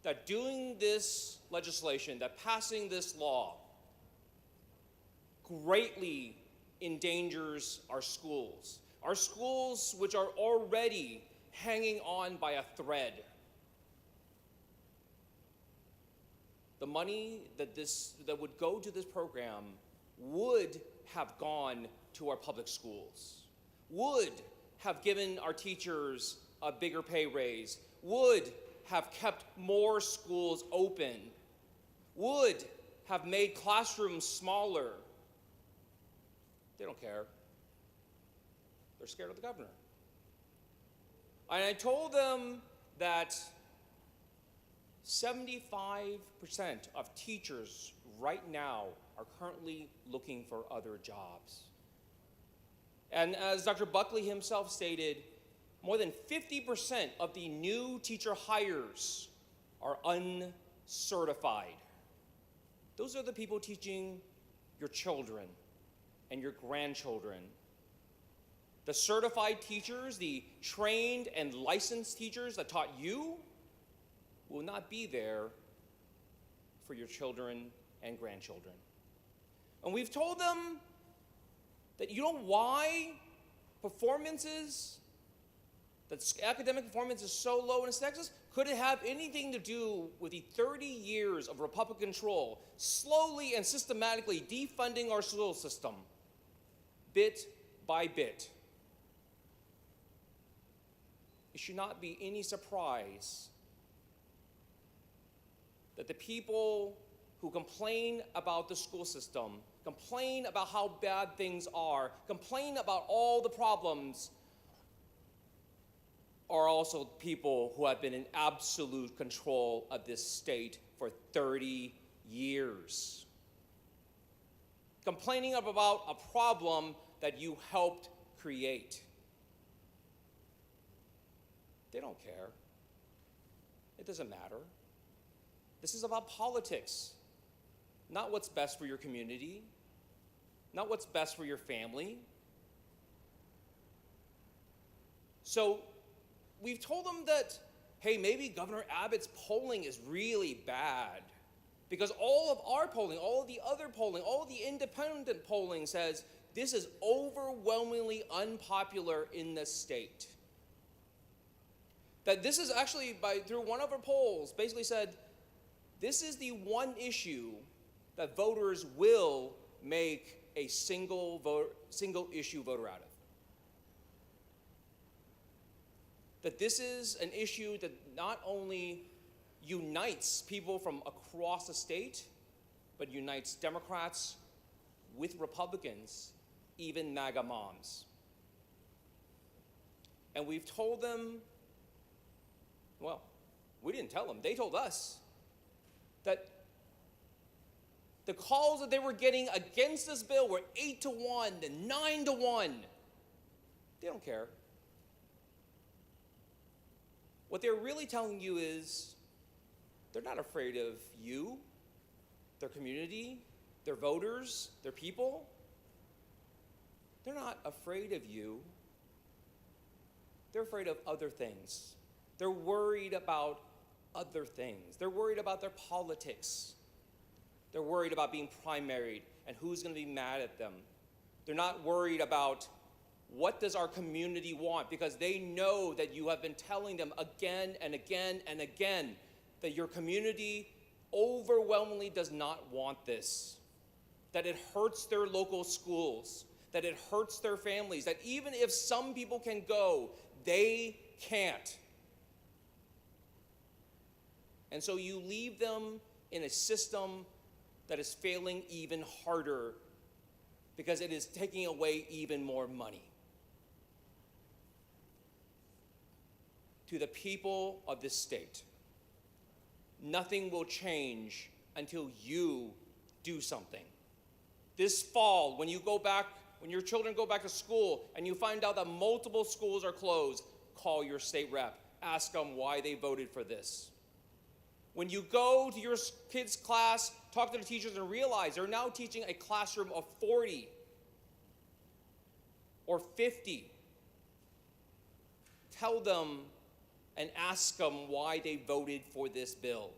[SPEAKER 21] that doing this legislation, that passing this law, greatly endangers our schools which are already hanging on by a thread. The money that would go to this program would have gone to our public schools, would have given our teachers a bigger pay raise, would have kept more schools open, would have made classrooms smaller. They don't care. They're scared of the governor. And I told them that 75% of teachers right now are currently looking for other jobs. And as Dr. Buckley himself stated, more than 50% of the new teacher hires are uncertified. Those are the people teaching your children and your grandchildren. The certified teachers, the trained and licensed teachers that taught you, will not be there for your children and grandchildren. And we've told them that you know why performances, that academic performance is so low in Texas, could it have anything to do with the 30 years of Republican control, slowly and systematically defunding our school system, bit by bit? It should not be any surprise that the people who complain about the school system, complain about how bad things are, complain about all the problems, are also people who have been in absolute control of this state for 30 years. Complaining about a problem that you helped create. They don't care. It doesn't matter. This is about politics, not what's best for your community, not what's best for your family. So we've told them that, hey, maybe Governor Abbott's polling is really bad because all of our polling, all of the other polling, all of the independent polling says this is overwhelmingly unpopular in the state. That this is actually, through one of our polls, basically said, this is the one issue that voters will make a single issue voter out of. That this is an issue that not only unites people from across the state, but unites Democrats with Republicans, even MAGA moms. And we've told them, well, we didn't tell them, they told us, that the calls that they were getting against this bill were 8-1 and 9-1. They don't care. What they're really telling you is they're not afraid of you, their community, their voters, their people. They're not afraid of you. They're afraid of other things. They're worried about other things. They're worried about their politics. They're worried about being primaried and who's going to be mad at them. They're not worried about what does our community want, because they know that you have been telling them again and again and again that your community overwhelmingly does not want this, that it hurts their local schools, that it hurts their families, that even if some people can go, they can't. And so you leave them in a system that is failing even harder because it is taking away even more money. To the people of this state, nothing will change until you do something. This fall, when your children go back to school and you find out that multiple schools are closed, call your state rep. Ask them why they voted for this. When you go to your kids' class, talk to the teachers and realize they're now teaching a classroom of 40 or 50. Tell them and ask them why they voted for this bill.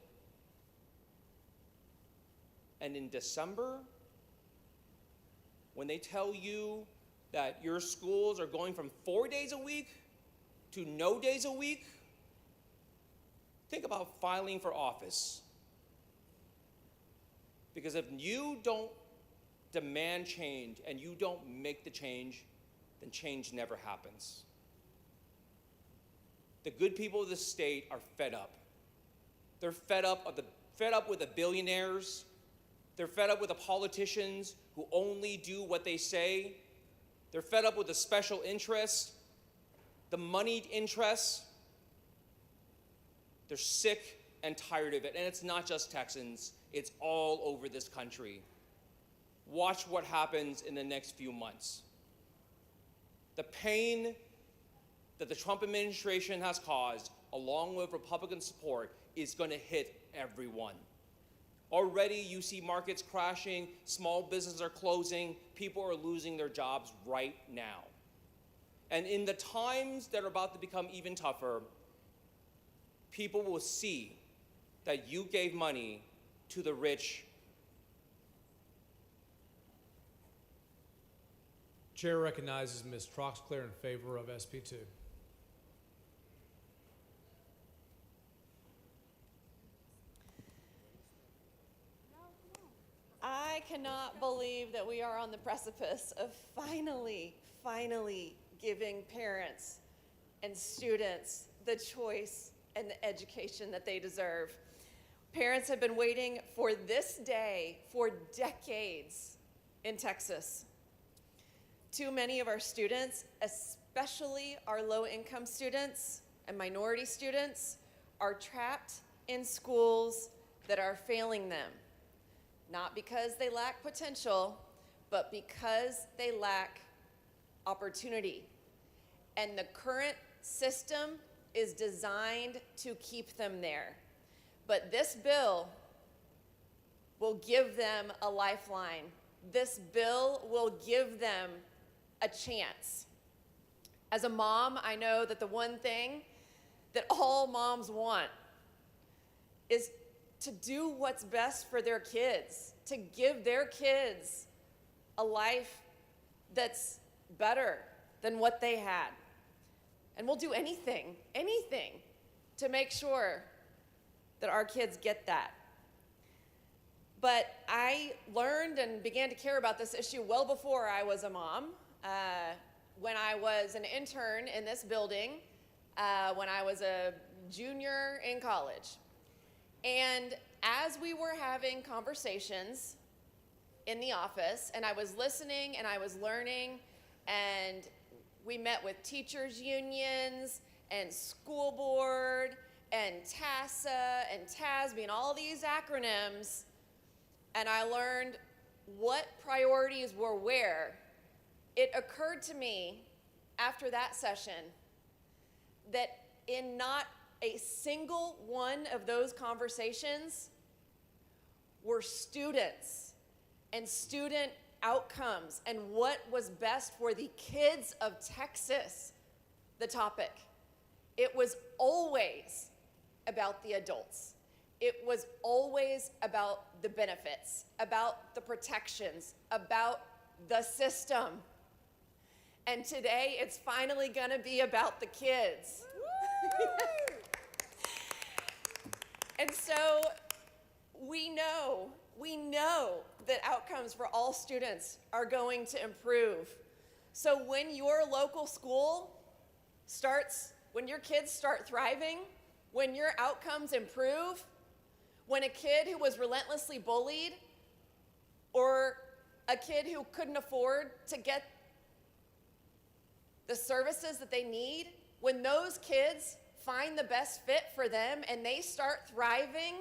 [SPEAKER 21] And in December, when they tell you that your schools are going from 4 days a week to no days a week, think about filing for office. Because if you don't demand change and you don't make the change, then change never happens. The good people of this state are fed up. They're fed up with the billionaires. They're fed up with the politicians who only do what they say. They're fed up with the special interests, the moneyed interests. They're sick and tired of it. And it's not just Texans, it's all over this country. Watch what happens in the next few months. The pain that the Trump administration has caused, along with Republican support, is going to hit everyone. Already you see markets crashing, small businesses are closing, people are losing their jobs right now. And in the times that are about to become even tougher, people will see that you gave money to the rich
[SPEAKER 3] Chair recognizes Ms. Troxclair in favor of SP2.
[SPEAKER 20] I cannot believe that we are on the precipice of finally giving parents and students the choice and the education that they deserve. Parents have been waiting for this day for decades in Texas. Too many of our students, especially our low-income students and minority students, are trapped in schools that are failing them. Not because they lack potential, but because they lack opportunity. And the current system is designed to keep them there. But this bill will give them a lifeline. This bill will give them a chance. As a mom, I know that the one thing that all moms want is to do what's best for their kids, to give their kids a life that's better than what they had. And we'll do anything to make sure that our kids get that. But I learned and began to care about this issue well before I was a mom. When I was an intern in this building, when I was a junior in college. And as we were having conversations in the office, and I was listening and I was learning, and we met with teachers' unions and school board and TASA and TASB and all these acronyms, and I learned what priorities were where. It occurred to me after that session that in not a single one of those conversations were students and student outcomes and what was best for the kids of Texas the topic. It was always about the adults. It was always about the benefits, about the protections, about the system. And today it's finally gonna be about the kids. And so we know that outcomes for all students are going to improve. So when your local school when your kids start thriving, when your outcomes improve, when a kid who was relentlessly bullied or a kid who couldn't afford to get the services that they need, when those kids find the best fit for them and they start thriving,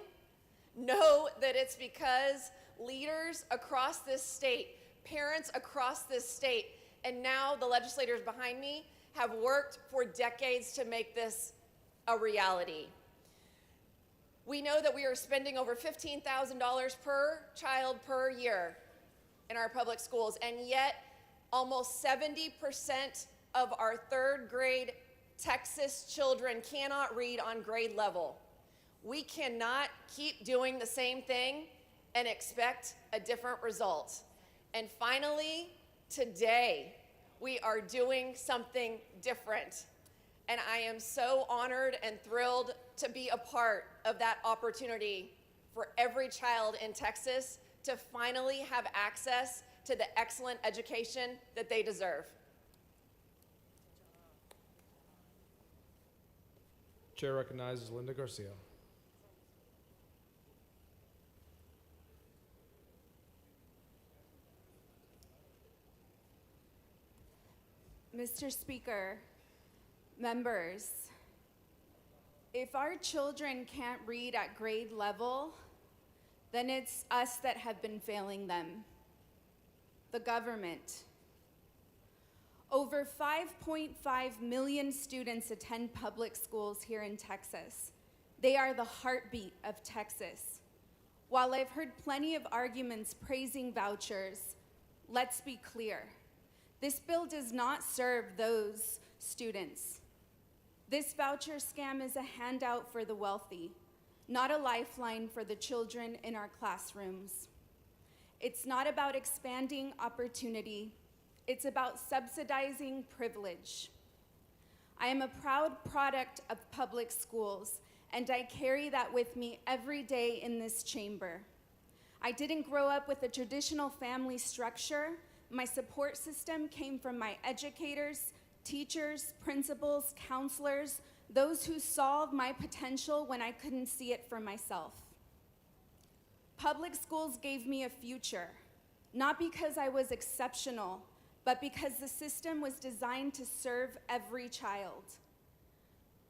[SPEAKER 20] know that it's because leaders across this state, parents across this state, and now the legislators behind me have worked for decades to make this a reality. We know that we are spending over $15,000 per child per year in our public schools, and yet almost 70% of our third grade Texas children cannot read on grade level. We cannot keep doing the same thing and expect a different result. And finally, today, we are doing something different. And I am so honored and thrilled to be a part of that opportunity for every child in Texas to finally have access to the excellent education that they deserve.
[SPEAKER 3] Chair recognizes Linda Garcia.
[SPEAKER 11] Mr. Speaker, members, if our children can't read at grade level, then it's us that have been failing them, the government. Over 5.5 million students attend public schools here in Texas. They are the heartbeat of Texas. While I've heard plenty of arguments praising vouchers, let's be clear. This bill does not serve those students. This voucher scam is a handout for the wealthy, not a lifeline for the children in our classrooms. It's not about expanding opportunity. It's about subsidizing privilege. I am a proud product of public schools, and I carry that with me every day in this chamber. I didn't grow up with a traditional family structure. My support system came from my educators, teachers, principals, counselors, those who saw my potential when I couldn't see it for myself. Public schools gave me a future, not because I was exceptional, but because the system was designed to serve every child.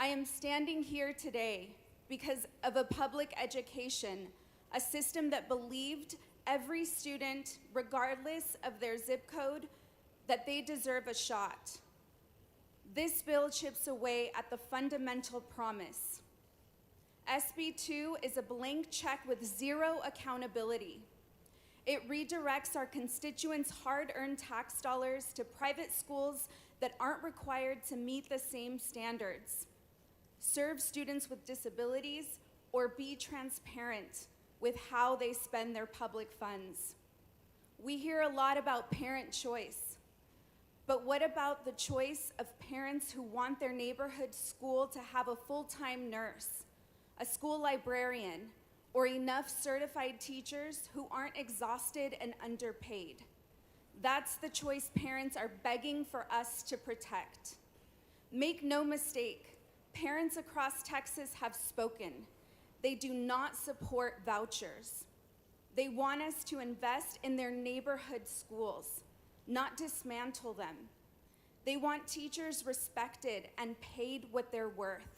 [SPEAKER 11] I am standing here today because of a public education, a system that believed every student, regardless of their zip code, that they deserve a shot. This bill chips away at the fundamental promise. SB 2 is a blank check with zero accountability. It redirects our constituents' hard-earned tax dollars to private schools that aren't required to meet the same standards, serve students with disabilities, or be transparent with how they spend their public funds. We hear a lot about parent choice, but what about the choice of parents who want their neighborhood school to have a full-time nurse, a school librarian, or enough certified teachers who aren't exhausted and underpaid? That's the choice parents are begging for us to protect. Make no mistake, parents across Texas have spoken. They do not support vouchers. They want us to invest in their neighborhood schools, not dismantle them. They want teachers respected and paid what they're worth.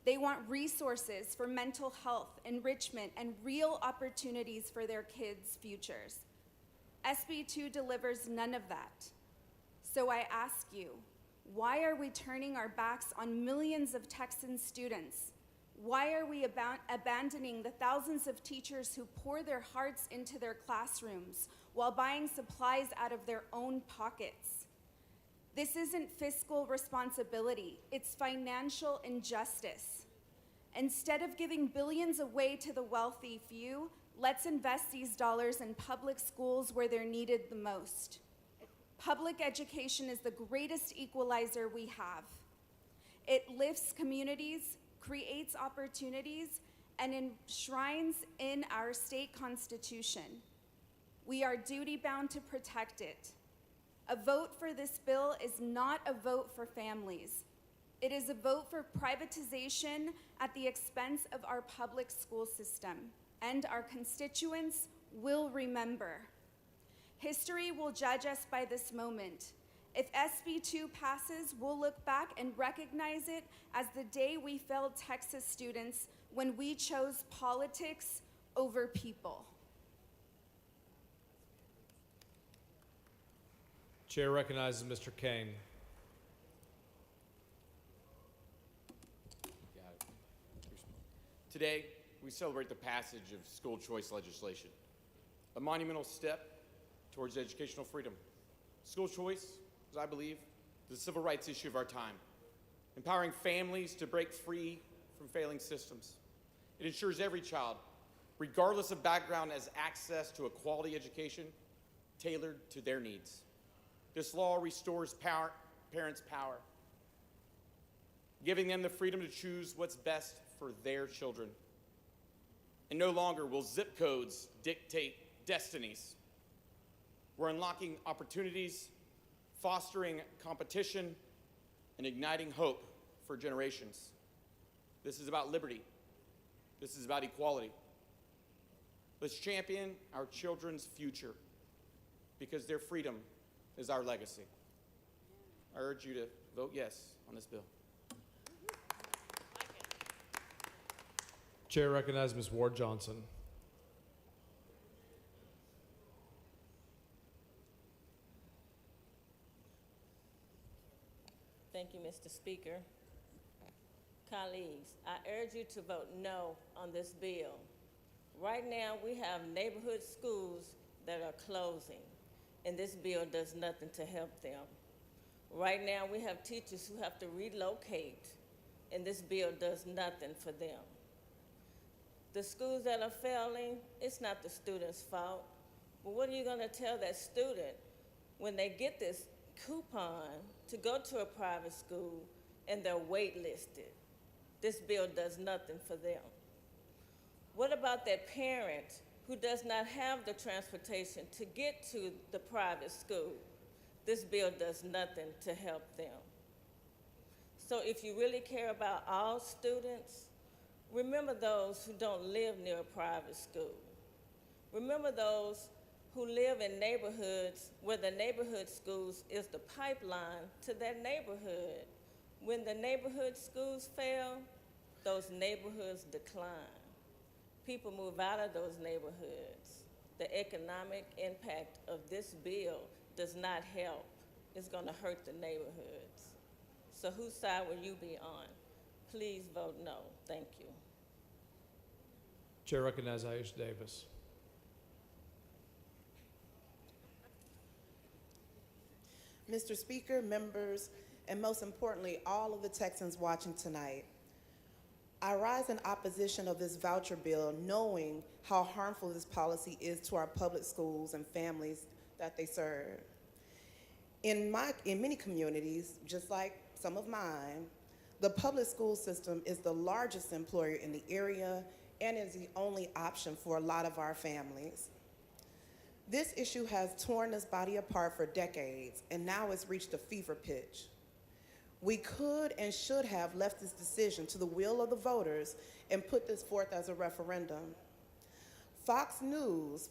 [SPEAKER 11] They want resources for mental health, enrichment, and real opportunities for their kids' futures. SB 2 delivers none of that. So I ask you, why are we turning our backs on millions of Texan students? Why are we abandoning the thousands of teachers who pour their hearts into their classrooms while buying supplies out of their own pockets? This isn't fiscal responsibility, it's financial injustice. Instead of giving billions away to the wealthy few, let's invest these dollars in public schools where they're needed the most. Public education is the greatest equalizer we have. It lifts communities, creates opportunities, and enshrines in our state constitution. We are duty-bound to protect it. A vote for this bill is not a vote for families. It is a vote for privatization at the expense of our public school system, and our constituents will remember. History will judge us by this moment. If SB 2 passes, we'll look back and recognize it as the day we failed Texas students when we chose politics over people.
[SPEAKER 3] Chair recognizes Mr. Kane.
[SPEAKER 9] Today, we celebrate the passage of school choice legislation, a monumental step towards educational freedom. School choice, as I believe, is a civil rights issue of our time, empowering families to break free from failing systems. It ensures every child, regardless of background, has access to a quality education tailored to their needs. This law restores parents' power, giving them the freedom to choose what's best for their children. And no longer will zip codes dictate destinies. We're unlocking opportunities, fostering competition, and igniting hope for generations. This is about liberty. This is about equality. Let's champion our children's future because their freedom is our legacy. I urge you to vote yes on this bill.
[SPEAKER 3] Chair recognizes Ms. Ward Johnson.
[SPEAKER 22] Thank you, Mr. Speaker. Colleagues, I urge you to vote no on this bill. Right now, we have neighborhood schools that are closing, and this bill does nothing to help them. Right now, we have teachers who have to relocate, and this bill does nothing for them. The schools that are failing, it's not the student's fault. But what are you going to tell that student when they get this coupon to go to a private school and they're waitlisted. This bill does nothing for them. What about that parent who does not have the transportation to get to the private school? This bill does nothing to help them. So if you really care about all students, remember those who don't live near a private school. Remember those who live in neighborhoods where the neighborhood schools is the pipeline to that neighborhood. When the neighborhood schools fail, those neighborhoods decline. People move out of those neighborhoods. The economic impact of this bill does not help. It's going to hurt the neighborhoods. So whose side will you be on? Please vote no. Thank you.
[SPEAKER 3] Chair recognizes Aisha Davis.
[SPEAKER 12] Mr. Speaker, members, and most importantly, all of the Texans watching tonight, I rise in opposition of this voucher bill, knowing how harmful this policy is to our public schools and families that they serve. In many communities, just like some of mine, the public school system is the largest employer in the area and is the only option for a lot of our families. This issue has torn this body apart for decades, and now it's reached a fever pitch. We could and should have left this decision to the will of the voters and put this forth as a referendum. Fox News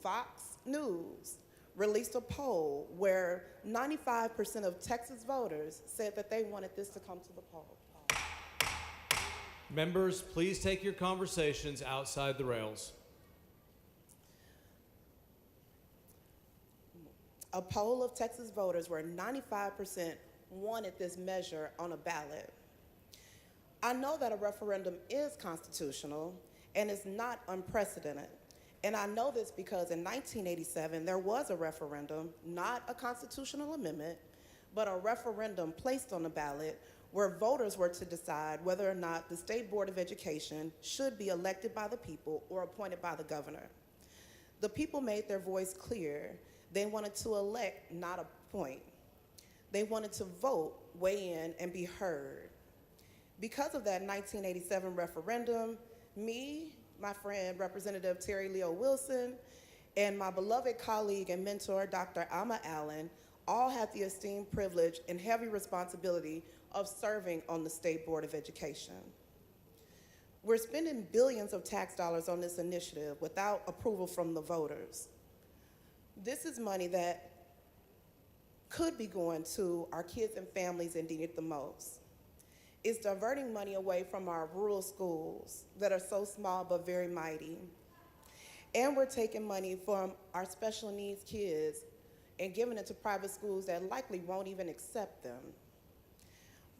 [SPEAKER 12] released a poll where 95% of Texas voters said that they wanted this to come to the poll.
[SPEAKER 3] Members, please take your conversations outside the rails.
[SPEAKER 12] A poll of Texas voters where 95% wanted this measure on a ballot. I know that a referendum is constitutional and is not unprecedented. And I know this because in 1987, there was a referendum, not a constitutional amendment, but a referendum placed on the ballot where voters were to decide whether or not the State Board of Education should be elected by the people or appointed by the governor. The people made their voice clear. They wanted to elect, not appoint. They wanted to vote, weigh in, and be heard. Because of that 1987 referendum, me, my friend, Representative Terry Leo Wilson, and my beloved colleague and mentor, Dr. Alma Allen, all had the esteemed privilege and heavy responsibility of serving on the State Board of Education. We're spending billions of tax dollars on this initiative without approval from the voters. This is money that could be going to our kids and families that need it the most. It's diverting money away from our rural schools that are so small but very mighty. And we're taking money from our special needs kids and giving it to private schools that likely won't even accept them.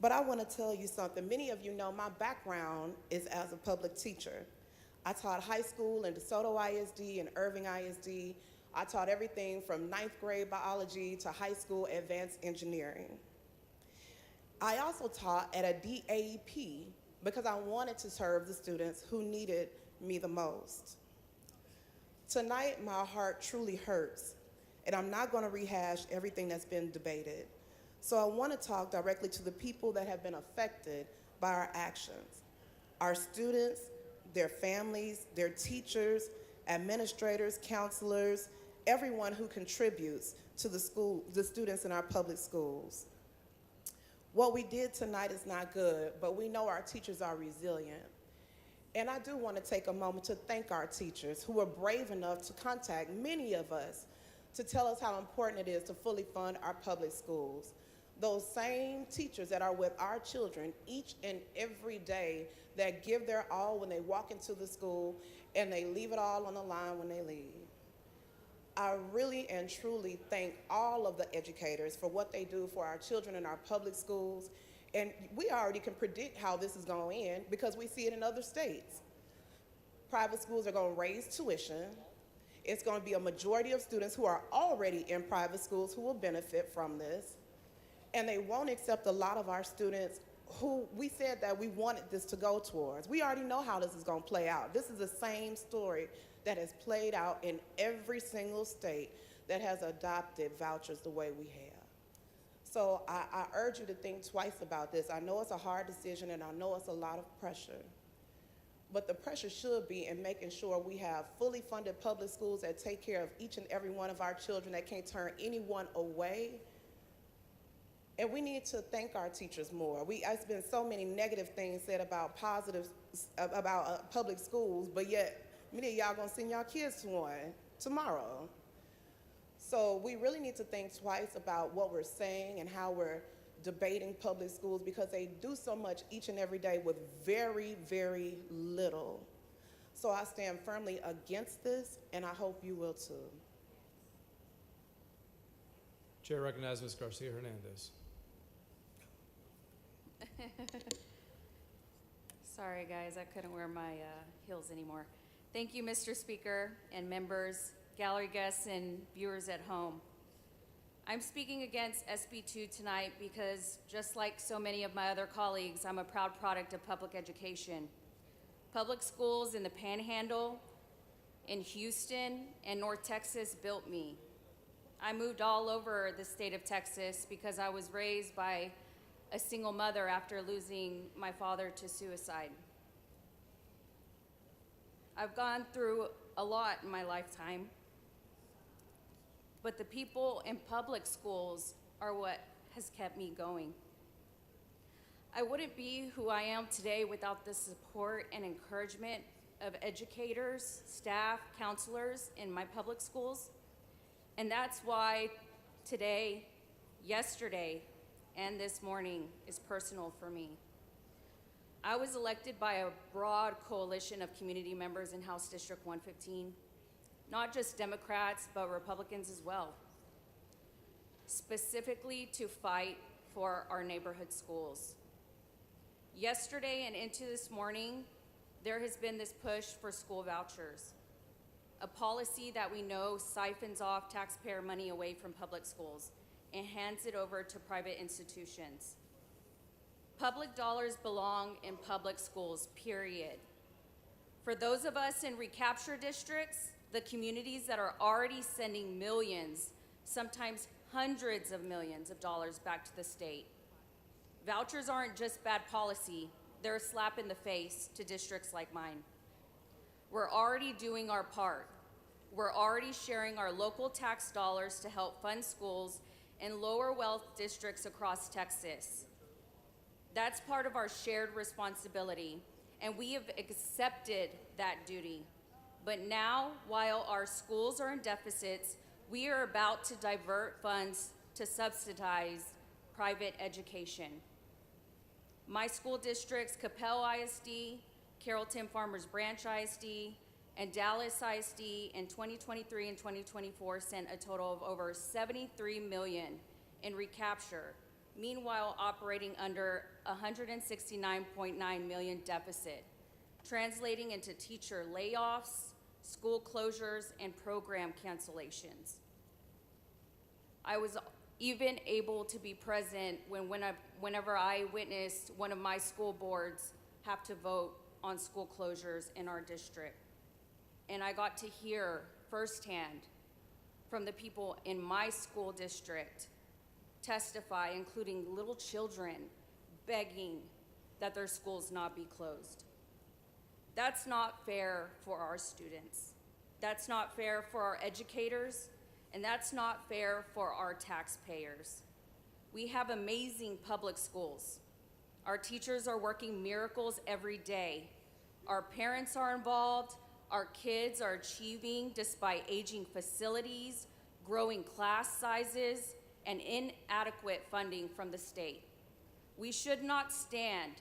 [SPEAKER 12] But I want to tell you something. Many of you know my background is as a public teacher. I taught high school in DeSoto ISD and Irving ISD. I taught everything from 9th grade biology to high school advanced engineering. I also taught at a DAEP because I wanted to serve the students who needed me the most. Tonight, my heart truly hurts, and I'm not going to rehash everything that's been debated. So I want to talk directly to the people that have been affected by our actions. Our students, their families, their teachers, administrators, counselors, everyone who contributes to the students in our public schools. What we did tonight is not good, but we know our teachers are resilient. And I do want to take a moment to thank our teachers who were brave enough to contact many of us to tell us how important it is to fully fund our public schools. Those same teachers that are with our children each and every day, that give their all when they walk into the school and they leave it all on the line when they leave. I really and truly thank all of the educators for what they do for our children in our public schools. And we already can predict how this is going to end because we see it in other states. Private schools are going to raise tuition. It's going to be a majority of students who are already in private schools who will benefit from this. And they won't accept a lot of our students who we said that we wanted this to go towards. We already know how this is going to play out. This is the same story that has played out in every single state that has adopted vouchers the way we have. So I urge you to think twice about this. I know it's a hard decision and I know it's a lot of pressure, but the pressure should be in making sure we have fully funded public schools that take care of each and every one of our children, that can't turn anyone away. And we need to thank our teachers more. It's been so many negative things said about public schools, but yet many of y'all gonna send y'all kids to one tomorrow. So we really need to think twice about what we're saying and how we're debating public schools, because they do so much each and every day with very, very little. So I stand firmly against this, and I hope you will too.
[SPEAKER 3] Chair recognizes Ms. Garcia Hernandez.
[SPEAKER 14] Sorry, guys, I couldn't wear my heels anymore. Thank you, Mr. Speaker and members, gallery guests, and viewers at home. I'm speaking against SB 2 tonight because, just like so many of my other colleagues, I'm a proud product of public education. Public schools in the Panhandle, in Houston, and North Texas built me. I moved all over the state of Texas because I was raised by a single mother after losing my father to suicide. I've gone through a lot in my lifetime, but the people in public schools are what has kept me going. I wouldn't be who I am today without the support and encouragement of educators, staff, counselors in my public schools. And that's why today, yesterday, and this morning is personal for me. I was elected by a broad coalition of community members in House District 115, not just Democrats, but Republicans as well, specifically to fight for our neighborhood schools. Yesterday and into this morning, there has been this push for school vouchers, a policy that we know siphons off taxpayer money away from public schools and hands it over to private institutions. Public dollars belong in public schools, period. For those of us in recapture districts, the communities that are already sending millions, sometimes hundreds of millions of dollars back to the state, vouchers aren't just bad policy, they're a slap in the face to districts like mine. We're already doing our part. We're already sharing our local tax dollars to help fund schools in lower wealth districts across Texas. That's part of our shared responsibility, and we have accepted that duty. But now, while our schools are in deficits, we are about to divert funds to subsidize private education. My school districts, Capel ISD, Carrollton Farmers Branch ISD, and Dallas ISD in 2023 and 2024 sent a total of over $73 million in recapture, meanwhile operating under $169.9 million deficit, translating into teacher layoffs, school closures, and program cancellations. I was even able to be present whenever I witnessed one of my school boards have to vote on school closures in our district. And I got to hear firsthand from the people in my school district testify, including little children begging that their schools not be closed. That's not fair for our students. That's not fair for our educators, and that's not fair for our taxpayers. We have amazing public schools. Our teachers are working miracles every day. Our parents are involved. Our kids are achieving despite aging facilities, growing class sizes, and inadequate funding from the state. We should not stand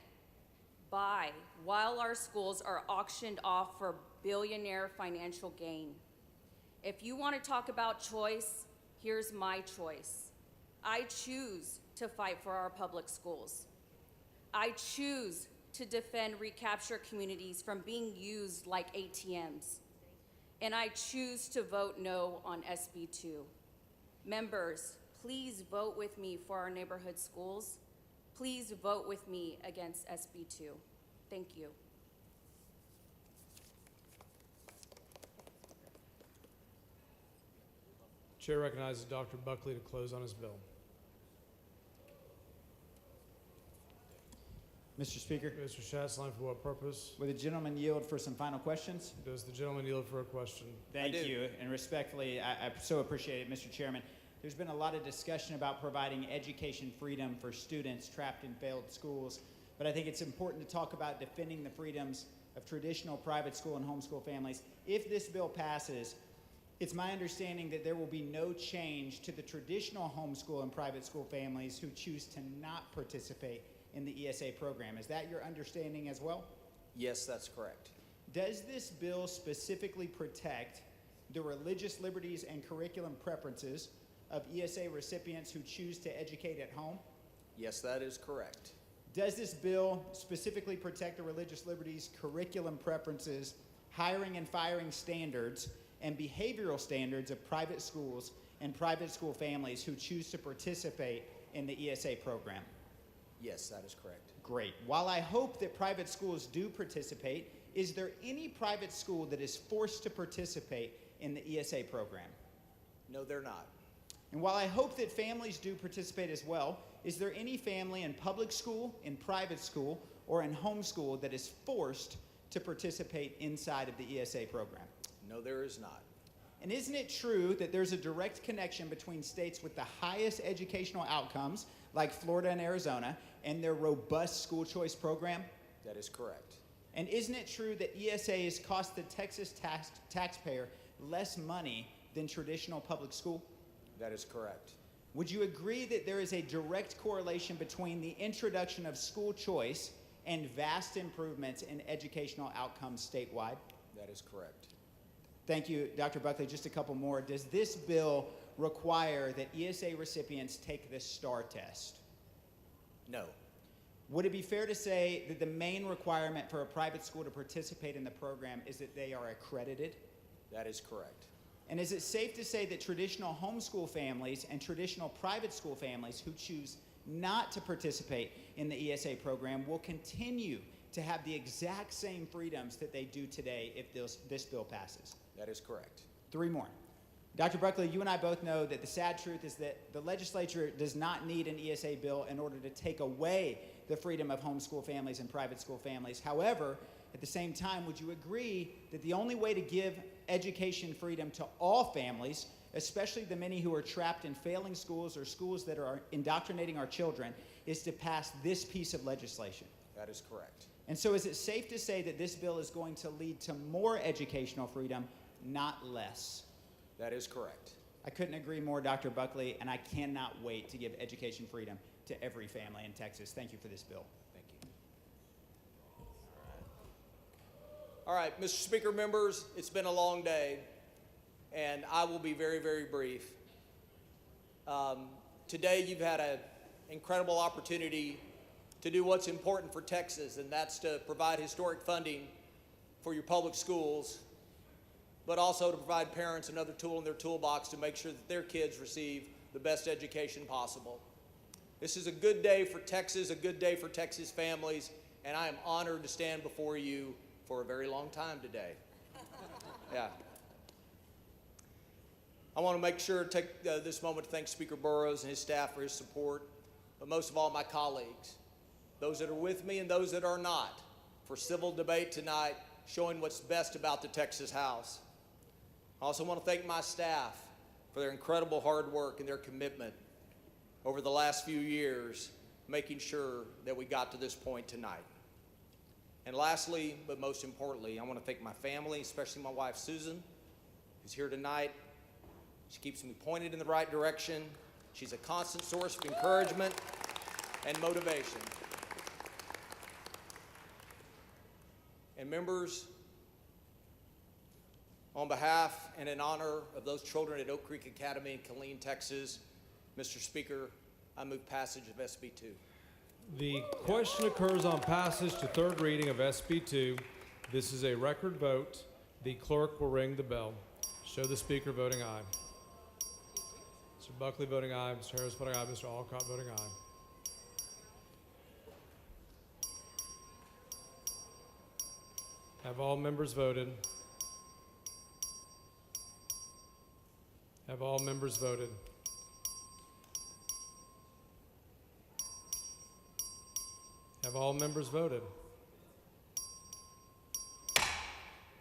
[SPEAKER 14] by while our schools are auctioned off for billionaire financial gain. If you want to talk about choice, here's my choice. I choose to fight for our public schools. I choose to defend recapture communities from being used like ATMs. And I choose to vote no on SB 2. Members, please vote with me for our neighborhood schools. Please vote with me against SB 2. Thank you.
[SPEAKER 3] Chair recognizes Dr. Buckley to close on his bill.
[SPEAKER 16] Mr. Speaker,
[SPEAKER 3] Mr. Schatzline, for what purpose?
[SPEAKER 16] would the gentleman yield for some final questions?
[SPEAKER 3] Does the gentleman yield for a question?
[SPEAKER 16] Thank you, and respectfully, I so appreciate it, Mr. Chairman. There's been a lot of discussion about providing education freedom for students trapped in failed schools, but I think it's important to talk about defending the freedoms of traditional private school and homeschool families. If this bill passes, it's my understanding that there will be no change to the traditional homeschool and private school families who choose to not participate in the ESA program. Is that your understanding as well?
[SPEAKER 2] Yes, that's correct.
[SPEAKER 16] Does this bill specifically protect the religious liberties and curriculum preferences of ESA recipients who choose to educate at home?
[SPEAKER 2] Yes, that is correct.
[SPEAKER 16] Does this bill specifically protect the religious liberties, curriculum preferences, hiring and firing standards, and behavioral standards of private schools and private school families who choose to participate in the ESA program?
[SPEAKER 2] Yes, that is correct.
[SPEAKER 16] Great. While I hope that private schools do participate, is there any private school that is forced to participate in the ESA program?
[SPEAKER 2] No, they're not.
[SPEAKER 16] And while I hope that families do participate as well, is there any family in public school, in private school, or in homeschool that is forced to participate inside of the ESA program?
[SPEAKER 2] No, there is not.
[SPEAKER 16] And isn't it true that there's a direct connection between states with the highest educational outcomes, like Florida and Arizona, and their robust school choice program?
[SPEAKER 2] That is correct.
[SPEAKER 16] And isn't it true that ESAs cost the Texas taxpayer less money than traditional public school?
[SPEAKER 2] That is correct.
[SPEAKER 16] Would you agree that there is a direct correlation between the introduction of school choice and vast improvements in educational outcomes statewide?
[SPEAKER 2] That is correct.
[SPEAKER 16] Thank you, Dr. Buckley. Just a couple more. Does this bill require that ESA recipients take the STAR test?
[SPEAKER 2] No.
[SPEAKER 16] Would it be fair to say that the main requirement for a private school to participate in the program is that they are accredited?
[SPEAKER 2] That is correct.
[SPEAKER 16] And is it safe to say that traditional homeschool families and traditional private school families who choose not to participate in the ESA program will continue to have the exact same freedoms that they do today if this bill passes?
[SPEAKER 2] That is correct.
[SPEAKER 16] 3 more. Dr. Buckley, you and I both know that the sad truth is that the legislature does not need an ESA bill in order to take away the freedom of homeschool families and private school families. However, at the same time, would you agree that the only way to give education freedom to all families, especially the many who are trapped in failing schools or schools that are indoctrinating our children, is to pass this piece of legislation?
[SPEAKER 2] That is correct.
[SPEAKER 16] And so is it safe to say that this bill is going to lead to more educational freedom, not less?
[SPEAKER 2] That is correct.
[SPEAKER 16] I couldn't agree more, Dr. Buckley, and I cannot wait to give education freedom to every family in Texas. Thank you for this bill.
[SPEAKER 2] Thank you. All right, Mr. Speaker, members, it's been a long day, and I will be very, very brief. Today, you've had an incredible opportunity to do what's important for Texas, and that's to provide historic funding for your public schools, but also to provide parents another tool in their toolbox to make sure that their kids receive the best education possible. This is a good day for Texas, a good day for Texas families, and I am honored to stand before you for a very long time today. Yeah. I want to make sure to take this moment to thank Speaker Burrows and his staff for his support, but most of all, my colleagues, those that are with me and those that are not, for civil debate tonight, showing what's best about the Texas House. I also want to thank my staff for their incredible hard work and their commitment over the last few years, making sure that we got to this point tonight. And lastly, but most importantly, I want to thank my family, especially my wife, Susan, who's here tonight. She keeps me pointed in the right direction. She's a constant source of encouragement and motivation. And members, on behalf and in honor of those children at Oak Creek Academy in Killeen, Texas, Mr. Speaker, I move passage of SB 2.
[SPEAKER 3] The question occurs on passage to third reading of SB 2. This is a record vote. The clerk will ring the bell. Show the speaker voting aye. Mr. Buckley voting aye. Mr. Harris voting aye. Mr. Alcott voting aye. Have all members voted? Have Have all members voted? Have all members voted?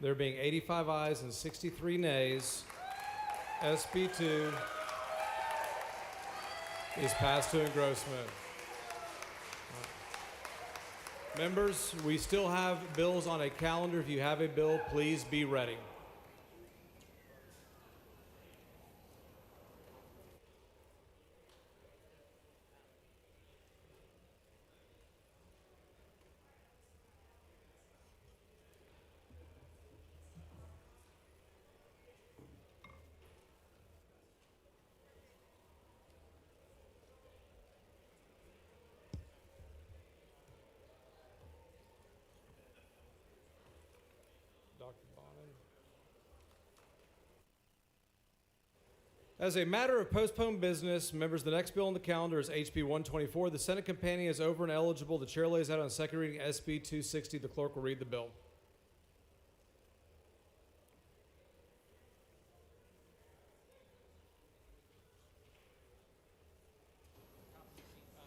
[SPEAKER 3] There being 85 ayes and 63 nays, SB 2 is passed to engrossment. Members, we still have bills on a calendar. If you have a bill, please be ready. As a matter of postponed business, members, the next bill on the calendar is HB 124. The Senate companion is over and eligible. The chair lays out on second reading SB 260. The clerk will read the bill.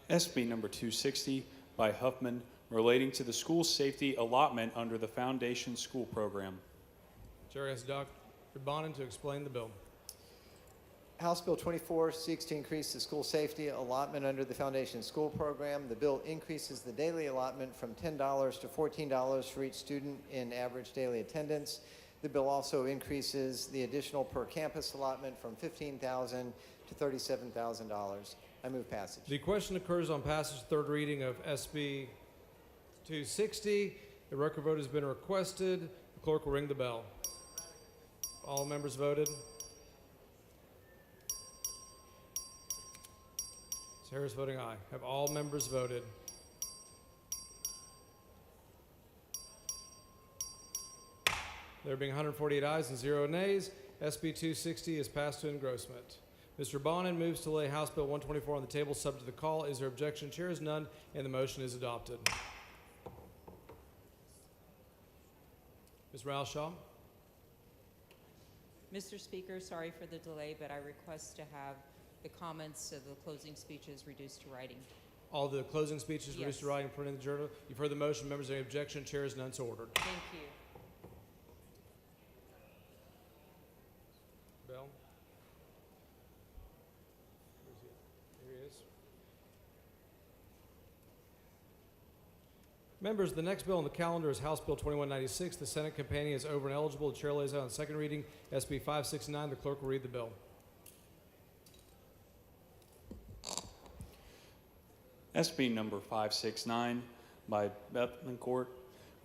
[SPEAKER 5] SB number 260 by Huffman, relating to the school safety allotment under the Foundation School Program.
[SPEAKER 3] Chair asks Dr. Bonin to explain the bill.
[SPEAKER 17] House Bill 24 seeks to increase the school safety allotment under the Foundation School Program. The bill increases the daily allotment from $10 to $14 for each student in average daily attendance. The bill also increases the additional per campus allotment from $15,000 to $37,000. I move passage.
[SPEAKER 3] The question occurs on passage third reading of SB 260. The record vote has been requested. The clerk will ring the bell. All members voted. Harris voting aye. Have all members voted? There being 148 ayes and 0 nays, SB 260 is passed to engrossment. Mr. Bonin moves to lay House Bill 124 on the table subject to the call. Is there objection? Chair is none, and the motion is adopted. Ms. Ralshaw.
[SPEAKER 4] Mr. Speaker, sorry for the delay, but I request to have the comments of the closing speeches reduced to writing.
[SPEAKER 3] All the closing speeches reduced to
[SPEAKER 4] Yes.
[SPEAKER 3] writing and put in the journal. You've heard the motion. Members, any objection? Chair is none, so ordered.
[SPEAKER 4] Thank you.
[SPEAKER 3] Bell. Where's he at? Here he is. Members, the next bill on the calendar is House Bill 2196. The Senate companion is over and eligible. The chair lays out on second reading SB 569. The clerk will read the bill.
[SPEAKER 5] SB number 569 by Bethencourt,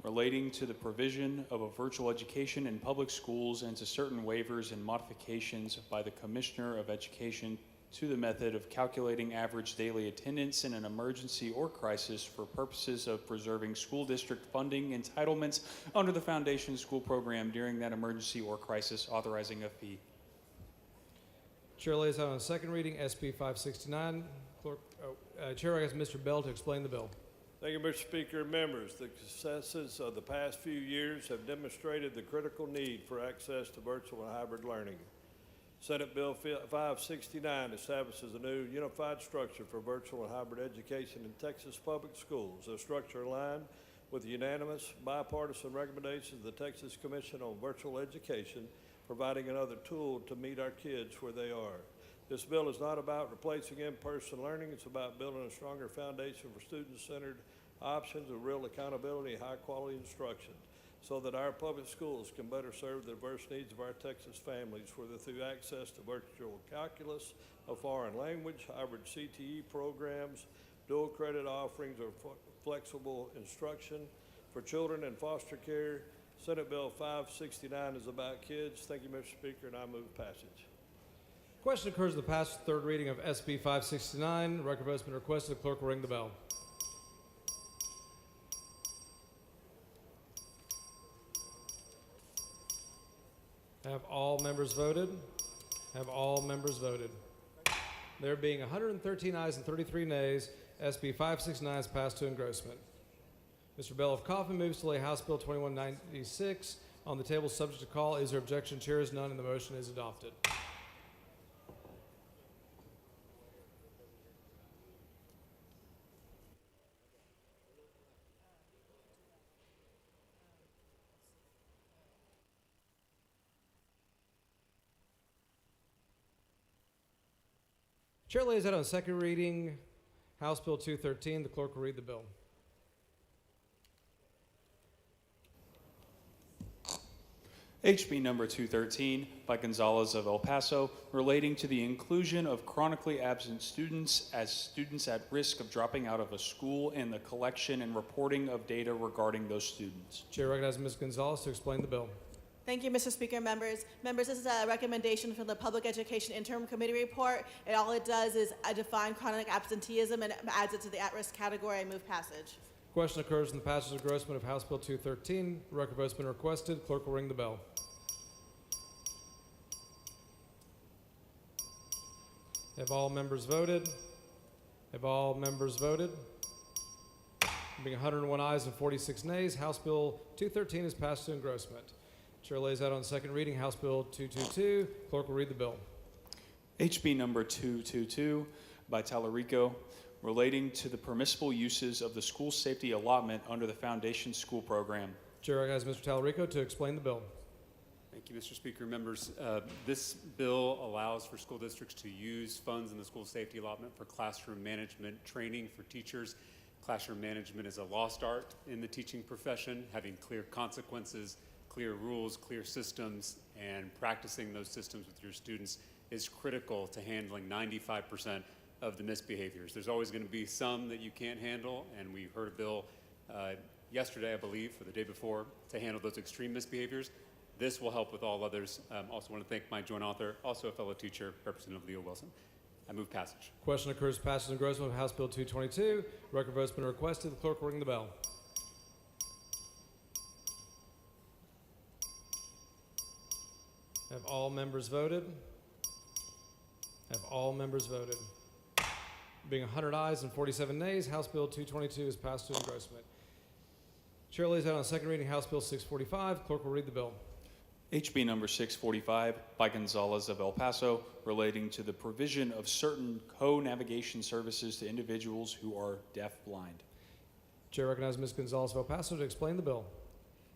[SPEAKER 5] relating to the provision of a virtual education in public schools and to certain waivers and modifications by the Commissioner of Education to the method of calculating average daily attendance in an emergency or crisis for purposes of preserving school district funding entitlements under the Foundation School Program during that emergency or crisis, authorizing a fee.
[SPEAKER 3] Chair lays out on second reading SB 569. Chair asks Mr. Bell to explain the bill.
[SPEAKER 23] Thank you, Mr. Speaker and members. The successes of the past few years have demonstrated the critical need for access to virtual and hybrid learning. Senate Bill 569 establishes a new unified structure for virtual and hybrid education in Texas public schools. A structure aligned with the unanimous bipartisan recommendations of the Texas Commission on Virtual Education, providing another tool to meet our kids where they are. This bill is not about replacing in-person learning. It's about building a stronger foundation for student-centered options of real accountability and high-quality instruction so that our public schools can better serve the diverse needs of our Texas families, whether through access to virtual calculus, a foreign language, hybrid CTE programs, dual credit offerings, or flexible instruction for children in foster care. Senate Bill 569 is about kids. Thank you, Mr. Speaker, and I move passage.
[SPEAKER 3] Question occurs in the passage third reading of SB 569. The record vote has been requested. The clerk will ring the bell. Have all members voted? Have all members voted? There being 113 ayes and 33 nays, SB 569 is passed to engrossment. Mr. Bell of Coffin moves to lay House Bill 2196 on the table subject to call. Is there objection? Chair is none, and the motion is adopted. Chair lays out on second reading House Bill 213. The clerk will read the bill.
[SPEAKER 5] HB number 213 by Gonzalez of El Paso, relating to the inclusion of chronically absent students as students at risk of dropping out of a school and the collection and reporting of data regarding those students.
[SPEAKER 3] Chair recognizes Ms. Gonzalez to explain the bill.
[SPEAKER 8] Thank you, Mr. Speaker, members. Members, this is a recommendation from the Public Education Interim Committee report. And all it does is define chronic absenteeism and adds it to the at-risk category. I move passage.
[SPEAKER 3] Question occurs in the passage of engrossment of House Bill 213. Record vote's been requested. Clerk will ring the bell. Have all members voted? Have all members voted? Being 101 ayes and 46 nays, House Bill 213 is passed to engrossment. Chair lays out on second reading House Bill 222. Clerk will read the bill.
[SPEAKER 5] HB number 222 by Tallarico, relating to the permissible uses of the school safety allotment under the Foundation School Program.
[SPEAKER 3] Chair recognizes Mr. Tallarico to explain the bill.
[SPEAKER 13] Thank you, Mr. Speaker. Members, this bill allows for school districts to use funds in the school safety allotment for classroom management training for teachers. Classroom management is a lost art in the teaching profession. Having clear consequences, clear rules, clear systems, and practicing those systems with your students is critical to handling 95% of the misbehaviors. There's always going to be some that you can't handle, and we heard a bill yesterday, I believe, or the day before, to handle those extreme misbehaviors. This will help with all others. Also want to thank my joint author, also a fellow teacher, Representative Leo Wilson. I move passage.
[SPEAKER 3] Question occurs passage and engrossment of House Bill 222. Record vote's been requested. The clerk will ring the bell. Have all members voted? Have all members voted? Being 100 ayes and 47 nays, House Bill 222 is passed to engrossment. Chair lays out on second reading House Bill 645. Clerk will read the bill.
[SPEAKER 5] HB number 645 by Gonzalez of El Paso, relating to the provision of certain co-navigation services to individuals who are deaf-blind.
[SPEAKER 3] Chair recognizes Ms. Gonzalez of El Paso to explain the bill.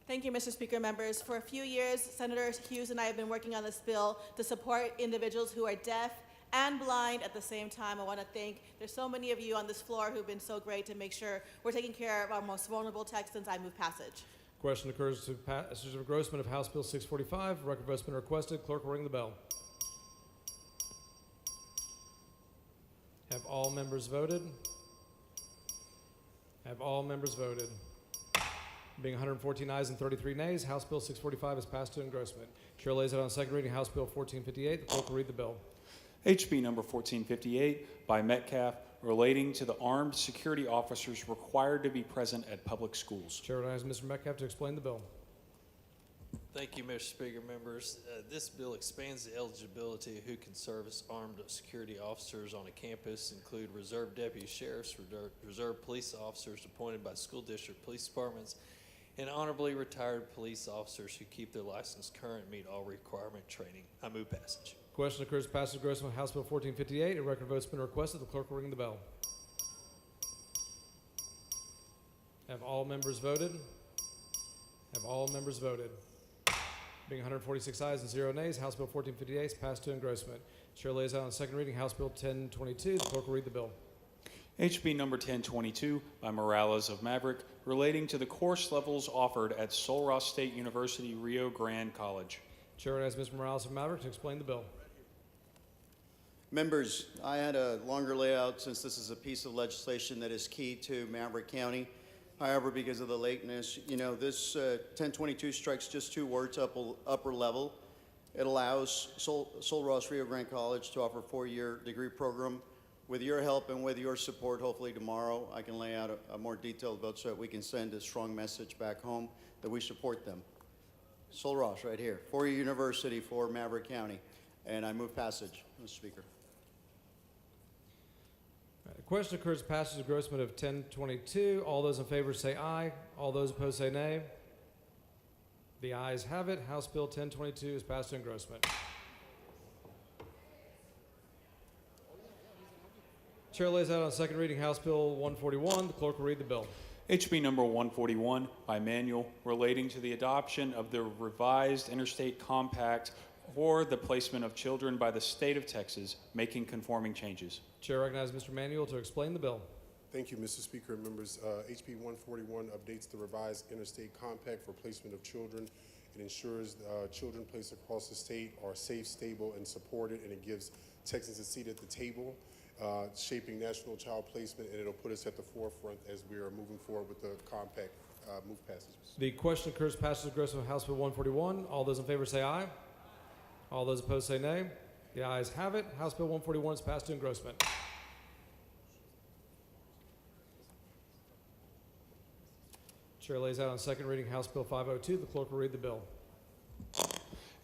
[SPEAKER 8] Thank you, Mr. Speaker, members. For a few years, Senator Hughes and I have been working on this bill to support individuals who are deaf and blind at the same time. I want to thank, there's so many of you on this floor who've been so great to make sure we're taking care of our most vulnerable Texans. I move passage.
[SPEAKER 3] Question occurs to passage of engrossment of House Bill 645. Record vote's been requested. Clerk will ring the bell. Have all members voted? Have all members voted? Being 114 ayes and 33 nays, House Bill 645 is passed to engrossment. Chair lays it on second reading House Bill 1458. The clerk will read the bill.
[SPEAKER 5] HB number 1458 by Metcalf, relating to the armed security officers required to be present at public schools.
[SPEAKER 3] Chair recognizes Mr. Metcalf to explain the bill.
[SPEAKER 15] Thank you, Mr. Speaker. Members, this bill expands the eligibility of who can serve as armed security officers on a campus, include reserve deputy sheriffs, reserve police officers appointed by school district police departments, and honorably retired police officers who keep their license current and meet all requirement training. I move passage.
[SPEAKER 3] Question occurs to passage of engrossment of House Bill 1458. A record vote's been requested. The clerk will ring the bell. Have all members voted? Have all members voted? Being 146 ayes and 0 nays, House Bill 1458 is passed to engrossment. Chair lays out on second reading House Bill 1022. The clerk will read the bill.
[SPEAKER 5] HB number 1022 by Morales of Maverick, relating to the course levels offered at Sul Ross State University Rio Grande College.
[SPEAKER 3] Chair recognizes Mr. Morales of Maverick to explain the bill.
[SPEAKER 24] Members, I had a longer layout since this is a piece of legislation that is key to Maverick County. However, because of the lateness, this 1022 strikes just two words, upper level. It allows Sul Ross Rio Grande College to offer a 4-year degree program. With your help and with your support, hopefully tomorrow, I can lay out a more detailed vote so that we can send a strong message back home that we support them. Sul Ross right here, 4-year university for Maverick County. And I move passage, Mr. Speaker.
[SPEAKER 3] The question occurs to passage of engrossment of 1022. All those in favor say aye. All those opposed say nay. The ayes have it. House Bill 1022 is passed to engrossment. Chair lays out on second reading House Bill 141. The clerk will read the bill.
[SPEAKER 5] HB number 141 by Manuel, relating to the adoption of the revised Interstate Compact or the placement of children by the state of Texas, making conforming changes.
[SPEAKER 3] Chair recognizes Mr. Manuel to explain the bill.
[SPEAKER 6] Thank you, Mr. Speaker and members. HB 141 updates the revised interstate compact for placement of children. It ensures children placed across the state are safe, stable, and supported, and it gives Texans a seat at the table, shaping national child placement, and it'll put us at the forefront as we are moving forward with the compact move passage.
[SPEAKER 3] The question occurs passage of engrossment of House Bill 141. All those in favor say aye. All those opposed say nay. The ayes have it. House Bill 141 is passed to engrossment. Chair lays out on second reading House Bill 502. The clerk will read the bill.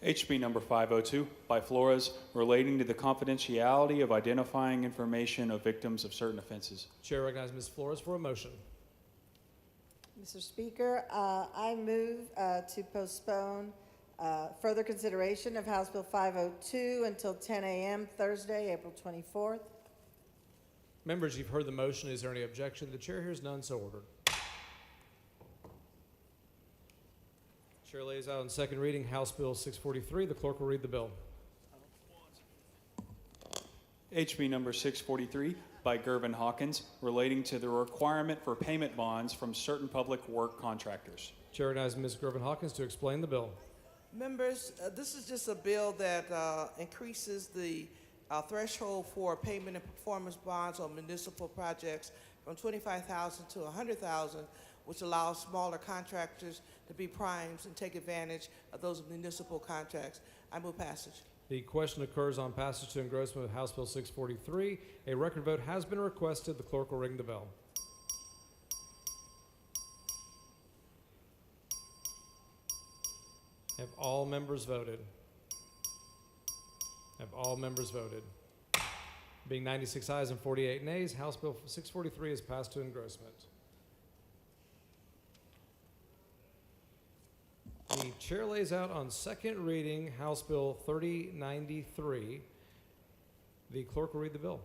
[SPEAKER 5] HB number 502 by Flores, relating to the confidentiality of identifying information of victims of certain offenses.
[SPEAKER 3] Chair recognizes Ms. Flores for a motion.
[SPEAKER 10] Mr. Speaker, I move to postpone further consideration of House Bill 502 until 10 a.m. Thursday, April 24th.
[SPEAKER 3] Members, you've heard the motion. Is there any objection? The chair hears none, so ordered. Chair lays out on second reading House Bill 643. The clerk will read the bill.
[SPEAKER 5] HB number 643 by Gervin Hawkins, relating to the requirement for payment bonds from certain public work contractors.
[SPEAKER 3] Chair recognizes Ms. Gervin Hawkins to explain the bill.
[SPEAKER 18] Members, this is just a bill that increases the threshold for payment and performance bonds on municipal projects from $25,000 to $100,000, which allows smaller contractors to be primes and take advantage of those municipal contracts. I move passage.
[SPEAKER 3] The question occurs on passage to engrossment of House Bill 643. A record vote has been requested. The clerk will ring the bell. Have all members voted? Have all members voted? Being 96 ayes and 48 nays, House Bill 643 is passed to engrossment. The chair lays out on second reading House Bill 3093. The clerk will read the bill.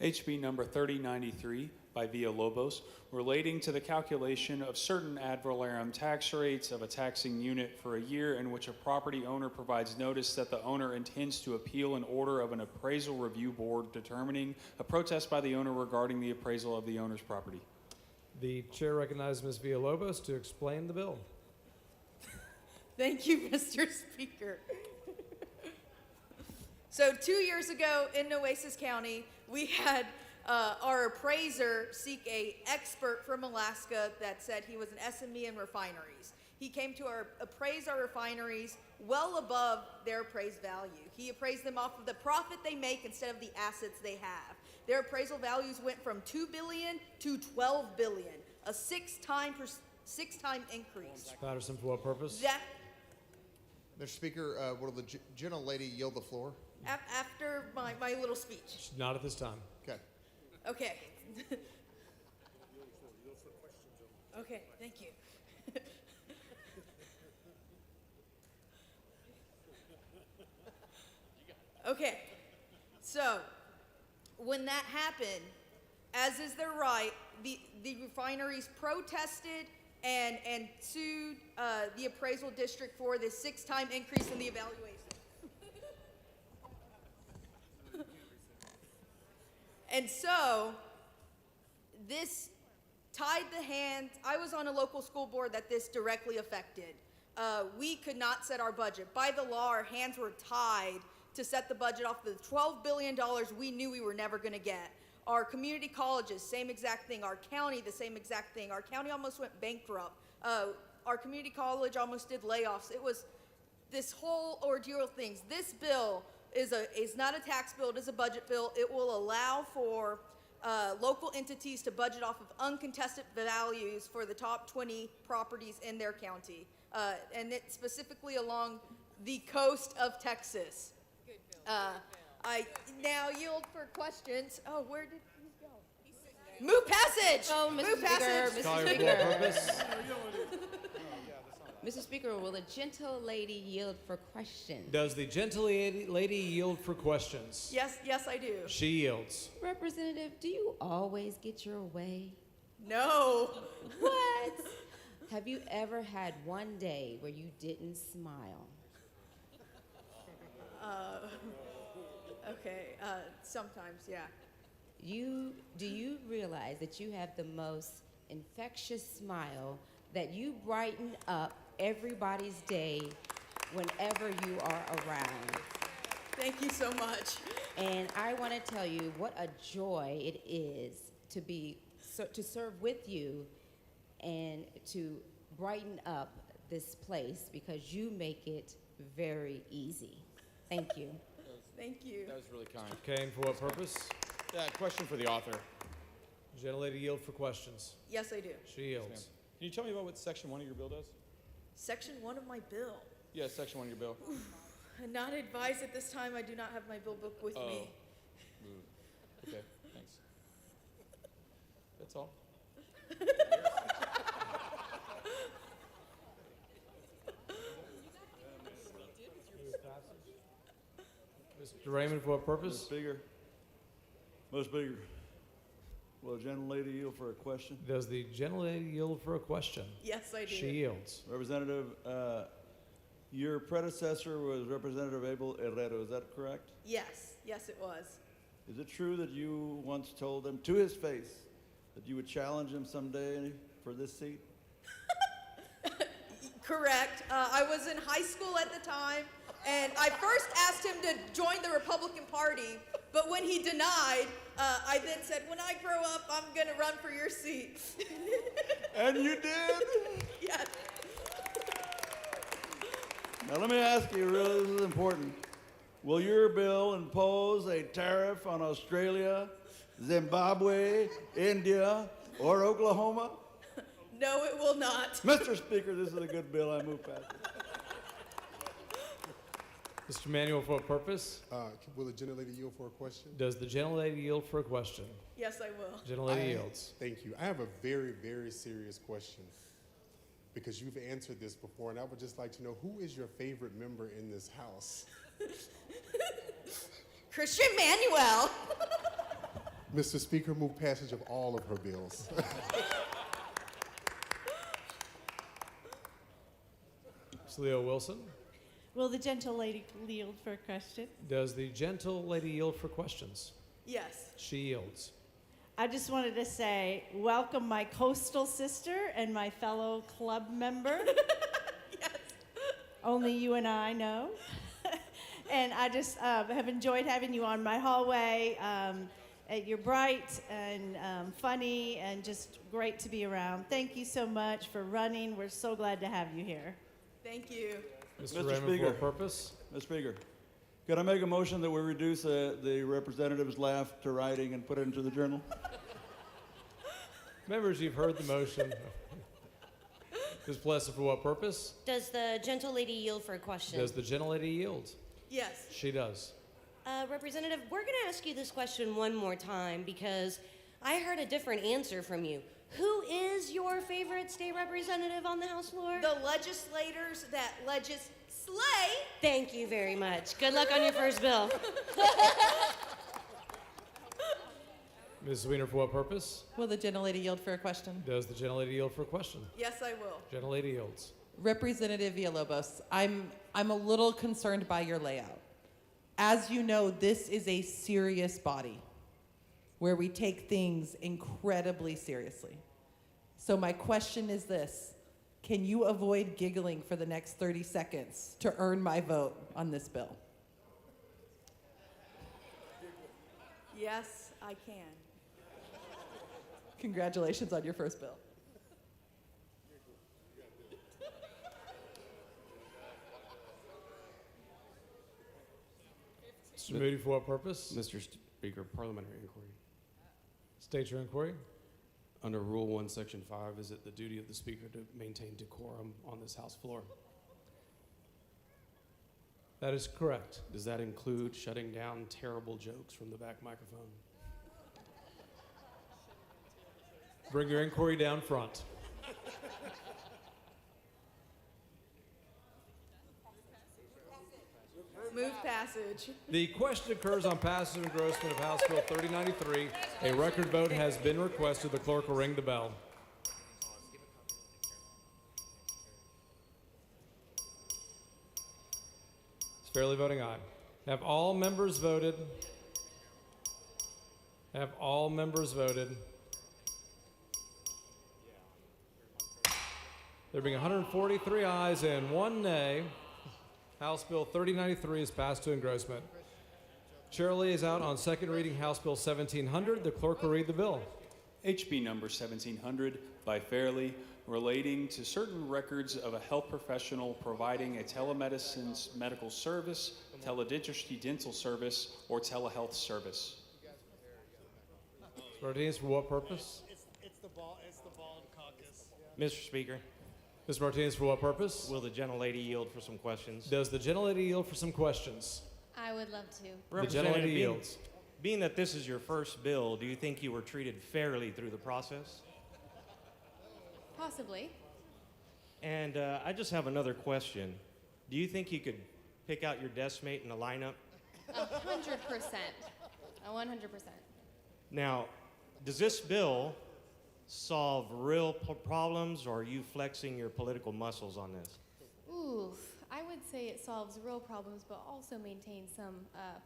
[SPEAKER 5] HB number 3093 by Villalobos, relating to the calculation of certain ad valorem tax rates of a taxing unit for a year in which a property owner provides notice that the owner intends to appeal an order of an appraisal review board determining a protest by the owner regarding the appraisal of the owner's property.
[SPEAKER 3] The chair recognizes Ms. Villalobos to explain the bill.
[SPEAKER 19] Thank you, Mr. Speaker. So 2 years ago in Nueces County, we had our appraiser seek an expert from Alaska that said he was an SME in refineries. He came to appraise our refineries well above their appraised value. He appraised them off of the profit they make instead of the assets they have. Their appraisal values went from $2 billion to $12 billion, a six-time increase.
[SPEAKER 3] Patterson, for what purpose?
[SPEAKER 25] Mr. Speaker, will the gentle lady yield the floor?
[SPEAKER 19] After my little speech.
[SPEAKER 3] Not at this time.
[SPEAKER 25] Okay.
[SPEAKER 19] Okay. Okay, thank you. Okay, so when that happened, as is their right, the refineries protested and sued the appraisal district for this six-time increase in the evaluation. And so this tied the hands. I was on a local school board that this directly affected. We could not set our budget. By the law, our hands were tied to set the budget off the $12 billion we knew we were never going to get. Our community colleges, same exact thing. Our county, the same exact thing. Our county almost went bankrupt. Our community college almost did layoffs. It was this whole ordeal of things. This bill is not a tax bill, it is a budget bill. It will allow for local entities to budget off of uncontested values for the top 20 properties in their county, and it specifically along the coast of Texas. I now yield for questions. Oh, where did he go? Move passage!
[SPEAKER 26] Oh, Mr.
[SPEAKER 19] Move passage!
[SPEAKER 26] Mr. Speaker. Mr. Speaker, will the gentle lady yield for questions?
[SPEAKER 3] Does the gentle lady yield for questions?
[SPEAKER 19] Yes, I do.
[SPEAKER 3] She yields.
[SPEAKER 26] Representative, do you always get your way?
[SPEAKER 19] No.
[SPEAKER 26] What? Have you ever had one day where you didn't smile?
[SPEAKER 19] Okay, sometimes, yeah.
[SPEAKER 26] Do you realize that you have the most infectious smile, that you brighten up everybody's day whenever you are around?
[SPEAKER 19] Thank you so much.
[SPEAKER 26] And I want to tell you what a joy it is to serve with you and to brighten up this place, because you make it very easy. Thank you.
[SPEAKER 19] Thank you.
[SPEAKER 1] That was really kind.
[SPEAKER 3] Kane, for what purpose?
[SPEAKER 1] Question for the author.
[SPEAKER 3] Gentlelady yield for questions.
[SPEAKER 19] Yes, I do.
[SPEAKER 3] She yields.
[SPEAKER 1] Can you tell me about what Section 1 of your bill does?
[SPEAKER 19] Section 1 of my bill.
[SPEAKER 1] Yeah, Section 1 of your bill.
[SPEAKER 19] I'm not advised at this time. I do not have my bill book with me.
[SPEAKER 1] Okay, thanks. That's all.
[SPEAKER 3] Mr. Raymond, for what purpose?
[SPEAKER 7] Mr. Speaker. Mr. Speaker. Will the gentlelady yield for a question?
[SPEAKER 3] Does the gentlelady yield for a question?
[SPEAKER 19] Yes, I do.
[SPEAKER 3] She yields.
[SPEAKER 7] Representative, your predecessor was Representative Abel Herrero, is that correct?
[SPEAKER 19] Yes, yes, it was.
[SPEAKER 7] Is it true that you once told him to his face that you would challenge him someday for this seat?
[SPEAKER 19] Correct. I was in high school at the time, and I first asked him to join the Republican Party, but when he denied, I then said, when I grow up, I'm going to run for your seat.
[SPEAKER 7] And you did?
[SPEAKER 19] Yes.
[SPEAKER 7] Now let me ask you, really, this is important. Will your bill impose a tariff on Australia, Zimbabwe, India, or Oklahoma?
[SPEAKER 19] No, it will not.
[SPEAKER 7] Mr. Speaker, this is a good bill. I move past it.
[SPEAKER 3] Mr. Manuel, for what purpose?
[SPEAKER 6] Will the gentlelady yield for a question?
[SPEAKER 3] Does the gentlelady yield for a question?
[SPEAKER 19] Yes, I will.
[SPEAKER 3] Gentlelady yields.
[SPEAKER 6] Thank you. I have a very, very serious question, because you've answered this before, and I would just like to know, who is your favorite member in this house?
[SPEAKER 19] Christian Manuel.
[SPEAKER 6] Mr. Speaker, move passage of all of her bills.
[SPEAKER 3] Ms. Leo Wilson.
[SPEAKER 9] Will the gentle lady yield for a question?
[SPEAKER 3] Does the gentle lady yield for questions?
[SPEAKER 19] Yes.
[SPEAKER 3] She yields.
[SPEAKER 9] I just wanted to say, welcome my coastal sister and my fellow club member.
[SPEAKER 19] Yes.
[SPEAKER 9] Only you and I know. And I just have enjoyed having you on my hallway. You're bright and funny and just great to be around. Thank you so much for running. We're so glad to have you here.
[SPEAKER 19] Thank you.
[SPEAKER 3] Mr. Raymond,
[SPEAKER 7] Speaker,
[SPEAKER 3] for what purpose?
[SPEAKER 7] Mr. Speaker, could I make a motion that we reduce the representative's laugh to writing and put it into the journal?
[SPEAKER 3] Members, you've heard the motion. Ms. Plessa, for what purpose?
[SPEAKER 11] Does the gentle lady yield for a question?
[SPEAKER 3] Does the gentlelady yield?
[SPEAKER 19] Yes.
[SPEAKER 3] She does.
[SPEAKER 11] Representative, we're going to ask you this question one more time because I heard a different answer from you. Who is your favorite state representative on the House floor?
[SPEAKER 19] The legislators that slay.
[SPEAKER 11] Thank you very much. Good luck on your first bill.
[SPEAKER 3] Ms. Weiner, for what purpose?
[SPEAKER 20] Will the gentlelady yield for a question?
[SPEAKER 3] Does the gentlelady yield for a question?
[SPEAKER 19] Yes, I will.
[SPEAKER 3] Gentlelady yields.
[SPEAKER 20] Representative Villalobos, I'm a little concerned by your layout. As you know, this is a serious body where we take things incredibly seriously. So my question is this: can you avoid giggling for the next 30 seconds to earn my vote on this bill?
[SPEAKER 19] Yes, I can.
[SPEAKER 20] Congratulations on your first bill.
[SPEAKER 3] Mr. Moody, for what purpose?
[SPEAKER 21] Mr. Speaker, parliamentary inquiry.
[SPEAKER 3] State your inquiry.
[SPEAKER 21] Under Rule 1, Section 5, is it the duty of the Speaker to maintain decorum on this House floor?
[SPEAKER 3] That is correct.
[SPEAKER 21] Does that include shutting down terrible jokes from the back microphone?
[SPEAKER 3] Bring your inquiry down front.
[SPEAKER 19] Move passage.
[SPEAKER 3] The question occurs on passage and engrossment of House Bill 3093. A record vote has been requested. The clerk will ring the bell. It's fairly voting aye. Have all members voted? Have all members voted? There being 143 ayes and 1 nay, House Bill 3093 is passed to engrossment. Chair lays out on second reading House Bill 1700. The clerk will read the bill.
[SPEAKER 5] HB number 1700 by Fairley, relating to certain records of a health professional providing a telemedicine medical service, teledentistry dental service, or telehealth service.
[SPEAKER 3] Martinez, for what purpose?
[SPEAKER 2] It's the ball caucus.
[SPEAKER 12] Mr. Speaker,
[SPEAKER 3] Ms. Martinez, for what purpose?
[SPEAKER 12] will the gentlelady yield for some questions?
[SPEAKER 3] Does the gentlelady yield for some questions?
[SPEAKER 26] I would love to.
[SPEAKER 3] The gentlelady yields.
[SPEAKER 12] Being that this is your first bill, do you think you were treated fairly through the process?
[SPEAKER 26] Possibly.
[SPEAKER 12] And I just have another question. Do you think you could pick out your desk mate in a lineup?
[SPEAKER 26] 100%. 100%.
[SPEAKER 12] Now, does this bill solve real problems, or are you flexing your political muscles on this?
[SPEAKER 26] Ooh, I would say it solves real problems, but also maintains some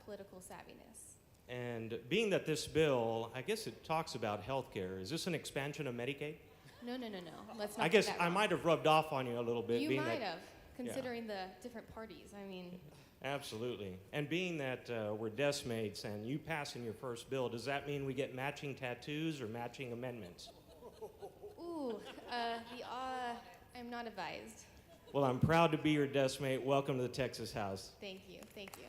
[SPEAKER 26] political savviness.
[SPEAKER 12] And being that this bill, I guess it talks about health care, is this an expansion of Medicaid?
[SPEAKER 26] No. Let's not.
[SPEAKER 12] I
[SPEAKER 26] get
[SPEAKER 12] guess
[SPEAKER 26] that
[SPEAKER 12] I
[SPEAKER 26] wrong.
[SPEAKER 12] might have rubbed off on you a little bit.
[SPEAKER 26] You
[SPEAKER 12] being
[SPEAKER 26] might
[SPEAKER 12] that,
[SPEAKER 26] have, considering the different parties. I mean,
[SPEAKER 12] Absolutely. And being that we're desk mates and you pass in your first bill, does that mean we get matching tattoos or matching amendments?
[SPEAKER 26] ooh, I'm not advised.
[SPEAKER 12] Well, I'm proud to be your desk mate. Welcome to the Texas House.
[SPEAKER 26] Thank you. Thank you.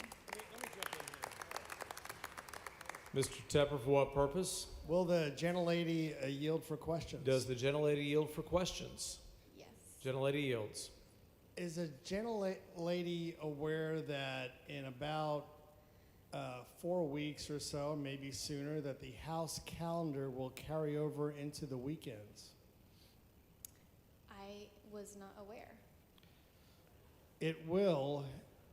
[SPEAKER 3] Mr. Tepper, for what purpose?
[SPEAKER 2] Will the gentlelady yield for questions?
[SPEAKER 3] Does the gentlelady yield for questions?
[SPEAKER 26] Yes.
[SPEAKER 3] Gentlelady yields.
[SPEAKER 2] Is a gentlelady aware that in about 4 weeks or so, maybe sooner, that the House calendar will carry over into the weekends?
[SPEAKER 26] I was not aware.
[SPEAKER 2] It will,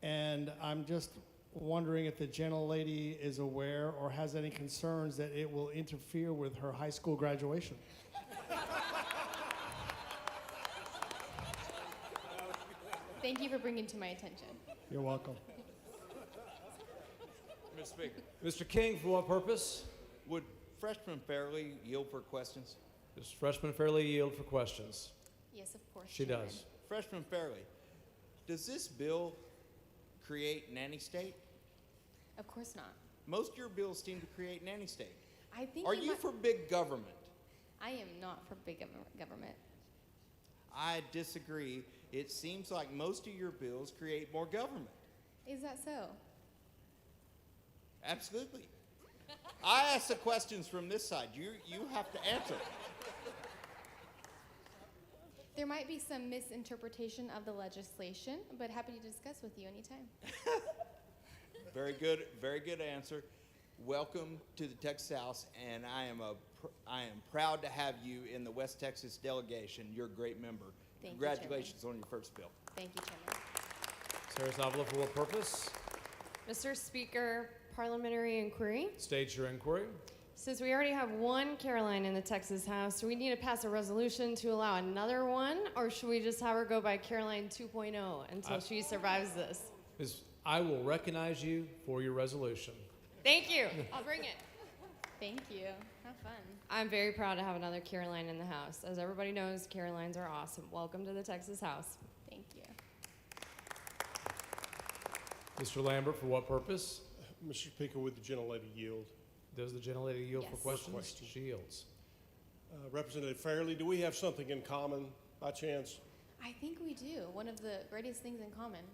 [SPEAKER 2] and I'm just wondering if the gentlelady is aware or has any concerns that it will interfere with her high school graduation.
[SPEAKER 26] Thank you for bringing to my attention.
[SPEAKER 2] You're welcome.
[SPEAKER 3] Mr. Speaker. Mr. King, for what purpose?
[SPEAKER 7] Would Freshman Fairley yield for questions?
[SPEAKER 3] Does Freshman Fairley yield for questions?
[SPEAKER 26] Yes, of course.
[SPEAKER 3] She
[SPEAKER 26] Chairman.
[SPEAKER 3] does.
[SPEAKER 7] Freshman Fairley, does this bill create nanny state?
[SPEAKER 26] Of course not.
[SPEAKER 7] Most of your bills seem to create nanny state.
[SPEAKER 26] I think
[SPEAKER 7] Are
[SPEAKER 26] you
[SPEAKER 7] you
[SPEAKER 26] might-
[SPEAKER 7] for big government?
[SPEAKER 26] I am not for big government.
[SPEAKER 7] I disagree. It seems like most of your bills create more government.
[SPEAKER 26] Is that so?
[SPEAKER 7] Absolutely. I ask the questions from this side. You have to answer.
[SPEAKER 26] There might be some misinterpretation of the legislation, but happy to discuss with you anytime.
[SPEAKER 7] Very good answer. Welcome to the Texas House, and I am proud to have you in the West Texas delegation. You're a great member.
[SPEAKER 26] Thank you,
[SPEAKER 7] Congratulations on your first bill.
[SPEAKER 26] Thank you, Chairman.
[SPEAKER 3] Sarah Zavala, for what purpose?
[SPEAKER 14] Mr. Speaker, parliamentary inquiry.
[SPEAKER 3] State your inquiry.
[SPEAKER 14] Since we already have one Caroline in the Texas House, do we need to pass a resolution to allow another one, or should we just have her go by Caroline 2.0 until she survives this?
[SPEAKER 3] I will recognize you for your resolution.
[SPEAKER 14] Thank you. I'll bring it.
[SPEAKER 26] Thank you. Have fun.
[SPEAKER 14] I'm very proud to have another Caroline in the House. As everybody knows, Carolines are awesome. Welcome to the Texas House.
[SPEAKER 26] Thank you.
[SPEAKER 3] Mr. Lambert, for what purpose?
[SPEAKER 16] Mr. Speaker, would the gentlelady yield?
[SPEAKER 3] Does the gentlelady yield for
[SPEAKER 26] Yes.
[SPEAKER 3] questions?
[SPEAKER 16] For questions.
[SPEAKER 3] She yields.
[SPEAKER 16] Representative Fairley, do we have something in common by chance?
[SPEAKER 26] I think we do. One of the greatest things in common.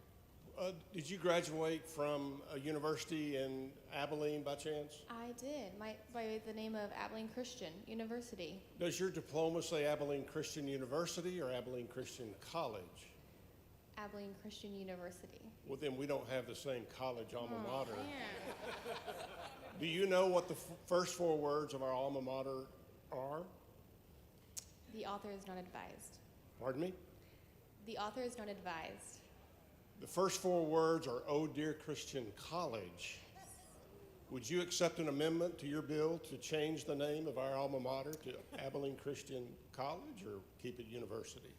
[SPEAKER 16] Did you graduate from a university in Abilene by chance?
[SPEAKER 26] I did. By the name of Abilene Christian University.
[SPEAKER 16] Does your diploma say Abilene Christian University or Abilene Christian College?
[SPEAKER 26] Abilene Christian University.
[SPEAKER 16] Well, then we don't have the same college alma mater.
[SPEAKER 26] Man.
[SPEAKER 16] Do you know what the first four words of our alma mater are?
[SPEAKER 26] The author is not advised.
[SPEAKER 16] Pardon me?
[SPEAKER 26] The author is not advised.
[SPEAKER 16] The first four words are, "Oh, dear Christian College." Would you accept an amendment to your bill to change the name of our alma mater to Abilene Christian College or keep it university?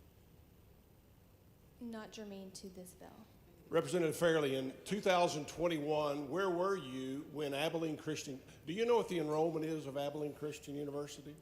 [SPEAKER 26] Not germane to this bill.
[SPEAKER 16] Representative Fairley, in 2021, where were you when Abilene Christian, do you know what the enrollment is of Abilene Christian University?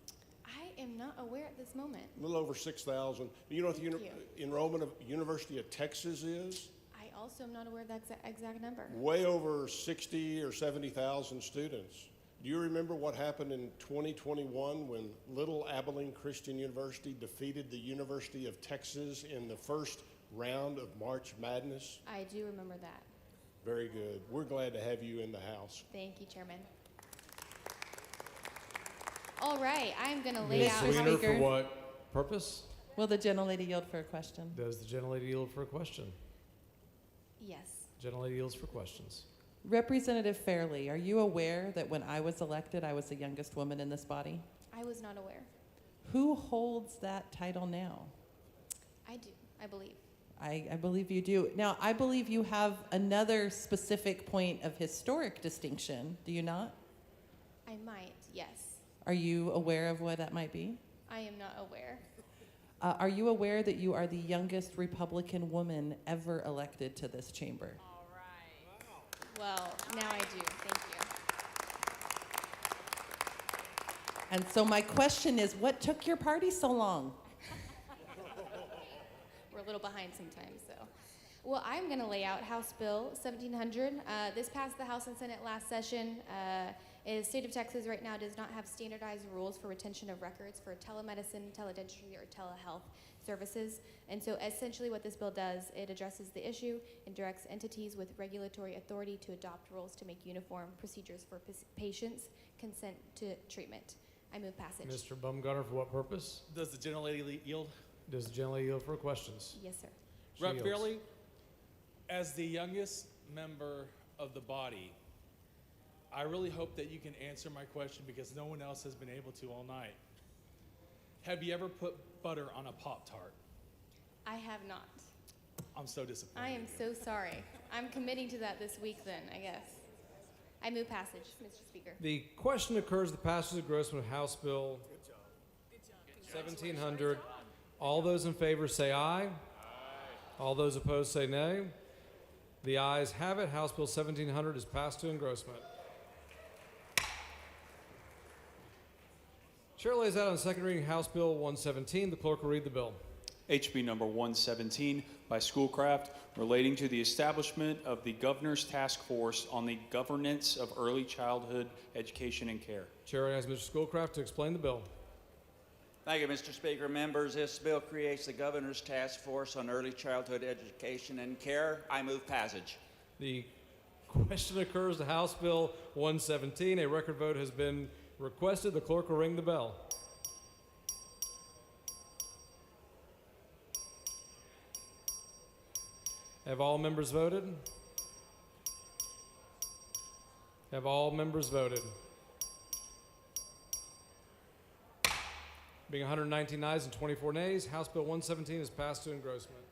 [SPEAKER 14] I am not aware at this moment.
[SPEAKER 16] A little over 6,000. Do you know what the
[SPEAKER 14] Thank you.
[SPEAKER 16] enrollment of University of Texas is?
[SPEAKER 14] I also am not aware of that exact number.
[SPEAKER 16] Way over 60 or 70,000 students. Do you remember what happened in 2021 when little Abilene Christian University defeated the University of Texas in the first round of March Madness?
[SPEAKER 14] I do remember that.
[SPEAKER 16] Very good. We're glad to have you in the House.
[SPEAKER 14] Thank you, Chairman. All right, I'm going to lay
[SPEAKER 3] Ms.
[SPEAKER 14] out.
[SPEAKER 3] Weiner, for what purpose?
[SPEAKER 20] Will the gentlelady yield for a question?
[SPEAKER 3] Does the gentlelady yield for a question?
[SPEAKER 14] Yes.
[SPEAKER 3] Gentlelady yields for questions.
[SPEAKER 20] Representative Fairley, are you aware that when I was elected, I was the youngest woman in this body?
[SPEAKER 14] I was not aware.
[SPEAKER 20] Who holds that title now?
[SPEAKER 14] I do, I believe.
[SPEAKER 20] I believe you do. Now, I believe you have another specific point of historic distinction, do you not?
[SPEAKER 14] I might, yes.
[SPEAKER 20] Are you aware of what that might be?
[SPEAKER 14] I am not aware.
[SPEAKER 20] Are you aware that you are the youngest Republican woman ever elected to this chamber?
[SPEAKER 14] Well, now I do. Thank you.
[SPEAKER 20] And so my question is, what took your party so long?
[SPEAKER 14] We're a little behind sometimes, so. Well, I'm going to lay out House Bill 1700. This passed the House and Senate last session. The state of Texas right now does not have standardized rules for retention of records for telemedicine, teledentistry, or telehealth services. And so essentially what this bill does, it addresses the issue and directs entities with regulatory authority to adopt rules to make uniform procedures for patients' consent to treatment. I move passage.
[SPEAKER 3] Mr. Bumgarner, for what purpose?
[SPEAKER 4] Does the gentlelady yield?
[SPEAKER 3] Does the gentlelady yield for questions?
[SPEAKER 14] Yes, sir.
[SPEAKER 3] She
[SPEAKER 4] Rep.
[SPEAKER 3] yields.
[SPEAKER 4] Fairley, as the youngest member of the body, I really hope that you can answer my question because no one else has been able to all night. Have you ever put butter on a Pop-Tart?
[SPEAKER 14] I have not.
[SPEAKER 4] I'm so disappointed.
[SPEAKER 14] I am so sorry. I'm committing to that this week then, I guess. I move passage, Mr. Speaker.
[SPEAKER 3] The question occurs the passage of grossment of House Bill 1700. All those in favor say aye. All those opposed say nay. The ayes have it. House Bill 1700 is passed to engrossment. Chair lays out on second reading House Bill 117. The clerk will read the bill.
[SPEAKER 5] HB number 117 by Schoolcraft, relating to the establishment of the Governor's Task Force on the Governance of Early Childhood Education and Care.
[SPEAKER 3] Chair recognizes Mr. Schoolcraft to explain the bill.
[SPEAKER 8] Thank you, Mr. Speaker. Members, this bill creates the Governor's Task Force on Early Childhood Education and Care. I move passage.
[SPEAKER 3] The question occurs to House Bill 117. A record vote has been requested. The clerk will ring the bell. Have all members voted? Have all members voted? Being 119 ayes and 24 nays, House Bill 117 is passed to engrossment.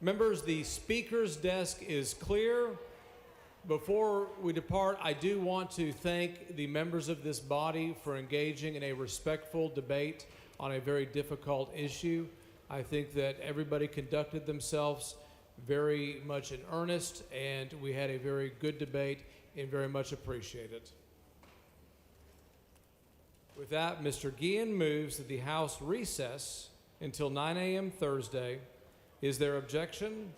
[SPEAKER 3] Members, the Speaker's desk is clear. Before we depart, I do want to thank the members of this body for engaging in a respectful debate on a very difficult issue. I think that everybody conducted themselves very much in earnest, and we had a very good debate and very much appreciate it. With that, Mr. Guillen moves that the House recess until 9 a.m. Thursday. Is there objection?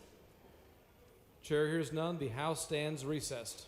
[SPEAKER 3] Chair hears none. The House stands recessed.